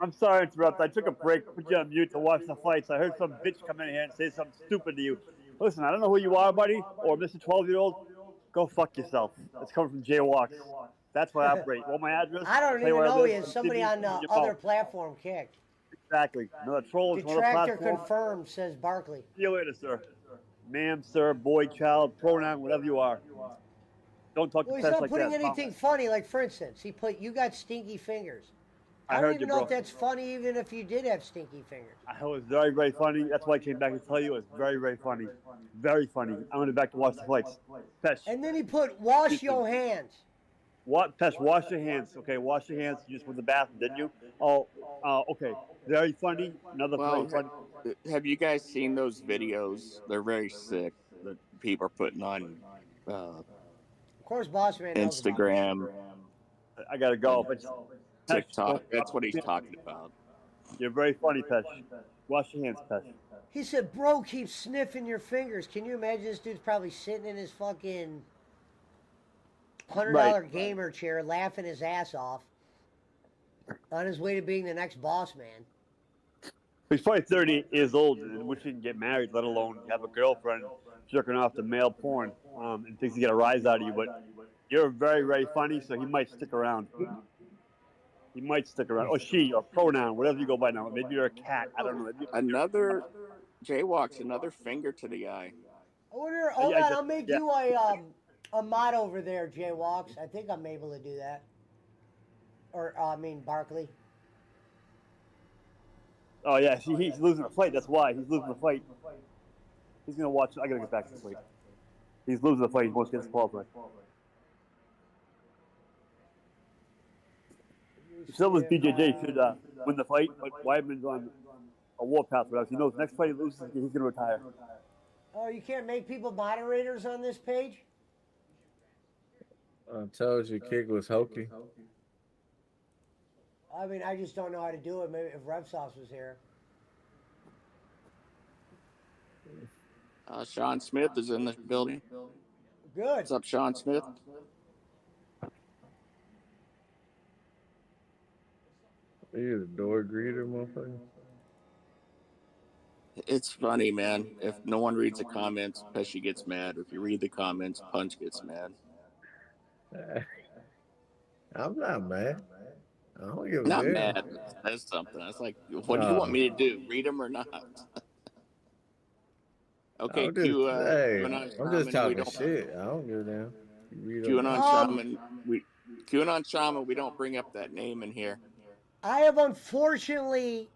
I'm sorry to interrupt. I took a break, put you on mute to watch the fights. I heard some bitch come in here and say something stupid to you. Listen, I don't know who you are, buddy, or Mr. 12-year-old. Go fuck yourself. It's coming from Jaywalks. That's why I operate. Want my address? I don't I'll tell you even where I know he live. is. Somebody on the Your other mouth. platform Kick. Exactly. Another troll is another Detractor platform. confirmed, says Barkley. See you later, sir. Ma'am, sir, boy, child, pronoun, whatever you are. Don't talk Well, to he's Pesh not like putting that. anything funny. Like, for instance, he put, you got stinky fingers. I I don't heard even you, know bro. if that's funny, even if you did have stinky fingers. It was very, very funny. That's why I came back to tell you it was very, very funny. Very funny. I went back to watch the fights. Pesh. And then he put, wash your hands. What, Pesh, wash your hands. Okay, wash your hands. You just went to the bathroom, didn't you? Oh, okay. Very funny. Another Well, very funny. have you guys seen those videos? They're very sick that people are putting on Of course, Boss Man knows about Instagram, I gotta go. But TikTok. That's what he's talking about. You're very funny, Pesh. Wash your hands, Pesh. He said, bro, keep sniffing your fingers. Can you imagine this dude's probably sitting in his fucking $100 gamer chair laughing his ass off on his way to being the next boss man? He's probably 30 years old and wishing to get married, let alone have a girlfriend jerking off to male porn and thinks he get a rise out of you. But you're very, very funny, so he might stick around. He might stick around. Or she, or pronoun, whatever you go by now. Maybe you're a cat. I don't know. Another Jaywalks, another finger to the eye. I wonder, hold on, I'll make you a mod over there, Jaywalks. I think I'm able to do that. Or, I mean, Barkley. Oh, yeah, he's losing the fight. That's why. He's losing the fight. He's going to watch. I got to get back to the fight. He's losing the fight. He wants to get disqualified. Still, this DJJ should win the fight, but Weidman's on a warpath for us. He knows the next fight he loses, he's going to retire. Oh, you can't make people moderators on this page? I told you, Kick was hokey. I mean, I just don't know how to do it. Maybe if Rev Sauce was here. Sean Smith is in the building. Good. What's up, Sean Smith? Are you the door greeter, motherfucker? It's funny, man. If no one reads the comments, Pesci gets mad. If you read the comments, Punch gets mad. I'm not mad. I don't give a Not damn. mad. That's something. That's like, what do you want me to do? Read them or not? Okay, I'm just, QAnon I'm just Shaman, talking shit. I don't give a damn. QAnon Shaman, QAnon Shaman, we don't bring up that name in here. I have unfortunately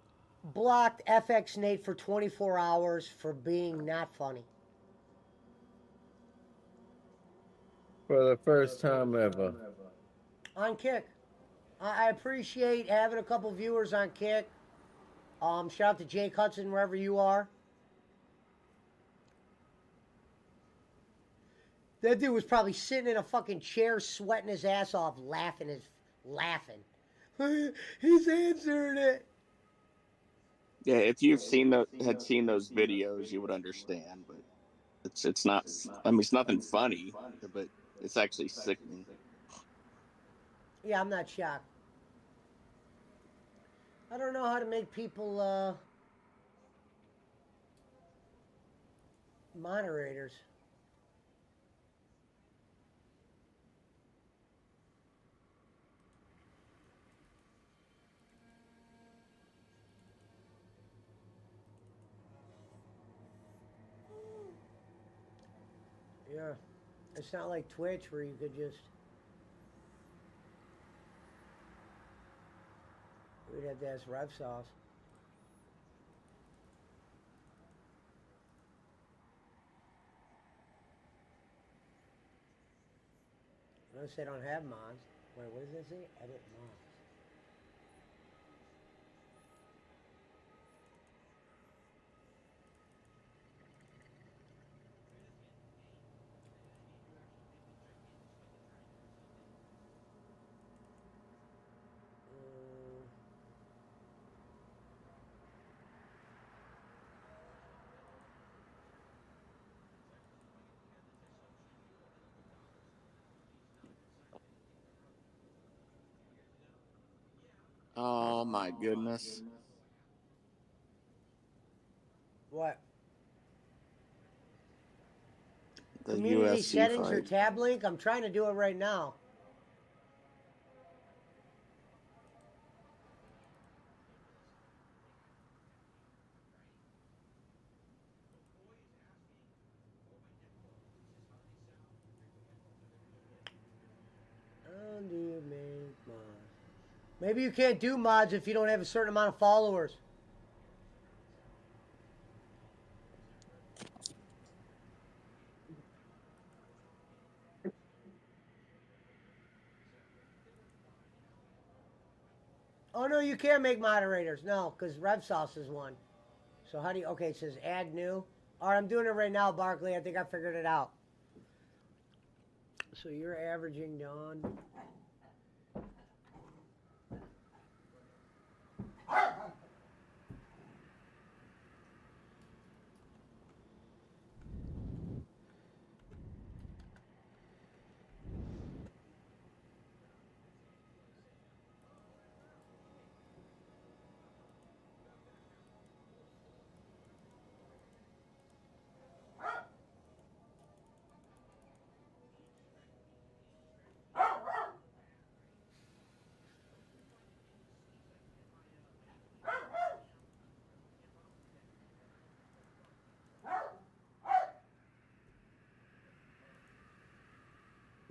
blocked FX Nate for 24 hours for being not funny. For the first time ever. On Kick. I appreciate having a couple viewers on Kick. Shout out to Jake Hudson wherever you are. That dude was probably sitting in a fucking chair, sweating his ass off, laughing. He's answering it. Yeah, if you've had seen those videos, you would understand. But it's not. I mean, it's nothing funny, but it's actually sickening. Yeah, I'm not shocked. I don't know how to make people moderators. Yeah, it's not like Twitch where you could just. We'd have to ask Rev Sauce. Notice they don't have mods. Wait, what does this say? Edit mods. Oh my goodness. What? The Community UFC settings or fight. tab link? I'm trying to do it right now. How do you make mods? Maybe you can't do mods if you don't have a certain amount of followers. Oh no, you can't make moderators. No, because RevSauce is one. So how do you? Okay, it says add new. All right, I'm doing it right now, Barkley. I think I figured it out. So you're averaging Dawn.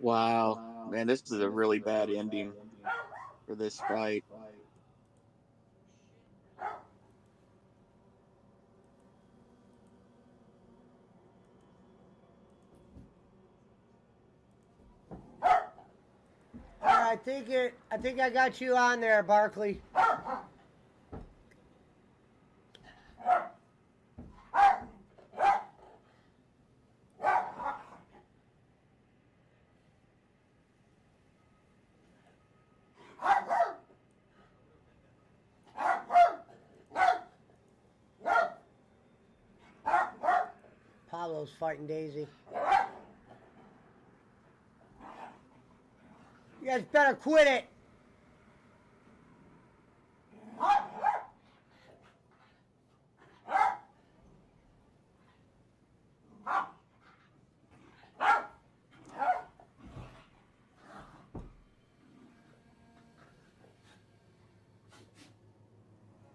Wow, man, this is a really bad ending for this fight. I think I got you on there, Barkley. Pablo's fighting Daisy. You guys better quit it.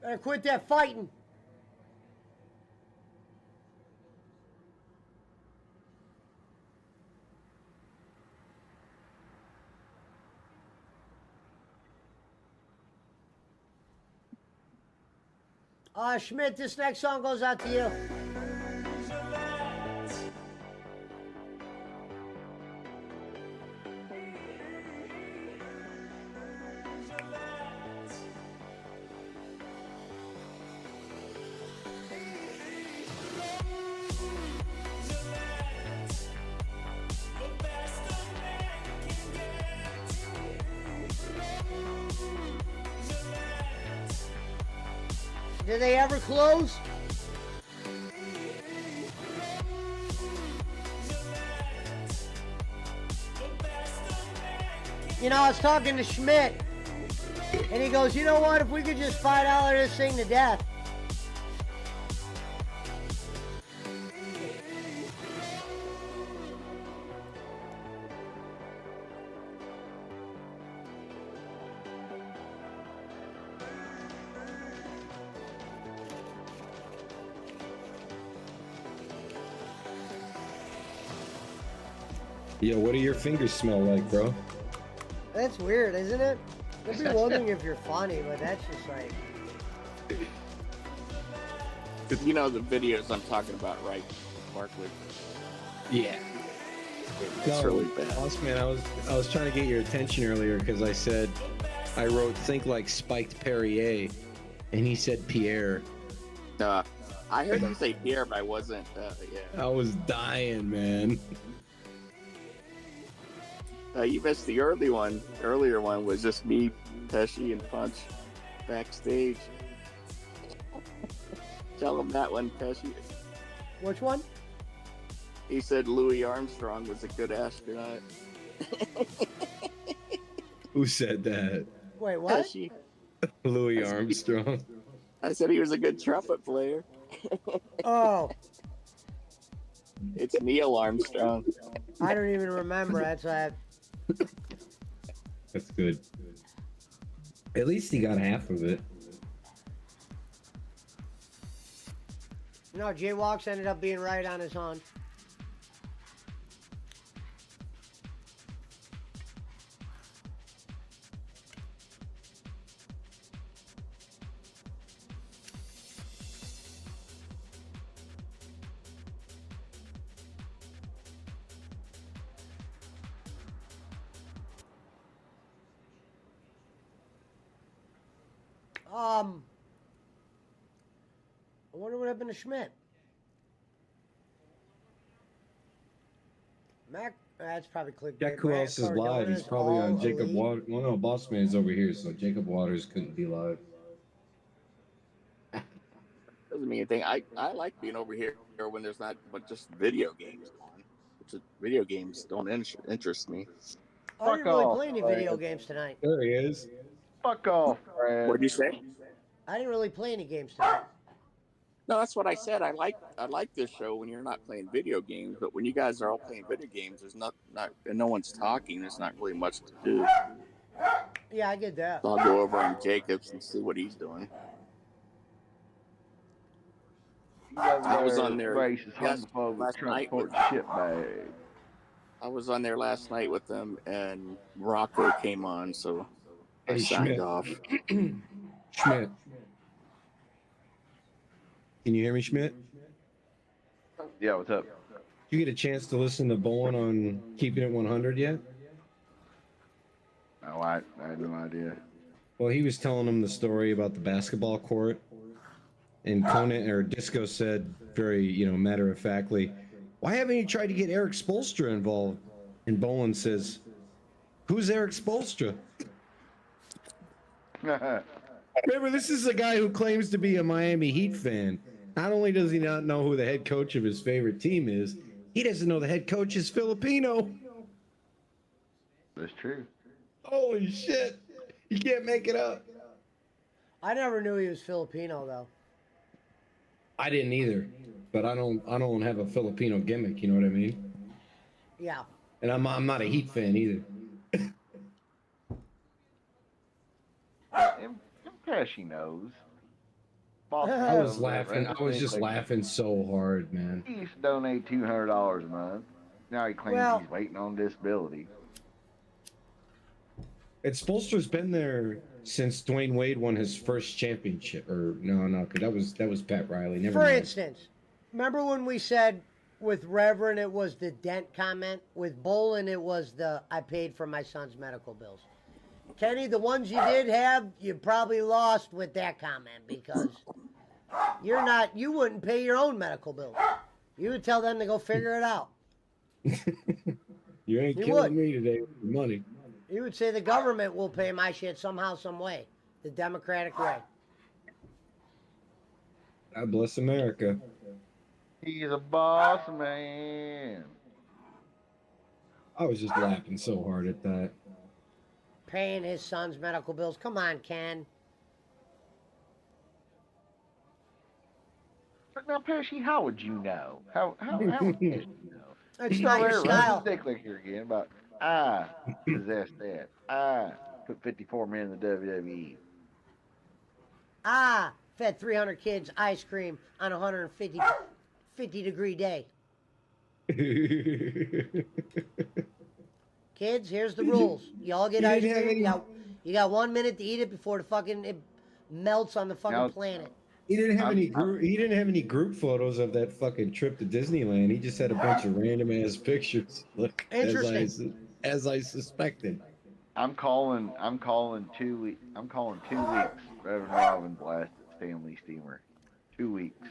Better quit that fighting. Schmidt, this next song goes out to you. Did they ever close? You know, I was talking to Schmidt, and he goes, you know what, if we could just $5 this thing to death. Yo, what do your fingers smell like, bro? That's weird, isn't it? I'd be wondering if you're funny, but that's just like... Because you know the videos I'm talking about, right, Barkley? Yeah. It's No, really bad. boss man, I was trying to get your attention earlier because I said I wrote think like spiked Perrier, and he said Pierre. I heard him say Pierre, but I wasn't. Yeah. I was dying, man. You missed the earlier one was just me, Pesci, and Punch backstage. Tell him that one, Pesci. Which one? He said Louis Armstrong was a good astronaut. Who said that? Wait, what? Pesci. Louis Armstrong. I said he was a good trumpet player. Oh, It's Neil Armstrong. I don't even remember. That's That's good. At least he got half of it. no. Jaywalks ended up being right on his own. I wonder what happened to Schmidt. Mac, that's probably clickbait. Check who Mac else is live. He's Cardona's probably on all Jacob elite. Waters. Well, no, Boss Man's over here, so Jacob Waters couldn't be live. Doesn't mean anything. I like being over here when there's not but just video games on. Video games don't interest me. I didn't really off, play any Fred. video games tonight. There he is. Fuck off, Fred. What'd you say? I didn't really play any games tonight. No, that's what I said. I like this show when you're not playing video games, but when you guys are all playing video games, there's not and no one's talking. There's not really much to do. Yeah, I get that. So I'll go over on Jacobs and see what he's doing. I was on there Racist, last homophobic, night with transport shitbag. I was on there last night with them, and Rocco came on, so I Hey, signed Schmidt. off. Schmidt. Can you hear me, Schmidt? Yeah, what's up? Did you get a chance to listen to Bowen on Keeping It 100 yet? No, I had no idea. Well, he was telling him the story about the basketball court, and Conan or Disco said very, matter of factly, "Why haven't you tried to get Eric Spoelstra involved?" And Bowen says, "Who's Eric Spoelstra?" Remember, this is a guy who claims to be a Miami Heat fan. Not only does he not know who the head coach of his favorite team is, he doesn't know the head coach is Filipino. That's true. Holy shit! You can't make it up. I never knew he was Filipino though. I didn't either, but I don't have a Filipino gimmick. You know what I mean? Yeah. And I'm not a Heat fan either. Pesci knows. I was laughing. I was just laughing so hard, man. He used to donate $200 a month. Now he claims Well- he's waiting on disability. And Spoelstra's been there since Dwayne Wade won his first championship. Or no, because that was Pat Riley. Never For mind. instance, remember when we said with Reverend it was the dent comment? With Bolin it was the I paid for my son's medical bills. Kenny, the ones you did have, you probably lost with that comment because you wouldn't pay your own medical bills. You would tell them to go figure it out. You ain't You killing would. me today with the money. You would say the government will pay my shit somehow, some way. The democratic way. God bless America. He's a boss man. I was just laughing so hard at that. Paying his son's medical bills. Come on, Ken. But now, Pesci, how would you know? How would you know? It's He's not over your there running style. his dick like here again about, I possess that. I put 54 men in the WWE. Ah, fed 300 kids ice cream on a 50-degree day. Kids, here's the rules. Y'all get You ice didn't have cream. any- You got 1 minute to eat it before it melts on the fucking Now- planet. He didn't have I'm- any group. He didn't have any group photos of that fucking trip to Disneyland. He just had a bunch of random ass pictures. Look, as I suspected. I'm calling 2 weeks. I'm calling 2 weeks. Reverend Robin blasted Stanley Steamer. 2 weeks.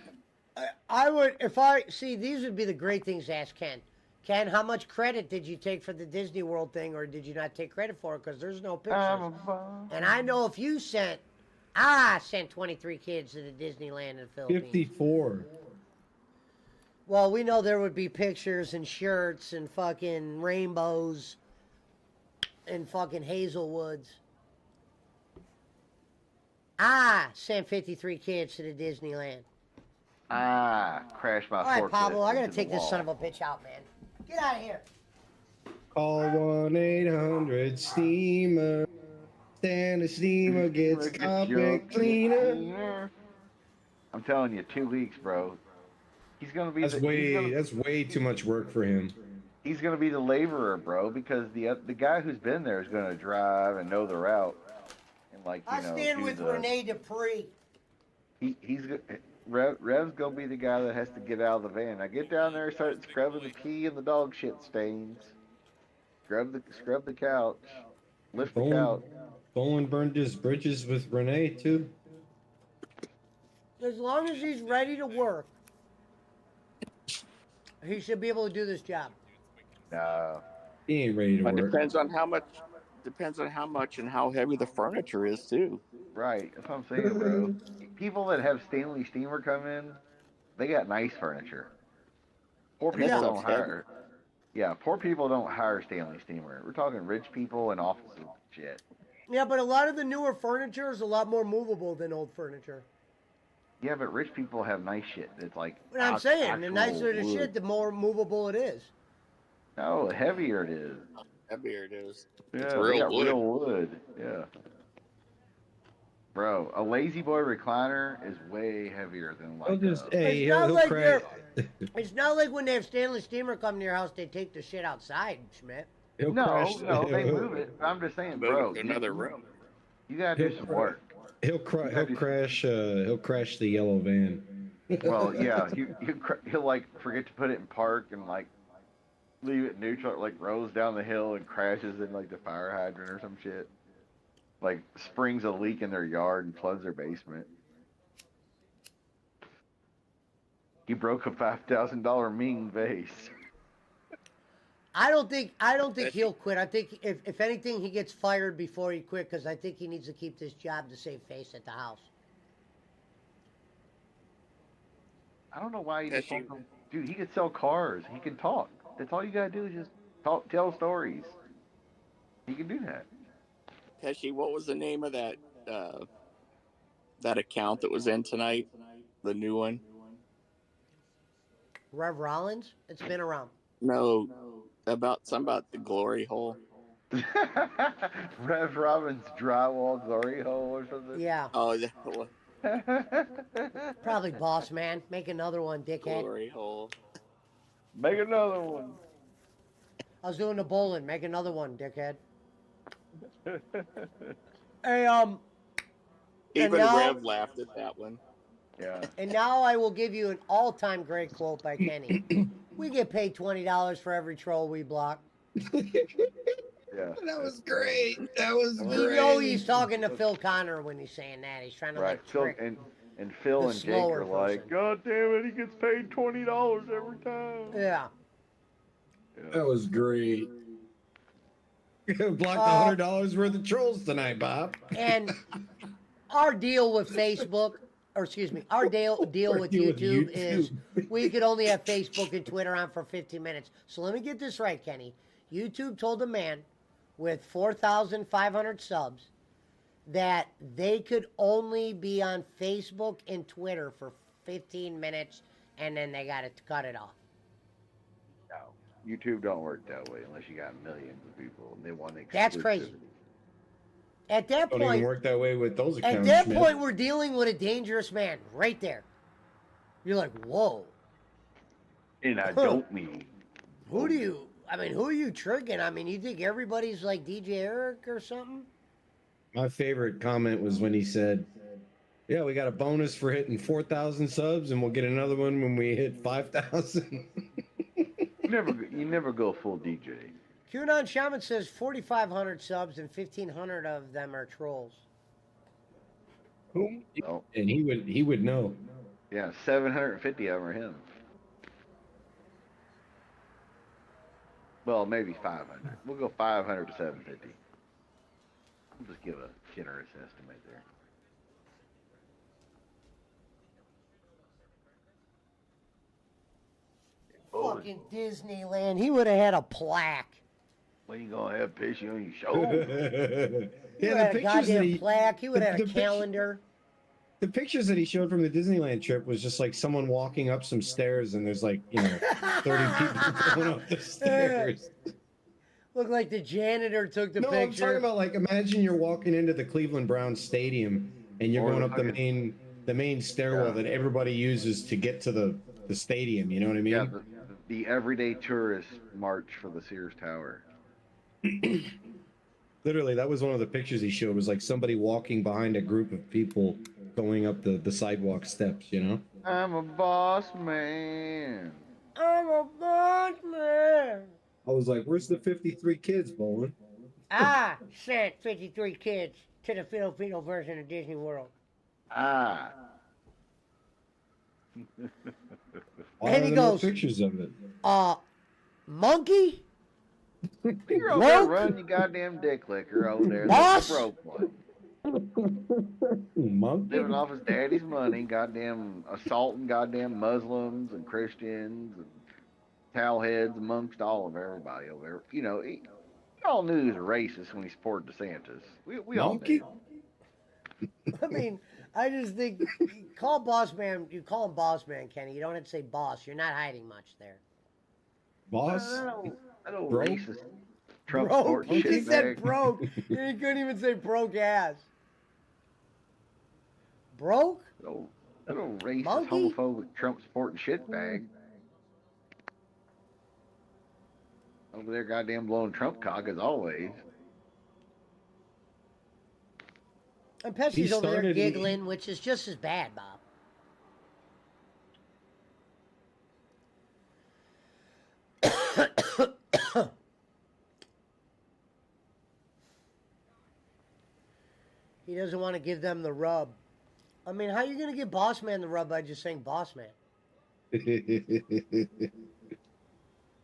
I would, if I see, these would be the great things to ask Ken. Ken, how much credit did you take for the Disney World thing, or did you not take credit for it? Because there's no pictures. And I know if you sent, I sent 23 kids to the Disneyland in the Philippines. 54. Well, we know there would be pictures and shirts and fucking rainbows and fucking Hazelwoods. I sent 53 kids to the Disneyland. Crashed my All right, forklift Pablo, I gotta into the take this wall. son of a bitch out, man. Get out of here. Call 1-800-STEAMER. Stanley Steamer gets carpet cleaner. I'm telling you, 2 weeks, bro. He's gonna be. That's way too much work for him. He's gonna be the laborer, bro, because the guy who's been there is gonna drive and know the route, and like I stand with Renee Dupree. Rev's gonna be the guy that has to get out of the van. Now get down there and start scrubbing the pee and the dog shit stains. Scrub the couch. Lift the couch. Bowen burned his bridges with Renee too. As long as he's ready to work, he should be able to do this job. No. He ain't ready to But work. depends on how much. Depends on how much and how heavy the furniture is too. Right, that's what I'm saying, bro. People that have Stanley Steamer come in, they got nice furniture. Poor And this people stuff's don't hire. Yeah, poor people don't hire Stanley Steamer. We're talking rich people and offices and shit. Yeah, but a lot of the newer furniture is a lot more movable than old furniture. Yeah, but rich people have nice shit. It's like. But I'm saying, the actual nicer the wood. shit, the more movable it is. No, the heavier it is. Heavier it is. Yeah, It's they real got wood. real wood. Yeah. Bro, a Lazy Boy recliner is way heavier than like. He'll just, hey, It's not he'll like crash. It's not like when they have Stanley Steamer come to your house, they take the shit outside, Schmidt. He'll No, crash. they move it. I'm just saying, Move bro. it to another room. You gotta do some work. He'll crash. He'll crash the yellow van. Well, yeah, he'll like forget to put it in park and like leave it neutral, like rolls down the hill and crashes in like the fire hydrant or some shit. Like springs a leak in their yard and floods their basement. He broke a $5,000 Ming vase. I don't think he'll quit. I think if anything, he gets fired before he quit because I think he needs to keep this job to save face at the house. I don't know why he Yes, just won't go- Dude, he could sell cars. He can talk. That's all you gotta do is just talk, tell stories. He can do that. Pesci, what was the name of that that account that was in tonight? The new one? Rev Rollins, it's been around. No, about the glory hole. Rev Robbins drywall glory hole or something. Yeah, Oh, probably Boss Man. Make another one, dickhead. glory hole. Make another one. I was doing the bowling. Make another one, dickhead. Hey, Even now- Rev laughed at that one. Yeah. And now I will give you an all-time great quote by Kenny. We get paid $20 for every troll we block. Yeah. That was great. That was You great. know he's talking to Phil Connor when he's saying that. He's trying to Right. like Phil trick. and Phil the and Jake slower are like, person. God damn it, he gets paid $20 every time. Yeah. That was great. Blocked $100 worth of trolls tonight, Bob. And our deal with Facebook, or excuse me, our deal with deal with YouTube is YouTube. we could only have Facebook and Twitter on for 15 minutes. So let me get this right, Kenny. YouTube told a man with 4,500 subs that they could only be on Facebook and Twitter for 15 minutes, and then they got to cut it off. No. YouTube don't work that way unless you got millions of people and they want exclusivity. That's crazy. At that Don't even point, work that way with those at accounts. that Schmidt. point, we're dealing with a dangerous man right there. You're like, whoa. And I don't mean. Who are you tricking? I mean, you think everybody's like DJ Eric or something? My favorite comment was when he said, Yeah, we got a bonus for hitting 4,000 subs, and we'll get another one when we hit 5,000. You never go full DJ. QAnon Shaman says 4,500 subs and 1,500 of them are trolls. Whom? Oh. And he would know. Yeah, 750 of them are him. Well, maybe 500. We'll go 500 to 750. We'll just give a generous estimate there. Fucking Disneyland. He would have had a plaque. What you gonna have Pesci on your show? He would have had a goddamn plaque. He would have had a calendar. The pictures that he showed from the Disneyland trip was just like someone walking up some stairs, and there's like 30 people going up the stairs. Looked like the janitor took the No, picture. I'm talking about like imagine you're walking into the Cleveland Browns stadium and you're Or going the up the main stairwell that everybody uses to get to the stadium. You know what I mean? Yeah, the everyday tourist march for the Sears Tower. Literally, that was one of the pictures he showed. Was like somebody walking behind a group of people going up the sidewalk steps. You know? I'm a boss man. I'm a boss man. I was like, "Where's the 53 kids, Bolin?" I sent 53 kids to the Filipino version of Disney World. Ah. Why And are he there no goes, pictures of it. Monkey? You're over there Broke? running your goddamn dick licker over there. Boss? The broke one. Monkey? Living off his daddy's money, goddamn assaulting goddamn Muslims and Christians and towelheads amongst all of everybody over there. You know, he all knew he was a racist when he supported DeSantis. We all Monkey? knew. I mean, I just think, you call boss man, you call him boss man, Kenny. You don't have to say boss. You're not hiding much there. Boss? I don't Broke? racist Trump Broke? supporting He shit said bag. broke. He couldn't even say broke ass. Broke? That old racist, Monkey? homophobic, Trump supporting shitbag. Over there, goddamn blowing Trump cock as always. And He Pesci's over there started- giggling, which is just as bad, Bob. He doesn't want to give them the rub. I mean, how are you going to give Boss Man the rub by just saying Boss Man?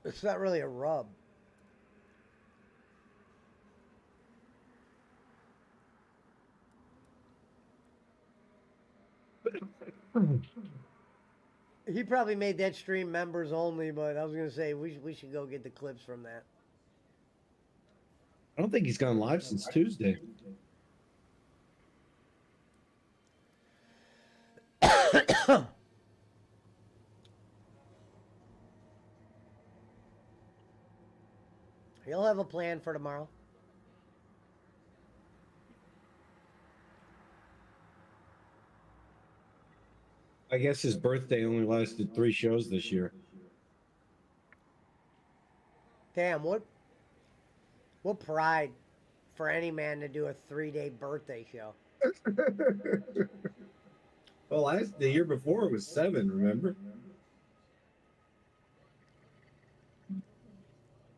It's not really a rub. He probably made that stream members only, but I was going to say we should go get the clips from that. I don't think he's gone live since Tuesday. He'll have a plan for tomorrow. I guess his birthday only lasted 3 shows this year. Damn, what pride for any man to do a 3-day birthday show. Well, the year before it was 7, remember?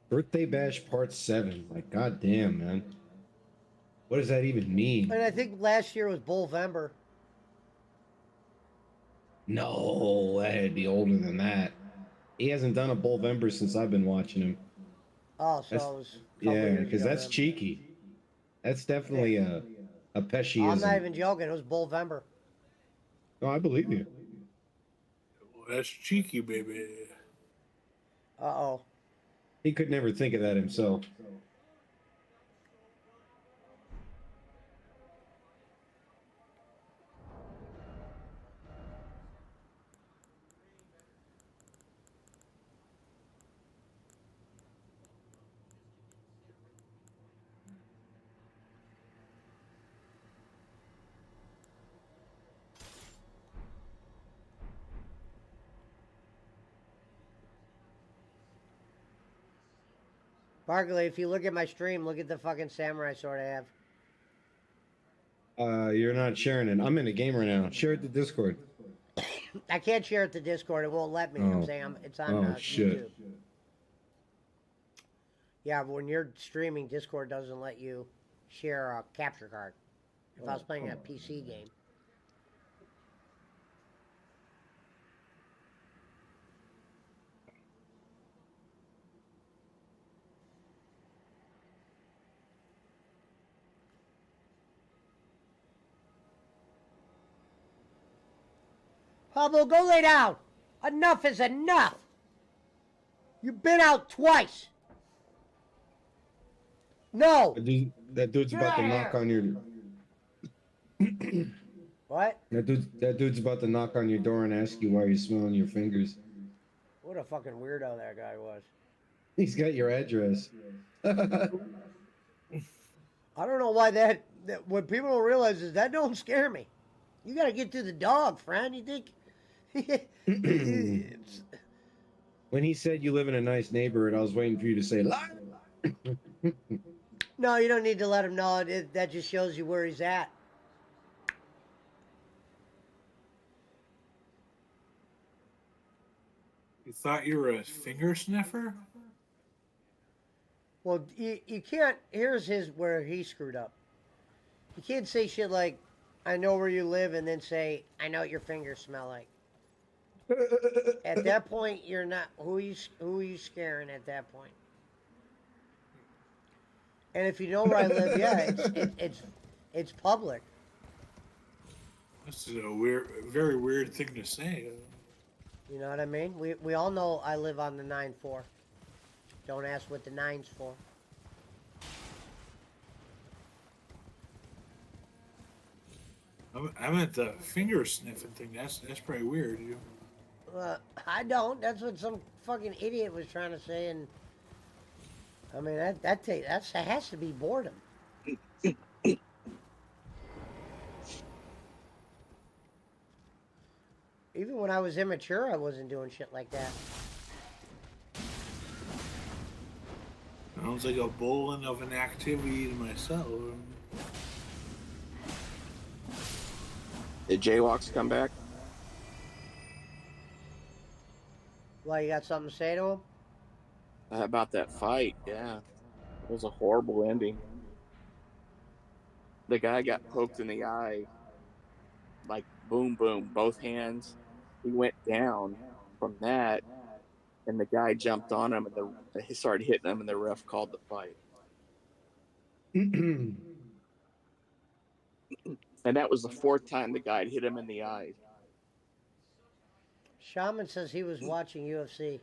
Birthday Bash Part 7. Like, goddamn, man. What does that even mean? And I think last year was Bullvember. No, that had to be older than that. He hasn't done a Bullvember since I've been watching him. Oh, so That's- it was a couple Yeah, years because ago that's then. cheeky. That's definitely a Pesciism. I'm not even joking. It was Bullvember. No, I believe you. That's cheeky, baby. Uh-oh. He could never think of that himself. Barkley, if you look at my stream, look at the fucking samurai sword I have. You're not sharing it. I'm in a game right now. Share it to Discord. I can't share it to Discord. It won't let me. I'm saying it's on shit. YouTube. Yeah, but when you're streaming, Discord doesn't let you share a capture card. If I was playing a PC game. Pablo, go lay down. Enough is enough. You've been out twice. No. That dude's about to knock on your. What? That dude's about to knock on your door and ask you why you're smelling your fingers. What a fucking weirdo that guy was. He's got your address. I don't know why that what people don't realize is that don't scare me. You gotta get to the dog, friend. You think? When he said you live in a nice neighborhood, I was waiting for you to say lie. No, you don't need to let him know. That just shows you where he's at. You thought you were a finger sniffer? Well, you can't. Here's where he screwed up. You can't say shit like, "I know where you live," and then say, "I know what your fingers smell like." At that point, you're not. Who are you scaring at that point? And if you know where I live, yeah, it's public. This is a very weird thing to say. You know what I mean? We all know I live on the 9-4. Don't ask what the 9's for. I meant the finger sniffing thing. That's pretty weird. I don't. That's what some fucking idiot was trying to say, and I mean that has to be boredom. Even when I was immature, I wasn't doing shit like that. Sounds like a bowling of an activity to myself. Did Jaywalks come back? Why, you got something to say to him? About that fight, yeah. It was a horrible ending. The guy got poked in the eye, like boom, boom, both hands. He went down from that, and the guy jumped on him, and he started hitting him, and the ref called the fight. And that was the fourth time the guy had hit him in the eye. Shaman says he was watching UFC.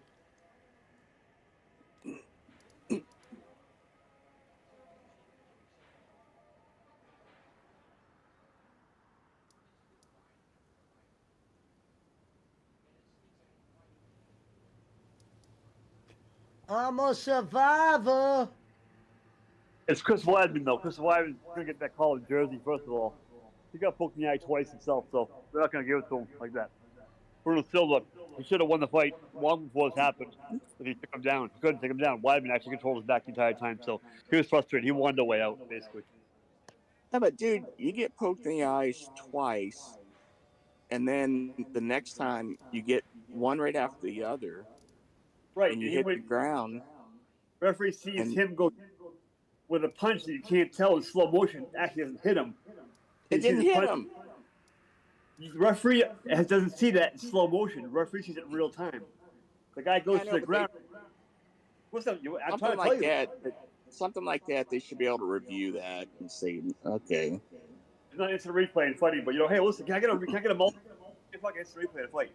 I'm a survivor. It's Chris Weidman, though. Chris Weidman's going to get that call in Jersey, first of all. He got poked in the eye twice himself, so they're not going to give it to him like that. Bruno Silva, he should have won the fight long before this happened. If he took him down, he couldn't take him down. Weidman actually controlled his back the entire time, so he was frustrated. He wanted a way out, basically. Yeah, but dude, you get poked in the eyes twice, and then the next time you get one right after the other, right? And you hit the ground. Referee sees him go with a punch that you can't tell in slow motion actually doesn't hit him. It didn't hit him. The referee doesn't see that in slow motion. The referee sees it in real time. The guy goes to the ground. What's up? I'm trying to tell you. Something like that, they should be able to review that and say, okay. It's not instant replay and fighting, but hey, listen, can I get a multi? Fucking instant replay to fight.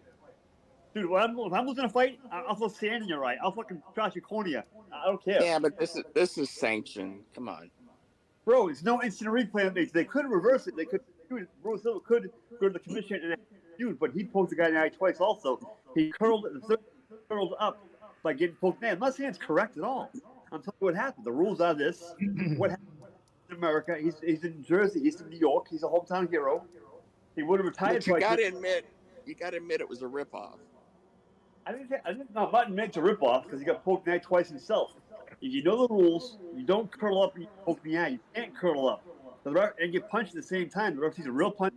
Dude, when I'm losing a fight, I'll throw sand in your eye. I'll fucking crush your cornea. I don't care. Yeah, but this is sanctioned. Come on. Bro, it's no instant replay. They could reverse it. They could do it. Bruno Silva could go to the commission and dude, but he poked the guy in the eye twice also. He curled up by getting poked. Man, I'm not saying it's correct at all. I'm telling you what happened. The rules are this. What happened in America? He's in Jersey. He's in New York. He's a hometown hero. He would have retired. But you got to admit it was a ripoff. I didn't know about admit to ripoff because he got poked in the eye twice himself. If you know the rules, you don't curl up and you poke in the eye. You can't curl up. The ref and get punched at the same time. The ref sees a real punch.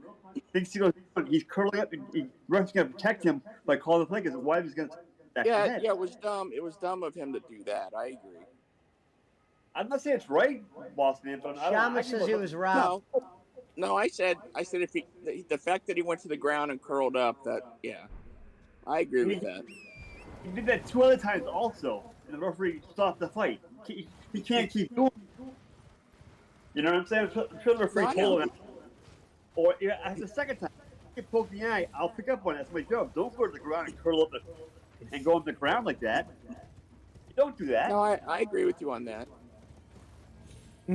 Thinks he's curling up, and the ref's gonna protect him by calling the play because why he's gonna. Yeah, it was dumb. It was dumb of him to do that. I agree. I'm not saying it's right, boss man, but Shama says he was robbed. No, I said if the fact that he went to the ground and curled up, I agree with that. He did that 2 other times also, and the referee stopped the fight. He can't keep doing it. You know what I'm saying? I'm sure the referee told him. Or after the second time, get poked in the eye, I'll pick up on it. That's my job. Don't go to the ground and curl up and go on the ground like that. You don't do that. No, I agree with you on that. I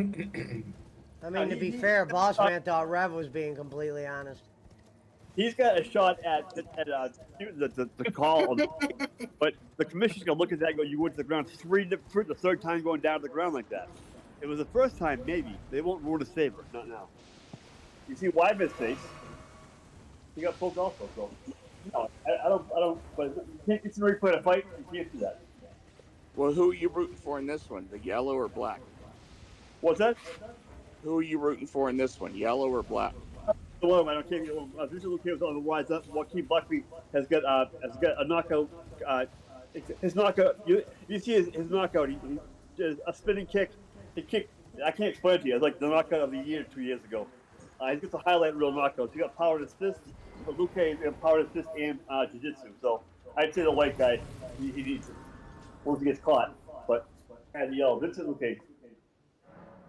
mean, to be fair, Boss Man thought Rev was being completely honest. He's got a shot at the call, but the commissioner's gonna look at that and go, "You went to the ground the third time going down to the ground like that." It was the first time, maybe they won't rule the favor. Not now. You see Weidman's face. He got poked also. So no, I don't. But you can't get somebody put a fight. You can't do that. Well, who are you rooting for in this one? The yellow or black? What's that? Who are you rooting for in this one? Yellow or black? Hello, I don't care. This is okay with otherwise. Joaquin Buckley has got a knockout. His knockout. You see his knockout. He a spinning kick. He kicked. I can't explain it to you. It's like the knockout of the year 2 years ago. He's got the highlight reel knockouts. He got power in his fist. But Luke has power in his fist and jiu-jitsu. So I'd say the white guy. He needs it once he gets caught. But and yellow. This is okay.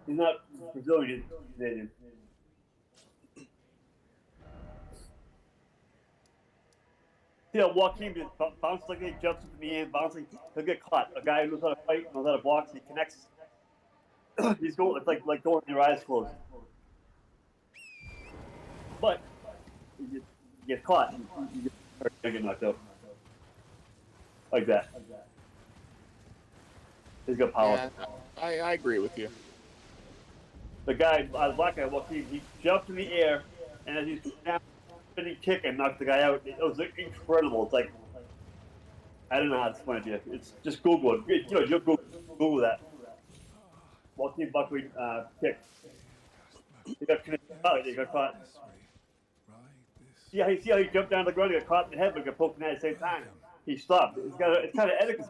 He's not Brazilian. He's Canadian. See how Joaquin just bounces like he jumps into the end, bouncing. He'll get caught. A guy who knows how to fight, knows how to box, he connects. He's going. It's like going with your eyes closed. But you get caught. You get knocked out like that. He's got power. Yeah, I agree with you. The guy, the black guy, Joaquin, he jumped in the air, and as he's spinning kick and knocked the guy out. It was incredible. It's like I don't know how to explain it to you. It's just Google it. You know, just Google that. Joaquin Buckley kick. He got caught. He got caught. See how he jumped down the ground, he got caught in the head, but got poked in the head at the same time. He stopped. It's kind of etiquette.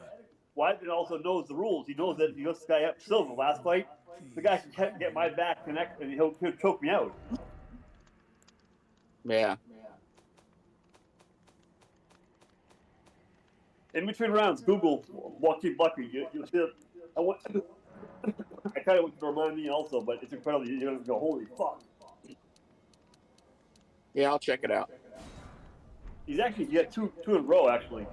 Weidman also knows the rules. He knows that if he lifts the guy up still in the last fight, the guy can get my back, connect, and he'll choke me out. Yeah. In between rounds, Google Joaquin Buckley. You'll see it. I kind of want to remind me also, but it's incredible. You're going to go, holy fuck. Yeah, I'll check it out. He's actually, he got two in a row, actually.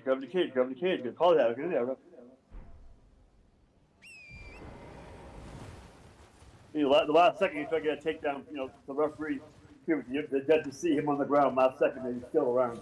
Grab the cage. Good call that. Get in there. The last second, you try to get a takedown. You know, the referee, the judge to see him on the ground. Last second, and he's still around.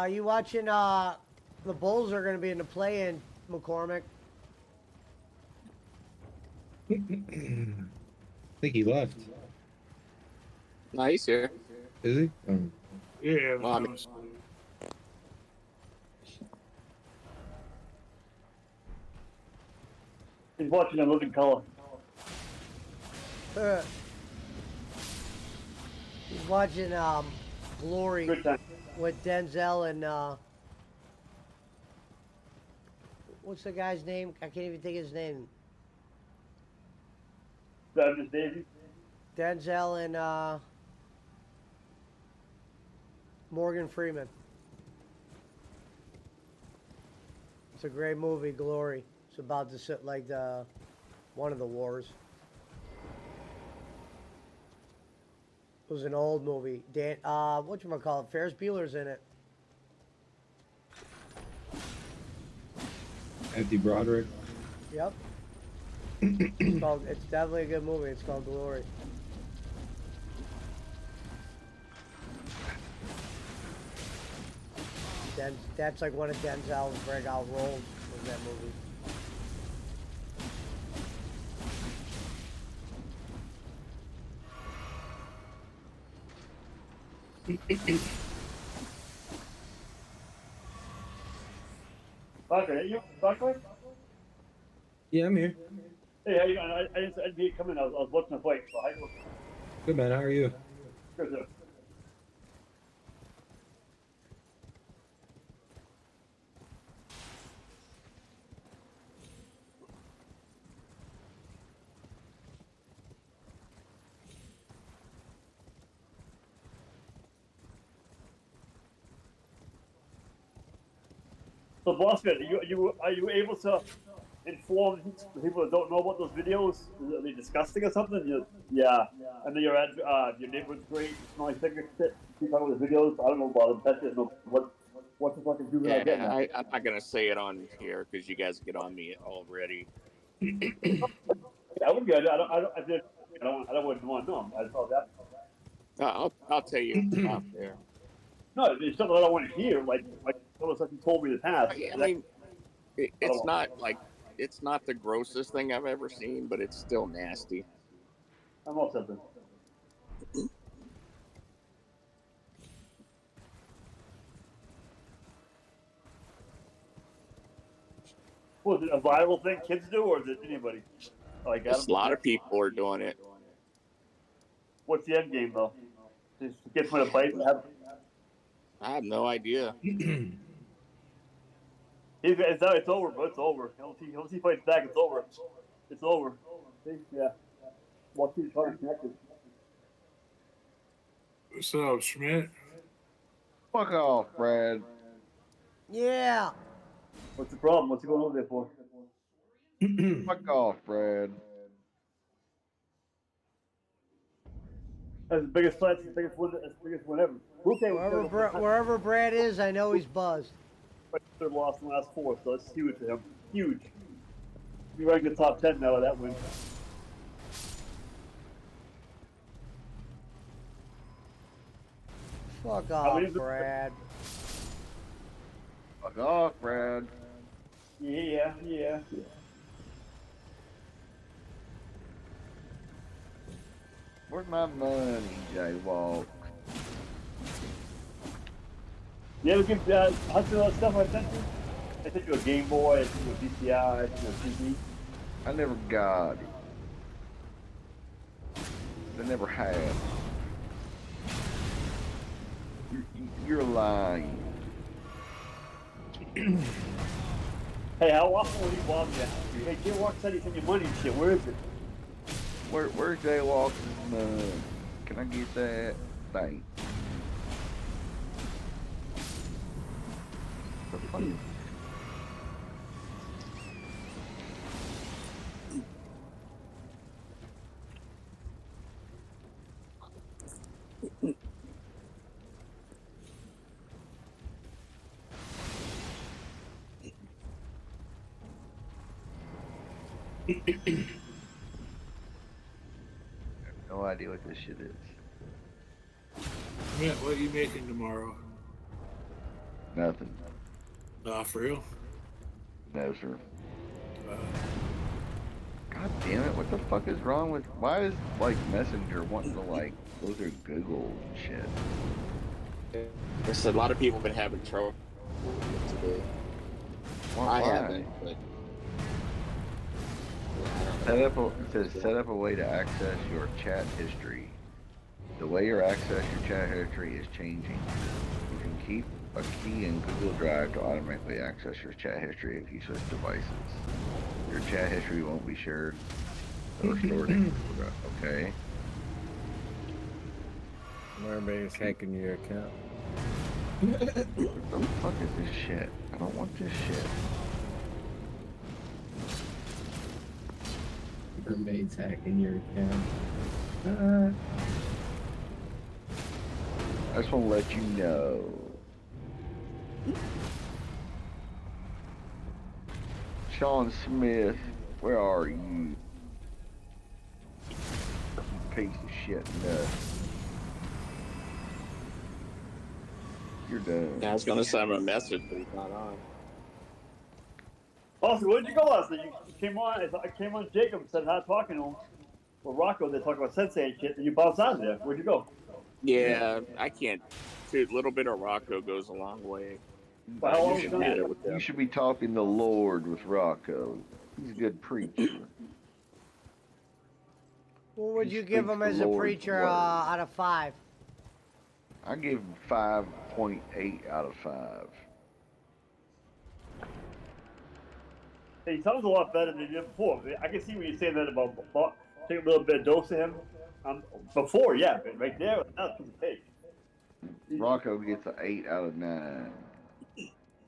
You watching? The Bulls are going to be in the play-in, McCormick. I think he left. No, he's here. Is he? Yeah. Well, I mean, He's watching in living color. He's watching Glory Good time. with Denzel and what's the guy's name? I can't even think of his name. Travis Daisy. Denzel and Morgan Freeman. It's a great movie, Glory. It's about the like one of the wars. It was an old movie. Whatchamacallit? Ferris Bueller's in it. Anthony Broderick. Yep. It's definitely a good movie. It's called Glory. That's like one of Denzel's breakout roles in that movie. Barker, you Barker? Yeah, I'm here. Hey, how you doing? I didn't see it coming. I was watching the fight. So how you doing? Good man. How are you? Good, sir. So, Boston, are you able to inform people that don't know about those videos? Are they disgusting or something? Yeah. I know your neighborhood's great. It's not like figure shit. Keep talking about the videos. I don't know about them. That's just what the fucking do I get now? I'm not gonna say it on here because you guys get on me already. I would be. I don't want to know. I saw that. I'll tell you out there. No, it's something I don't want to hear. Like some of the stuff you told me in the past. I mean, it's not like it's not the grossest thing I've ever seen, but it's still nasty. I'm all something. Was it a viral thing kids do, or is it anybody? Like A lot of people are doing it. What's the end game though? Just get put a fight and have. I have no idea. It's over, bro. It's over. Once he fights back, it's over. It's over. See? Yeah. Watch these cards connected. So, Schmidt. Fuck off, Brad. Yeah. What's the problem? What's he going over there for? Fuck off, Brad. That's the biggest fight. That's the biggest one ever. Wherever Brad is, I know he's buzzed. Third loss in the last four, so that's huge for him. Huge. Be ranking the top 10 now with that win. Fuck off, Brad. Fuck off, Brad. Yeah. Where's my money, Jaywalk? You ever give Hudson all that stuff I sent you? I sent you a Game Boy, I sent you a VCI, I sent you a TV. I never got it. I never have. You're lying. Hey, how often will he bother you? Hey, Jaywalk said he sent you money and shit. Where is it? Where's Jaywalk's money? Can I get that? Thanks. No idea what this shit is. Schmidt, what are you making tomorrow? Nothing. For real. No, sir. God damn it! What the fuck is wrong with? Why is like Messenger wanting to like go through Google and shit? There's a lot of people been having trouble today. Why? I haven't, but It says set up a way to access your chat history. The way you access your chat history is changing. You can keep a key in Google Drive to automatically access your chat history if you switch devices. Your chat history won't be shared or stored in Google Drive. Okay. Everybody's hacking your account. What the fuck is this shit? I don't want this shit. Everybody's hacking your account. I just want to let you know. Sean Smith, where are you? You piece of shit nut. You're done. I was gonna send him a message, but he's not on. Also, where did you go last night? You came on. I came on Jacob and said hi, talking to him. Well, Rocco, they talk about Sensei and shit, and you bounced out of there. Where'd you go? Yeah, I can't. Dude, a little bit of Rocco goes a long way. Well, how long You was should, you had gone? it with you them. should be talking the Lord with Rocco. He's a good preacher. What would He you give speaks him the as a Lord's preacher word. out of 5? I give him 5.8 out of 5. He sounds a lot better than he did before. I can see what you're saying that about take a little bit of dose of him. Before, yeah, but right there, that's what it takes. Rocco gets an 8 out of 9.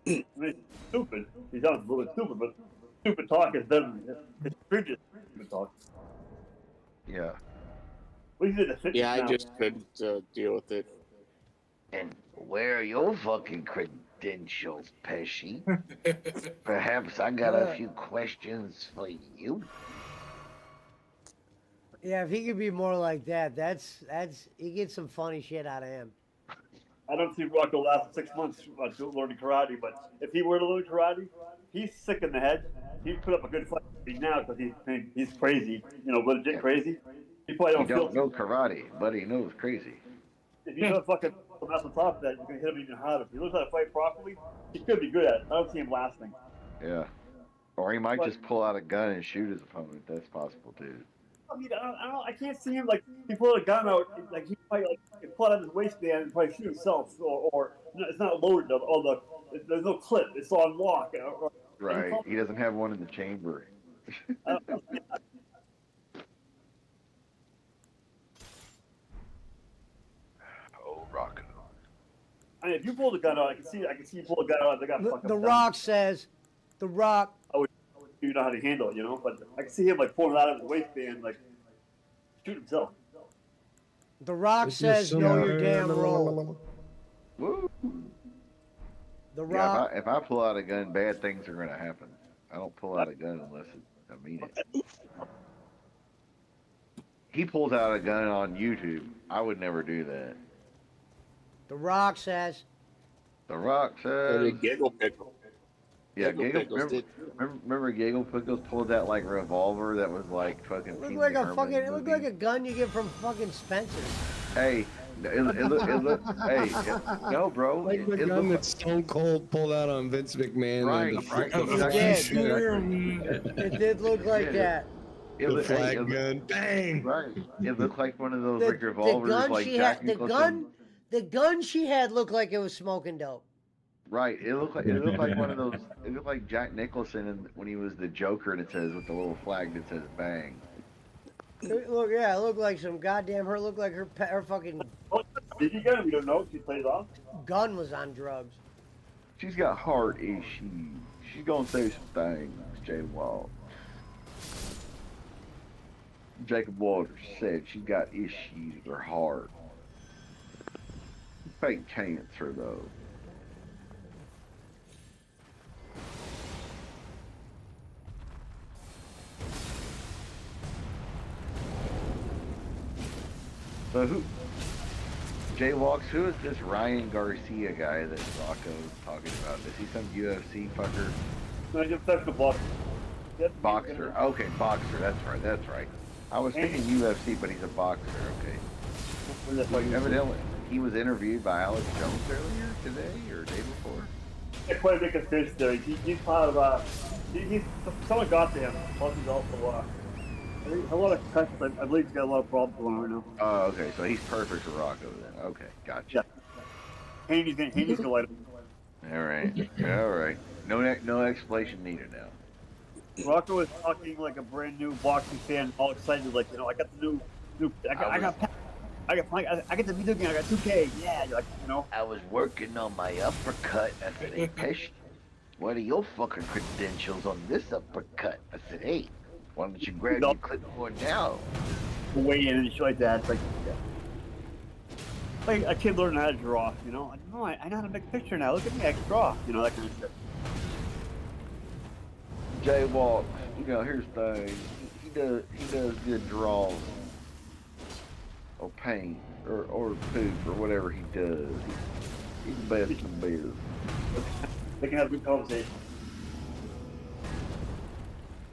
I mean, stupid. He sounds a little bit stupid, but stupid talk is better than his previous stupid talk. Yeah. We did the fitness Yeah, I now. just couldn't deal with it. And where are your fucking credentials, Pesci? Perhaps I got a few questions for you. Yeah, if he could be more like that, that's he gets some funny shit out of him. I don't see Rocco lasting 6 months learning karate, but if he were to learn karate, he's sick in the head. He'd put up a good fight now because he's crazy, legit crazy. He probably He don't feel don't know karate, but he knows crazy. If you don't fucking mess on top of that, you can hit him even harder. If he learns how to fight properly, he could be good at it. I don't see him lasting. Yeah. Or he might just pull out a gun and shoot his opponent. That's possible too. I mean, I can't see him like he pull a gun out, like he might like pull out of his waistband and probably shoot himself, or it's not loaded. There's no clip. It's on lock. Right. He doesn't have one in the chamber. Oh, Rocco. I mean, if you pull the gun out, I can see you pull a gun out. They got fucking. The Rock says, The Rock. You know how to handle it, but I can see him like pulling it out of his waistband, like shoot himself. The Rock says, know your damn role. Woo. The Rock. Yeah, if I pull out a gun, bad things are going to happen. I don't pull out a gun unless I mean it. He pulls out a gun on YouTube. I would never do that. The Rock says. The Rock says. Giggle Pickle. Yeah, Giggle Pickles remember Giggle Pickles pulled that like revolver that was like fucking. It looked like a fucking. It looked like a gun you get from fucking Spencer's. Hey, it look. Hey, no, bro. Like the gun that Stone Cold pulled out on Vince McMahon. It did look like that. The flag gun. Bang! Right. It looked like one of those like revolvers, like Jack Nicholson. The gun she had looked like it was smoking dope. Right. It looked like one of those. It looked like Jack Nicholson when he was the Joker, and it says with the little flag that says "bang." It looked like some goddamn. Her looked like her fucking. Did you get him? You don't know. She plays off. Gun was on drugs. She's got heart issues. She's gonna say some things, Jay Walt. Jacob Waters said she got issues with her heart. Fake cancer though. So Jaywalks, who is this Ryan Garcia guy that Rocco's talking about? Is he some UFC fucker? No, he's a professional boxer. Boxer. Okay, boxer. That's right. That's right. I was thinking UFC, but he's a boxer. Okay. Evidently, he was interviewed by Alex Jones earlier today or the day before. Yeah, quite a big conspiracy theory. He's part of someone got to him. Plus, he's also I think a lot of cuts. I believe he's got a lot of problems going on right now. Oh, okay. So he's perfect for Rocco then. Okay, gotcha. Yeah. Haney's gonna light him. All right. All right. No explanation needed now. Rocco was talking like a brand new boxing fan, all excited, like, I got the new I got the video game, I got 2K, yeah, like, I was working on my uppercut. I said, hey, Pesh, what are your fucking credentials on this uppercut? I said, hey, why don't you grab your clipboard now? Weigh in and shit like that. It's like, yeah. Like a kid learning how to draw, I know how to make a picture now. Look at me, I can draw, that kind of shit. Jaywalk, here's the thing. He does good draws. Or paint, or poop, or whatever he does. He's the best in the biz. They can have a good conversation.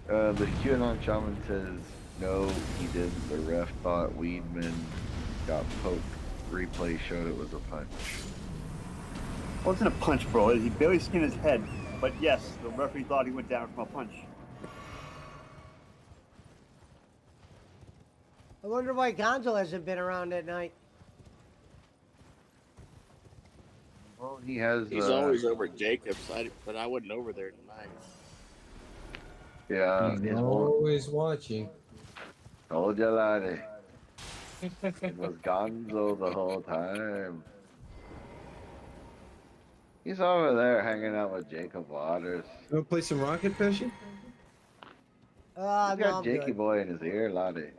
The QAnon shaman says, no, he didn't. The ref thought Weedman got poked. Replay showed it was a punch. It wasn't a punch, bro. He barely skinned his head. But yes, the referee thought he went down from a punch. I wonder why Gonzo hasn't been around at night. Well, he has. He's always over at Jacob's, but I wasn't over there tonight. Yeah, He's always watching. Told you, laddie. It was Gonzo the whole time. He's over there hanging out with Jacob Waters. You want to play some Rocket Fishing? He's got Jakey Boy in his ear, laddie.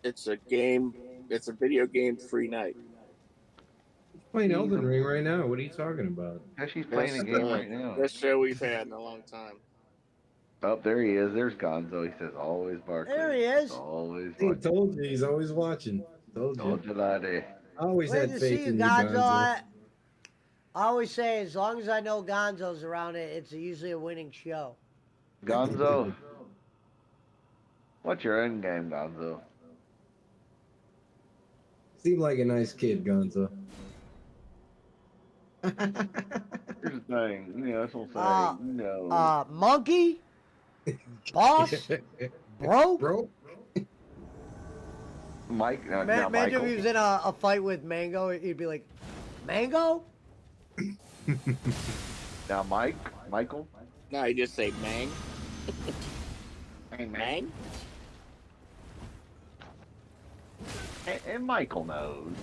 It's a game. It's a video game free night. He's playing Elden Ring right now. What are you talking about? She's playing a game right now. Best show we've had in a long time. Oh, there he is. There's Gonzo. He says, always Barkley. There he is. Always He watching. told you. He's always watching. Told you. laddie. I always Glad had to faith see you, in you, Gonzo. Gonzo. I always say, as long as I know Gonzo's around it, it's usually a winning show. Gonzo. What's your end game, Gonzo? Seemed like a nice kid, Gonzo. Here's the thing. That's what I'm saying. Monkey? Boss? Bro? Mike, Imagine Michael. if he was in a fight with Mango, he'd be like, Mango? Now, Michael. No, you just say Mang. Hey, Mang? And Michael knows.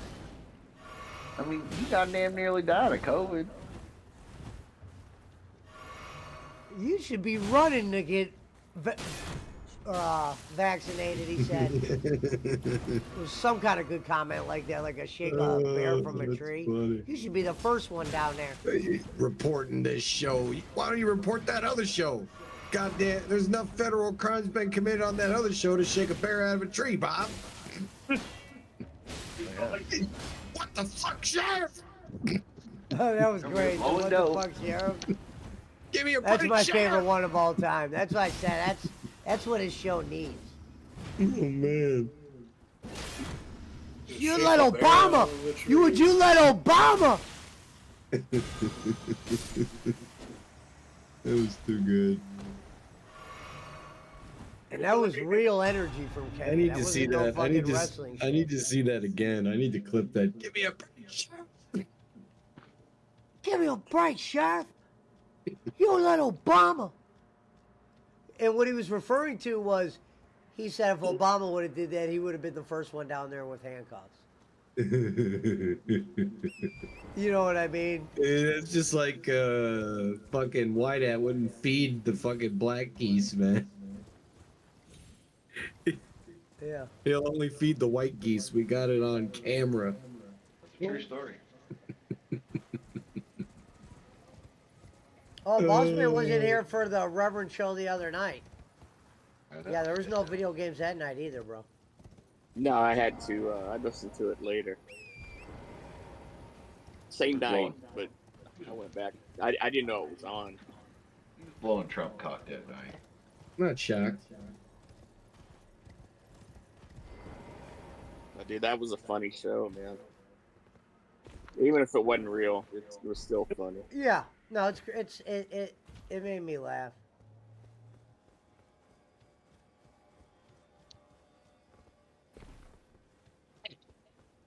I mean, he goddamn nearly died of COVID. You should be running to get vaccinated, he said. It was some kind of good comment like that, like a shake a bear from a tree. Funny. You should be the first one down there. Reporting this show. Why don't you report that other show? Goddamn, there's enough federal crimes been committed on that other show to shake a bear out of a tree, Bob. What the fuck, Sheriff? Oh, that was great. Oh, What no. the fuck, Sheriff? Give me a That's break, my Sheriff. favorite one of all time. That's what I said. That's what his show needs. Oh, man. You let Obama. You let Obama. That was too good. And that was real energy from Kevin. I need that to see wasn't no that. fucking wrestling I need to see that again. I need to clip that. Give me a break, Sheriff. Give me a break, Sheriff. You let Obama. And what he was referring to was, he said if Obama would have did that, he would have been the first one down there with handcuffs. You know what I mean? It's just like fucking White Hat wouldn't feed the fucking black geese, man. Yeah. He'll only feed the white geese. We got it on camera. True story. Oh, Bossman wasn't here for the Reverend show the other night. Yeah, there was no video games that night either, bro. No, I had to. I listened to it later. Same night, Blowing- but I went back. I didn't know it was on. he was blowing Trump cock that night. Not shocked. But dude, that was a funny show, man. Even if it wasn't real, it was still funny. Yeah, no, it made me laugh.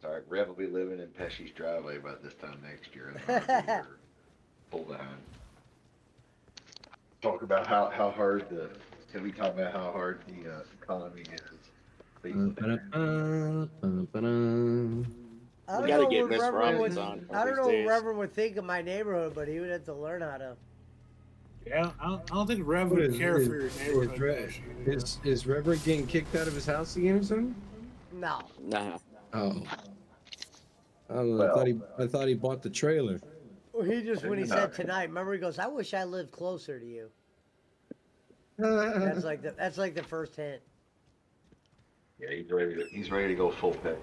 Sorry, Rev will be living in Pesci's driveway by this time next year. And I'll be full behind. Talk about how hard can we talk about how hard the economy is? I We don't gotta know get what Miss Reverend Robbins would, on one I of don't these know what days. Reverend would think of my neighborhood, but he would have to learn how to. Yeah, I don't think Rev What would is- care is- for your is neighborhood. Re- Is Reverend getting kicked out of his house again or something? No. Nah. Oh. I don't know. I thought he bought the trailer. Well, he just when he No. said tonight, remember he goes, "I wish I lived closer to you." That's like the first hint. Yeah, he's ready to go full pet.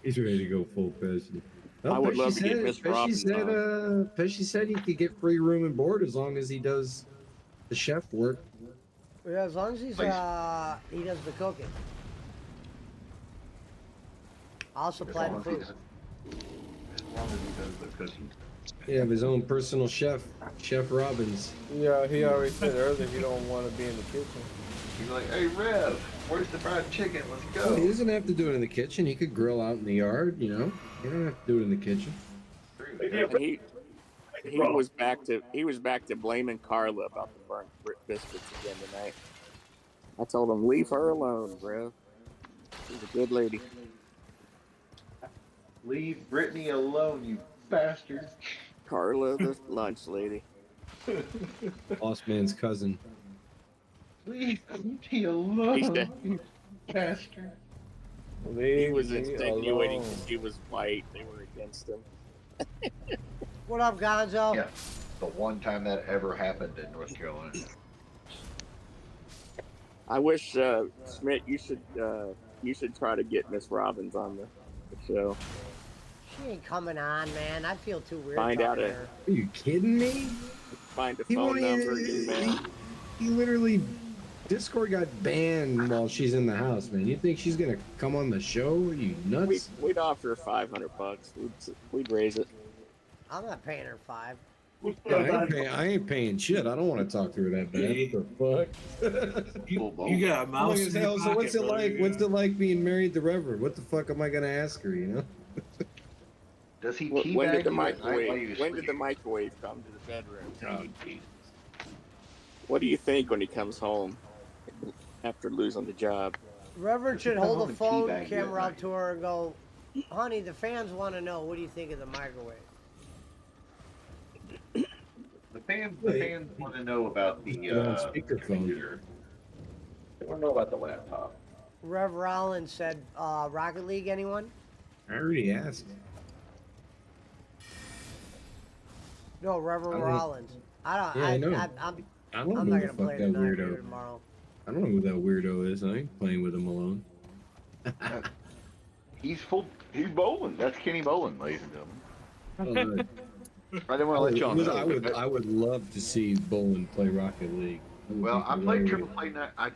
He's ready to go full Pesci. I would love to get Miss Pesci Robbins said, on. Pesci said he could get free room and board as long as he does the chef work. Yeah, as long as he does the cooking. I'll supply the food. As long as he does the cooking. He have his own personal chef, Chef Robbins. Yeah, he already said earlier he don't want to be in the kitchen. He's like, hey Rev, where's the fried chicken? Let's go. Well, he doesn't have to do it in the kitchen. He could grill out in the yard, you know. You don't have to do it in the kitchen. And he was back to blaming Carla about the burnt biscuits again tonight. I told him, leave her alone, bro. She's a good lady. Leave Brittany alone, you bastard. Carla, the lunch lady. Boss man's cousin. Leave me alone, He's dead. you bastard. He was insinuating because he was white. They were against him. What up, Gonzo? Yeah, the one time that ever happened in North Carolina. I wish Schmidt, you should try to get Miss Robbins on the show. She ain't coming on, man. I feel too weird. Find out talking to it. her. Are you kidding me? Find a He phone won't number. even- Email. He literally, Discord got banned while she's in the house, man. You think she's gonna come on the show? Are you nuts? We'd offer her $500. We'd raise it. I'm not paying her $5. I ain't paying shit. I don't want to talk to her that bad. What the fuck? You got a mouse Long in as your hell, so what's it pocket, brother. like? What's it like being married to Reverend? What the fuck am I gonna ask her? You know? Does he When teabag did the you at night while you microwave? When did sleep? the microwave come to the bedroom? Oh, Jesus. What do you think when he comes home after losing the job? Reverend should come home hold the and phone teabag you at camera up night. to her and go, "Honey, the fans want to know. What do you think of the microwave?" The fans want to know about the on speakerphone. computer. They want to know about the laptop. Rev Rollins said, "Rocket League, anyone?" I already asked. No, Reverend I don't- Rollins. I don't. Yeah, I know. I'm I don't I'm know not who the gonna fuck play that tonight or weirdo. tomorrow. I don't know who that weirdo is. I ain't playing with him alone. He's bowling. That's Kenny Bowling, ladies and gentlemen. I didn't want to let you all know. I would love to see Bolin play Rocket League. That would Well, be I played hilarious.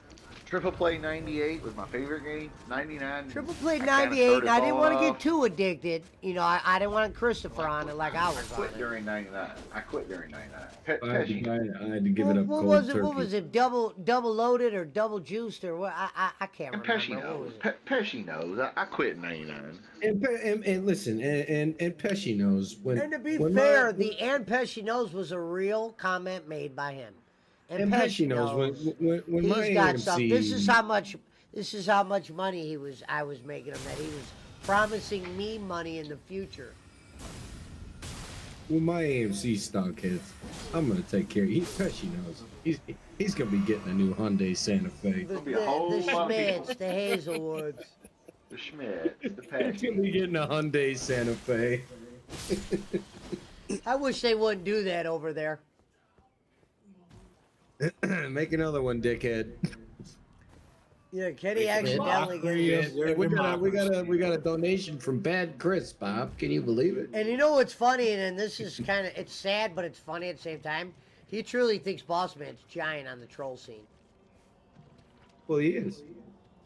Triple Play 98 was my favorite game. 99. Triple Play I kinda 98. started I didn't want to falling get off. too addicted. You know, I didn't want Christopher on it like I I was on quit it. during 99. I quit during 99. I had to give it up What cold was it? turkey. What was it? Double loaded or double juiced or what? I can't And remember. Pesci What knows. was it? Pesci knows. I quit in 99. And listen, and Pesci knows when. And to be when fair, my- the "and Pesci knows" was a real comment made by him. and Pesci knows when my he's got AMC. some. This is how much money I was making him. That he was promising me money in the future. When my AMC stock hits, I'm gonna take care. Pesci knows. He's gonna be getting a new Hyundai Santa Fe. The, be a whole the lot of Schmitz, people. the Hazelwoods. The Schmidt, the He's gonna Pesci. be getting a Hyundai Santa Fe. I wish they wouldn't do that over there. Make another one, dickhead. Yeah, Kenny Like, accidentally gets. Yeah, we got a donation from Bad Chris, Bob. Can you believe it? And you know what's funny, and this is kind of, it's sad, but it's funny at the same time. He truly thinks Boss Man's giant on the troll scene. Well, he is.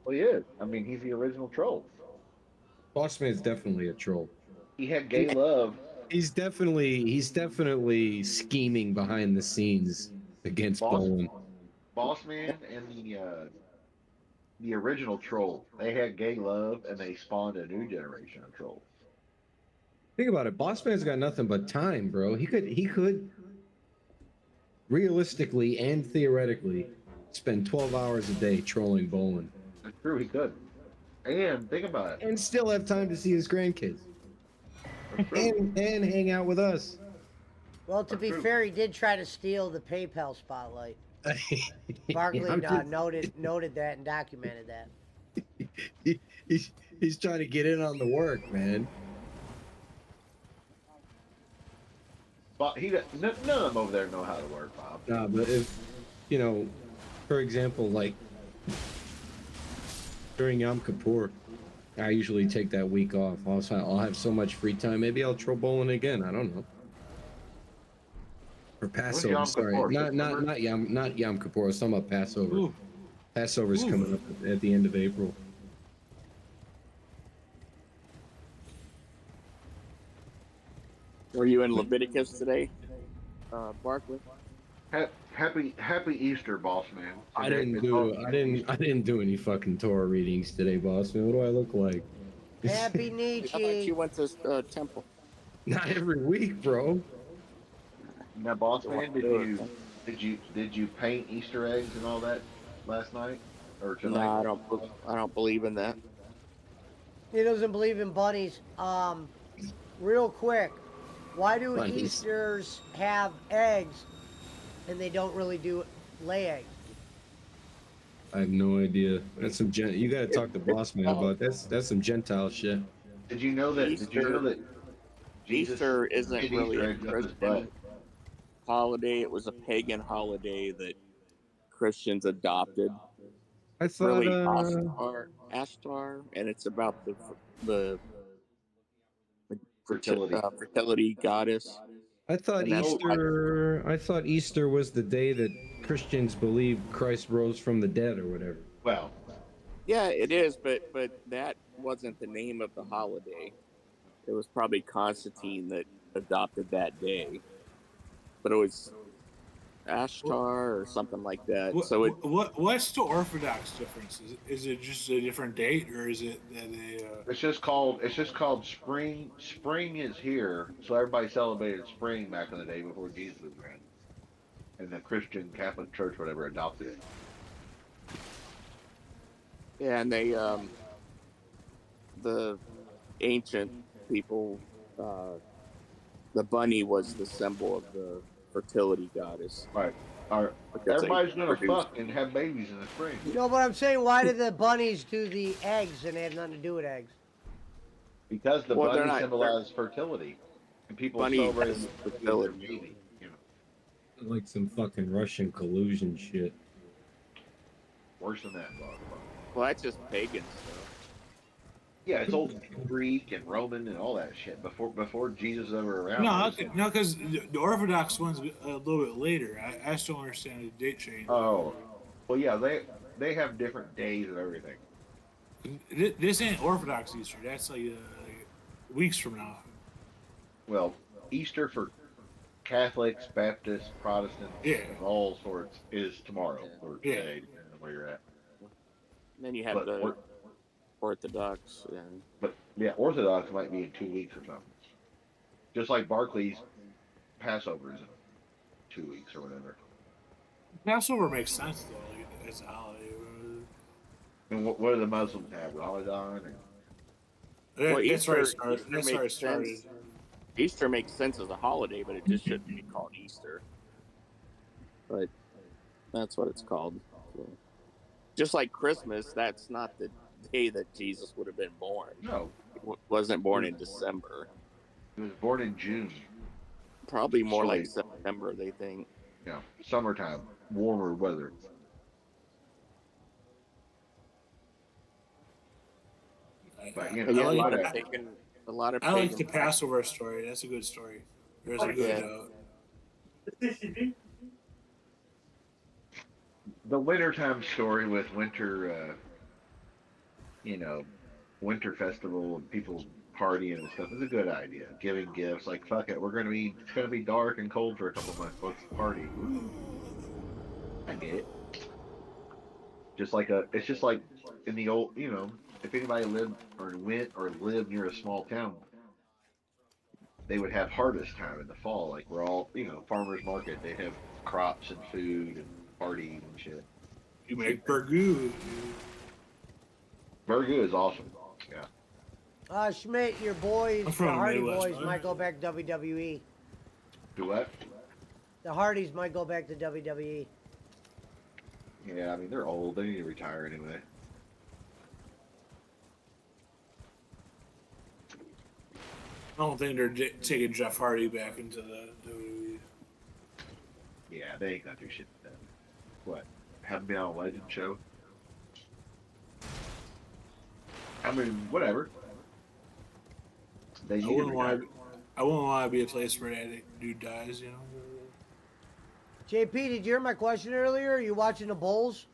Well, he is. I mean, he's the original troll. Bossman's definitely a troll. He had gay love. He's definitely scheming behind the scenes against Bolin. Bossman and the original troll, they had gay love, and they spawned a new generation of trolls. Think about it. Bossman's got nothing but time, bro. He could realistically and theoretically spend 12 hours a day trolling Bolin. That's true, he could. And think about it. And still have time to see his grandkids. and hang out with us. Well, to be fair, he did try to steal the PayPal spotlight. Barkley noted that and documented that. He's trying to get in on the work, man. But none of them over there know how to work, Bob. Nah, but if, you know, for example, like during Yom Kippur, I usually take that week off. I'll have so much free time. Maybe I'll troll bowling again. I don't know. Or Passover. Yom Sorry, Kippur? not Yom Kippur. I was talking about Passover. Ooh. Passover's coming up at the end of April. Were you in Leviticus today, Barkley? Happy Easter, boss man. I didn't do any fucking Torah readings today, boss man. What do I look like? Happy I thought Nietzsche. you went to temple. Not every week, bro. Now, boss man, did you paint Easter eggs and all that last night or tonight? No, I don't believe in that. He doesn't believe in bunnies. Real quick, why do Bunnies. Easters have eggs and they don't really lay eggs? I have no idea. That's some you got to talk to boss man about. That's some Gentile shit. Did you know that? Did you know that? Easter isn't hid really Easter a eggs up his Christian butt? holiday. It was a pagan holiday that Christians adopted. I thought Really, Ashtar, and it's about the fertility goddess. I thought And that's Easter. I thought Easter was the day that Christians believe Christ rose from the dead, or whatever. Well, Yeah, it is, but that wasn't the name of the holiday. It was probably Constantine that adopted that day, but it was Ashtar or something like that. What's the Orthodox difference? Is it just a different date, or is it that they? it's just called spring. Spring is here, so everybody celebrated spring back in the day before Jesus was around, and the Christian Catholic Church, whatever, adopted it. Yeah, and they the ancient people, the bunny was the symbol of the fertility goddess. Right. Because they Everybody's gonna produced- fuck and have babies in the spring. No, but I'm saying, why do the bunnies do the eggs and they have nothing to do with eggs? Because the Well, they're bunny not- symbolizes fertility, and people Bunny celebrate has with their fertility. baby. You know, Like some fucking Russian collusion shit. worse than that. Dog. Well, that's just pagan stuff. Yeah, it's old Greek and Roman and all that shit before Jesus was ever around. No, because the Orthodox one's a little bit later. I just don't understand the date change. Oh, well, yeah, they have different days of everything. This ain't Orthodox Easter. That's like weeks from now. Well, Easter for Catholics, Baptists, Protestants, Yeah. of all sorts is tomorrow or Yeah. today, depending on where you're at. And then you have But- the Orthodox, and But yeah, Orthodox might be in 2 weeks or something. Just like Barclays Passover is in 2 weeks or whatever. Passover makes sense though. Like, it's a holiday. And what do the Muslims have? Ramadan? Or... Well, That's where it Easter started. That's makes where it started. sense. Easter makes sense as a holiday, but it just shouldn't be called Easter. But that's what it's called. So, just like Christmas, that's not the day that Jesus would have been born. No. He wasn't born in December. He was born in June. Probably more So like late. September, they think. Yeah, summertime, warmer weather. But Yeah, you a know, lot of whatever. pagan, a lot of I like pagan. the Passover story. That's a good story. There's a good. The wintertime story with winter, winter festival and people partying and stuff is a good idea. Giving gifts, like fuck it, it's gonna be dark and cold for a couple months. Let's party. Woo. I get it. It's just like in the old, if anybody lived or went or lived near a small town, they would have harvest time in the fall. Like we're all, farmers market. They'd have crops and food and parties and shit. You make burgoo. Burgoo is awesome. Yeah. Schmidt, your boys, I'm the from the Hardy Midwest, Boys, man. might go back to WWE. Do what? The Hardys might go back to WWE. Yeah, I mean they're old. They need to retire anyway. I don't think they're taking Jeff Hardy back into the WWE. Yeah, they ain't gonna do shit with them. What? Haven't been on a Legend show? I mean, whatever. They I need wouldn't to want. retire. I wouldn't want to be a place where that dude dies. JP, did you hear my question earlier? Are you watching the Bulls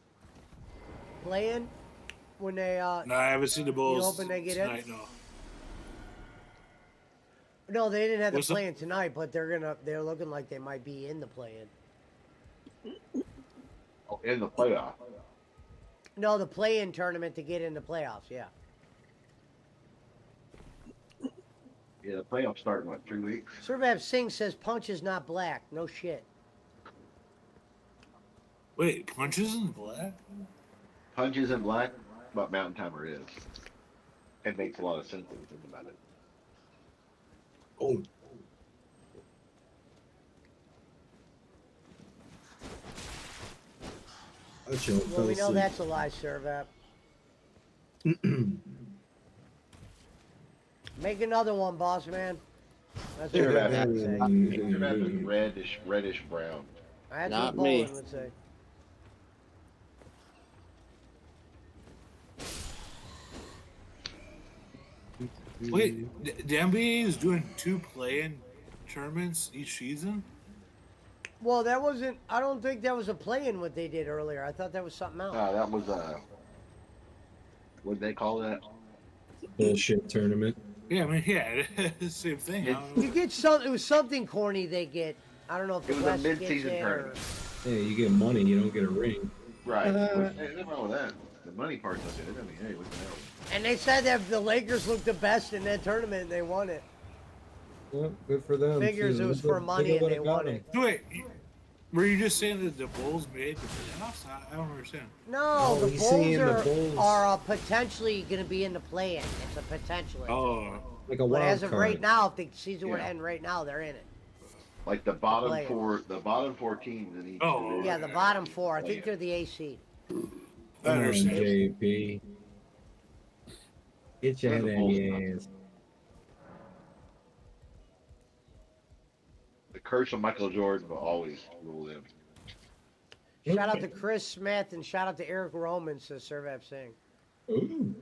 playing when they? No, I haven't seen the Bulls hoping they get tonight. it? No. No, they didn't have the What's up? play-in tonight, but they're looking like they might be in the play-in. Oh, in the playoff. No, the play-in tournament to get in the playoffs. Yeah. Yeah, the playoffs start in what, 3 weeks? Survav Singh says punch is not black. No shit. Wait, punches in black? Punch isn't black, but Mountain Timer is. It makes a lot of sense when you think about it. Oh. Well, we know that's a lie, Survav. Make another one, boss man. That's what I would say. Reddish brown. That's Not what me. Bolin would say. Wait, the NBA is doing 2 play-in tournaments each season? Well, that wasn't. I don't think that was a play-in what they did earlier. I thought that was something else. That was what they call that? Bullshit tournament. Yeah, I mean, yeah, same thing. I don't know. You get some. It was something corny. They get. I don't know if It the was a West gets mid-season it or. tournament. Hey, you get money, you don't get a ring. Right. Hey, nothing wrong with that. The money part's not good. I mean, hey, what the hell? And they said that the Lakers looked the best in that tournament and they won it. Well, good for them. Figures too. it was Look for what- money look and at they what won got it. Wait, were you just saying that the Bulls made the playoffs? I don't understand. No, the he's Bulls saying the Bulls. are potentially going to be in the play-in. It's a potential. Oh, Like a But wild as of card. right now, if the season were to Yeah. end right now, they're in it. Like the bottom Play-in. four teams in each Oh, division. Yeah, the bottom four. I think Play-in. they're the AC. I Come on, understand. JP. Get your head They're the out of your Bulls. ass. The curse of Michael Jordan will always rule them. Shout out to Chris Smith and shout out to Eric Roman, says Survav Singh. Ooh.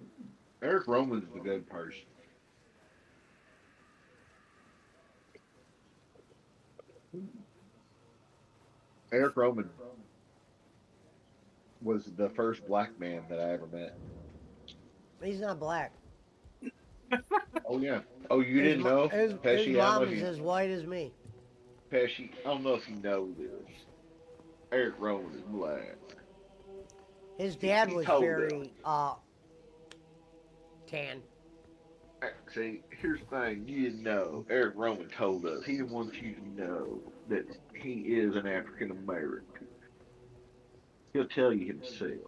Eric Roman's the good person. Eric Roman was the first black man that I ever met. He's not black. Oh yeah. Oh, you didn't know? His Pesci, I mom don't is know if as white as me. you, Pesci, I don't know if you know this. Eric Roman is black. His dad He was told very tan. See, here's the thing, you didn't know. Eric Roman told us. He wants you to know that he is an African American. He'll tell you himself.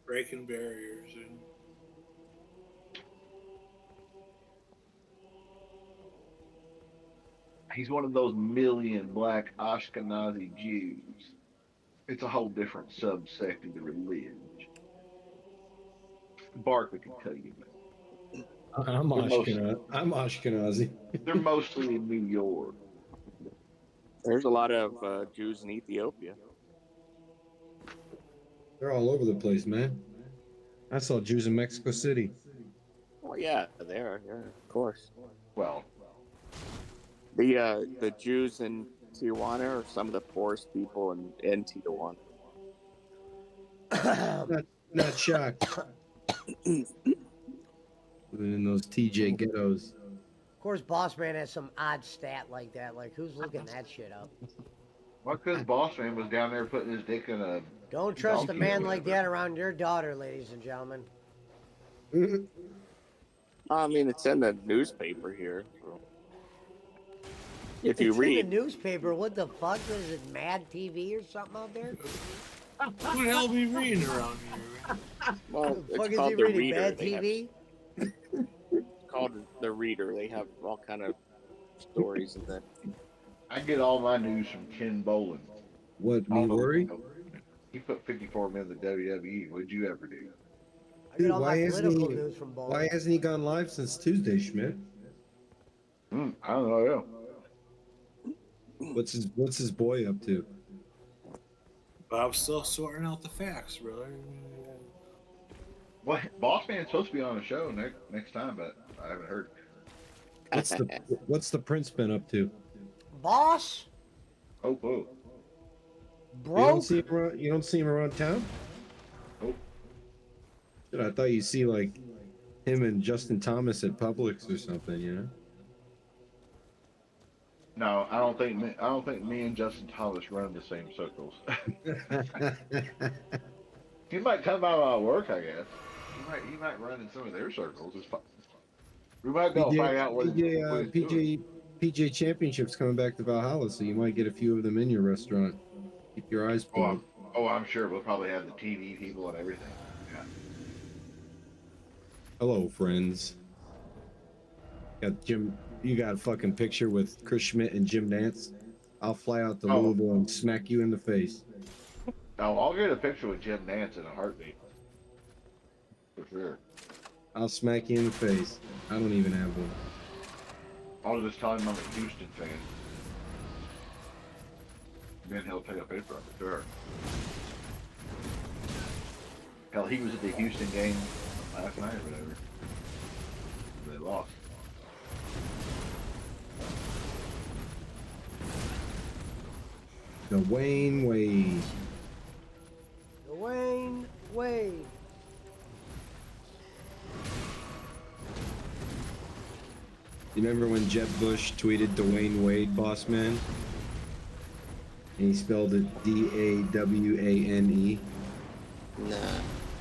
Breaking barriers. And He's one of those million black Ashkenazi Jews. It's a whole different subsect of the religion. Barkley can tell you that. I'm They're Ashkenazi. I'm Ashkenazi. They're mostly in New York. There's a lot of Jews in Ethiopia. They're all over the place, man. I saw Jews in Mexico City. Well, yeah, they are. Yeah, of course. Well, The Jews in Tijuana are some of the poorest people in Tijuana. Not shocked. Living in those TJ ghettos. Of course, Boss Man has some odd stat like that. Like, who's looking that shit up? well, because Boss Man was down there putting his dick in a. Don't trust a donkey man or like whatever. that around your daughter, ladies and gentlemen. I mean, it's in the newspaper here. So. If you It's read, in the newspaper. What the fuck? Is it Mad TV or something out there? What the hell are we reading around here? well, What the fuck it's is called he the reading? Reader. Bad They have- TV? It's called the Reader. They have all kind of stories in there. I get all my news from Ken Bolin. What, me worry? He put 54 men in the WWE. What'd you ever do? I get all why my hasn't political he? news from Bowling. Why hasn't he gone live since Tuesday, Schmidt? I don't know. What's his boy up to? Bob's still sorting out the facts, brother. Well, Boss Man's supposed to be on the show next time, but I haven't heard. What's the Prince been up to? Boss? Oh. You Bro? don't see him around town? Nope. Shit, I thought you'd see like him and Justin Thomas at Publix or something, you know? No, I don't think me and Justin Thomas run the same circles. He might come out of work, I guess. He might run in some of their circles. It's fine. We might go find out what he's doing. PJ Championship's coming back to Valhalla, so you might get a few of them in your restaurant. Keep your eyes peeled. I'm sure we'll probably have the TV people and everything. Yeah. Hello, friends. Got Jim. You got a fucking picture with Chris Schmidt and Jim Nance. I'll fly out to Louisville and smack you in the face. Oh, I'll get a picture with Jim Nance in a heartbeat. For sure. I'll smack you in the face. I don't even have one. I'll just tell him I'm a Houston fan. Then he'll take a picture, I'm sure. Hell, he was at the Houston game last night or whatever. They lost. Dwayne Wade. Dwayne Wade. You remember when Jeb Bush tweeted Dwayne Wade, boss man? And he spelled it D-A-W-A-N-E? Nah.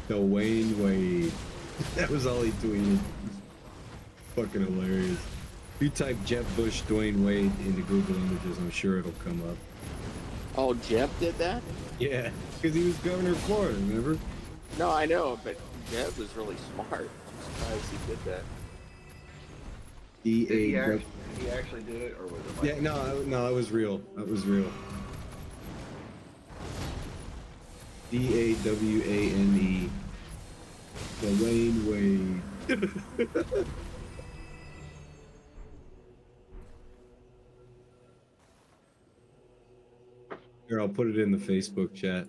Dwayne Wade. That was all he tweeted. Fucking hilarious. If you type Jeb Bush, Dwayne Wade into Google Images, I'm sure it'll come up. Oh, Jeb did that? Yeah, because he was governor of Florida, remember? No, I know, but Jeb was really smart. I'm surprised he did that. Did he actually do it, or was it like... Yeah, no, it was real. That was real. D-A-W-A-N-E. Dwayne Wade. Here, I'll put it in the Facebook chat.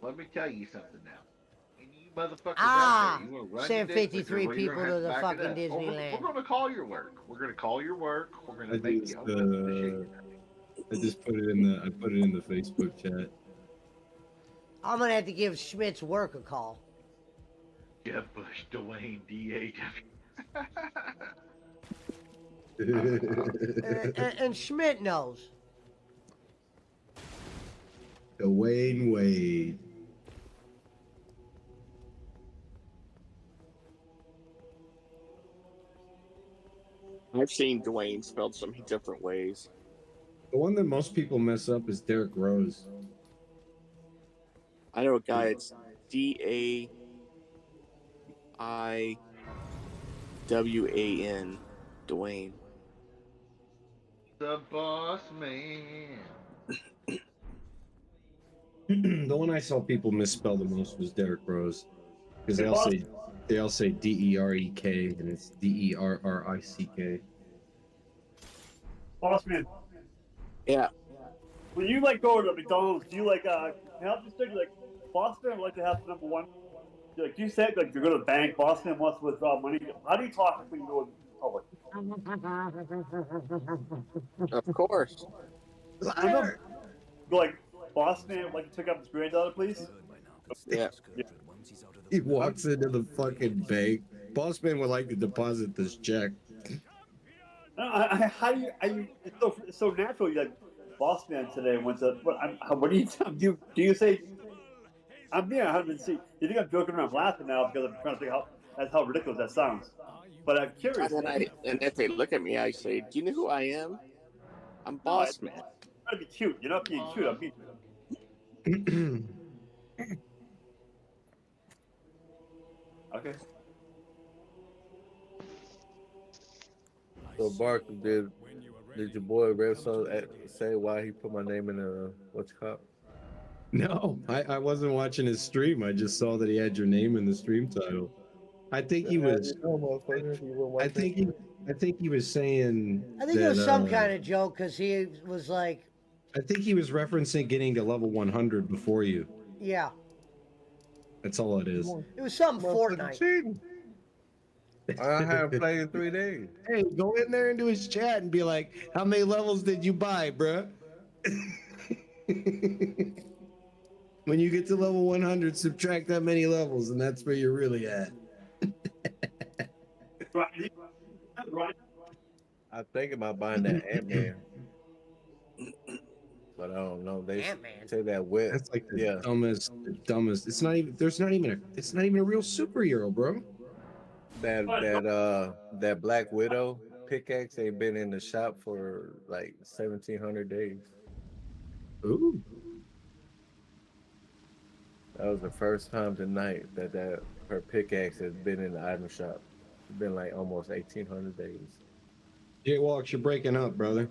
Let me tell you something now. And you motherfuckers Ah, out there, you wanna run send your dick 53 with your- people well, to you're the gonna have fucking back it up. Disneyland. We're gonna call your work. We're gonna call your work. We're gonna I make just, you. I just put it in the Facebook chat. I'm gonna have to give Schmidt's work a call. Jeb Bush, Dwayne, D-A-W. And Schmidt knows. Dwayne Wade. I've seen Dwayne spelled some different ways. The one that most people mess up is Derrick Rose. I know a guy, it's D-A-I-W-A-N, Dwayne. The boss man. The one I saw people misspell the most was Derrick Rose. Because they all say DEREK and it's DERRICK. Boss man, Yeah. when you like go to McDonald's, do you like help you study like boss man would like to have number one? Like you said, like you go to the bank, boss man wants to withdraw money. How do you talk when you go in public? Of course. Go like, boss man, like you took up his $1,000, please. Yeah. He walks into the fucking bank. Boss man would like to deposit this check. How do you? It's so natural. You're like, boss man today wants a. What do you do? You say? I'm being 100. You think I'm joking around, I'm laughing now because I'm trying to think how ridiculous that sounds. But I'm curious. And if they look at me, I say, "Do you know who I am? I'm boss man." I'm trying to be cute. You're not being cute. I'm being. Okay. So Barkley, did your boy Red say why he put my name in the what's it called? No, I wasn't watching his stream. I just saw that he had your name in the stream title. I think he was. I think he was saying. I think it was some kind of joke because he was like. I think he was referencing getting to level 100 before you. Yeah. That's all it is. It was some Fortnite. I haven't played in 3 days. Hey, go in there into his chat and be like, "How many levels did you buy, bruh?" When you get to level 100, subtract that many levels, and that's where you're really at. I'm thinking about buying that Ant-Man. But I don't know. They say that with That's like the dumbest. It's not even. It's not even a real superhero, bro. That Black Widow pickaxe ain't been in the shop for like 1,700 days. Ooh. That was the first time tonight that her pickaxe has been in the item shop. It's been like almost 1,800 days. Jay Walks, you're breaking up, brother.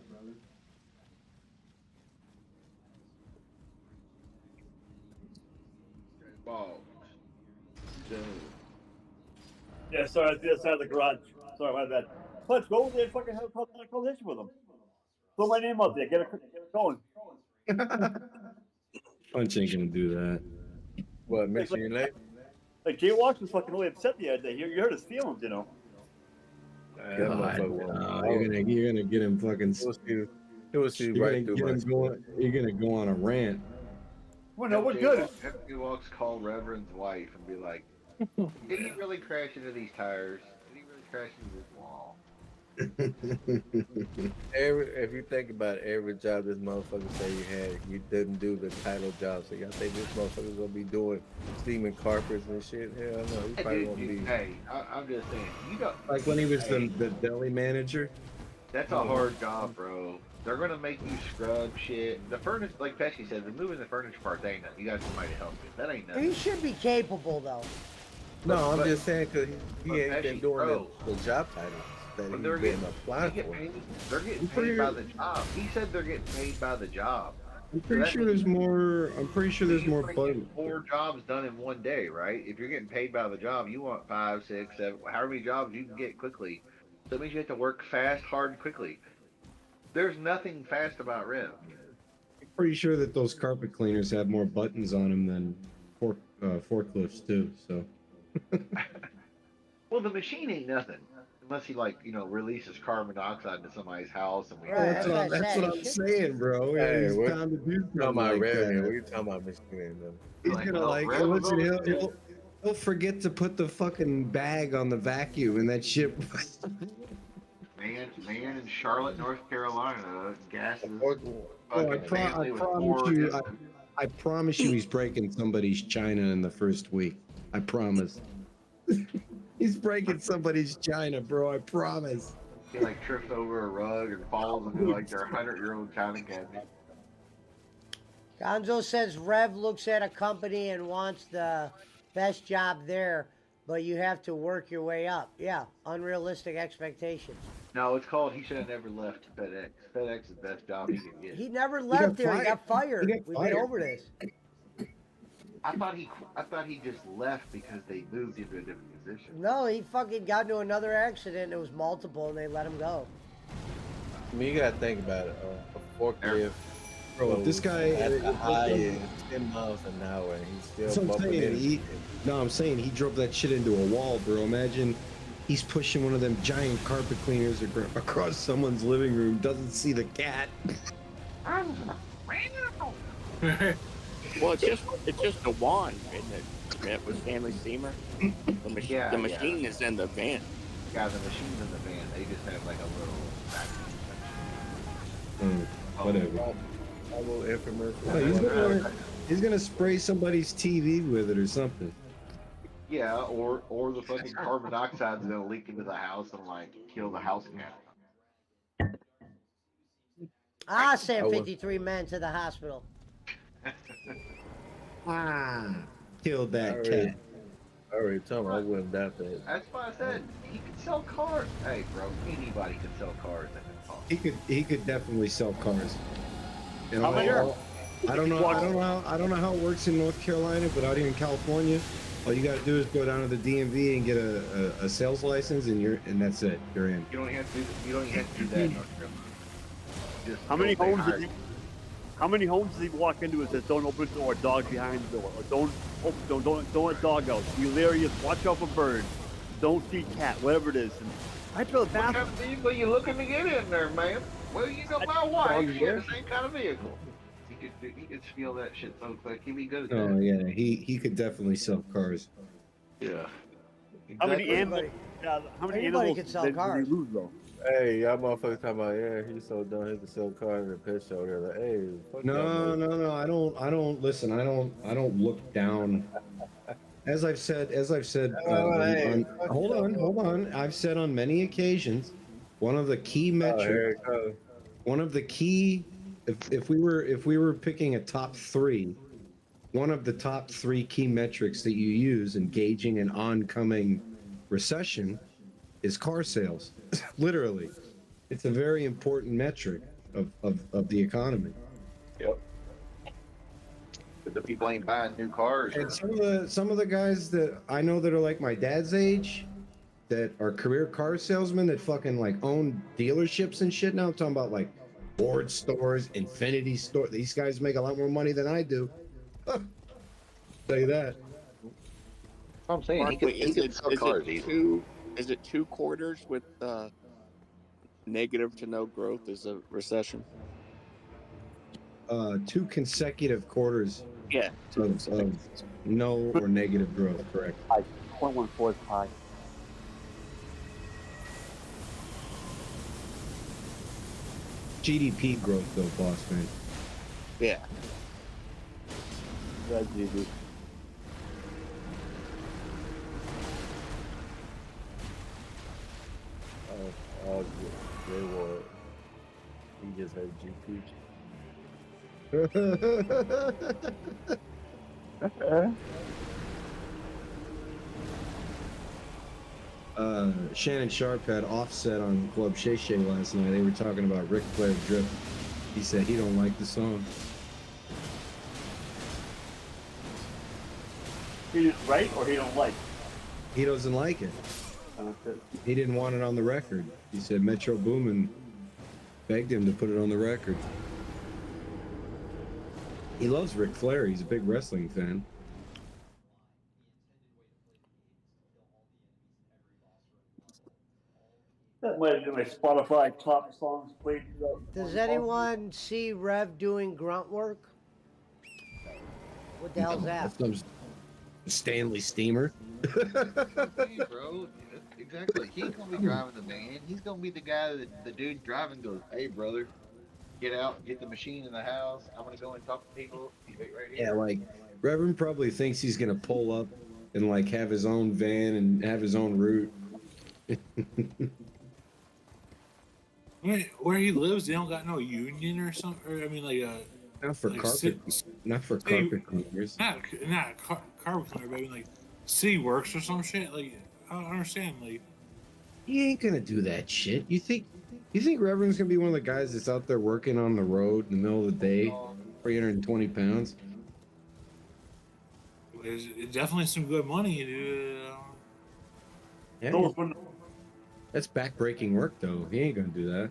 Yeah, sorry, I was the other side of the garage. Sorry about that. Let's go over there and fucking have a conversation with them. Throw my name out there. Get it going. Punch ain't gonna do that. What, mention your name? Like, Jay Walsh was fucking really upset the other day. You heard his feelings, you know. God, you're gonna get him fucking. You're gonna go on a rant. Well, no, we're good. He walks, call Reverend's wife and be like, "Did he really crash into these tires? Did he really crash into this wall?" If you think about it, every job this motherfucker say you had, you didn't do the title job. So y'all think this motherfucker's gonna be doing steaming carpets and shit? Hell no, he probably won't be. Hey, I'm just saying, you don't. Like when he was the deli manager. That's a hard job, bro. They're gonna make you scrub shit. The furnace, like Pesci said, removing the furniture parts ain't nothing. You got somebody to help you. That ain't nothing. He should be capable though. No, I'm just saying because he ain't been doing the job titles that he's been applying for. They're getting paid by the job. He said they're getting paid by the job. I'm pretty sure there's more. I'm pretty sure there's more. 4 jobs done in one day, right? If you're getting paid by the job, you want 5, 6, 7, however many jobs you can get quickly. So that means you have to work fast, hard, and quickly. There's nothing fast about Rev. I'm pretty sure that those carpet cleaners have more buttons on them than forklifts do. So. Well, the machine ain't nothing unless he releases carbon dioxide into somebody's house and we. That's what I'm saying, bro. Hey, He's we're bound to do talking something about like revenue. that. We're talking about machine. He's gonna listen. He'll forget to put the fucking bag on the vacuum and that shit. Man in Charlotte, North Carolina, gas is I promise you he's breaking somebody's china in the first week. I promise. He's breaking somebody's china, bro. I promise. He trips over a rug and falls into their 100-year-old china cabinet. Gonzo says Rev looks at a company and wants the best job there, but you have to work your way up. Yeah, unrealistic expectations. No, it's called he should have never left FedEx. FedEx is the best job he could get. He never left there. He got fired. We've been over this. I thought he just left because they moved into a different position. No, he fucking got into another accident. It was multiple, and they let him go. I mean, you gotta think about it. A forklift. Bro, this guy at the highest 10 miles an hour, and he's still That's what I'm bumping saying. in. I'm saying he drove that shit into a wall, bro. Imagine he's pushing one of them giant carpet cleaners across someone's living room, doesn't see the cat. Well, it's just a wand, isn't it? That was Stanley Steamer. The machine is in the van. Yeah, the machine's in the van. They just have like a little vacuum Whatever. A little infomercial. Oh, he's gonna spray somebody's TV with it or something. Yeah, or the fucking carbon dioxide's gonna leak into the house and like kill the house cat. I sent 53 men to the hospital. Killed that Already. cat. I already told him I wouldn't doubt that. That's why I said he could sell cars. Hey, bro, anybody could sell cars at this point. He could definitely sell cars. And How many- I don't know how it works in North Carolina, but out here in California, all you gotta do is go down to the DMV and get a sales license, and that's it. You're in. You don't even have to do that in North Carolina. Just How many go pay homes? higher. How many homes does he walk into and says, "Don't open the door, dog behind the door," or "Don't let dog out"? Hilarious. Watch out for birds. Don't feed cat. Whatever it is. And I feel What bad. kind of vehicle you looking to get in there, man? Well, you know my wife. She had the same kind of vehicle. He could steal that shit so quick. He'd be good at Oh that. yeah, he could definitely sell cars. Yeah. How many Exactly. animals? How many Anybody animals could sell did cars. he lose though? Hey, y'all motherfuckers talking about, yeah, he's so done, he can sell cars in the pit show. They're like, hey, fuck No, y'all, no, I don't listen. I don't look down. As I've said, hold on. I've said on many occasions, one of the key metrics, if we were picking a top 3, one of the top 3 key metrics that you use in gauging an oncoming recession is car sales. Literally, it's a very important metric of the economy. Yep. But the people ain't buying new cars. And some of the guys that I know that are like my dad's age, that are career car salesmen that fucking like own dealerships and shit. Now I'm talking about like Ford stores, Infinity store. These guys make a lot more money than I do. Tell you that. I'm saying Mark, wait, he could sell cars easily. Is it 2 quarters with negative to no growth is a recession? 2 consecutive quarters. Yeah. Of no or negative growth. Correct. 0.14 is high. GDP growth though, boss man. Yeah. Yeah, GG. Oh, they were. He just had GP. Shannon Sharp had Offset on Club Shay Shay last night. They were talking about Ric Flair Drip. He said he don't like the song. He just right or he don't like? He doesn't like it. He didn't want it on the record. He said Metro Boomin begged him to put it on the record. He loves Ric Flair. He's a big wrestling fan. That might have been my Spotify top songs played. Does anyone see Rev doing grunt work? What the hell's that? That's some Stanley Steamer. Hey, bro. Exactly. He's gonna be driving the van. He's gonna be the guy that the dude driving goes, "Hey, brother, get out, get the machine in the house. I'm gonna go and talk to people. You wait right here." Yeah, like Reverend probably thinks he's gonna pull up and like have his own van and have his own route. Where he lives, they don't got no union or something. Or I mean, like Not for like carpet, not for city- carpet cleaners. not carpet cleaner, but I mean, like city works or some shit. Like I don't understand. Like He ain't gonna do that shit. You think Reverend's gonna be one of the guys that's out there working on the road in the middle of the day, 320 pounds? It's definitely some good money, dude. Yeah. That's backbreaking work, though. He ain't gonna do that.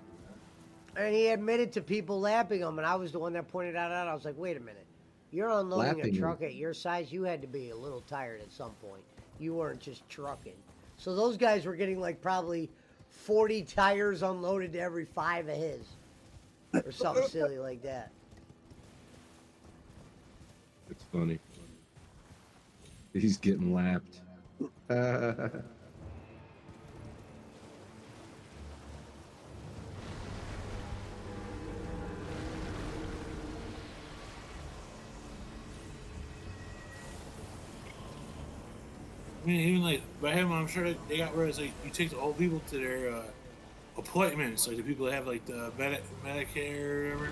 And he admitted to people lapping him, and I was the one that pointed that out. I was like, wait a minute. You're unloading Lapping a him. truck at your size. You had to be a little tired at some point. You weren't just trucking. So those guys were getting like probably 40 tires unloaded to every 5 of his. Or something silly like that. It's funny. He's getting lapped. I mean, even like by him, I'm sure they got where it's like you take the old people to their appointments, like the people that have like the Medicare or whatever.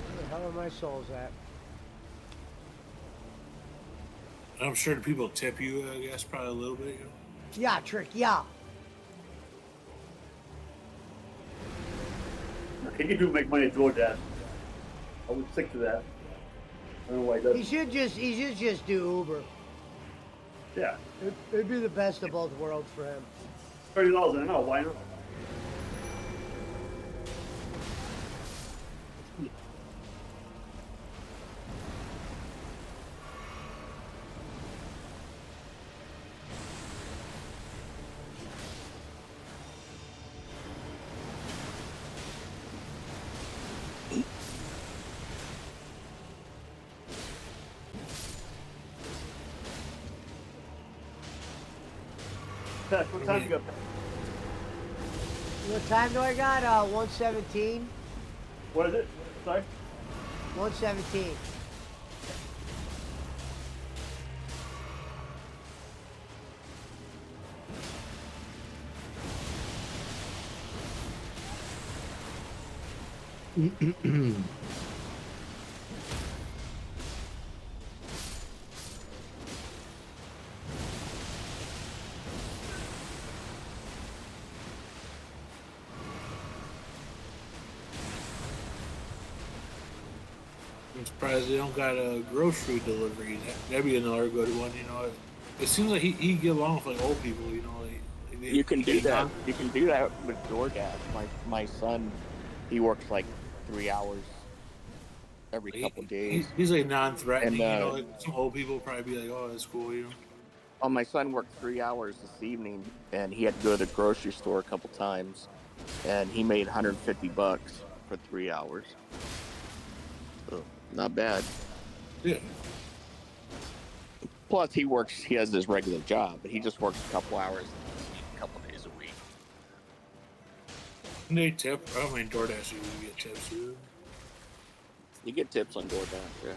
Where the hell are my souls at? I'm sure the people tip you, I guess, probably a little bit. You know? Yeah, Trick, yeah. He can do make money at DoorDash. I would stick to that. I don't know why he doesn't. He should just do Uber. Yeah. It'd be the best of both worlds for him. $30 an hour, why not? Pat, what time you got? What time do I got? 117. What is it? Sorry? 117. I'm surprised they don't got a grocery delivery. That'd be another good one, you know. It seems like he get along with like old people, you know. Like, You can do that. You can do that with DoorDash. My son, he works like 3 hours every couple days. He's like non-threatening, And, you know. Like, some old people would probably be like, "Oh, that's cool," you know. Oh, my son worked 3 hours this evening, and he had to go to the grocery store a couple times, and he made $150 for 3 hours. So, not bad. Yeah. Plus, he has his regular job, but he just works a couple hours a couple days a week. And they tip. I mean, DoorDash, you get tips too. You get tips on DoorDash, yeah.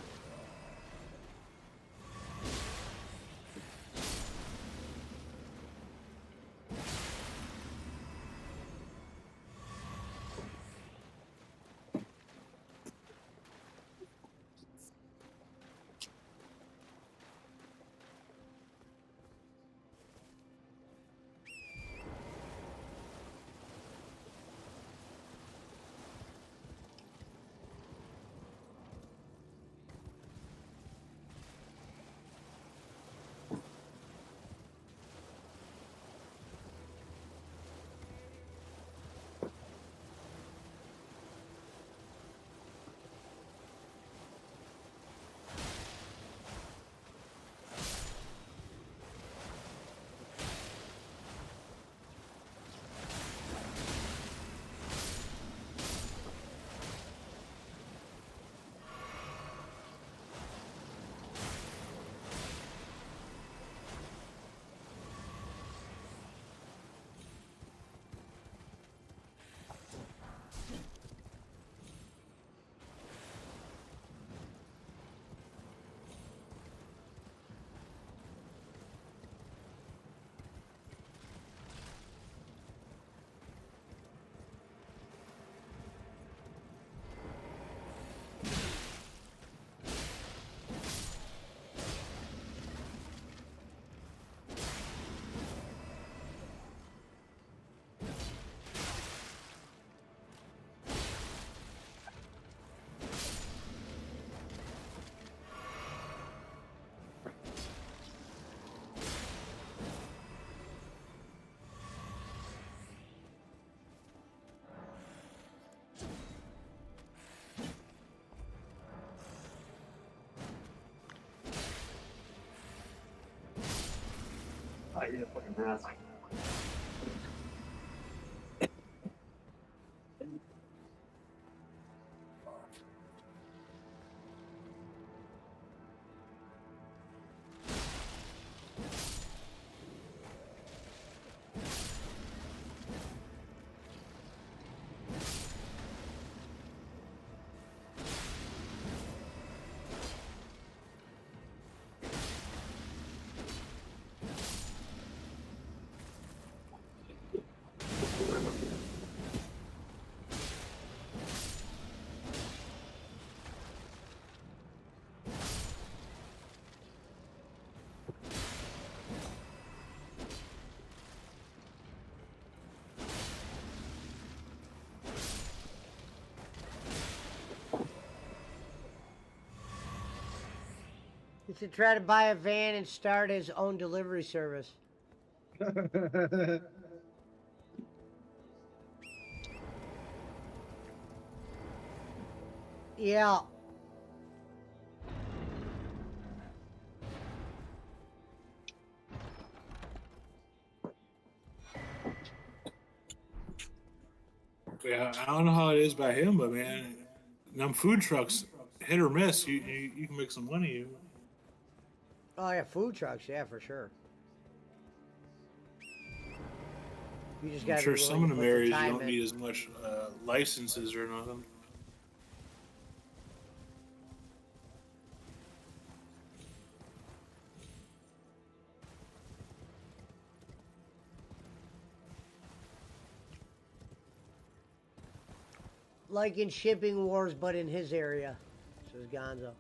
fucking mask. He should try to buy a van and start his own delivery service. Yeah. Yeah, I don't know how it is by him, but man, them food trucks, hit or miss, you can make some money. Oh yeah, food trucks, yeah, for sure. You just I'm gotta sure be some willing of to them put the areas you time don't in. need as much licenses or nothing. Like in shipping wars, but in his area, says Gonzo.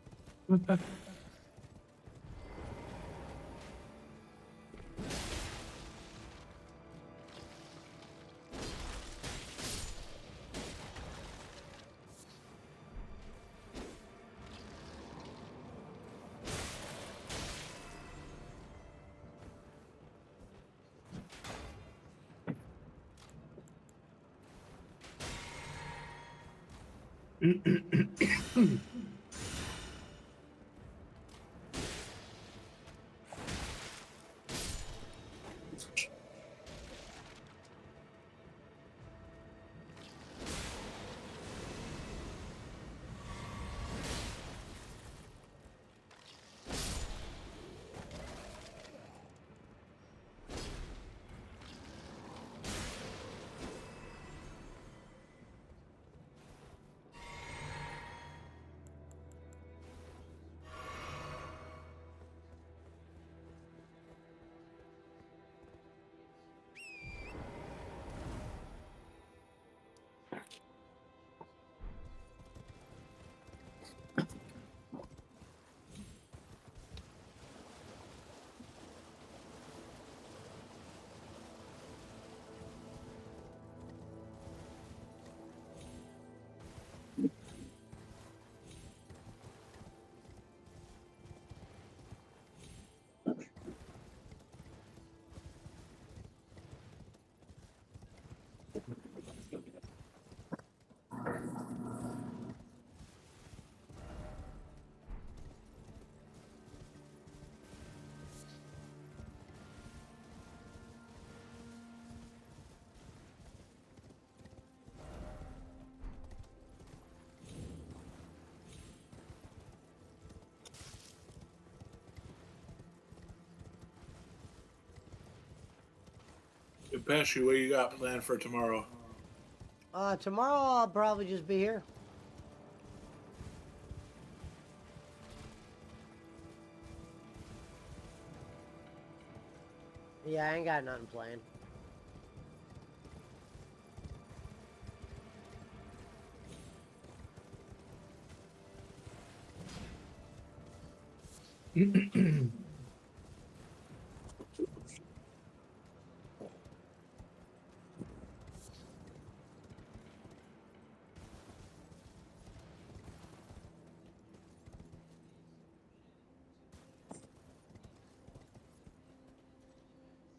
Pesci, what you got planned for tomorrow? Tomorrow I'll probably just be here. Yeah, I ain't got nothing planned.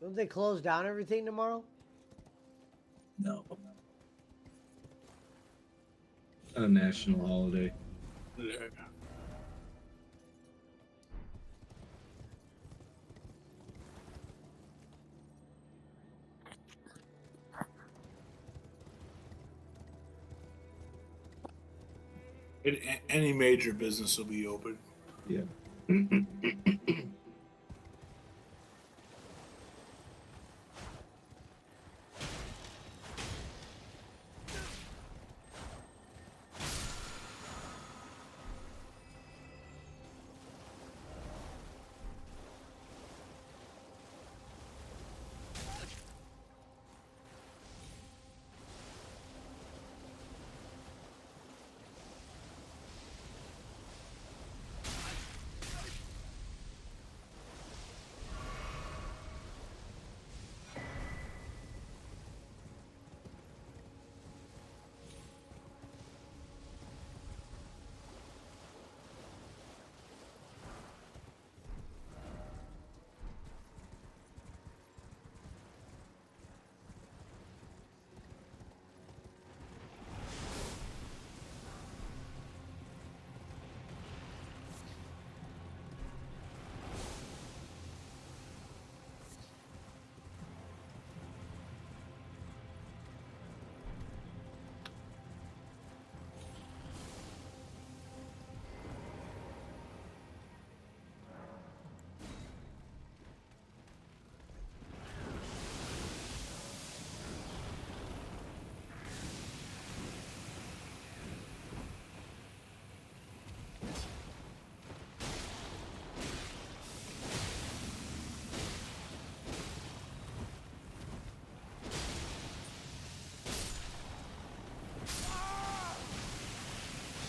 Don't they close down everything tomorrow? No. A national holiday. Any major business will be open. Yeah.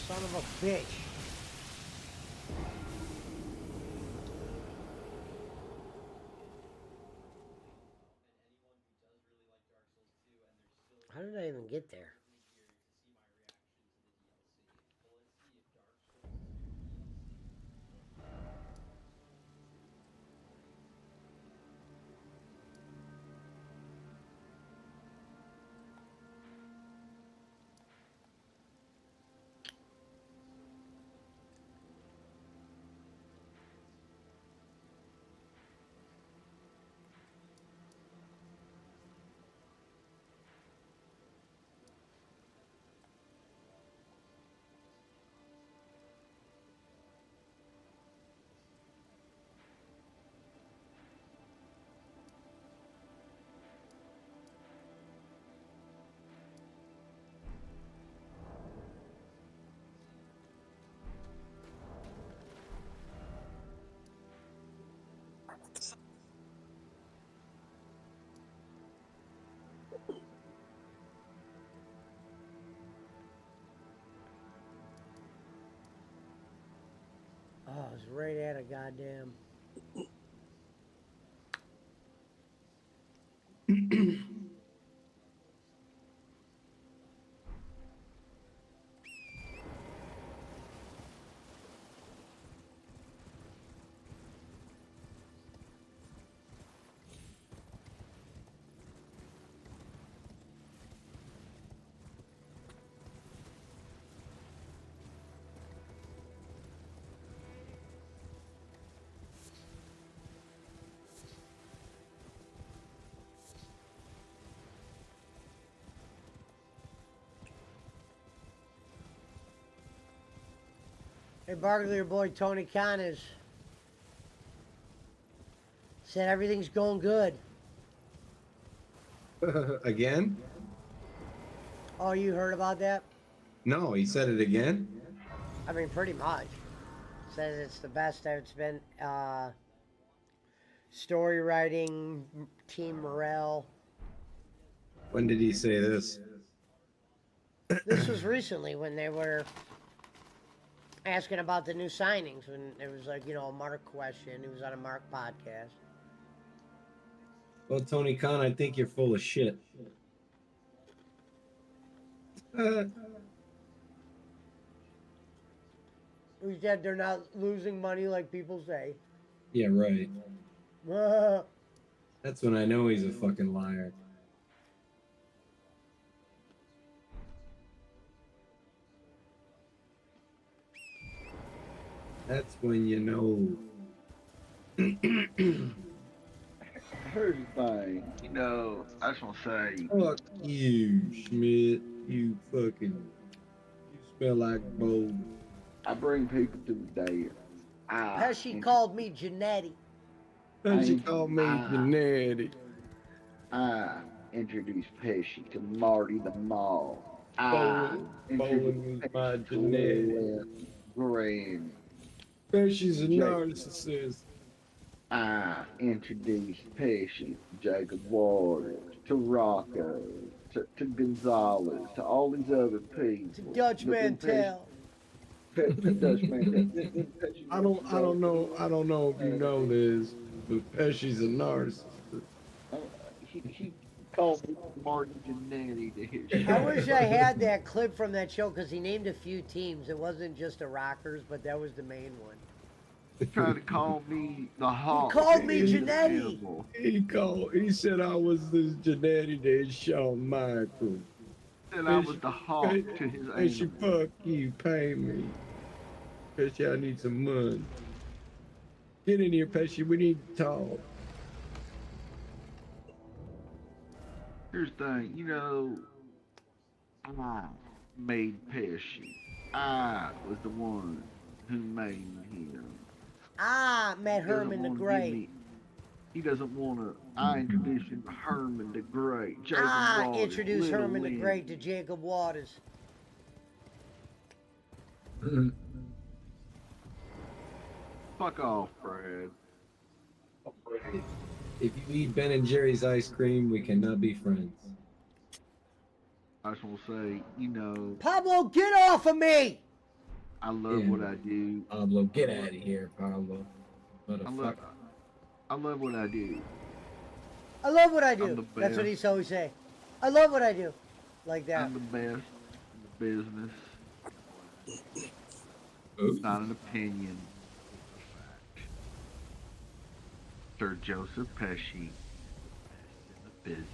Son of a bitch. How did I even get there? Oh, I was right at a goddamn. Hey, Barkley, your boy Tony Khan is said everything's going good. Again? Oh, you heard about that? No, he said it again. I mean, pretty much. Says it's the best that it's been. Story writing, team morale. When did he say this? This was recently when they were asking about the new signings, when it was like, a Mark question. It was on a Mark podcast. Well, Tony Khan, I think you're full of shit. He said they're not losing money like people say. Yeah, right. That's when I know he's a fucking liar. That's when you know. Heard by. I just want to say. Fuck you, Schmidt. You fucking. smell like mold. I bring people to the dance. Pesci called me Janetti. She called me Janetti. I introduced Pesci to Marty the Mall. Bowling was my Janetti. Grand. Pesci's a narcissist. I introduced Pesci to Jacob Waters, to Rocco, to Gonzalez, to all these other people. Dutch Mantel. Dutch Mantel. I don't know if you know this, but Pesci's a narcissist. He called me Marty Jannetty to his show. I wish I had that clip from that show because he named a few teams. It wasn't just the Rockers, but that was the main one. He tried to call me the Hawk. He called me Janetti. He said I was this Janetti to Shawn Michaels. Said I was the Hawk to his Pesci, fuck you, pay me. Pesci, I need some money. Get in here, Pesci, we need to talk. Here's the thing, I made Pesci. I was the one who made him. I met Herman the Great. He doesn't want to. I introduced him to Herman the Great. Jacob I Waters, introduced Little Herman the Lynn. Great to Jacob Waters. Fuck off, Brad. If you eat Ben and Jerry's ice cream, we cannot be friends. I just want to say, Pablo, get off of me! I love what I do. Pablo, get out of here, Pablo. Motherfucker. I love what I do. I love what I I'm do. the That's what best. he's always say. I love what I do. Like that. I'm the best in the business. It's not an opinion. Sir Joseph Pesci, best in the business.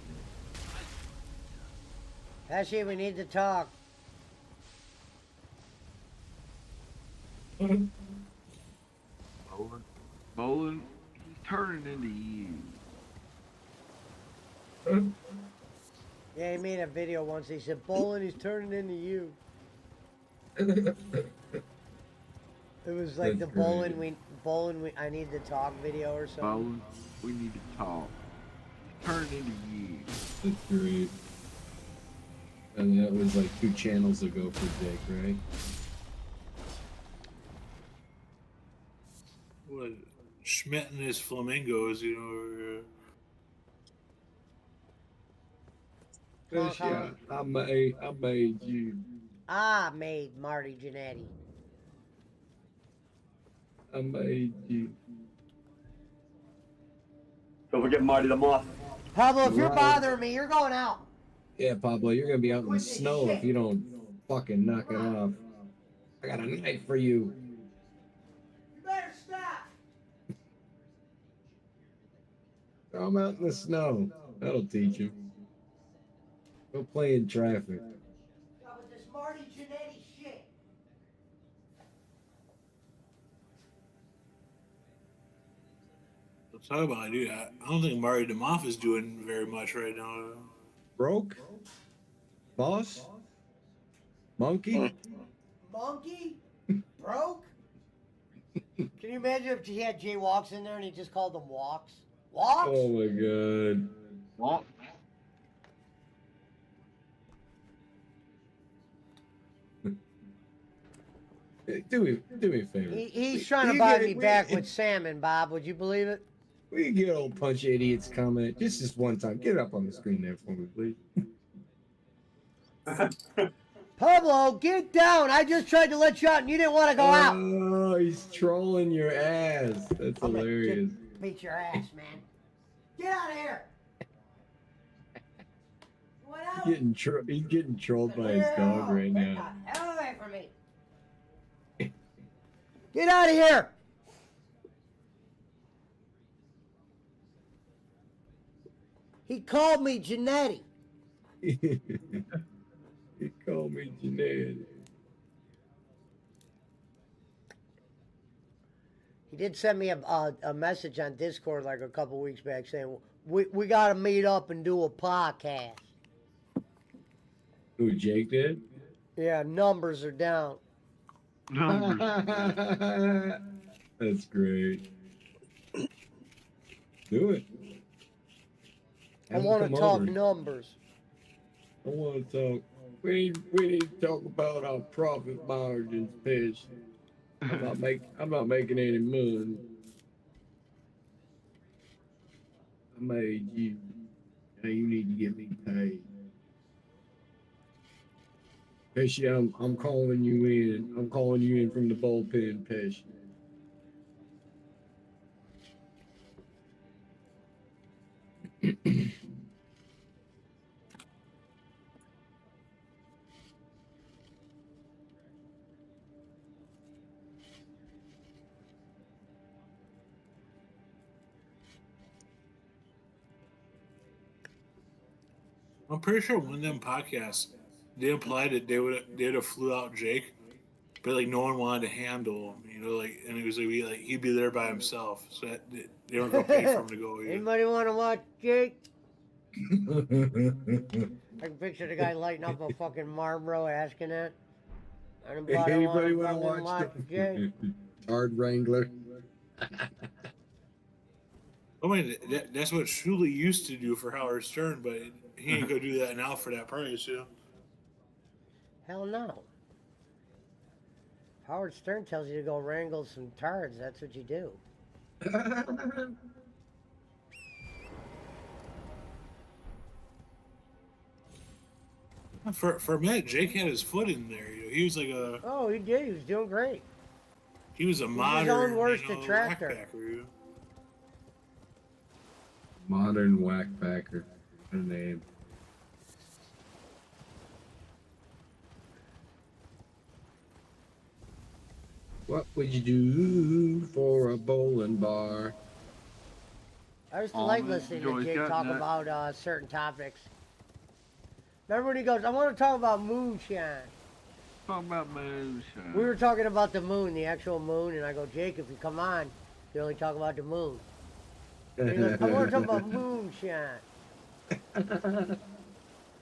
Pesci, we need to talk. Bolin, he's turning into you. Yeah, he made a video once. He said, Bolin, he's turning into you. It was like That's the Bolin, I need to talk video or something. Bolin, we need to talk. He's turning into you. That's great. And that was like 2 channels ago for Dick, right? What Schmidt and his flamingos, Yeah, I made you. I made Marty Jannetty. I made you. Don't forget Marty the Moth. Pablo, if you're Right. bothering me, you're going out. Yeah, Pablo, you're gonna be out in the snow if you don't fucking knock it off. I got a knife for you. You better stop. Throw him out in the snow. That'll teach him. Go play in traffic. Stop with this Marty Jannetty shit. Let's talk about it, dude. I don't think Mario DeMoff is doing very much right now. Broke? Boss? Monkey? Monkey? Broke? Can you imagine if he had Jay Walks in there and he just called them Walks? Walks? Oh my god. Walk. Do me a favor. He's trying to buy me back with salmon, Bob. Would you believe it? We can get old punch idiots comment just this one time. Get it up on the screen there for me, please. Pablo, get down. I just tried to let you out and you didn't want to go out. Oh, he's trolling your ass. That's hilarious. Beat your ass, man. Get out of here. What else? He's getting trolled by his dog right Get now. the hell away from me. Get out of here. He called me Jannetty. He called me Janetti. He did send me a message on Discord like a couple weeks back saying, we got to meet up and do a podcast. Who, Jake did? Yeah, numbers are down. That's great. Do it. I Have them want to come talk over. numbers. I want to talk. We need to talk about our profit margins, Pish. I'm not making any money. I made you. Now you need to get me paid. Pesci, I'm calling you in. I'm calling you in from the bullpen, Pesci. I'm pretty sure one of them podcasts, they implied that they'd have flew out Jake, but like no one wanted to handle him, you know, like, and it was like he'd be there by himself, so that they weren't gonna pay for him to go. Either. Anybody want to watch Jake? I can picture the guy lighting up a fucking Marlboro asking that. Anybody want to fucking watch Jake? Hard Wrangler? I mean, that's what Shuley used to do for Howard Stern, but he ain't gonna do that now for that price, you know. Hell no. Howard Stern tells you to go wrangle some tards. That's what you do. For a minute, Jake had his foot in there. You know, he was like a. Oh, he did. He was doing great. He was a He's modern, his own worst you know, detractor. backpacker, you know? Modern whackpacker. What a name. What would you do for a bowling bar? I used to like listening to Jake talk about certain topics. Remember when he goes, I want to talk about moonshine. Talk about moonshine. We were talking about the moon, the actual moon, and I go, Jake, if you come on, you only talk about the moon. And he goes, I want to talk about moonshine. It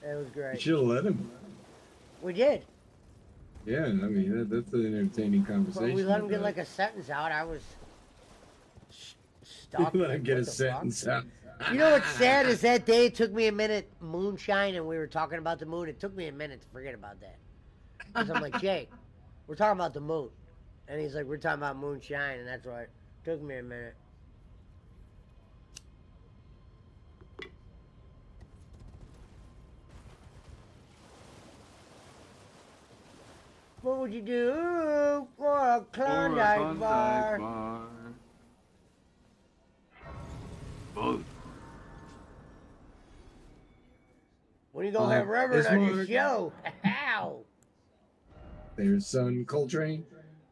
was You great. should have let him. We did. Yeah, I mean, that's an entertaining conversation. But we let him get like a sentence out. I was stuck. Let him like, get what a the sentence fuck? out. You know what's sad is that day it took me a minute, moonshine, and we were talking about the moon. It took me a minute to forget about that. Because I'm like, Jake, we're talking about the moon. And he's like, we're talking about moonshine, and that's why it took me a minute. What would you do for a Klondike bar? Both. When you gonna have Reverend on your Bismarck. show? How? There's Son Coltrane.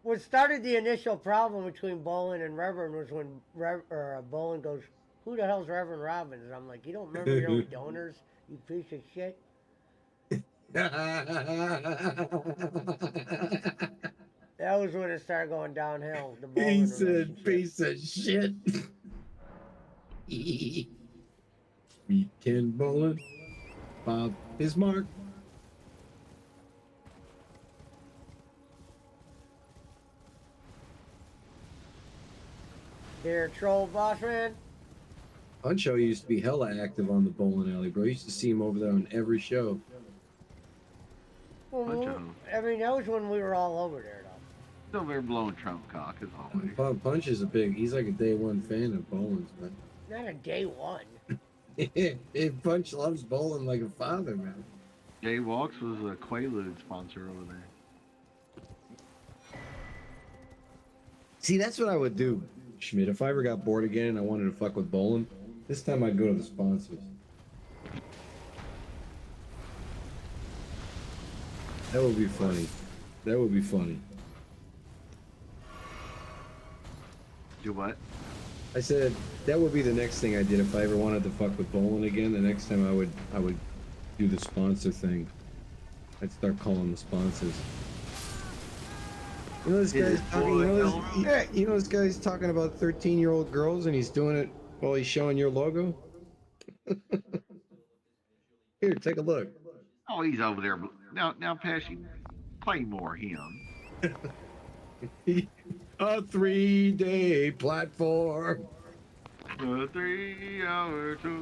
What started the initial problem between Bolin and Reverend was when Bolin goes, who the hell's Reverend Robbins? And I'm like, you don't remember your own donors, you piece of shit? That was when it started going downhill. The Bolin He said, relationship. piece of shit. Meet Ken Bolin, Bob Bismarck. Dear troll boss man. Huncho used to be hella active on the bowling alley, bro. I used to see him over there on every show. Well, I mean, that was when we were all over there, though. Still very blowing Trump cock as always. Bob Punch is he's like a day one fan of bowling's, man. Not a day one. Punch loves bowling like a father, man. Jay Walks was a Quaalude sponsor over there. See, that's what I would do, Schmidt. If I ever got bored again and I wanted to fuck with bowling, this time I'd go to the sponsors. That would be funny. That would be funny. Do what? I said that would be the next thing I did if I ever wanted to fuck with bowling again. The next time I would do the sponsor thing. I'd start calling the sponsors. You know this guy's talking. You know this guy's talking about 13-year-old girls, and he's doing it while he's showing your logo. Here, take a look. Oh, he's over there. Now, Pesci, Claymore him. A 3-day platform. A 3-hour tour.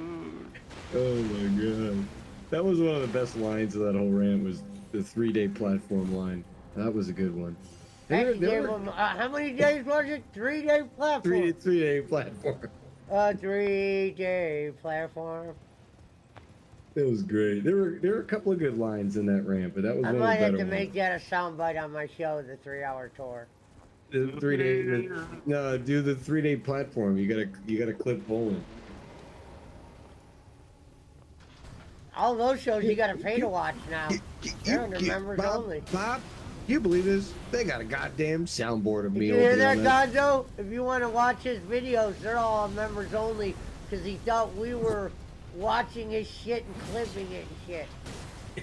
Oh my god. That was one of the best lines of that whole rant was the 3-day platform line. That was a good one. Actually gave him, how many days was it? 3-day platform. 3-day platform. A 3-day platform. It was great. There were a couple of good lines in that rant, but that was I one might of the have better to ones. make that a soundbite on my show, the 3-hour tour. The 3-day. No, do the 3-day platform. You gotta clip bowling. All those shows you gotta pay to watch now. They're under members only. Bob, you believe this? They got a goddamn soundboard of Did me you over hear there. that, Gonzo? If you want to watch his videos, they're all on members only because he thought we were watching his shit and clipping it and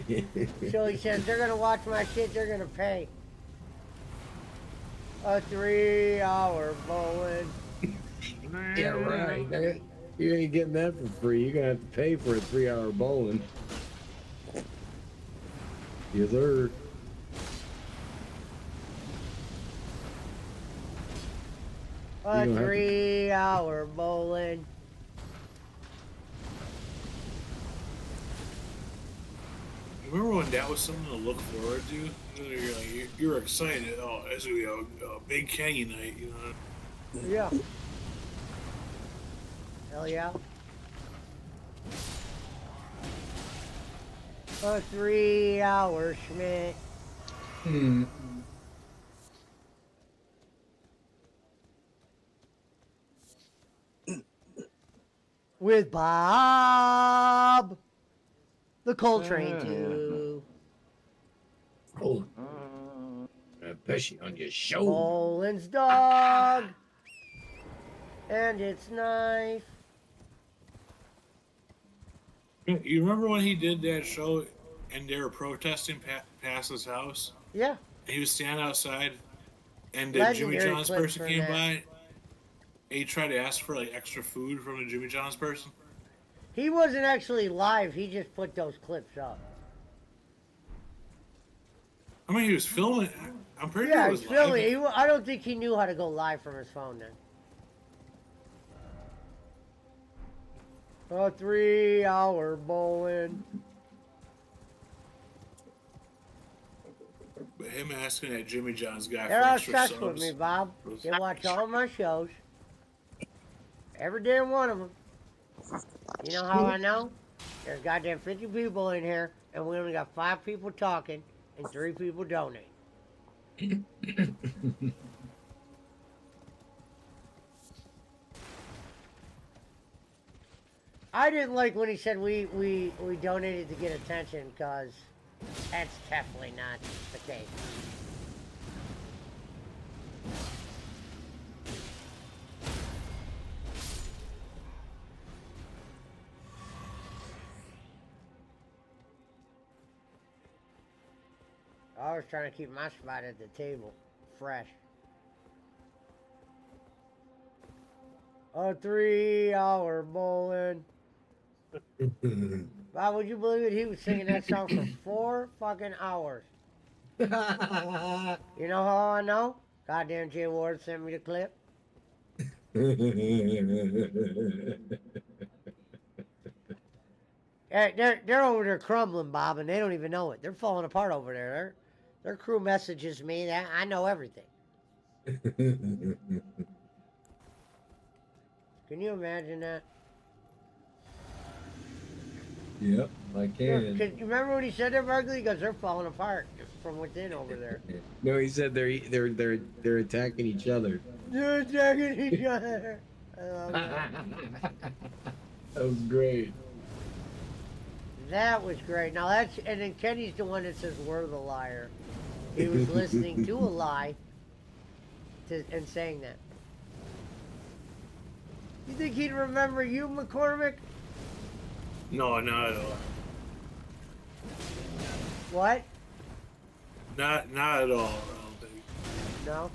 shit. So he says they're gonna watch my shit, they're gonna pay. A 3-hour bowling. Yeah, right. You ain't getting that for free. You're gonna have to pay for a 3-hour bowling. Yes, sir. A You don't have to- 3-hour bowling. Remember when that was something to look forward to? You're excited. Oh, it's gonna be a big Kenny night, you know. Yeah. Hell yeah. A 3-hour Schmidt. With Bob. The Coltrane too. Oh. Pesci on your show. Bolin's dog. And its knife. You remember when he did that show and they were protesting past his house? Yeah. And he was standing outside and the Jimmy Legendary John's clip person for came that. by and he tried to ask for like extra food from the Jimmy John's person. He wasn't actually live, he just put those clips up. I mean, he was filming. I'm pretty Yeah, sure it he's was filming. live. I don't think he knew how to go live from his phone then. A 3-hour bowling. But him asking that Jimmy John's guy They're for all extra obsessed subs. with me, Bob. They watch all my shows. Every damn one of them. You know how I know? There's goddamn 50 people in here, and we only got 5 people talking, and 3 people donate. I didn't like when he said we donated to get attention, because that's definitely not the case. I was trying to keep my spot at the table fresh. A 3-hour bowling. Wow, would you believe it? He was singing that song for 4 fucking hours. You know how I know? Goddamn Jay Ward sent me the clip. They're over there crumbling, Bob, and they don't even know it. They're falling apart over there. Their crew messages me that I know everything. Can you imagine that? Yep, I can. Cause you remember when he said that, Barkley? He goes, they're falling apart from within over there. No, he said they're attacking each other. They're attacking each other. I love that. That was great. That was great. Now and then Kenny's the one that says we're the liar. He was listening to a lie and saying that. You think he'd remember you, McCormick? No, not at all. What? Not at all. I don't think. No?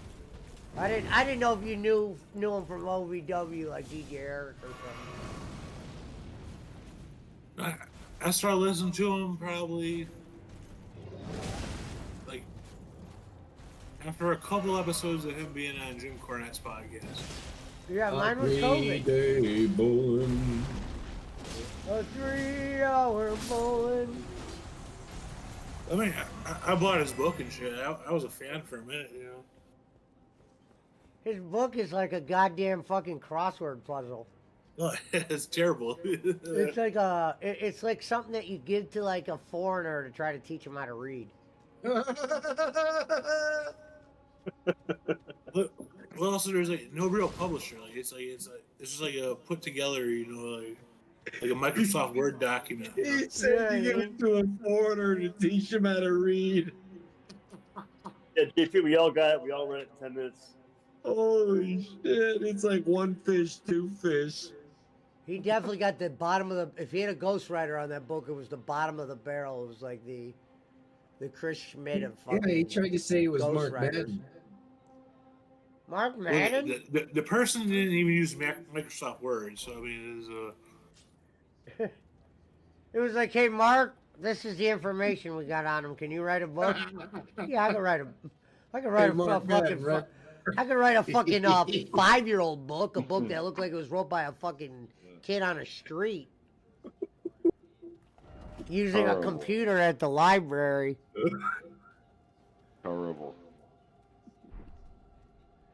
I didn't know if you knew him from OVW like DJ Eric or something. I started listening to him probably like after a couple episodes of him being on Jim Cornette's podcast. Yeah, mine was COVID. 3-day bowling. A 3-hour bowling. I mean, I bought his book and shit. I was a fan for a minute, you know. His book is like a goddamn fucking crossword puzzle. It's terrible. It's like something that you give to like a foreigner to try to teach him how to read. Well, also there's like no real publisher. Like it's just like a put together, you know, like a Microsoft Word document. He said you give it to a foreigner to teach him how to read. Yeah, JP, we all got it. We all read it in 10 minutes. Holy shit! It's like one fish, two fish. He definitely got the bottom of the. If he had a ghostwriter on that book, it was the bottom of the barrel. It was like the Chris Schmidt of fucking. Yeah, he tried to say it was Mark ghostwriters. Madden. Mark Madden? The person didn't even use Microsoft Word, so I mean, it was It was like, hey, Mark, this is the information we got on him. Can you write a book? Yeah, I can write a. I can write Hey, a Mark fucking. Madden, right? I can write a fucking 5-year-old book, a book that looked like it was wrote by a fucking kid on a street. Using a computer at the library. Horrible.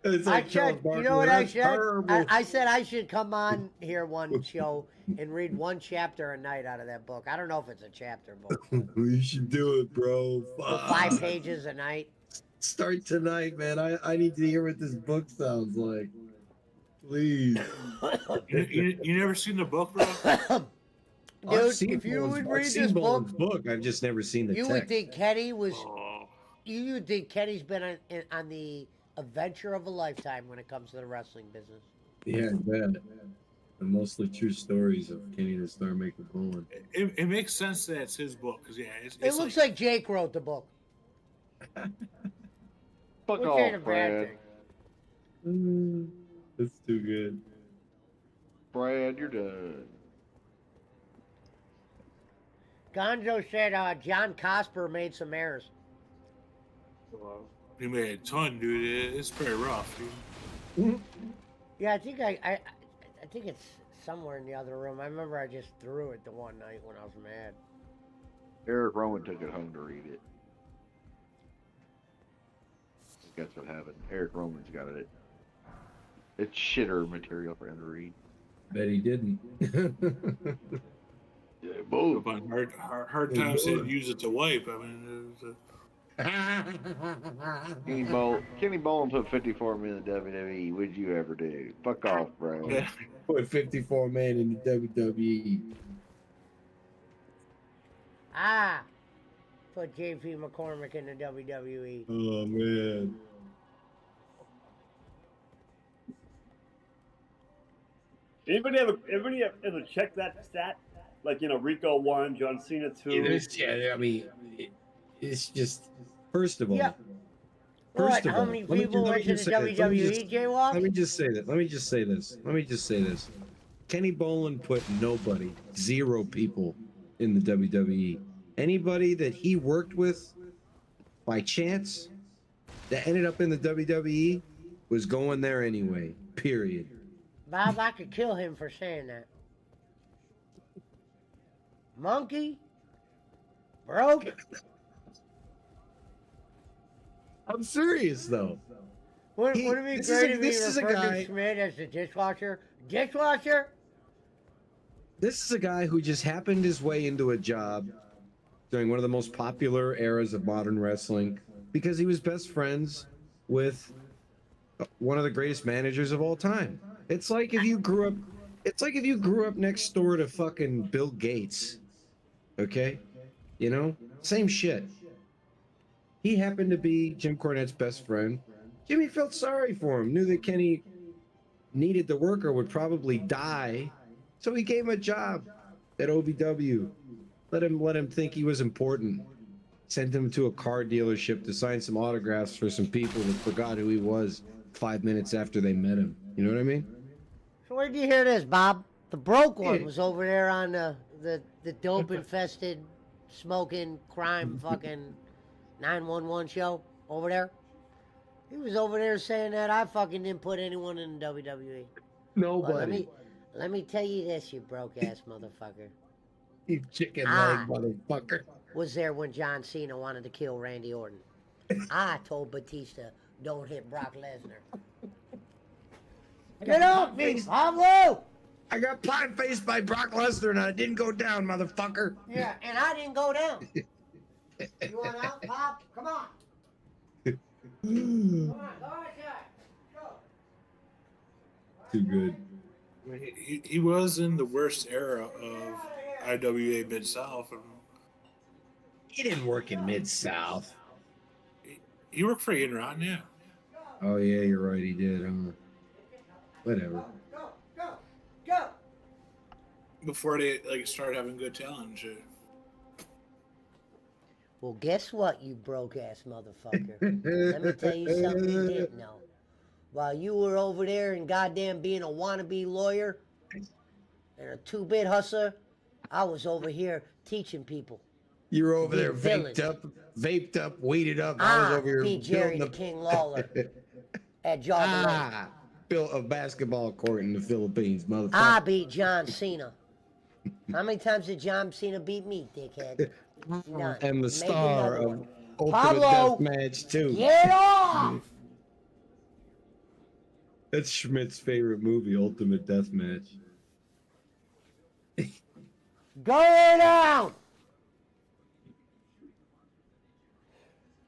It's I like Charles said, you Barkley, know what I that's said? terrible. I said I should come on here one show and read one chapter a night out of that book. I don't know if it's a chapter book. You should do it, bro. But 5 pages a night. Start tonight, man. I need to hear what this book sounds like. Please. you never seen the book, bro? Dude, if you would read this book, I've just never seen the you text. would think Kenny was. You would think Kenny's been on the adventure of a lifetime when it comes to the wrestling business. Yeah, I bet. And mostly true stories of Kenny the Star Maker Bowling. It makes sense that it's his book because it's It looks like Jake wrote the book. Fuck Which off, ain't a bad Brad. thing. That's too good. Brad, you're done. Gonzo said John Cosper made some errors. He made a ton, dude. It's pretty rough, dude. Yeah, I think I think it's somewhere in the other room. I remember I just threw it the one night when I was mad. Eric Rowan took it home to read it. That's what happened. Eric Roman's got it. It's shitter material for him to read. Bet he didn't. Yeah, both. But hard times to use it to wipe. I mean, Kenny Bolin put 54 men in the WWE. What'd you ever do? Fuck off, bro. Put 54 man in the WWE. Put JP McCormick in the WWE. Oh man. Anybody ever check that stat? Like, you know, Rico 1, John Cena 2. I mean, it's just, first of all. Yeah. First What, of how all, many let me people went to the just say this. Let me WWE, Jaywalk? Let me just say that. Let me just say this. Kenny Bolin put nobody, 0 people in the WWE. Anybody that he worked with by chance that ended up in the WWE was going there anyway. Period. Bob, I could kill him for saying that. Monkey? Broke? I'm serious though. Wouldn't it be this great is a- if this he is a referred guy- to Schmidt as the dishwasher? Dishwasher? This is a guy who just happened his way into a job during one of the most popular eras of modern wrestling because he was best friends with one of the greatest managers of all time. It's like if you grew up next door to fucking Bill Gates. Okay? You know? Same shit. He happened to be Jim Cornette's best friend. Jimmy felt sorry for him, knew that Kenny needed the worker, would probably die. So he gave him a job at OVW. Let him think he was important. Sent him to a car dealership to sign some autographs for some people that forgot who he was 5 minutes after they met him. You know what I mean? So where did you hear this, Bob? The broke one Yeah. was over there on the dope infested, smoking, crime fucking 911 show over there. He was over there saying that I fucking didn't put anyone in the WWE. Well, Nobody. let me tell you this, you broke ass motherfucker. You chicken Ah. leg motherfucker. Was there when John Cena wanted to kill Randy Orton. I told Batista, don't hit Brock Lesnar. Get off me, Pablo! I got pie faced by Brock Lesnar and I didn't go down, motherfucker. Yeah, and I didn't go down. You want out, Pop? Come on. Come on, go outside. Go. Too good. He was in the worst era of IWA Mid South. He didn't work in Mid South. He worked for Ian Rotten, yeah. Oh yeah, you're right. He did. Whatever. Go. Before they like started having good talent and shit. Well, guess what, you broke ass motherfucker? Let me tell you something you didn't know. While you were over there and goddamn being a wannabe lawyer and a two-bit hustler, I was over here teaching people. You were over Be there a villain. vaped up, weeded up. I was over here beat Jerry building the King Lawler at Jordan Lake. Built a basketball court in the Philippines, motherfucker. I beat John Cena. How many times did John Cena beat me, dickhead? None. And the Make star another of one. Ultimate Pablo, Deathmatch too. Get off! That's Schmidt's favorite movie, Ultimate Deathmatch. Go down!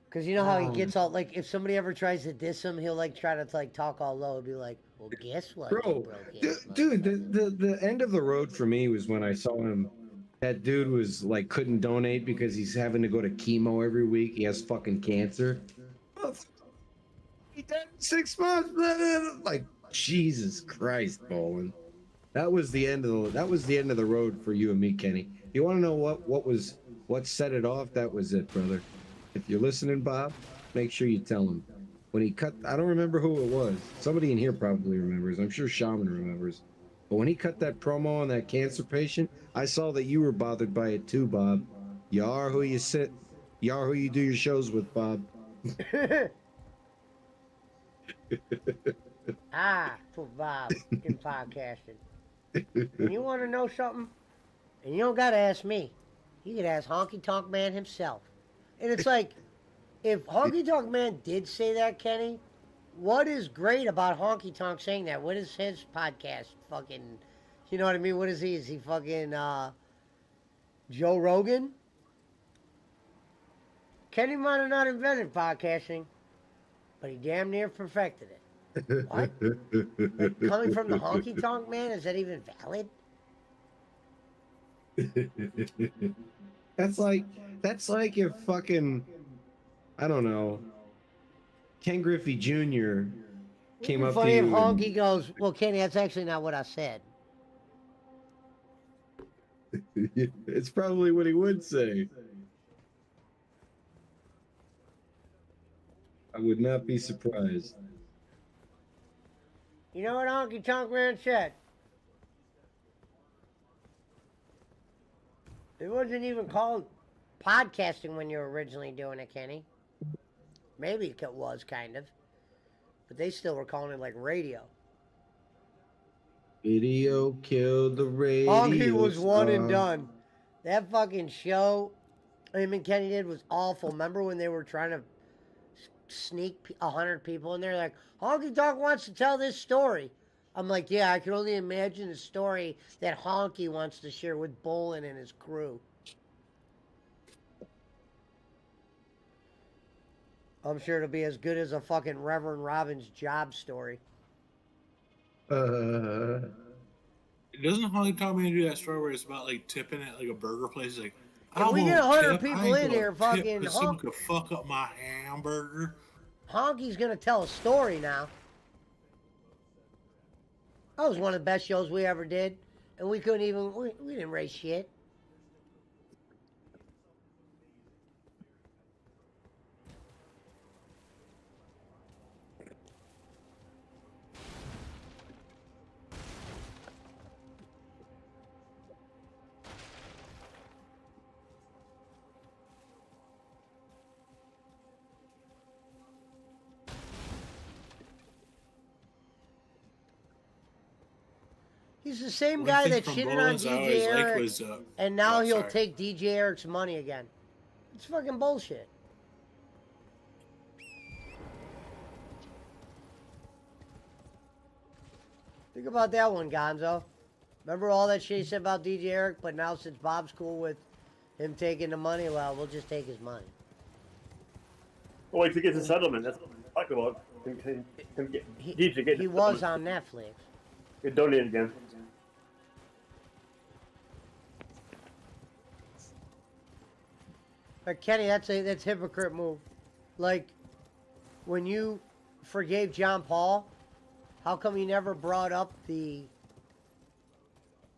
Because you know how he gets all, like, if somebody ever tries to diss him, he'll, like, try to, like, talk all low and be like, well, guess what? you Bro, broke-ass dude, the end of the road for me was when I saw him. That dude was like couldn't donate because he's having to go to chemo every week. He has fucking cancer. He died in 6 months. Like Jesus Christ, Bolin. That was the end of the road for you and me, Kenny. You want to know what set it off? That was it, brother. If you're listening, Bob, make sure you tell him. When he cut, I don't remember who it was. Somebody in here probably remembers. I'm sure Shaman remembers. But when he cut that promo on that cancer patient, I saw that you were bothered by it too, Bob. You are who you sit. You are who you do your shows with, Bob. For Bob in podcasting. And you want to know something? And you don't got to ask me. You could ask Honky Tonk Man himself. And it's like, if Honky Tonk Man did say that, Kenny, what is great about Honky Tonk saying that? What is his podcast fucking, you know what I mean? What is he? Is he fucking Joe Rogan? Kenny might have not invented podcasting, but he damn near perfected it. What? Like, coming from the Honky Tonk Man, is that even valid? That's like if fucking, I don't know, Ken Griffey Jr. came up to Funny you. if and- Honky goes, well, Kenny, that's actually not what I said. It's probably what he would say. I would not be surprised. You know what Honky Tonk Man said? It wasn't even called podcasting when you were originally doing it, Kenny. Maybe it was, kind of. But they still were calling it like radio. Video killed the radio. Honky was one and star. done. That fucking show him and Kenny did was awful. Remember when they were trying to sneak 100 people in there? Like, Honky Tonk wants to tell this story. I'm like, yeah, I can only imagine the story that Honky wants to share with Bolin and his crew. I'm sure it'll be as good as a fucking Reverend Robin's job story. Doesn't Honky Tonk Man do that story where it's about like tipping at like a burger place? Like, If we I get won't 100 tip, people I ain't in gonna here, tip fucking 'cause someone Honk, could fuck up my hamburger. Honky's gonna tell a story now. That was one of the best shows we ever did, and we couldn't even, we didn't raise shit. He's the same One guy thing that from shitted on Bowens I DJ always liked Eric, was, and now oh, he'll sorry. take DJ Eric's money again. It's fucking bullshit. Think about that one, Gonzo. Remember all that shit he said about DJ Eric, but now since Bob's cool with him taking the money, well, we'll just take his money. Well, if he gets a settlement, that's what I'm talking about. He was on Netflix. Get donated again. But Kenny, that's hypocrite move. Like, when you forgave John Paul, how come you never brought up the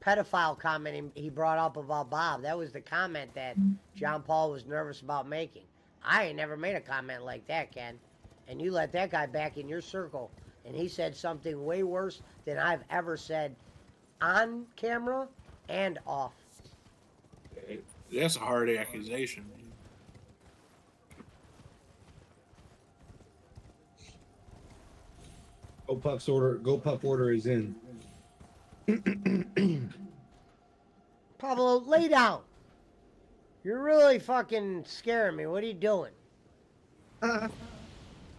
pedophile comment he brought up about Bob? That was the comment that John Paul was nervous about making. I ain't never made a comment like that, Ken. And you let that guy back in your circle, and he said something way worse than I've ever said on camera and off. That's a hard accusation. Go Puff order is in. Pablo, lay down. You're really fucking scaring me. What are you doing?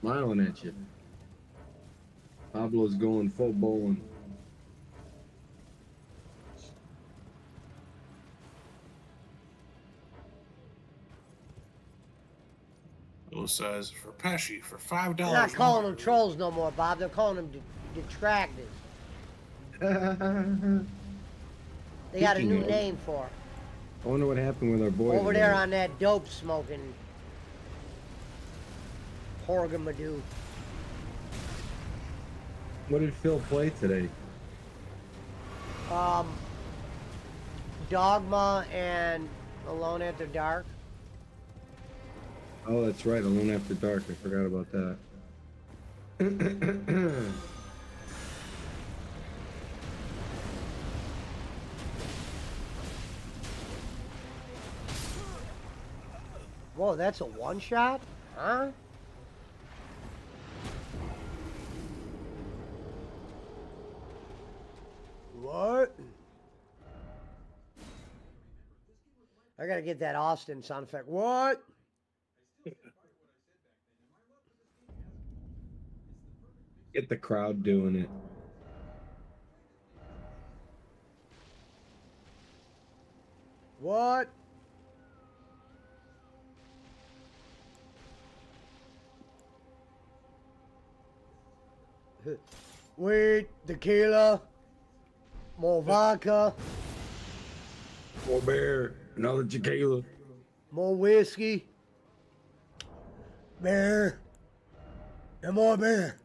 Smiling at you. Pablo's going full bowling. Bill says for Pesci for $5. They're not calling them trolls no more, Bob. They're calling them detractors. They got a new name for it. I wonder what happened with our boy Over today. there on that dope smoking Horgamadoo. What did Phil play today? Dogma and Alone After Dark. Oh, that's right. Alone After Dark. I forgot about that. Whoa, that's a one shot? Huh? What? I gotta get that Austin sound effect. What? Get the crowd doing it. What? Weed, tequila, more vodka, More beer, another tequila. more whiskey, beer, and more beer.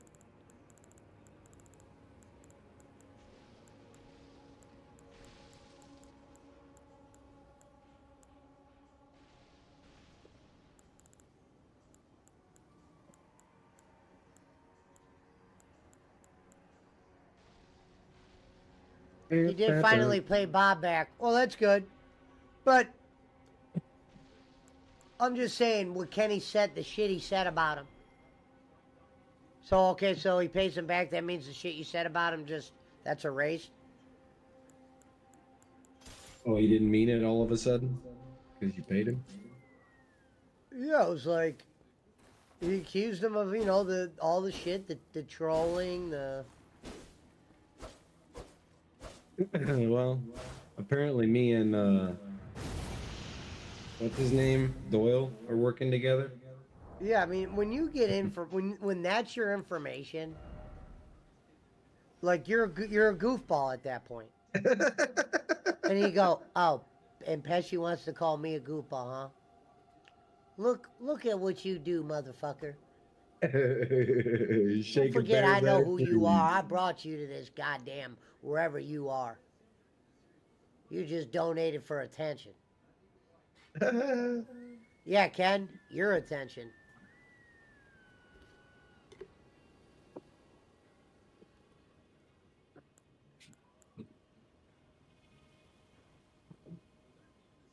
He did finally play Bob back. Well, that's good. But I'm just saying what Kenny said, the shit he said about him. So, okay, so he pays him back. That means the shit you said about him that's erased? Oh, he didn't mean it all of a sudden? Because you paid him? Yeah, it was like, he accused him of, all the shit, the trolling, the... Well, apparently me and, what's his name? Doyle are working together. Yeah, I mean, when you get in for when that's your information, like you're a goofball at that point. And you go, oh, and Pesci wants to call me a goofball, huh? Look at what you do, motherfucker. Don't forget, I know who you are. I brought you to this goddamn wherever you are. You just donated for attention. Yeah, Ken, your attention.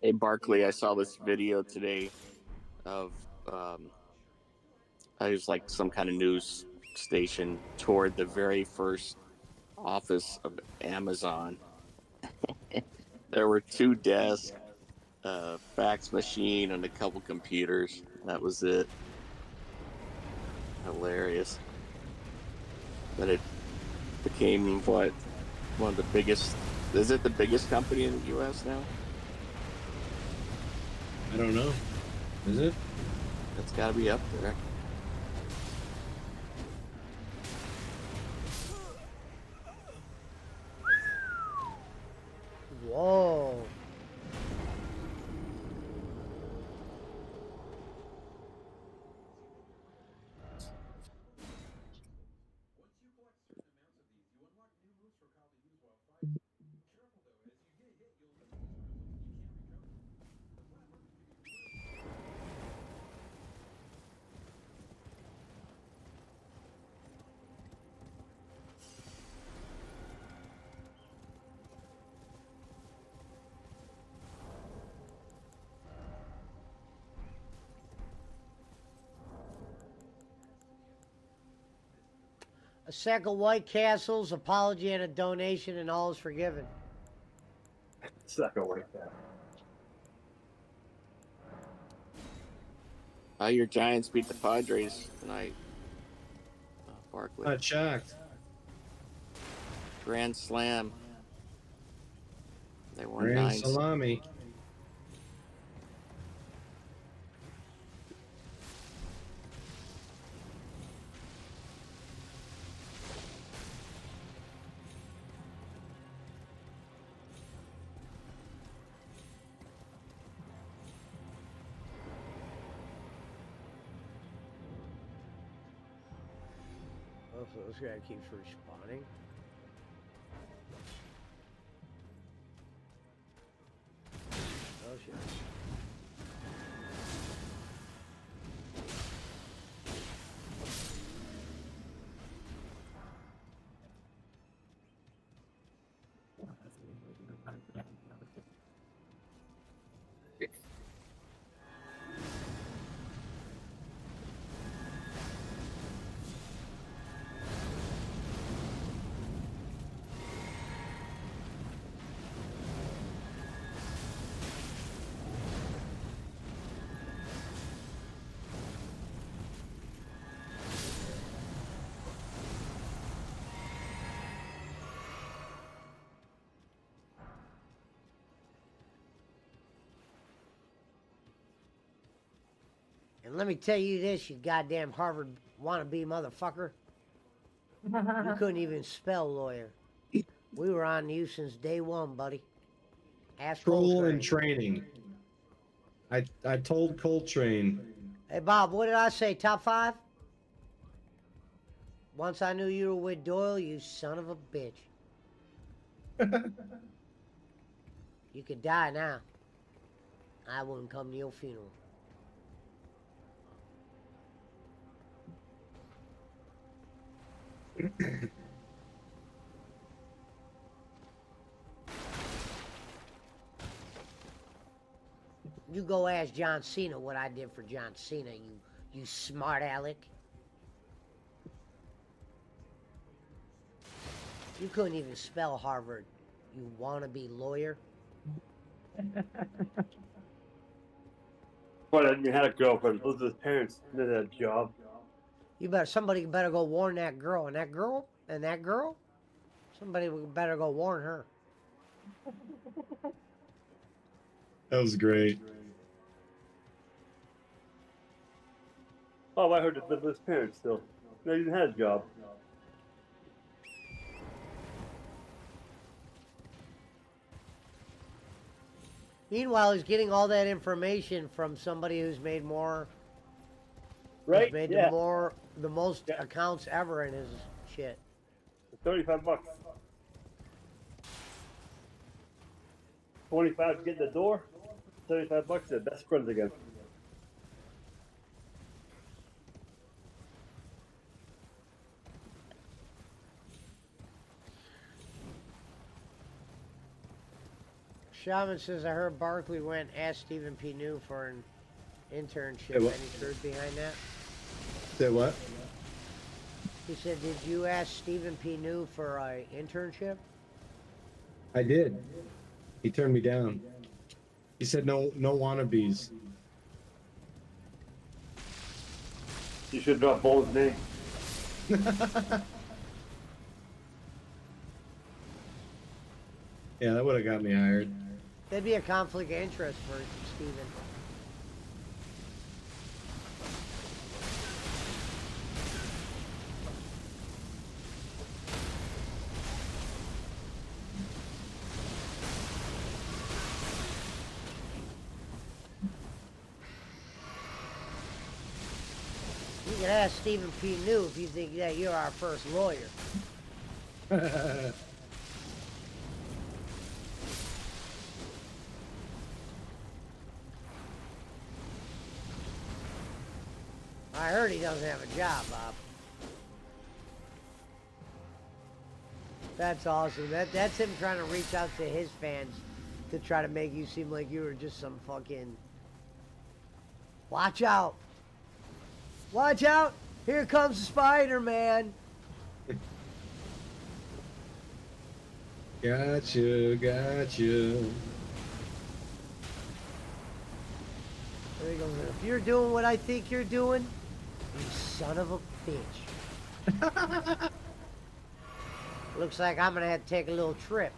Hey Barkley, I saw this video today of it was like some kind of news station toured the very first office of Amazon. There were 2 desks, a fax machine, and a couple computers. That was it. Hilarious. But it became what? One of the biggest. Is it the biggest company in the U.S. now? I don't know. Is it? It's got to be up there. Whoa. A sack of White Castles, apology and a donation, and all is forgiven. It's not gonna work that. Your Giants beat the Padres tonight. Barkley. Not shocked. Grand slam. They won Grand 9. salami. Oh, so this guy keeps respawning. Oh shit. And let me tell you this, you goddamn Harvard wannabe motherfucker. You couldn't even spell lawyer. We were on you since day one, buddy. Ask Troll and Coltrane. training. I told Coltrane. Hey, Bob, what did I say? Top 5? Once I knew you were with Doyle, you son of a bitch. You could die now. I wouldn't come to your funeral. You go ask John Cena what I did for John Cena, you smart aleck. You couldn't even spell Harvard, you wannabe lawyer. But you had a girlfriend. Those are his parents. They had a job. Somebody better go warn that girl, and that girl, somebody better go warn her. That was great. Oh, I heard it with his parents still. No, he had a job. Meanwhile, he's getting all that information from somebody who's made more. Right? Who's made Yeah. the most accounts ever in his shit. $35. 25 to get in the door. $35. The best friends again. Shaman says, I heard Barkley went ask Stephen P. New for an internship. Hey, what? Any truth behind that? Say what? He said, did you ask Stephen P. New for an internship? I did. He turned me down. He said no wannabes. You should drop Bold's name. Yeah, that would have got me hired. That'd be a conflict of interest for Stephen. You can ask Stephen P. New if you think that you're our first lawyer. I heard he doesn't have a job, Bob. That's awesome. That's him trying to reach out to his fans to try to make you seem like you were just some fucking... Watch out! Watch out! Here comes Spider-Man! Gotcha. There he goes. If you're doing what I think you're doing, you son of a bitch. Looks like I'm gonna have to take a little trip.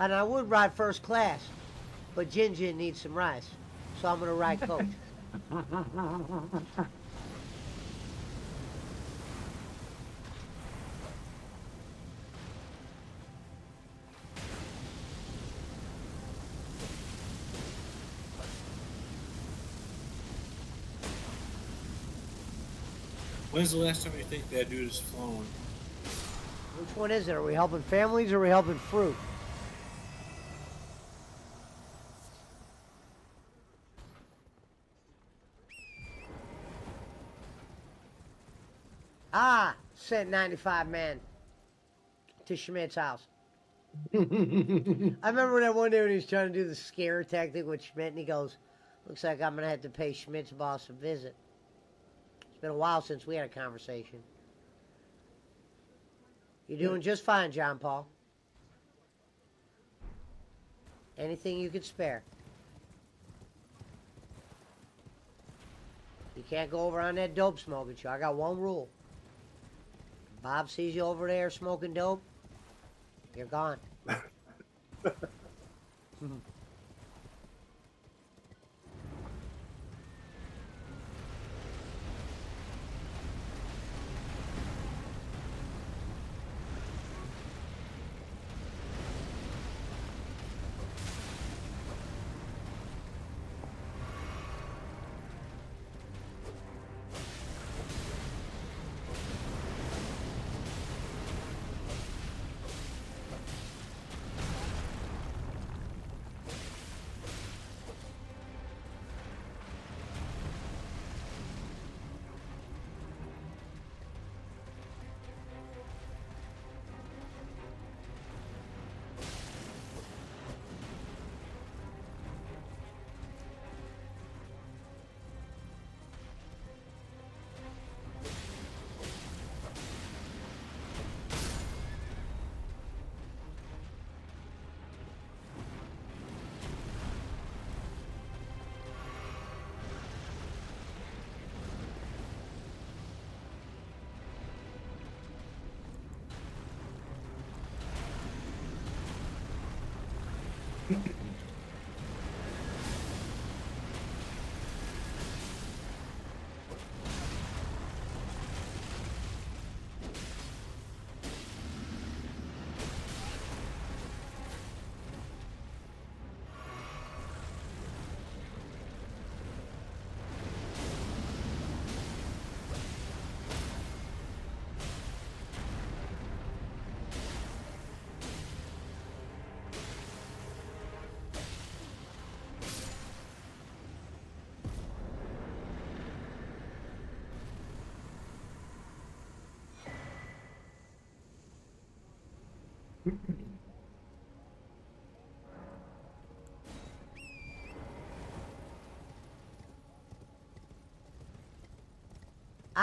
And I would ride first class, but Ginger needs some rice, so I'm gonna ride coach. When's the last time you think that dude has flown? Which one is it? Are we helping families or are we helping fruit? Ah, sent 95 man to Schmidt's house. I remember that one day when he was trying to do the scare tactic with Schmidt, and he goes, looks like I'm going to have to pay Schmidt's boss a visit. It's been a while since we had a conversation. You're doing just fine, John Paul. Anything you could spare. You can't go over on that dope smoking show. I got one rule. Bob sees you over there smoking dope, you're gone.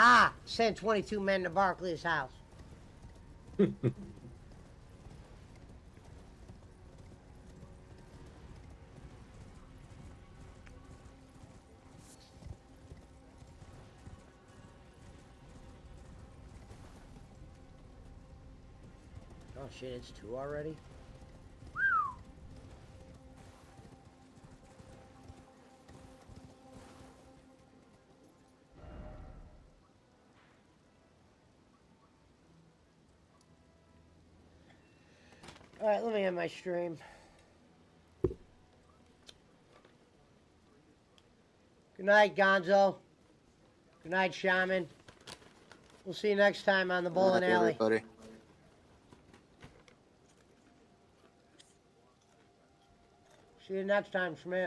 Ah, send 22 men to Barclays' house. Oh shit, it's 2 already? Alright, let me end my stream. Good night, Gonzo. Good night, Shaman. We'll see you next time on the Bowling Alley. Everybody. See you next time, Schmidt.